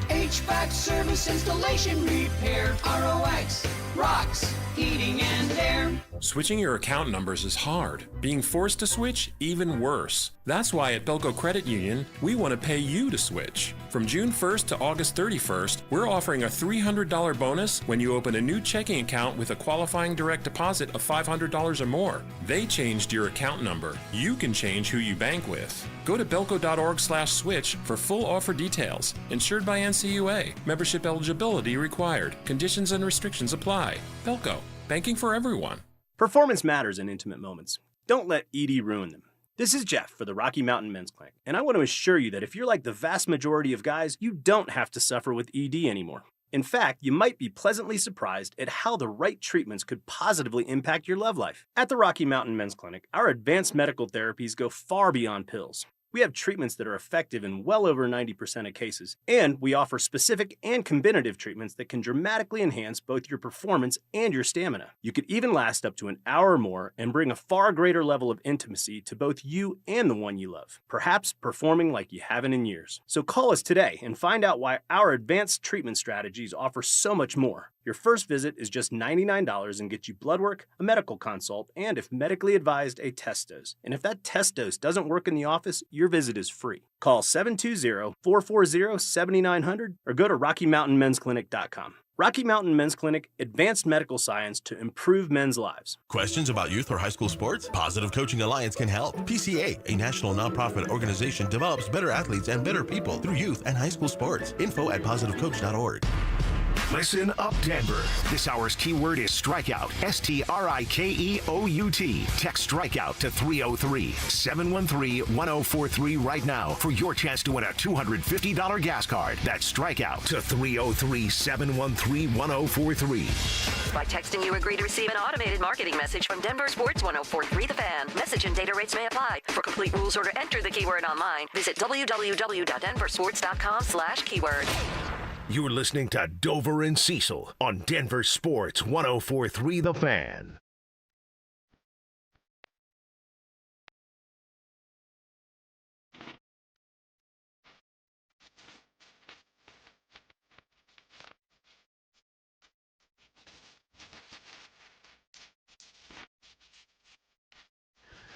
Speaker 30: HVAC service, installation, repair. ROX Rocks Heating and Air.
Speaker 31: Switching your account numbers is hard. Being forced to switch, even worse.
Speaker 2: That's why at Belco Credit Union, we want to pay you to switch. From June 1st to August 31st, we're offering a $300 bonus when you open a new checking account with a qualifying direct deposit of $500 or more. They changed your account number. You can change who you bank with. Go to belco.org/switch for full offer details. Insured by NCUA. Membership eligibility required. Conditions and restrictions apply. Belco. Banking for everyone.
Speaker 3: Performance matters in intimate moments. Don't let ED ruin them. This is Jeff for the Rocky Mountain Men's Clinic, and I want to assure you that if you're like the vast majority of guys, you don't have to suffer with ED anymore. In fact, you might be pleasantly surprised at how the right treatments could positively impact your love life. At the Rocky Mountain Men's Clinic, our advanced medical therapies go far beyond pills. We have treatments that are effective in well over 90% of cases, and we offer specific and combinative treatments that can dramatically enhance both your performance and your stamina. You could even last up to an hour or more and bring a far greater level of intimacy to both you and the one you love, perhaps performing like you haven't in years. So call us today and find out why our advanced treatment strategies offer so much more. Your first visit is just $99 and gets you blood work, a medical consult, and if medically advised, a test dose. And if that test dose doesn't work in the office, your visit is free. Call 720-440-7900 or go to RockyMountainMen'sClinic.com. Rocky Mountain Men's Clinic, advanced medical science to improve men's lives.
Speaker 10: Questions about youth or high school sports? Positive Coaching Alliance can help. PCA, a national nonprofit organization, develops better athletes and better people through youth and high school sports. Info at positivecoach.org.
Speaker 19: Listen up, Denver. This hour's keyword is strikeout. STRIKEOUT. Text strikeout to 303-713-1043 right now for your chance to win a $250 gas card. That's strikeout to 303-713-1043.
Speaker 11: By texting, you agree to receive an automated marketing message from Denver Sports 1043 The Fan. Message and data rates may apply. For complete rules or to enter the keyword online, visit www.denversports.com/keyword.
Speaker 19: You're listening to Dover and Cecil on Denver Sports 1043 The Fan.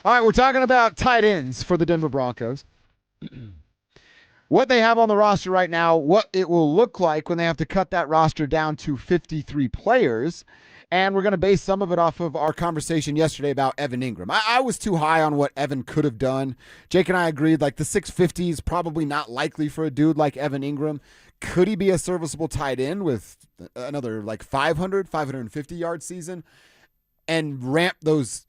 Speaker 4: All right, we're talking about tight ends for the Denver Broncos. What they have on the roster right now, what it will look like when they have to cut that roster down to 53 players. And we're going to base some of it off of our conversation yesterday about Evan Ingram. I was too high on what Evan could have done. Jake and I agreed, like the 650 is probably not likely for a dude like Evan Ingram. Could he be a serviceable tight end with another like 550-yard season and ramp the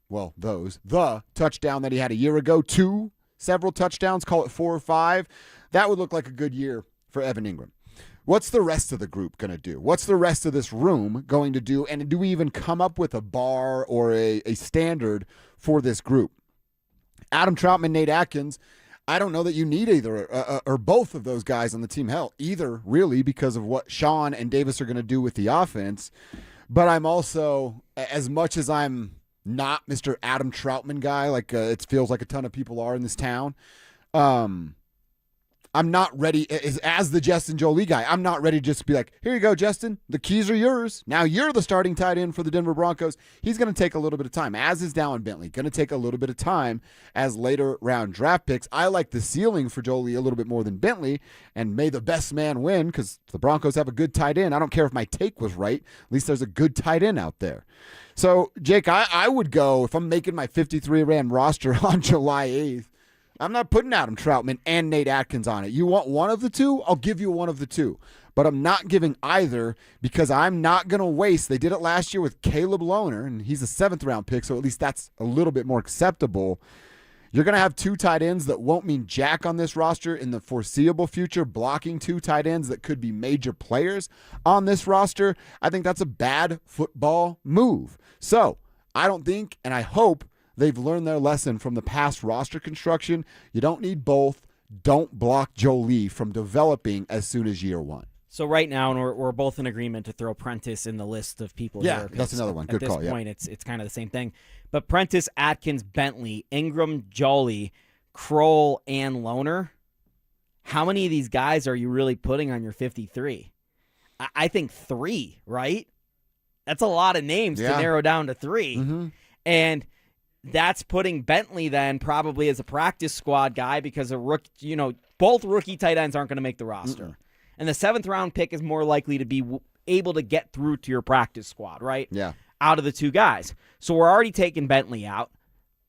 Speaker 4: touchdown that he had a year ago to several touchdowns, call it 4 or 5? That would look like a good year for Evan Ingram. What's the rest of the group going to do? What's the rest of this room going to do? And do we even come up with a bar or a standard for this group? Adam Troutman, Nate Atkins, I don't know that you need either or both of those guys on the team. Hell, either really because of what Sean and Davis are going to do with the offense. But I'm also, as much as I'm not Mr. Adam Troutman guy, like it feels like a ton of people are in this town, I'm not ready, as the Justin Jolie guy, I'm not ready to just be like, here you go, Justin, the keys are yours. Now you're the starting tight end for the Denver Broncos. He's going to take a little bit of time, as is Dallin Bentley, going to take a little bit of time as later round draft picks. I like the ceiling for Jolie a little bit more than Bentley, and may the best man win because the Broncos have a good tight end. I don't care if my take was right. At least there's a good tight end out there. So, Jake, I would go, if I'm making my 53-man roster on July 8th, I'm not putting Adam Troutman and Nate Atkins on it. You want one of the two? I'll give you one of the two. But I'm not giving either because I'm not going to waste. They did it last year with Caleb Lohner, and he's a 7th-round pick, so at least that's a little bit more acceptable. You're going to have 2 tight ends that won't mean jack on this roster in the foreseeable future, blocking 2 tight ends that could be major players on this roster. I think that's a bad football move. So I don't think, and I hope, they've learned their lesson from the past roster construction. You don't need both. Don't block Jolie from developing as soon as year 1.
Speaker 5: So right now, and we're both in agreement to throw Prentice in the list of people here.
Speaker 4: Yeah, that's another one. Good call.
Speaker 5: At this point, it's kind of the same thing. But Prentice, Atkins, Bentley, Ingram, Jolie, Kroll, and Lohner, how many of these guys are you really putting on your 53? I think 3, right? That's a lot of names to narrow down to 3.
Speaker 4: Mm-hmm.
Speaker 5: And that's putting Bentley then probably as a practice squad guy because both rookie tight ends aren't going to make the roster.
Speaker 4: Mm-mm.
Speaker 5: And the 7th round pick is more likely to be able to get through to your practice squad, right?
Speaker 4: Yeah.
Speaker 5: Out of the two guys. So we're already taking Bentley out.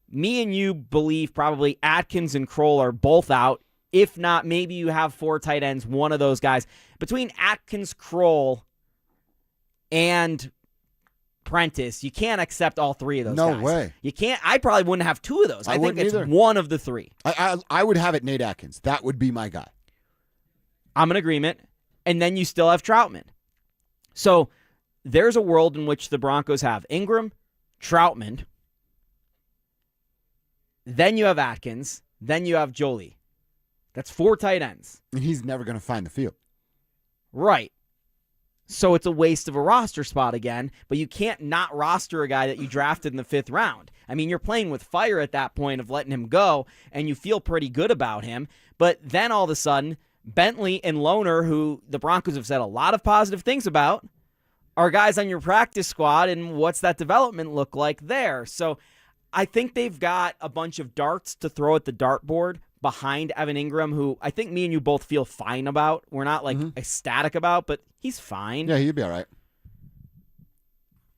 Speaker 5: Me and you believe probably Atkins and Kroll are both out. If not, maybe you have 4 tight ends, one of those guys. Between Atkins, Kroll, and Prentice, you can't accept all 3 of those guys.
Speaker 4: No way.
Speaker 5: You can't. I probably wouldn't have 2 of those. I think it's
Speaker 4: either.
Speaker 5: one of the 3.
Speaker 4: I would have it Nate Atkins. That would be my guy.
Speaker 5: I'm in agreement. And then you still have Troutman. So there's a world in which the Broncos have Ingram, Troutman, then you have Atkins, then you have Jolie. That's 4 tight ends.
Speaker 4: And he's never going to find the field.
Speaker 5: Right. So it's a waste of a roster spot again, but you can't not roster a guy that you drafted in the 5th round. I mean, you're playing with fire at that point of letting him go, and you feel pretty good about him. But then all of a sudden, Bentley and Lohner, who the Broncos have said a lot of positive things about, are guys on your practice squad, and what's that development look like there? So I think they've got a bunch of darts to throw at the dartboard behind Evan Ingram, who I think me and you both feel fine about. We're not ecstatic about, but he's fine.
Speaker 4: Yeah, he'd be all right.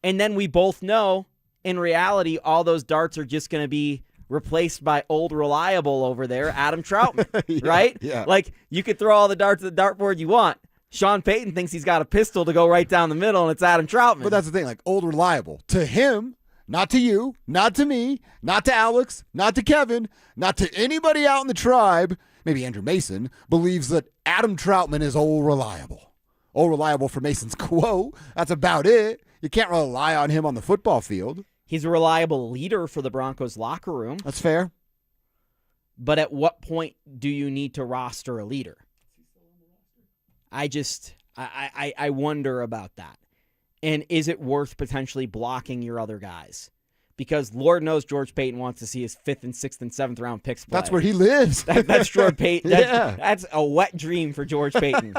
Speaker 5: And then we both know, in reality, all those darts are just going to be replaced by old reliable over there, Adam Troutman, right?
Speaker 4: Yeah.
Speaker 5: Like, you could throw all the darts at the dartboard you want. Sean Payton thinks he's got a pistol to go right down the middle, and it's Adam Troutman.
Speaker 4: But that's the thing, like, old reliable. To him, not to you, not to me, not to Alex, not to Kevin, not to anybody out in the tribe, maybe Andrew Mason, believes that Adam Troutman is old reliable. Old reliable for Mason's quote. That's about it. You can't rely on him on the football field. He's
Speaker 5: a reliable leader for the Broncos locker room.
Speaker 4: That's fair.
Speaker 5: But at what point do you need to roster a leader? I wonder about that. And is it worth potentially blocking your other guys? Because Lord knows George Payton wants to see his 5th and 6th and 7th round picks play.
Speaker 4: That's where he lives.
Speaker 5: That's George Payton.
Speaker 4: Yeah.
Speaker 5: That's a wet dream for George Payton.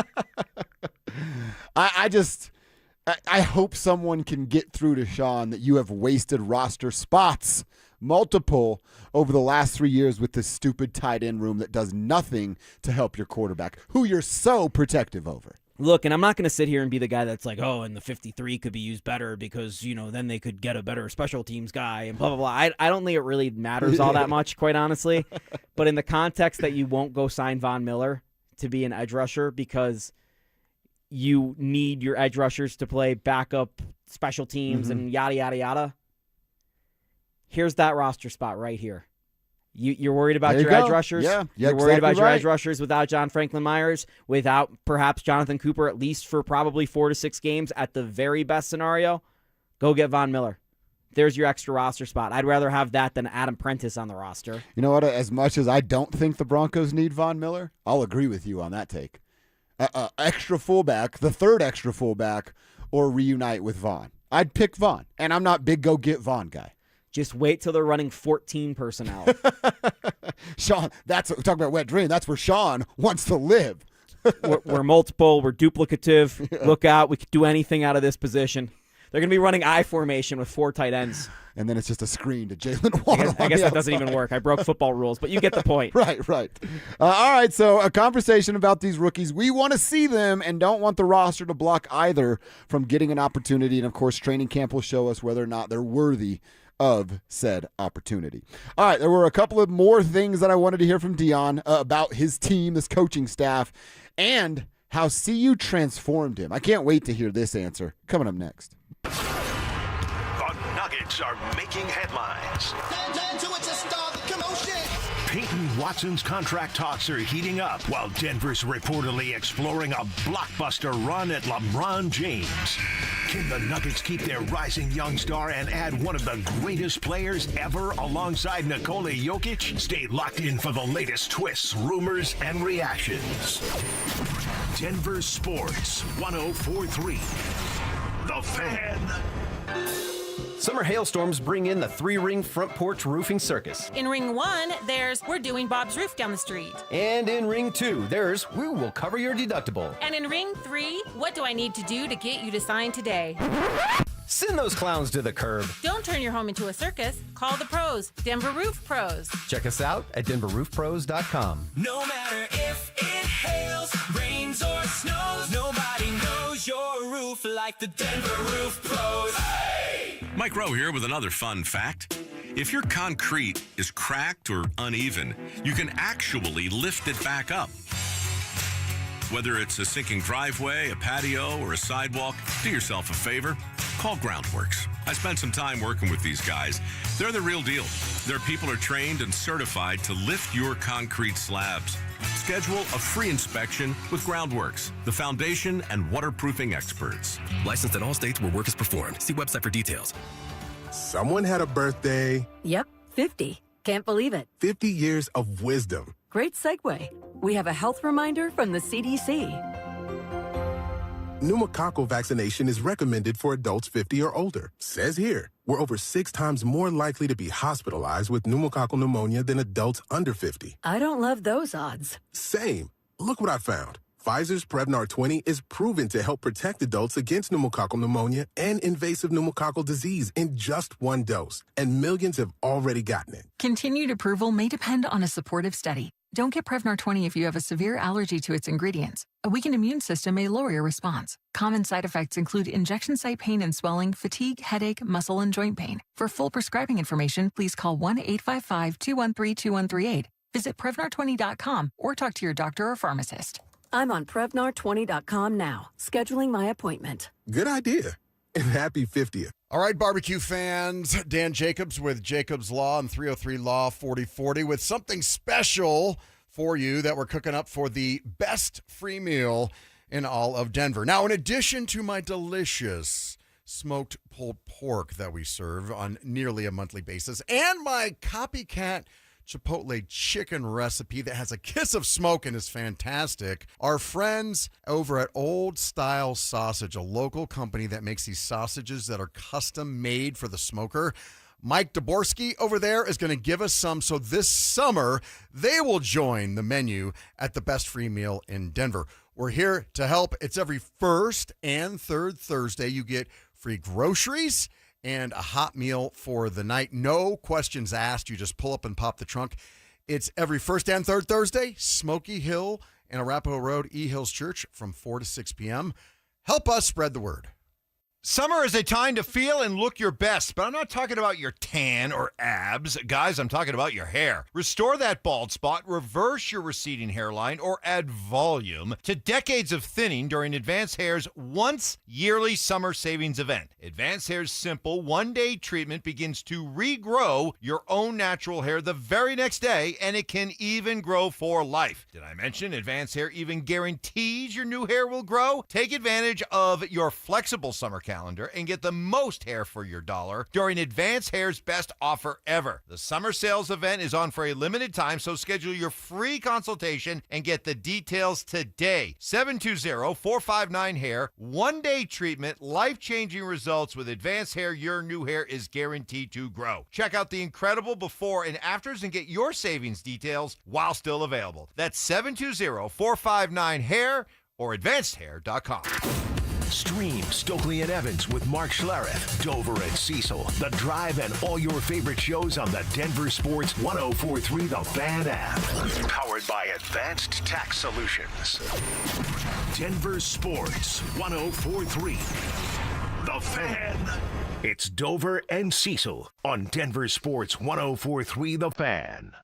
Speaker 4: I hope someone can get through to Sean that you have wasted roster spots, multiple, over the last 3 years with this stupid tight end room that does nothing to help your quarterback, who you're so protective over.
Speaker 5: Look, and I'm not going to sit here and be the guy that's like, oh, and the 53 could be used better because, then they could get a better special teams guy and blah, blah, blah. I don't think it really matters all that much, quite honestly. But in the context that you won't go sign Von Miller to be an edge rusher because you need your edge rushers to play backup special teams and yada, yada, yada. Here's that roster spot right here. You're worried about your edge rushers?
Speaker 4: Yeah,
Speaker 5: You're worried about your edge rushers without John Franklin Myers, without perhaps Jonathan Cooper, at least for probably 4 to 6 games at the very best scenario? Go get Von Miller. There's your extra roster spot. I'd rather have that than Adam Prentice on the roster.
Speaker 4: You know what? As much as I don't think the Broncos need Von Miller, I'll agree with you on that take. Extra fullback, the third extra fullback, or reunite with Von. I'd pick Von, and I'm not big go get Von guy.
Speaker 5: Just wait till they're running 14 personnel.
Speaker 4: Sean, talk about wet dream. That's where Sean wants to live.
Speaker 5: we're multiple. We're duplicative. Yeah. Look out. We could do anything out of this position. They're going to be running I formation with 4 tight ends.
Speaker 4: And then it's just a screen to Jalen Waddle.
Speaker 5: I guess that doesn't even work. I broke football rules, but you get the point.
Speaker 4: Right. All right, so a conversation about these rookies. We want to see them and don't want the roster to block either from getting an opportunity. And, of course, training camp will show us whether or not they're worthy of said opportunity. All right, there were a couple of more things that I wanted to hear from Dion about his team, this coaching staff, and how CU transformed him. I can't wait to hear this answer. Coming up next.
Speaker 19: The Nuggets are making headlines. Peyton Watson's contract talks are heating up while Denver's reportedly exploring a blockbuster run at LeBron James. Can the Nuggets keep their rising young star and add one of the greatest players ever alongside Nikola Jokic? Stay locked in for the latest twists, rumors, and reactions. Denver Sports 104.3. The Fan.
Speaker 7: Summer hailstorms bring in the 3-ring front porch roofing circus.
Speaker 12: In ring 1, there's we're doing Bob's roof down the street.
Speaker 7: And in ring 2, there's we will cover your deductible.
Speaker 12: And in ring 3, what do I need to do to get you to sign today?
Speaker 7: Send those clowns to the curb.
Speaker 12: Don't turn your home into a circus. Call the pros, Denver Roof Pros.
Speaker 7: Check us out at DenverRoofPros.com.
Speaker 30: No matter if it hails, rains, or snows, nobody knows your roof like the Denver Roof Pros. Hey!
Speaker 2: Mike Rowe here with another fun fact. If your concrete is cracked or uneven, you can actually lift it back up. Whether it's a sinking driveway, a patio, or a sidewalk, do yourself a favor. Call Groundworks. I spent some time working with these guys. They're the real deal. Their people are trained and certified to lift your concrete slabs. Schedule a free inspection with Groundworks, the foundation and waterproofing experts.
Speaker 13: Licensed in all states where work is performed. See website for details.
Speaker 14: Someone had a birthday.
Speaker 15: Yep, 50. Can't believe it.
Speaker 14: 50 years of wisdom.
Speaker 15: Great segue. We have a health reminder from the CDC.
Speaker 14: Pneumococcal vaccination is recommended for adults 50 or older. Says here, we're over 6 times more likely to be hospitalized with pneumococcal pneumonia than adults under 50.
Speaker 15: I don't love those odds.
Speaker 14: Same. Look what I found. Pfizer's Prevnar 20 is proven to help protect adults against pneumococcal pneumonia and invasive pneumococcal disease in just 1 dose. And millions have already gotten it.
Speaker 16: Continued approval may depend on a supportive study. Don't get Prevnar 20 if you have a severe allergy to its ingredients. A weakened immune system may lower your response. Common side effects include injection site pain and swelling, fatigue, headache, muscle, and joint pain. For full prescribing information, please call 1-855-213-2138. Visit Prevnar20.com or talk to your doctor or pharmacist.
Speaker 15: I'm on Prevnar20.com now, scheduling my appointment.
Speaker 14: Good idea. And happy 50th.
Speaker 18: All right, barbecue fans, Dan Jacobs with Jacobs Law and 303 Law 4040 with something special for you that we're cooking up for the best free meal in all of Denver. Now, in addition to my delicious smoked pulled pork that we serve on nearly a monthly basis and my copycat Chipotle chicken recipe that has a kiss of smoke and is fantastic. Our friends over at Old Style Sausage, a local company that makes these sausages that are custom made for the smoker. Mike Daborski over there is going to give us some. So this summer, they will join the menu at the best free meal in Denver. We're here to help. It's every first and third Thursday. You get free groceries and a hot meal for the night. No questions asked. You just pull up and pop the trunk. It's every first and third Thursday, Smoky Hill and Arapahoe Road, E Hills Church from 4 to 6 p.m. Help us spread the word.
Speaker 20: Summer is a time to feel and look your best, but I'm not talking about your tan or abs. Guys, I'm talking about your hair. Restore that bald spot, reverse your receding hairline, or add volume to decades of thinning during Advanced Hair's once yearly summer savings event. Advanced Hair's simple one-day treatment begins to regrow your own natural hair the very next day, and it can even grow for life. Did I mention Advanced Hair even guarantees your new hair will grow? Take advantage of your flexible summer calendar and get the most hair for your dollar during Advanced Hair's best offer ever. The summer sales event is on for a limited time, so schedule your free consultation and get the details today. 720-459-HAIR. One-day treatment, life-changing results with Advanced Hair. Your new hair is guaranteed to grow. Check out the incredible before and afters and get your savings details while still available. That's 720-459-HAIR or advancedhair.com.
Speaker 19: Stream Stokely and Evans with Mark Schlereth, Dover and Cecil, The Drive, and all your favorite shows on the Denver Sports 104.3 The Fan app. Powered by Advanced Tax Solutions. Denver Sports 104.3 The Fan. It's Dover and Cecil on Denver Sports 104.3 The Fan.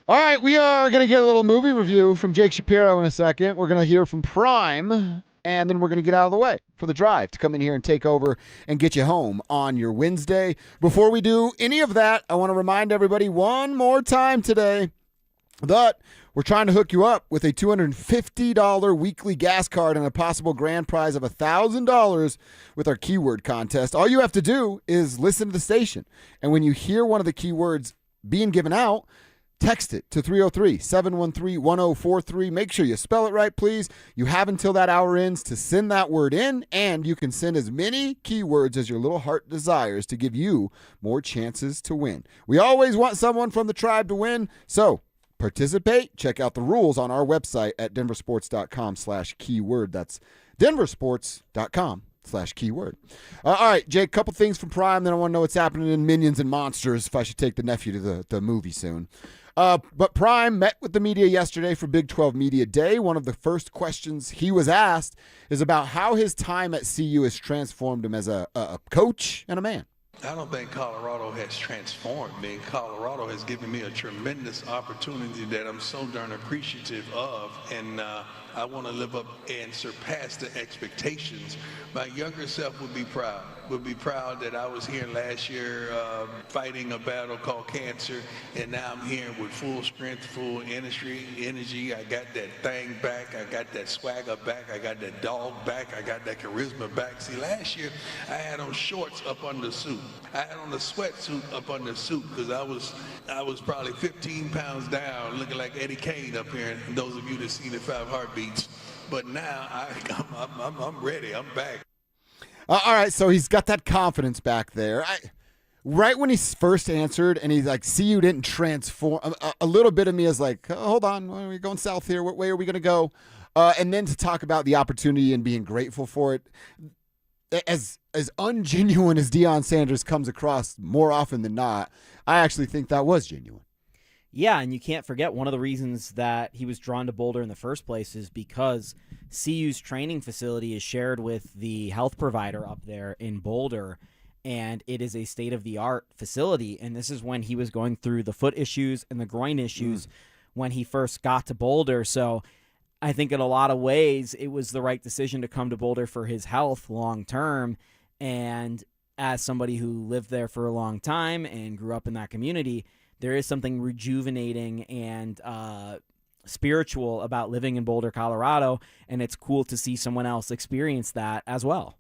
Speaker 4: All right, we are going to get a little movie review from Jake Shapiro in a second. We're going to hear from Prime, and then we're going to get out of the way for the drive to come in here and take over and get you home on your Wednesday. Before we do any of that, I want to remind everybody one more time today that we're trying to hook you up with a $250 weekly gas card and a possible grand prize of $1,000 with our keyword contest. All you have to do is listen to the station, and when you hear one of the keywords being given out, text it to 303-713-1043. Make sure you spell it right, please. You have until that hour ends to send that word in, and you can send as many keywords as your little heart desires to give you more chances to win. We always want someone from the tribe to win, so participate, check out the rules on our website at denversports.com/keyword. That's denversports.com/keyword. All right, Jake, couple things from Prime, then I want to know what's happening in Minions and Monsters if I should take the nephew to the movie soon. But Prime met with the media yesterday for Big 12 Media Day. One of the first questions he was asked is about how his time at CU has transformed him as a coach and a man.
Speaker 1: I don't think Colorado has transformed me. Colorado has given me a tremendous opportunity that I'm so darn appreciative of, and I want to live up and surpass the expectations. My younger self would be proud that I was here last year fighting a battle called cancer, and now I'm here with full strength, full energy. I got that thing back. I got that swagger back. I got that dog back. I got that charisma back. See, last year I had on shorts up under the suit. I had on a sweatsuit up under the suit because I was probably 15 pounds down, looking like Eddie Kane up here. And those of you that seen the 5 Heartbeats. But now I'm ready. I'm back.
Speaker 4: All right, so he's got that confidence back there. Right when he first answered, and he's like, CU didn't transform, a little bit of me is like, oh, hold on, are we going south here? What way are we going to go? And then to talk about the opportunity and being grateful for it, as ungenuine as Deion Sanders comes across more often than not, I actually think that was genuine.
Speaker 5: Yeah, and you can't forget one of the reasons that he was drawn to Boulder in the first place is because CU's training facility is shared with the health provider up there in Boulder, and it is a state-of-the-art facility. And this is when he was going through the foot issues and the groin issues when he first got to Boulder. So I think in a lot of ways it was the right decision to come to Boulder for his health long-term. And as somebody who lived there for a long time and grew up in that community, there is something rejuvenating and spiritual about living in Boulder, Colorado, and it's cool to see someone else experience that as well.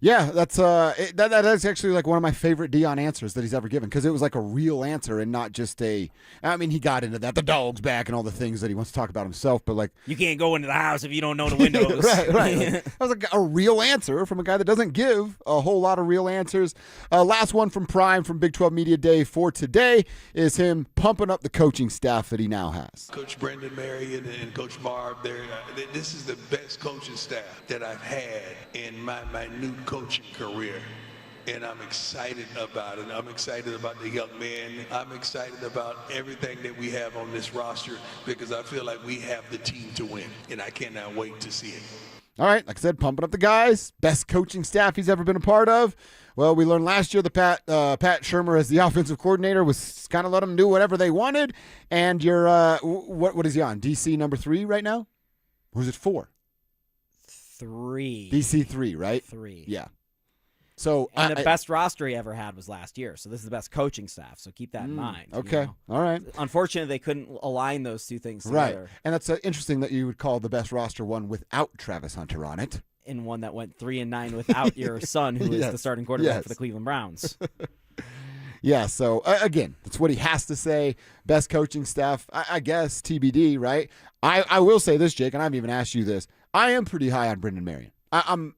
Speaker 4: Yeah, that's that is actually like one of my favorite Deion answers that he's ever given, because it was like a real answer and not just he got into that, the dog's back and all the things that he wants to talk about himself, but like,
Speaker 5: you can't go into the house if you don't know the windows.
Speaker 4: right. Like, that was like a real answer from a guy that doesn't give a whole lot of real answers. Last one from Prime from Big 12 Media Day for today is him pumping up the coaching staff that he now has.
Speaker 1: Coach Brendan Marion and Coach Barb, this is the best coaching staff that I've had in my new coaching career, and I'm excited about it. I'm excited about the young men. I'm excited about everything that we have on this roster, because I feel like we have the team to win, and I cannot wait to see it.
Speaker 4: All right, like I said, pumping up the guys. Best coaching staff he's ever been a part of. Well, we learned last year that Pat Shurmur as the offensive coordinator was kind of let them do whatever they wanted. And you're what is he on? DC number 3 right now? Or is it 4?
Speaker 5: 3.
Speaker 4: DC 3, right?
Speaker 5: 3.
Speaker 4: Yeah. So
Speaker 5: and the best roster he ever had was last year. So this is the best coaching staff. So keep that in mind.
Speaker 4: Okay. All right.
Speaker 5: Unfortunately, they couldn't align those two things together.
Speaker 4: Right. And that's interesting that you would call the best roster one without Travis Hunter on it.
Speaker 5: And one that went 3-9 without your son, who is the starting quarterback for the Cleveland Browns.
Speaker 4: Yeah, so again, that's what he has to say. Best coaching staff, I guess, TBD, right? I will say this, Jake, and I haven't even asked you this. I am pretty high on Brendan Marion. I'm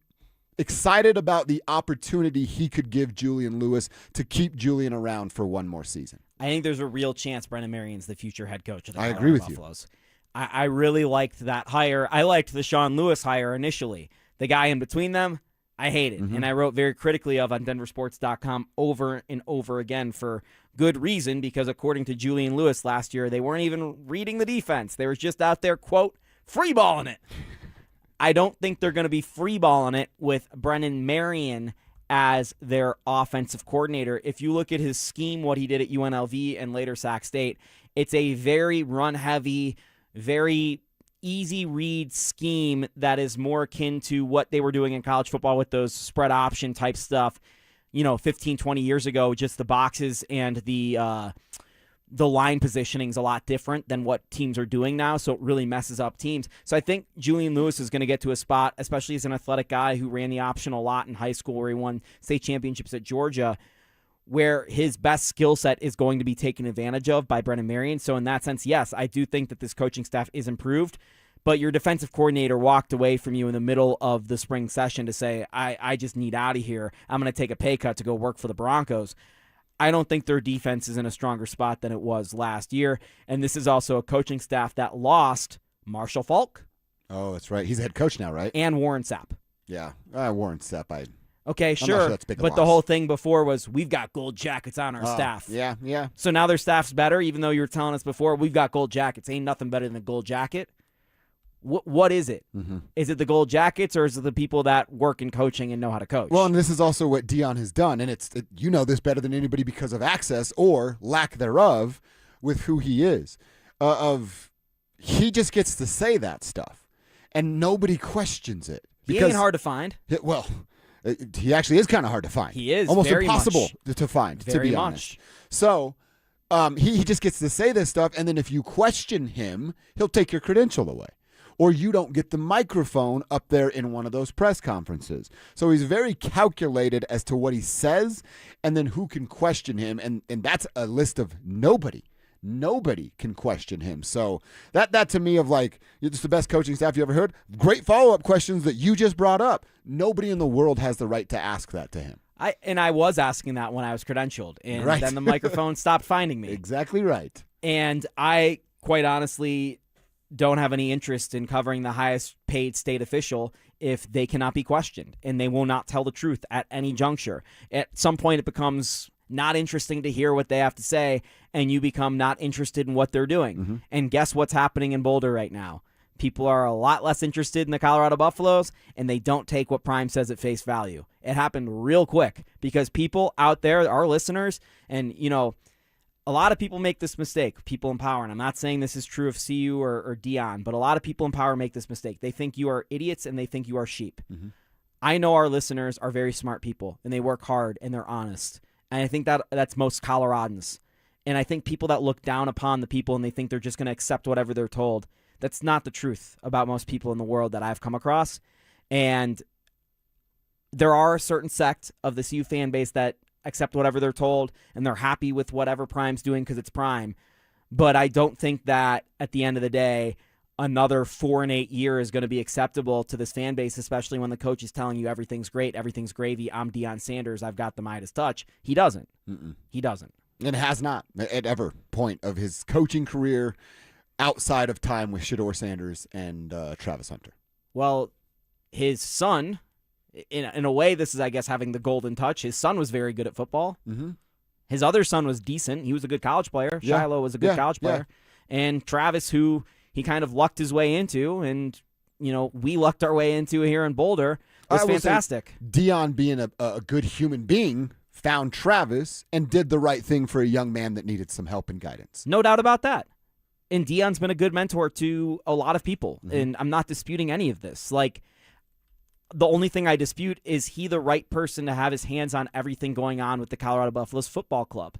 Speaker 4: excited about the opportunity he could give Julian Lewis to keep Julian around for one more season.
Speaker 5: I think there's a real chance Brendan Marion's the future head coach of the
Speaker 4: Colorado Buffaloes.
Speaker 5: I agree with you. I really liked that hire. I liked the Sean Lewis hire initially. The guy in between them, I hated. And I wrote very critically of on DenverSports.com over and over again for good reason, because according to Julian Lewis last year, they weren't even reading the defense. They were just out there, quote, freeballing it. I don't think they're going to be freeballing it with Brendan Marion as their offensive coordinator. If you look at his scheme, what he did at UNLV and later Sac State, it's a very run-heavy, very easy read scheme that is more akin to what they were doing in college football with those spread option type stuff, 15, 20 years ago. Just the boxes and the line positioning is a lot different than what teams are doing now, so it really messes up teams. So I think Julian Lewis is going to get to a spot, especially as an athletic guy who ran the option a lot in high school, where he won state championships at Georgia, where his best skill set is going to be taken advantage of by Brendan Marion. So in that sense, yes, I do think that this coaching staff is improved, but your defensive coordinator walked away from you in the middle of the spring session to say, I just need out of here. I'm going to take a pay cut to go work for the Broncos. I don't think their defense is in a stronger spot than it was last year. And this is also a coaching staff that lost Marshall Falk.
Speaker 4: Oh, that's right. He's a head coach now, right?
Speaker 5: And Warren Sapp.
Speaker 4: Yeah. Warren Sapp.
Speaker 5: Okay,
Speaker 4: I'm
Speaker 5: sure.
Speaker 4: not sure that's big a
Speaker 5: but
Speaker 4: loss.
Speaker 5: the whole thing before was we've got gold jackets on our staff.
Speaker 4: Yeah, yeah.
Speaker 5: So now their staff's better, even though you were telling us before we've got gold jackets. Ain't nothing better than a gold jacket. What is it?
Speaker 4: Mm-hmm.
Speaker 5: Is it the gold jackets or is it the people that work in coaching and know how to coach?
Speaker 4: Well, and this is also what Deion has done, and you know this better than anybody because of access or lack thereof with who he is. He just gets to say that stuff, and nobody questions it.
Speaker 5: He ain't hard to find.
Speaker 4: Well, he actually is kind of hard to find.
Speaker 5: He is
Speaker 4: almost
Speaker 5: very
Speaker 4: impossible
Speaker 5: much.
Speaker 4: to find.
Speaker 5: Very
Speaker 4: to be
Speaker 5: much.
Speaker 4: honest. So he just gets to say this stuff, and then if you question him, he'll take your credential away. Or you don't get the microphone up there in one of those press conferences. So he's very calculated as to what he says and then who can question him. And that's a list of nobody. Nobody can question him. So that to me of like, you're just the best coaching staff you ever heard. Great follow-up questions that you just brought up. Nobody in the world has the right to ask that to him.
Speaker 5: I was asking that when I was credentialed. And
Speaker 4: Right.
Speaker 5: then the microphone stopped finding me.
Speaker 4: Exactly right.
Speaker 5: And I, quite honestly, don't have any interest in covering the highest paid state official if they cannot be questioned and they will not tell the truth at any juncture. At some point, it becomes not interesting to hear what they have to say, and you become not interested in what they're doing.
Speaker 4: Mm-hmm.
Speaker 5: And guess what's happening in Boulder right now? People are a lot less interested in the Colorado Buffaloes, and they don't take what Prime says at face value. It happened real quick because people out there, our listeners, and, you know, a lot of people make this mistake, people in power, and I'm not saying this is true of CU or Dion, but a lot of people in power make this mistake. They think you are idiots and they think you are sheep.
Speaker 4: Mm-hmm.
Speaker 5: I know our listeners are very smart people, and they work hard, and they're honest. And I think that's most Coloradans. And I think people that look down upon the people and they think they're just going to accept whatever they're told, that's not the truth about most people in the world that I've come across. And there are a certain sect of the CU fan base that accept whatever they're told, and they're happy with whatever Prime's doing because it's Prime. But I don't think that at the end of the day, another 4 and 8 year is going to be acceptable to this fan base, especially when the coach is telling you everything's great, everything's gravy, I'm Deion Sanders, I've got the Midas touch. He doesn't.
Speaker 4: Mm-mm.
Speaker 5: He doesn't.
Speaker 4: And has not at ever point of his coaching career outside of time with Shedeur Sanders and Travis Hunter.
Speaker 5: Well, his son, in a way, this is, I guess, having the golden touch. His son was very good at football.
Speaker 4: Mm-hmm.
Speaker 5: His other son was decent. He was a good college player.
Speaker 4: Yeah.
Speaker 5: Shiloh was a good college player. And Travis, who he kind of lucked his way into, and, you know, we lucked our way into here in Boulder, was fantastic.
Speaker 4: Deion, being a good human being, found Travis and did the right thing for a young man that needed some help and guidance.
Speaker 5: No doubt about that. And Deion's been a good mentor to a lot of people, and I'm not disputing any of this. Like, the only thing I dispute is he the right person to have his hands on everything going on with the Colorado Buffaloes football club?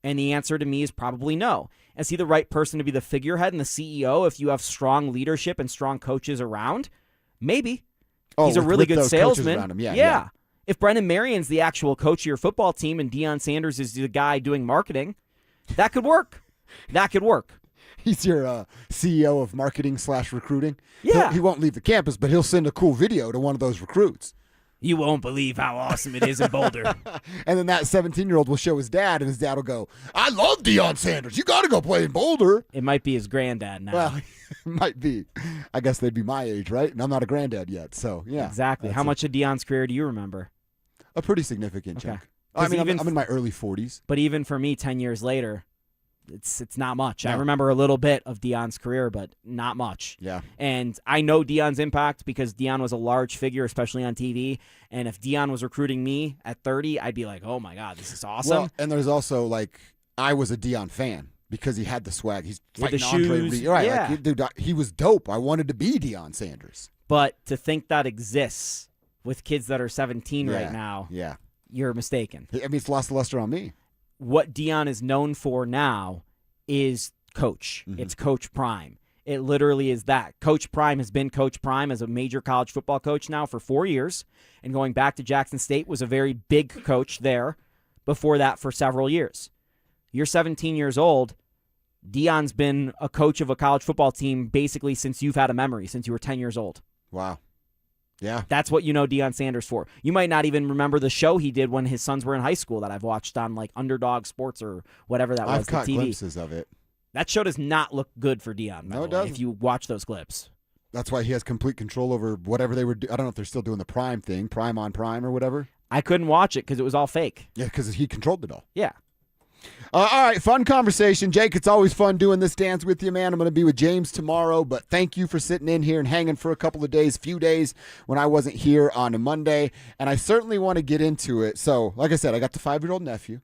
Speaker 5: And the answer to me is probably no. Is he the right person to be the figurehead and the CEO if you have strong leadership and strong coaches around? Maybe. He's a really good salesman.
Speaker 4: Yeah.
Speaker 5: If Brendan Marion's the actual coach of your football team and Deion Sanders is the guy doing marketing, that could work. That could work.
Speaker 4: He's your CEO of marketing / recruiting.
Speaker 5: Yeah.
Speaker 4: He won't leave the campus, but he'll send a cool video to one of those recruits.
Speaker 5: You won't believe how awesome it is in Boulder.
Speaker 4: And then that 17-year-old will show his dad, and his dad will go, I love Deion Sanders. You got to go play in Boulder.
Speaker 5: It might be his granddad now.
Speaker 4: Well, it might be. I guess they'd be my age, right? And I'm not a granddad yet, so yeah.
Speaker 5: Exactly. How much of Deion's career do you remember?
Speaker 4: A pretty significant chunk.
Speaker 5: Okay.
Speaker 4: I mean, I'm in my early 40s.
Speaker 5: But even for me, 10 years later, it's not much.
Speaker 4: No.
Speaker 5: I remember a little bit of Deion's career, but not much.
Speaker 4: Yeah.
Speaker 5: And I know Deion's impact because Deion was a large figure, especially on TV. And if Deion was recruiting me at 30, I'd be like, oh, my God, this is awesome.
Speaker 4: Well, and there's also, like, I was a Deion fan because he had the swag. He's
Speaker 5: with the
Speaker 4: fighting Andre
Speaker 5: shoes.
Speaker 4: Reed. Right,
Speaker 5: Yeah.
Speaker 4: like, dude, he was dope. I wanted to be Deion Sanders.
Speaker 5: But to think that exists with kids that are 17 right now,
Speaker 4: yeah,
Speaker 5: you're mistaken.
Speaker 4: I mean, it's lost the luster on me.
Speaker 5: What Deion is known for now is coach.
Speaker 4: Mm-hmm.
Speaker 5: It's Coach Prime. It literally is that. Coach Prime has been Coach Prime as a major college football coach now for 4 years, and going back to Jackson State was a very big coach there before that for several years. You're 17 years old. Deion's been a coach of a college football team basically since you've had a memory, since you were 10 years old.
Speaker 4: Wow. Yeah.
Speaker 5: That's what you know Deion Sanders for. You might not even remember the show he did when his sons were in high school that I've watched on like Underdog Sports or whatever that was.
Speaker 4: I've caught
Speaker 5: the TV.
Speaker 4: glimpses of it.
Speaker 5: That show does not look good for Deion.
Speaker 4: No, it doesn't.
Speaker 5: If you watch those clips.
Speaker 4: That's why he has complete control over whatever they were I don't know if they're still doing the Prime thing, Prime on Prime or whatever.
Speaker 5: I couldn't watch it because it was all fake.
Speaker 4: Yeah, because he controlled it all.
Speaker 5: Yeah.
Speaker 4: All right, fun conversation. Jake, it's always fun doing this dance with you, man. I'm going to be with James tomorrow, but thank you for sitting in here and hanging for a couple of days, few days when I wasn't here on a Monday, and I certainly want to get into it. So, like I said, I got the 5-year-old nephew.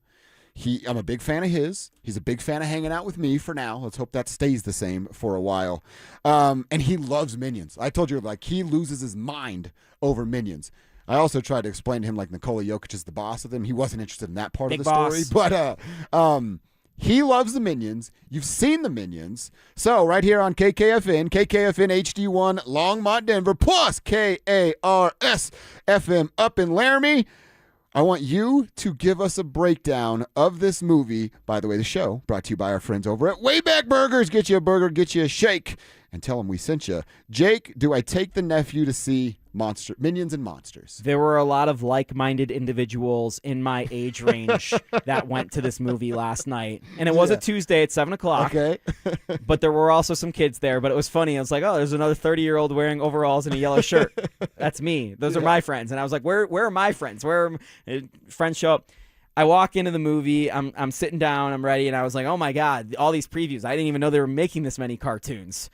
Speaker 4: I'm a big fan of his. He's a big fan of hanging out with me for now. Let's hope that stays the same for a while. And he loves Minions. I told you, like, he loses his mind over Minions. I also tried to explain to him, like, Nikola Jokic is the boss of them. He wasn't interested in that part
Speaker 5: Big
Speaker 4: of the
Speaker 5: boss.
Speaker 4: story. But he loves the Minions. You've seen the Minions. So right here on KKFN HD1, Longmont, Denver, plus KARS FM up in Laramie. I want you to give us a breakdown of this movie. By the way, the show brought to you by our friends over at Wayback Burgers. Get you a burger, get you a shake, and tell them we sent you. Jake, do I take the nephew to see Minions and Monsters?
Speaker 5: There were a lot of like-minded individuals in my age range that went to this movie last night. And it was a Tuesday at 7 o'clock.
Speaker 4: Okay.
Speaker 5: But there were also some kids there. But it was funny. I was like, oh, there's another 30-year-old wearing overalls and a yellow shirt. That's me. Those are my friends. And I was like, where are my friends? Where are friends show up? I walk into the movie. I'm sitting down. I'm ready. And I was like, oh, my God, all these previews. I didn't even know they were making this many cartoons.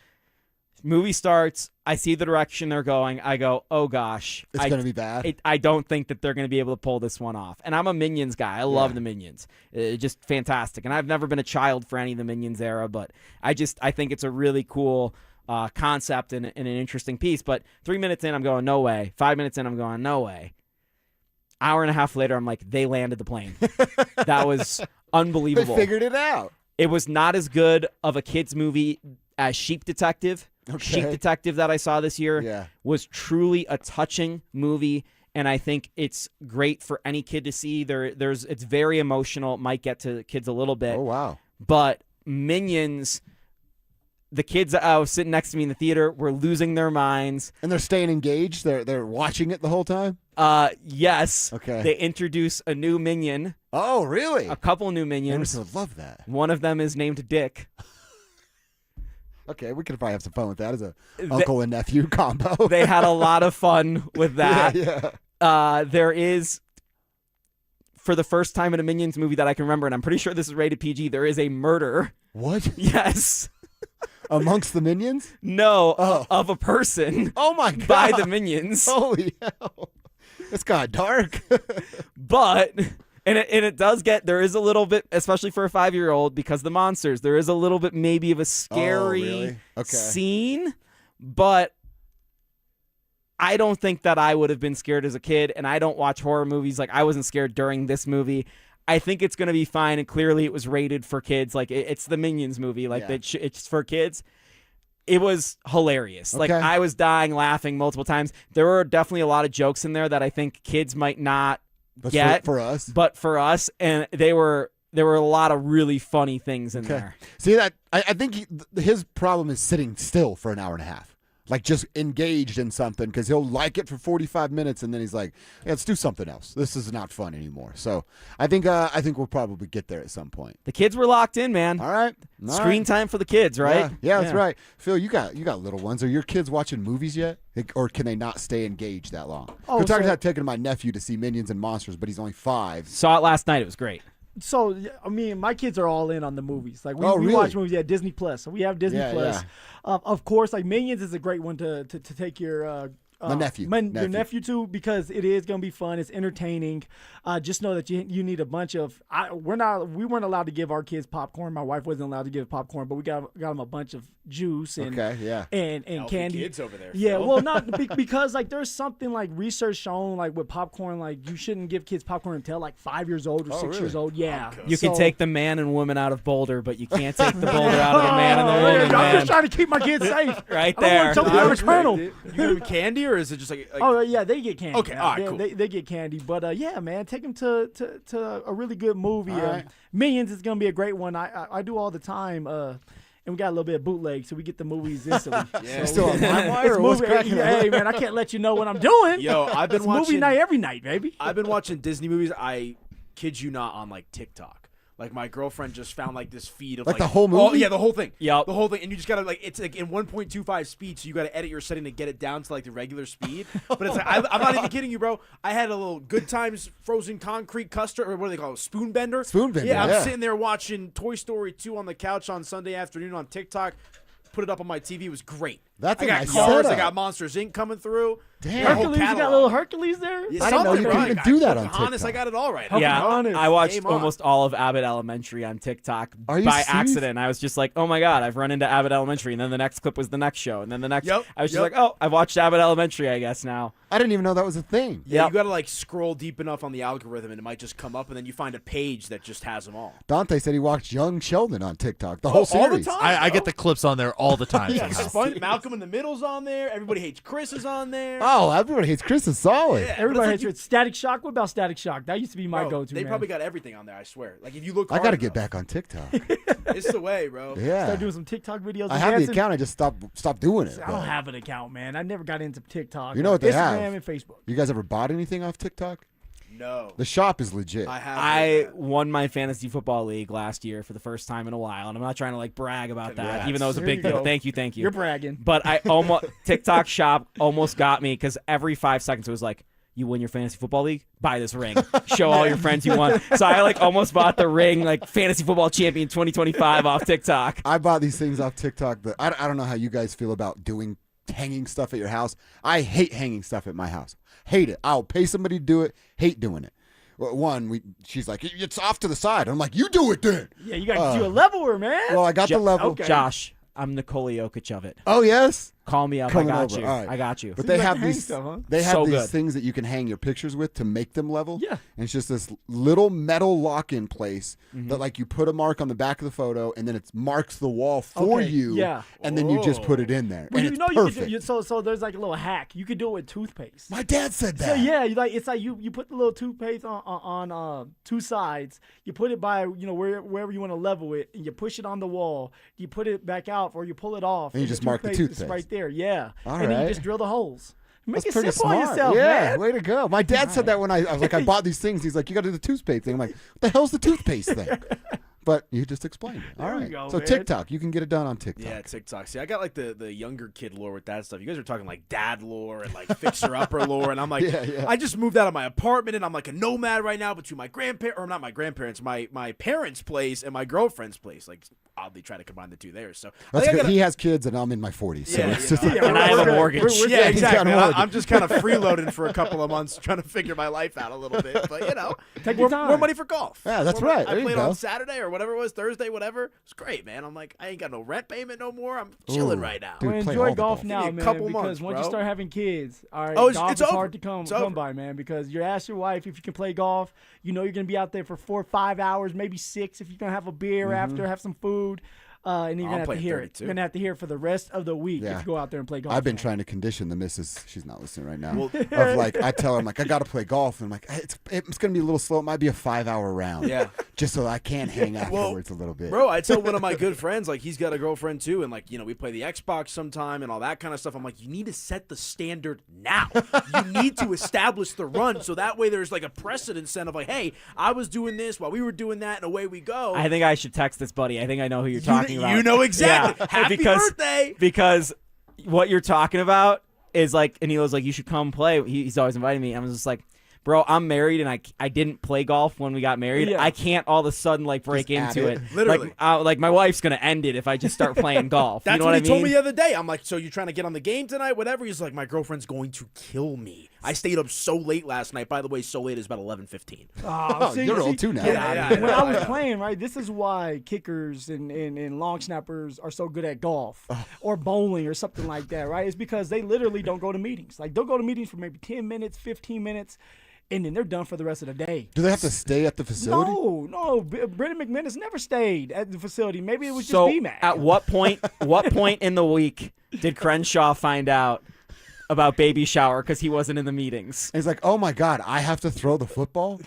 Speaker 5: Movie starts. I see the direction they're going. I go, oh, gosh.
Speaker 4: It's going to be bad.
Speaker 5: I don't think that they're going to be able to pull this one off. And I'm a Minions guy. I love the Minions. Just fantastic. And I've never been a child for any of the Minions era, but I think it's a really cool concept and an interesting piece. But 3 minutes in, I'm going, no way. 5 minutes in, I'm going, no way. Hour and a half later, I'm like, they landed the plane. That was unbelievable.
Speaker 4: They figured it out.
Speaker 5: It was not as good of a kid's movie as Sheep Detective.
Speaker 4: Okay.
Speaker 5: Sheep Detective that I saw this year was truly a touching movie, and I think it's great for any kid to see. It's very emotional. It might get to kids a little bit.
Speaker 4: Oh, wow.
Speaker 5: But Minions, the kids that I was sitting next to me in the theater were losing their minds.
Speaker 4: And they're staying engaged? They're watching it the whole time?
Speaker 5: Yes.
Speaker 4: Okay.
Speaker 5: They introduce a new Minion.
Speaker 4: Oh, really?
Speaker 5: A couple new Minions.
Speaker 4: Emerson would love that.
Speaker 5: One of them is named Dick.
Speaker 4: Okay, we could probably have some fun with that as a uncle and nephew combo.
Speaker 5: They had a lot of fun with that.
Speaker 4: Yeah.
Speaker 5: There is, for the first time in a Minions movie that I can remember, and I'm pretty sure this is rated PG, there is a murder.
Speaker 4: What?
Speaker 5: Yes.
Speaker 4: Amongst the Minions?
Speaker 5: No, of a person.
Speaker 4: Oh, my God.
Speaker 5: By the Minions.
Speaker 4: Holy hell. It's got dark.
Speaker 5: But... And it does
Speaker 4: there
Speaker 5: is a little bit, especially for a 5-year-old, because the monsters, there is a little bit maybe of a scary scene, but I don't think that I would have been scared as a kid, and I don't watch horror movies. Like, I wasn't scared during this movie. I think it's going to be fine, and clearly it was rated for kids. Like, it's the Minions movie. Like, it's for kids. It was hilarious. Like, I was dying laughing multiple times. There were definitely a lot of jokes in there that I think kids might not get
Speaker 4: for us,
Speaker 5: but for us, and there were a lot of really funny things in there.
Speaker 4: See that? I think his problem is sitting still for an hour and a half, like just engaged in something, because he'll like it for 45 minutes and then he's like, yeah, let's do something else. This is not fun anymore. So I think we'll probably get there at some point.
Speaker 5: The kids were locked in, man.
Speaker 4: All right.
Speaker 5: Screen time for the kids, right?
Speaker 4: Yeah, that's right. Phil, you got little ones. Are your kids watching movies yet? Or can they not stay engaged that long? I'm talking about taking my nephew to see Minions and Monsters, but he's only 5.
Speaker 5: Saw it last night. It was great.
Speaker 6: So, I mean, my kids are all in on the movies. Like, we
Speaker 4: really?
Speaker 6: watch movies at Disney Plus. So we have Disney Plus.
Speaker 4: Yeah.
Speaker 6: Of course, like, Minions is a great one to take your
Speaker 4: my nephew.
Speaker 6: Your nephew too, because it is going to be fun. It's entertaining. Just know that you need a bunch of. We weren't allowed to give our kids popcorn. My wife wasn't allowed to give popcorn, but we got them a bunch of juice and and candy.
Speaker 3: Kids over there.
Speaker 6: Yeah, well, not because like there's something like research shown like with popcorn, like you shouldn't give kids popcorn until like 5 years old or 6 years old. Yeah,
Speaker 5: you can take the man and woman out of Boulder, but you can't take the Boulder out of the man and the woman.
Speaker 6: I'm just trying to keep my kids safe.
Speaker 5: Right there.
Speaker 6: I don't want to tell
Speaker 3: You give them candy, or is it just like
Speaker 6: oh yeah, they get candy.
Speaker 3: Okay, all right, cool.
Speaker 6: They get candy, but yeah, man, take them to a really good movie.
Speaker 4: Right.
Speaker 6: Minions is gonna be a great one. I do all the time. and we got a little bit of bootleg, so we get the movies instantly.
Speaker 18: Yeah.
Speaker 6: So
Speaker 18: Still on LimeWire or what's cracking?
Speaker 6: Hey, man, I can't let you know what I'm doing.
Speaker 8: Yo, I've been
Speaker 6: It's
Speaker 8: watching
Speaker 6: movie night every night, baby.
Speaker 8: I've been watching Disney movies. I kid you not, on like TikTok. Like my girlfriend just found like this feed of
Speaker 4: Like the whole movie?
Speaker 8: Oh yeah, the whole thing.
Speaker 3: Yep.
Speaker 8: The whole thing, and you just gotta like it's like in 1.25 speed, so you gotta edit your setting to get it down to like the regular speed. But it's like I'm not even kidding you, bro. I had a little Good Times frozen concrete custard, or what do they call it, spoon bender?
Speaker 4: Spoon bender.
Speaker 8: Yeah, I'm
Speaker 4: yeah.
Speaker 8: sitting there watching Toy Story 2 on the couch on Sunday afternoon on TikTok. Put it up on my TV. It was great.
Speaker 4: That's
Speaker 8: I
Speaker 4: a
Speaker 8: got
Speaker 4: nice
Speaker 8: Cars.
Speaker 4: setup.
Speaker 8: I got Monsters Inc. coming through.
Speaker 4: Damn.
Speaker 8: The whole
Speaker 6: Hercules, you got a
Speaker 8: catalog.
Speaker 6: little Hercules there?
Speaker 8: Yeah,
Speaker 4: I didn't know you
Speaker 8: something,
Speaker 4: could
Speaker 8: bro.
Speaker 4: even do that on
Speaker 8: Pocahontas,
Speaker 4: TikTok.
Speaker 8: I got it all right.
Speaker 3: Yeah,
Speaker 6: Honest.
Speaker 3: I watched
Speaker 8: Game on.
Speaker 3: almost all of Abbott Elementary on TikTok
Speaker 4: Are you
Speaker 3: by
Speaker 4: serious?
Speaker 3: accident. I was just like, oh my God, I've run into Abbott Elementary. And then the next clip was the next show. And then the next,
Speaker 8: Yep,
Speaker 3: I was just
Speaker 8: yep.
Speaker 3: like, oh, I've watched Abbott Elementary, I guess now.
Speaker 4: I didn't even know that was a thing.
Speaker 8: Yeah,
Speaker 3: Yep.
Speaker 8: you got to like scroll deep enough on the algorithm, and it might just come up, and then you find a page that just has them all.
Speaker 4: Dante said he watched Young Sheldon on TikTok, the whole
Speaker 8: all the
Speaker 4: series.
Speaker 8: time.
Speaker 9: I get the clips on there all the time.
Speaker 8: Yeah,
Speaker 9: somehow.
Speaker 8: Malcolm in the Middle's on there. Everybody Hates Chris is on there.
Speaker 4: Oh, everybody hates Chris is solid.
Speaker 8: Yeah,
Speaker 6: Everybody
Speaker 8: but
Speaker 6: hates
Speaker 8: it's
Speaker 6: it. Static Shock. What about Static Shock? That used to be my
Speaker 8: Bro,
Speaker 6: go-to.
Speaker 8: They
Speaker 6: man.
Speaker 8: probably got everything on there. I swear. Like if you look,
Speaker 4: I
Speaker 8: hard
Speaker 4: got to get
Speaker 8: enough,
Speaker 4: back on TikTok.
Speaker 8: It's the way, bro.
Speaker 4: Yeah.
Speaker 6: Start doing some TikTok videos.
Speaker 4: I
Speaker 6: and
Speaker 4: have the
Speaker 6: dancing.
Speaker 4: account. I just stopped doing it.
Speaker 6: I don't
Speaker 4: but-
Speaker 6: have an account, man. I never got into TikTok.
Speaker 4: You know what they
Speaker 6: Instagram
Speaker 4: have?
Speaker 6: and Facebook.
Speaker 4: You guys ever bought anything off TikTok?
Speaker 8: No.
Speaker 4: The shop is legit.
Speaker 8: I have.
Speaker 3: I won my fantasy football league last year for the first time in a while, and I'm not trying to like brag about that,
Speaker 4: Congrats.
Speaker 3: even though it was a
Speaker 6: There
Speaker 3: big
Speaker 6: you
Speaker 3: deal.
Speaker 6: go.
Speaker 3: Thank you.
Speaker 6: You're bragging.
Speaker 3: But I almost TikTok shop almost got me because every 5 seconds it was like, you win your fantasy football league, buy this ring, show all your friends you won. So I like almost bought the ring, like fantasy football champion 2025 off TikTok.
Speaker 4: I bought these things off TikTok. That I don't know how you guys feel about doing hanging stuff at your house. I hate hanging stuff at my house. Hate it. I'll pay somebody to do it. Hate doing it. Well, she's like, it's off to the side. I'm like, you do it then.
Speaker 6: Yeah, you got to do a leveler, man.
Speaker 4: Well, I got the level.
Speaker 6: Okay.
Speaker 3: Josh, I'm Nikola Jokic of it.
Speaker 4: Oh, yes?
Speaker 3: Call me up.
Speaker 4: Coming
Speaker 3: I got
Speaker 4: over.
Speaker 3: you.
Speaker 4: All right.
Speaker 3: I got you.
Speaker 4: But
Speaker 6: So
Speaker 4: they
Speaker 6: you like
Speaker 4: have
Speaker 6: to hang
Speaker 4: these
Speaker 6: stuff, huh?
Speaker 4: they have
Speaker 3: So
Speaker 4: these
Speaker 3: good.
Speaker 4: things that you can hang your pictures with to make them level.
Speaker 6: Yeah.
Speaker 4: And it's just this little metal lock-in place
Speaker 3: Mm-hmm.
Speaker 4: that like you put a mark on the back of the photo and then it marks the wall for
Speaker 6: Okay,
Speaker 4: you.
Speaker 6: yeah.
Speaker 4: And then you just put it in there.
Speaker 6: Well,
Speaker 4: and
Speaker 6: you
Speaker 4: it's
Speaker 6: know
Speaker 4: perfect.
Speaker 6: you could do so there's like a little hack. You could do it with toothpaste.
Speaker 4: My dad said
Speaker 6: So
Speaker 4: that.
Speaker 6: yeah, it's like you put the little toothpaste on two sides. You put it by wherever you want to level it, and you push it on the wall. You put it back out, or you pull it off.
Speaker 4: And you just mark the
Speaker 6: is
Speaker 4: toothpaste.
Speaker 6: right there. Yeah,
Speaker 4: All
Speaker 6: and then you
Speaker 4: right.
Speaker 6: just drill the holes. Make
Speaker 4: That's
Speaker 6: it
Speaker 4: pretty
Speaker 6: simple on
Speaker 4: smart.
Speaker 6: yourself,
Speaker 4: yeah,
Speaker 6: man.
Speaker 4: way to go. My dad said that when I was like, I bought these things. He's like, you got to do the toothpaste thing. I'm like, what the hell's the toothpaste thing? But you just explained it. All
Speaker 6: There we
Speaker 4: right.
Speaker 6: go,
Speaker 4: So
Speaker 6: man.
Speaker 4: TikTok, you can get it done on TikTok.
Speaker 8: Yeah, TikTok. See, I got like the younger kid lore with that stuff. You guys are talking like dad lore and like fixer upper lore, and I'm like,
Speaker 4: Yeah.
Speaker 8: I just moved out of my apartment and I'm like a nomad right now between my grandparents, or not my grandparents, my parents' place and my girlfriend's place. Like, oddly try to combine the two there. So
Speaker 4: That's
Speaker 8: I
Speaker 4: good.
Speaker 8: gotta-
Speaker 4: He has kids, and I'm in my 40s. So
Speaker 8: Yeah,
Speaker 4: it's
Speaker 8: you
Speaker 4: just
Speaker 8: know,
Speaker 4: like,
Speaker 8: yeah,
Speaker 3: And I have a mortgage.
Speaker 8: Yeah,
Speaker 4: He's got a
Speaker 8: exactly.
Speaker 4: mortgage.
Speaker 8: I'm just kind of freeloading for a couple of months, trying to figure my life out a little bit. But
Speaker 6: Take
Speaker 8: more,
Speaker 6: your time.
Speaker 8: more money for golf.
Speaker 4: Yeah, that's
Speaker 8: More money.
Speaker 4: right. There
Speaker 8: I
Speaker 4: you
Speaker 8: played
Speaker 4: go.
Speaker 8: on Saturday or whatever it was, Thursday, whatever. It's great, man. I'm like, I ain't got no rent payment no more. I'm chilling
Speaker 4: Ooh,
Speaker 8: right now.
Speaker 4: dude,
Speaker 6: Well,
Speaker 4: play all
Speaker 6: enjoy
Speaker 4: the
Speaker 6: golf
Speaker 4: golf.
Speaker 6: now,
Speaker 8: Give me
Speaker 6: man.
Speaker 8: a couple
Speaker 6: because
Speaker 8: months,
Speaker 6: once
Speaker 8: bro.
Speaker 6: you start having kids, all right,
Speaker 8: Oh,
Speaker 6: golf
Speaker 8: it's
Speaker 6: is
Speaker 8: over.
Speaker 6: hard to come
Speaker 8: It's over.
Speaker 6: by, man. Because you ask your wife if you can play golf. You know you're gonna be out there for 4 or 5 hours, maybe 6 if you're gonna have a beer
Speaker 4: Mm-hmm.
Speaker 6: after, have some food. And you're
Speaker 8: I'm
Speaker 6: gonna have to
Speaker 8: playing
Speaker 6: hear
Speaker 8: 32.
Speaker 6: it. You're gonna have to hear it for the rest of the week
Speaker 4: Yeah.
Speaker 6: if you go out there and play golf.
Speaker 4: I've been
Speaker 6: man.
Speaker 4: trying to condition the missus. She's not listening right now.
Speaker 8: Well-
Speaker 4: of like, I tell her, I'm like, I got to play golf. And I'm like, it's going to be a little slow. It might be a 5-hour round.
Speaker 8: Yeah.
Speaker 4: Just so I can hang afterwards a little bit.
Speaker 8: Bro, I tell one of my good friends, like, he's got a girlfriend too, and like, we play the Xbox sometime and all that kind of stuff. I'm like, you need to set the standard now. You need to establish the run so that way there's like a precedent set of like, hey, I was doing this while we were doing that, and away we go.
Speaker 3: I think I should text this buddy. I think I know who you're talking about.
Speaker 8: You know exactly.
Speaker 3: Yeah.
Speaker 8: Happy birthday.
Speaker 3: Because what you're talking about is like, and he was like, you should come play. He's always inviting me. I was just like, bro, I'm married and I didn't play golf when we got married.
Speaker 6: Yeah.
Speaker 3: I can't all of a sudden like break
Speaker 4: Just
Speaker 3: into
Speaker 4: add
Speaker 3: it.
Speaker 4: it.
Speaker 8: Literally.
Speaker 3: Like my wife's gonna end it if I just start playing golf.
Speaker 8: That's
Speaker 3: you know
Speaker 8: what
Speaker 3: what
Speaker 8: he
Speaker 3: I mean?
Speaker 8: told me the other day. I'm like, so you're trying to get on the game tonight, whatever? He's like, my girlfriend's going to kill me. I stayed up so late last night. By the way, so late is about 11:15.
Speaker 4: Oh, you're old too now.
Speaker 8: Yeah.
Speaker 6: When I was playing, right, this is why kickers and long snappers are so good at golf or bowling or something like that, right? It's because they literally don't go to meetings. Like, they'll go to meetings for maybe 10 minutes, 15 minutes, and then they're done for the rest of the day.
Speaker 4: Do they have to stay at the facility?
Speaker 6: No. Brendan McManus never stayed at the facility. Maybe it was
Speaker 3: So
Speaker 6: just BMAC.
Speaker 3: at what point in the week did Crenshaw find out about baby shower because he wasn't in the meetings?
Speaker 4: And he's like, oh my God, I have to throw the football?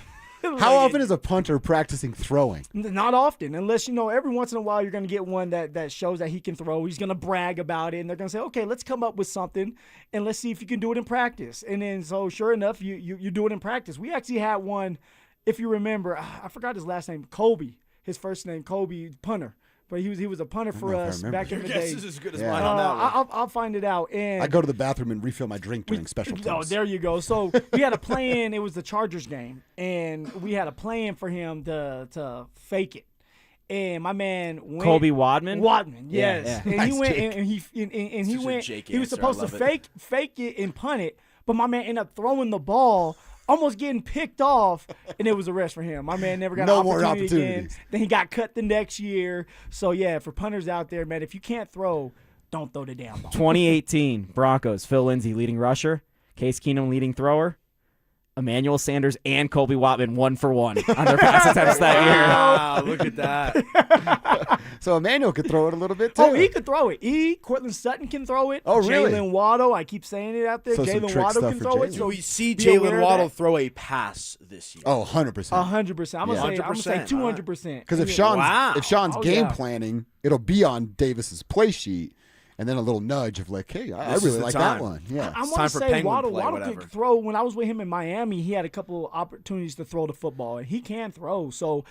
Speaker 4: How often is a punter practicing throwing?
Speaker 6: Not often, unless, every once in a while you're going to get one that shows that he can throw. He's going to brag about it, and they're going to say, okay, let's come up with something, and let's see if you can do it in practice. And then, so sure enough, you do it in practice. We actually had one, if you remember, I forgot his last name, Kobe. His first name, Kobe, punter. But he was a punter for us back in the day.
Speaker 8: This is as good as mine on that one.
Speaker 6: I'll find it out. And
Speaker 4: I go to the bathroom and refill my drink during special times.
Speaker 6: Oh, there you go. So we had a plan. It was the Chargers game, and we had a plan for him to fake it. And my man went.
Speaker 5: Kobe Wadman?
Speaker 6: Wadman, yes.
Speaker 5: Yeah.
Speaker 6: And he went and he went. He was supposed to fake it and punt it, but my man ended up throwing the ball, almost getting picked off, and it was a rest for him. My man never got
Speaker 4: no
Speaker 6: an
Speaker 4: more
Speaker 6: opportunity
Speaker 4: opportunities.
Speaker 6: again. Then he got cut the next year. So, yeah, for punters out there, man, if you can't throw, don't throw the damn ball.
Speaker 5: 2018 Broncos, Phil Lindsay leading rusher, Case Keenum leading thrower, Emmanuel Sanders and Colby Watman 1-for-1 on their pass attempts that year.
Speaker 8: Wow, look at that.
Speaker 4: So Emmanuel could throw it a little bit, too.
Speaker 6: Oh, he could throw it. Cortland Sutton can throw it.
Speaker 4: Oh, really?
Speaker 6: Jalen Waddle, I keep saying it out there.
Speaker 4: So some
Speaker 6: Jalen
Speaker 4: trick
Speaker 6: Waddle
Speaker 4: stuff
Speaker 6: can
Speaker 4: for
Speaker 6: throw it.
Speaker 4: Jalen.
Speaker 6: So
Speaker 8: We see
Speaker 6: be aware
Speaker 8: Jalen
Speaker 6: of
Speaker 8: Waddle
Speaker 6: that.
Speaker 8: throw a pass this year.
Speaker 4: Oh, 100%.
Speaker 6: 100%. I'm going to say 200%.
Speaker 4: Because if Sean's game planning, it'll be on Davis's play sheet, and then a little nudge of like, hey, I really like that one. Yeah.
Speaker 6: I want to say Waddle could throw. When I was with him in Miami, he had a couple opportunities to throw the football, and he can throw. So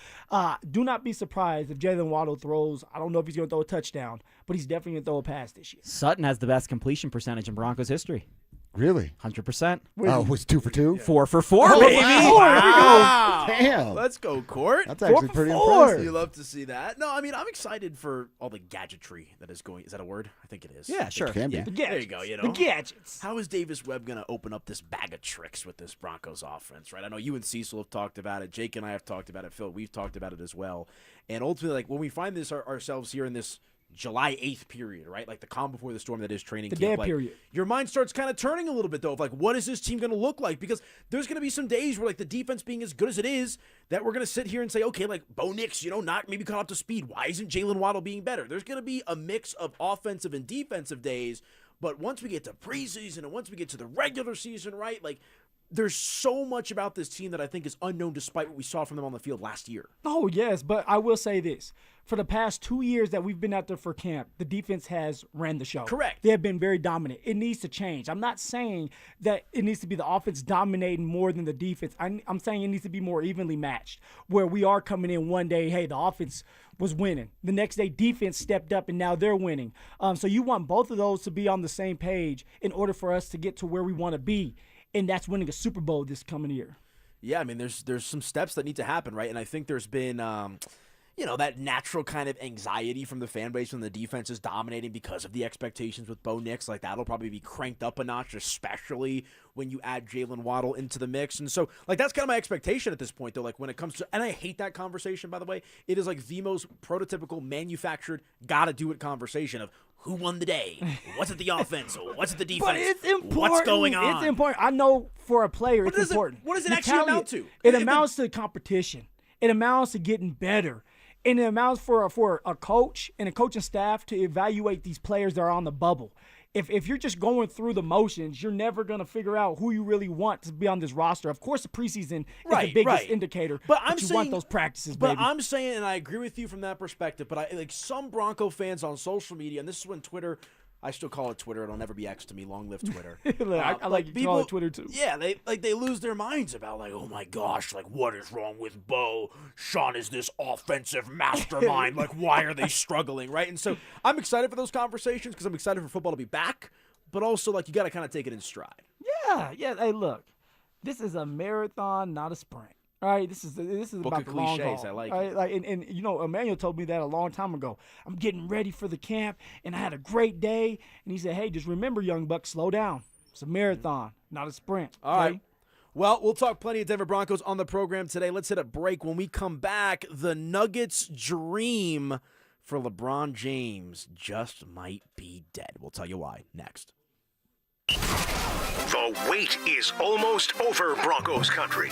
Speaker 6: do not be surprised if Jalen Waddle throws. I don't know if he's going to throw a touchdown, but he's definitely going to throw a pass this year.
Speaker 5: Sutton has the best completion percentage in Broncos history.
Speaker 4: Really?
Speaker 5: 100%.
Speaker 4: Oh, it was 2 for 2?
Speaker 5: 4 for 4, baby.
Speaker 8: Wow.
Speaker 4: Damn.
Speaker 8: Let's go, Court.
Speaker 4: That's actually pretty impressive.
Speaker 8: You love to see that. No, I mean, I'm excited for all the gadgetry that is going. Is that a word? I think it is.
Speaker 5: Yeah, sure.
Speaker 4: It can be.
Speaker 8: Yeah.
Speaker 6: The gadgets.
Speaker 8: There you go. You know,
Speaker 6: the gadgets.
Speaker 8: How is Davis Webb going to open up this bag of tricks with this Broncos offense, right? I know you and Cecil have talked about it. Jake and I have talked about it. Phil, we've talked about it as well. And ultimately, like when we find this ourselves here in this July 8th period, right? Like the calm before the storm that is training camp.
Speaker 6: The dead
Speaker 8: like,
Speaker 6: period.
Speaker 8: Your mind starts kind of turning a little bit, though, of like, what is this team going to look like? Because there's going to be some days where, like, the defense being as good as it is, that we're going to sit here and say, okay, like, Bo Nix, not maybe caught up to speed. Why isn't Jalen Waddle being better? There's going to be a mix of offensive and defensive days, but once we get to preseason and once we get to the regular season, right, like, there's so much about this team that I think is unknown despite what we saw from them on the field last year.
Speaker 6: Oh, yes, but I will say this. For the past 2 years that we've been out there for camp, the defense has ran the show.
Speaker 8: Correct.
Speaker 6: They have been very dominant. It needs to change. I'm not saying that it needs to be the offense dominating more than the defense. I'm saying it needs to be more evenly matched, where we are coming in one day, hey, the offense was winning. The next day, defense stepped up, and now they're winning. So you want both of those to be on the same page in order for us to get to where we want to be, and that's winning a Super Bowl this coming year.
Speaker 8: Yeah, I mean, there's some steps that need to happen, right? And I think there's been that natural kind of anxiety from the fan base when the defense is dominating because of the expectations with Bo Nix. Like, that'll probably be cranked up a notch, especially when you add Jalen Waddle into the mix. And so, like, that's kind of my expectation at this point, though. Like, when it comes to – and I hate that conversation, by the way. It is, like, the most prototypical, manufactured, gotta-do-it conversation of who won the day? Was it the offense? What's it the defense?
Speaker 6: But it's important.
Speaker 8: What's going on?
Speaker 6: It's important. I know for a player it's important.
Speaker 8: What does it actually amount to?
Speaker 6: It amounts to competition. It amounts to getting better. And it amounts for a coach and a coaching staff to evaluate these players that are on the bubble. If you're just going through the motions, you're never going to figure out who you really want to be on this roster. Of course, the preseason is the biggest indicator, but you want those practices, baby.
Speaker 8: But I'm saying, and I agree with you from that perspective, but I like some Bronco fans on social media, and this is when Twitter – I still call it Twitter. It'll never be X to me. Long live Twitter.
Speaker 6: I like to call it Twitter too.
Speaker 8: Yeah, they lose their minds about like, oh my gosh, like what is wrong with Bo? Sean is this offensive mastermind. Like why are they struggling, right? And so I'm excited for those conversations because I'm excited for football to be back, but also like you got to kind of take it in stride.
Speaker 6: Yeah. Hey, look, this is a marathon, not a sprint. All right, this is
Speaker 8: Book
Speaker 6: about
Speaker 8: of
Speaker 6: the long
Speaker 8: cliches,
Speaker 6: haul.
Speaker 8: I like
Speaker 6: all
Speaker 8: it.
Speaker 6: right, and Emmanuel told me that a long time ago. I'm getting ready for the camp, and I had a great day. And he said, hey, just remember, young buck, slow down. It's a marathon, not a sprint.
Speaker 8: All right. Well, we'll talk plenty of Denver Broncos on the program today. Let's hit a break. When we come back, the Nuggets' dream for LeBron James just might be dead. We'll tell you why next.
Speaker 19: The wait is almost over, Broncos country.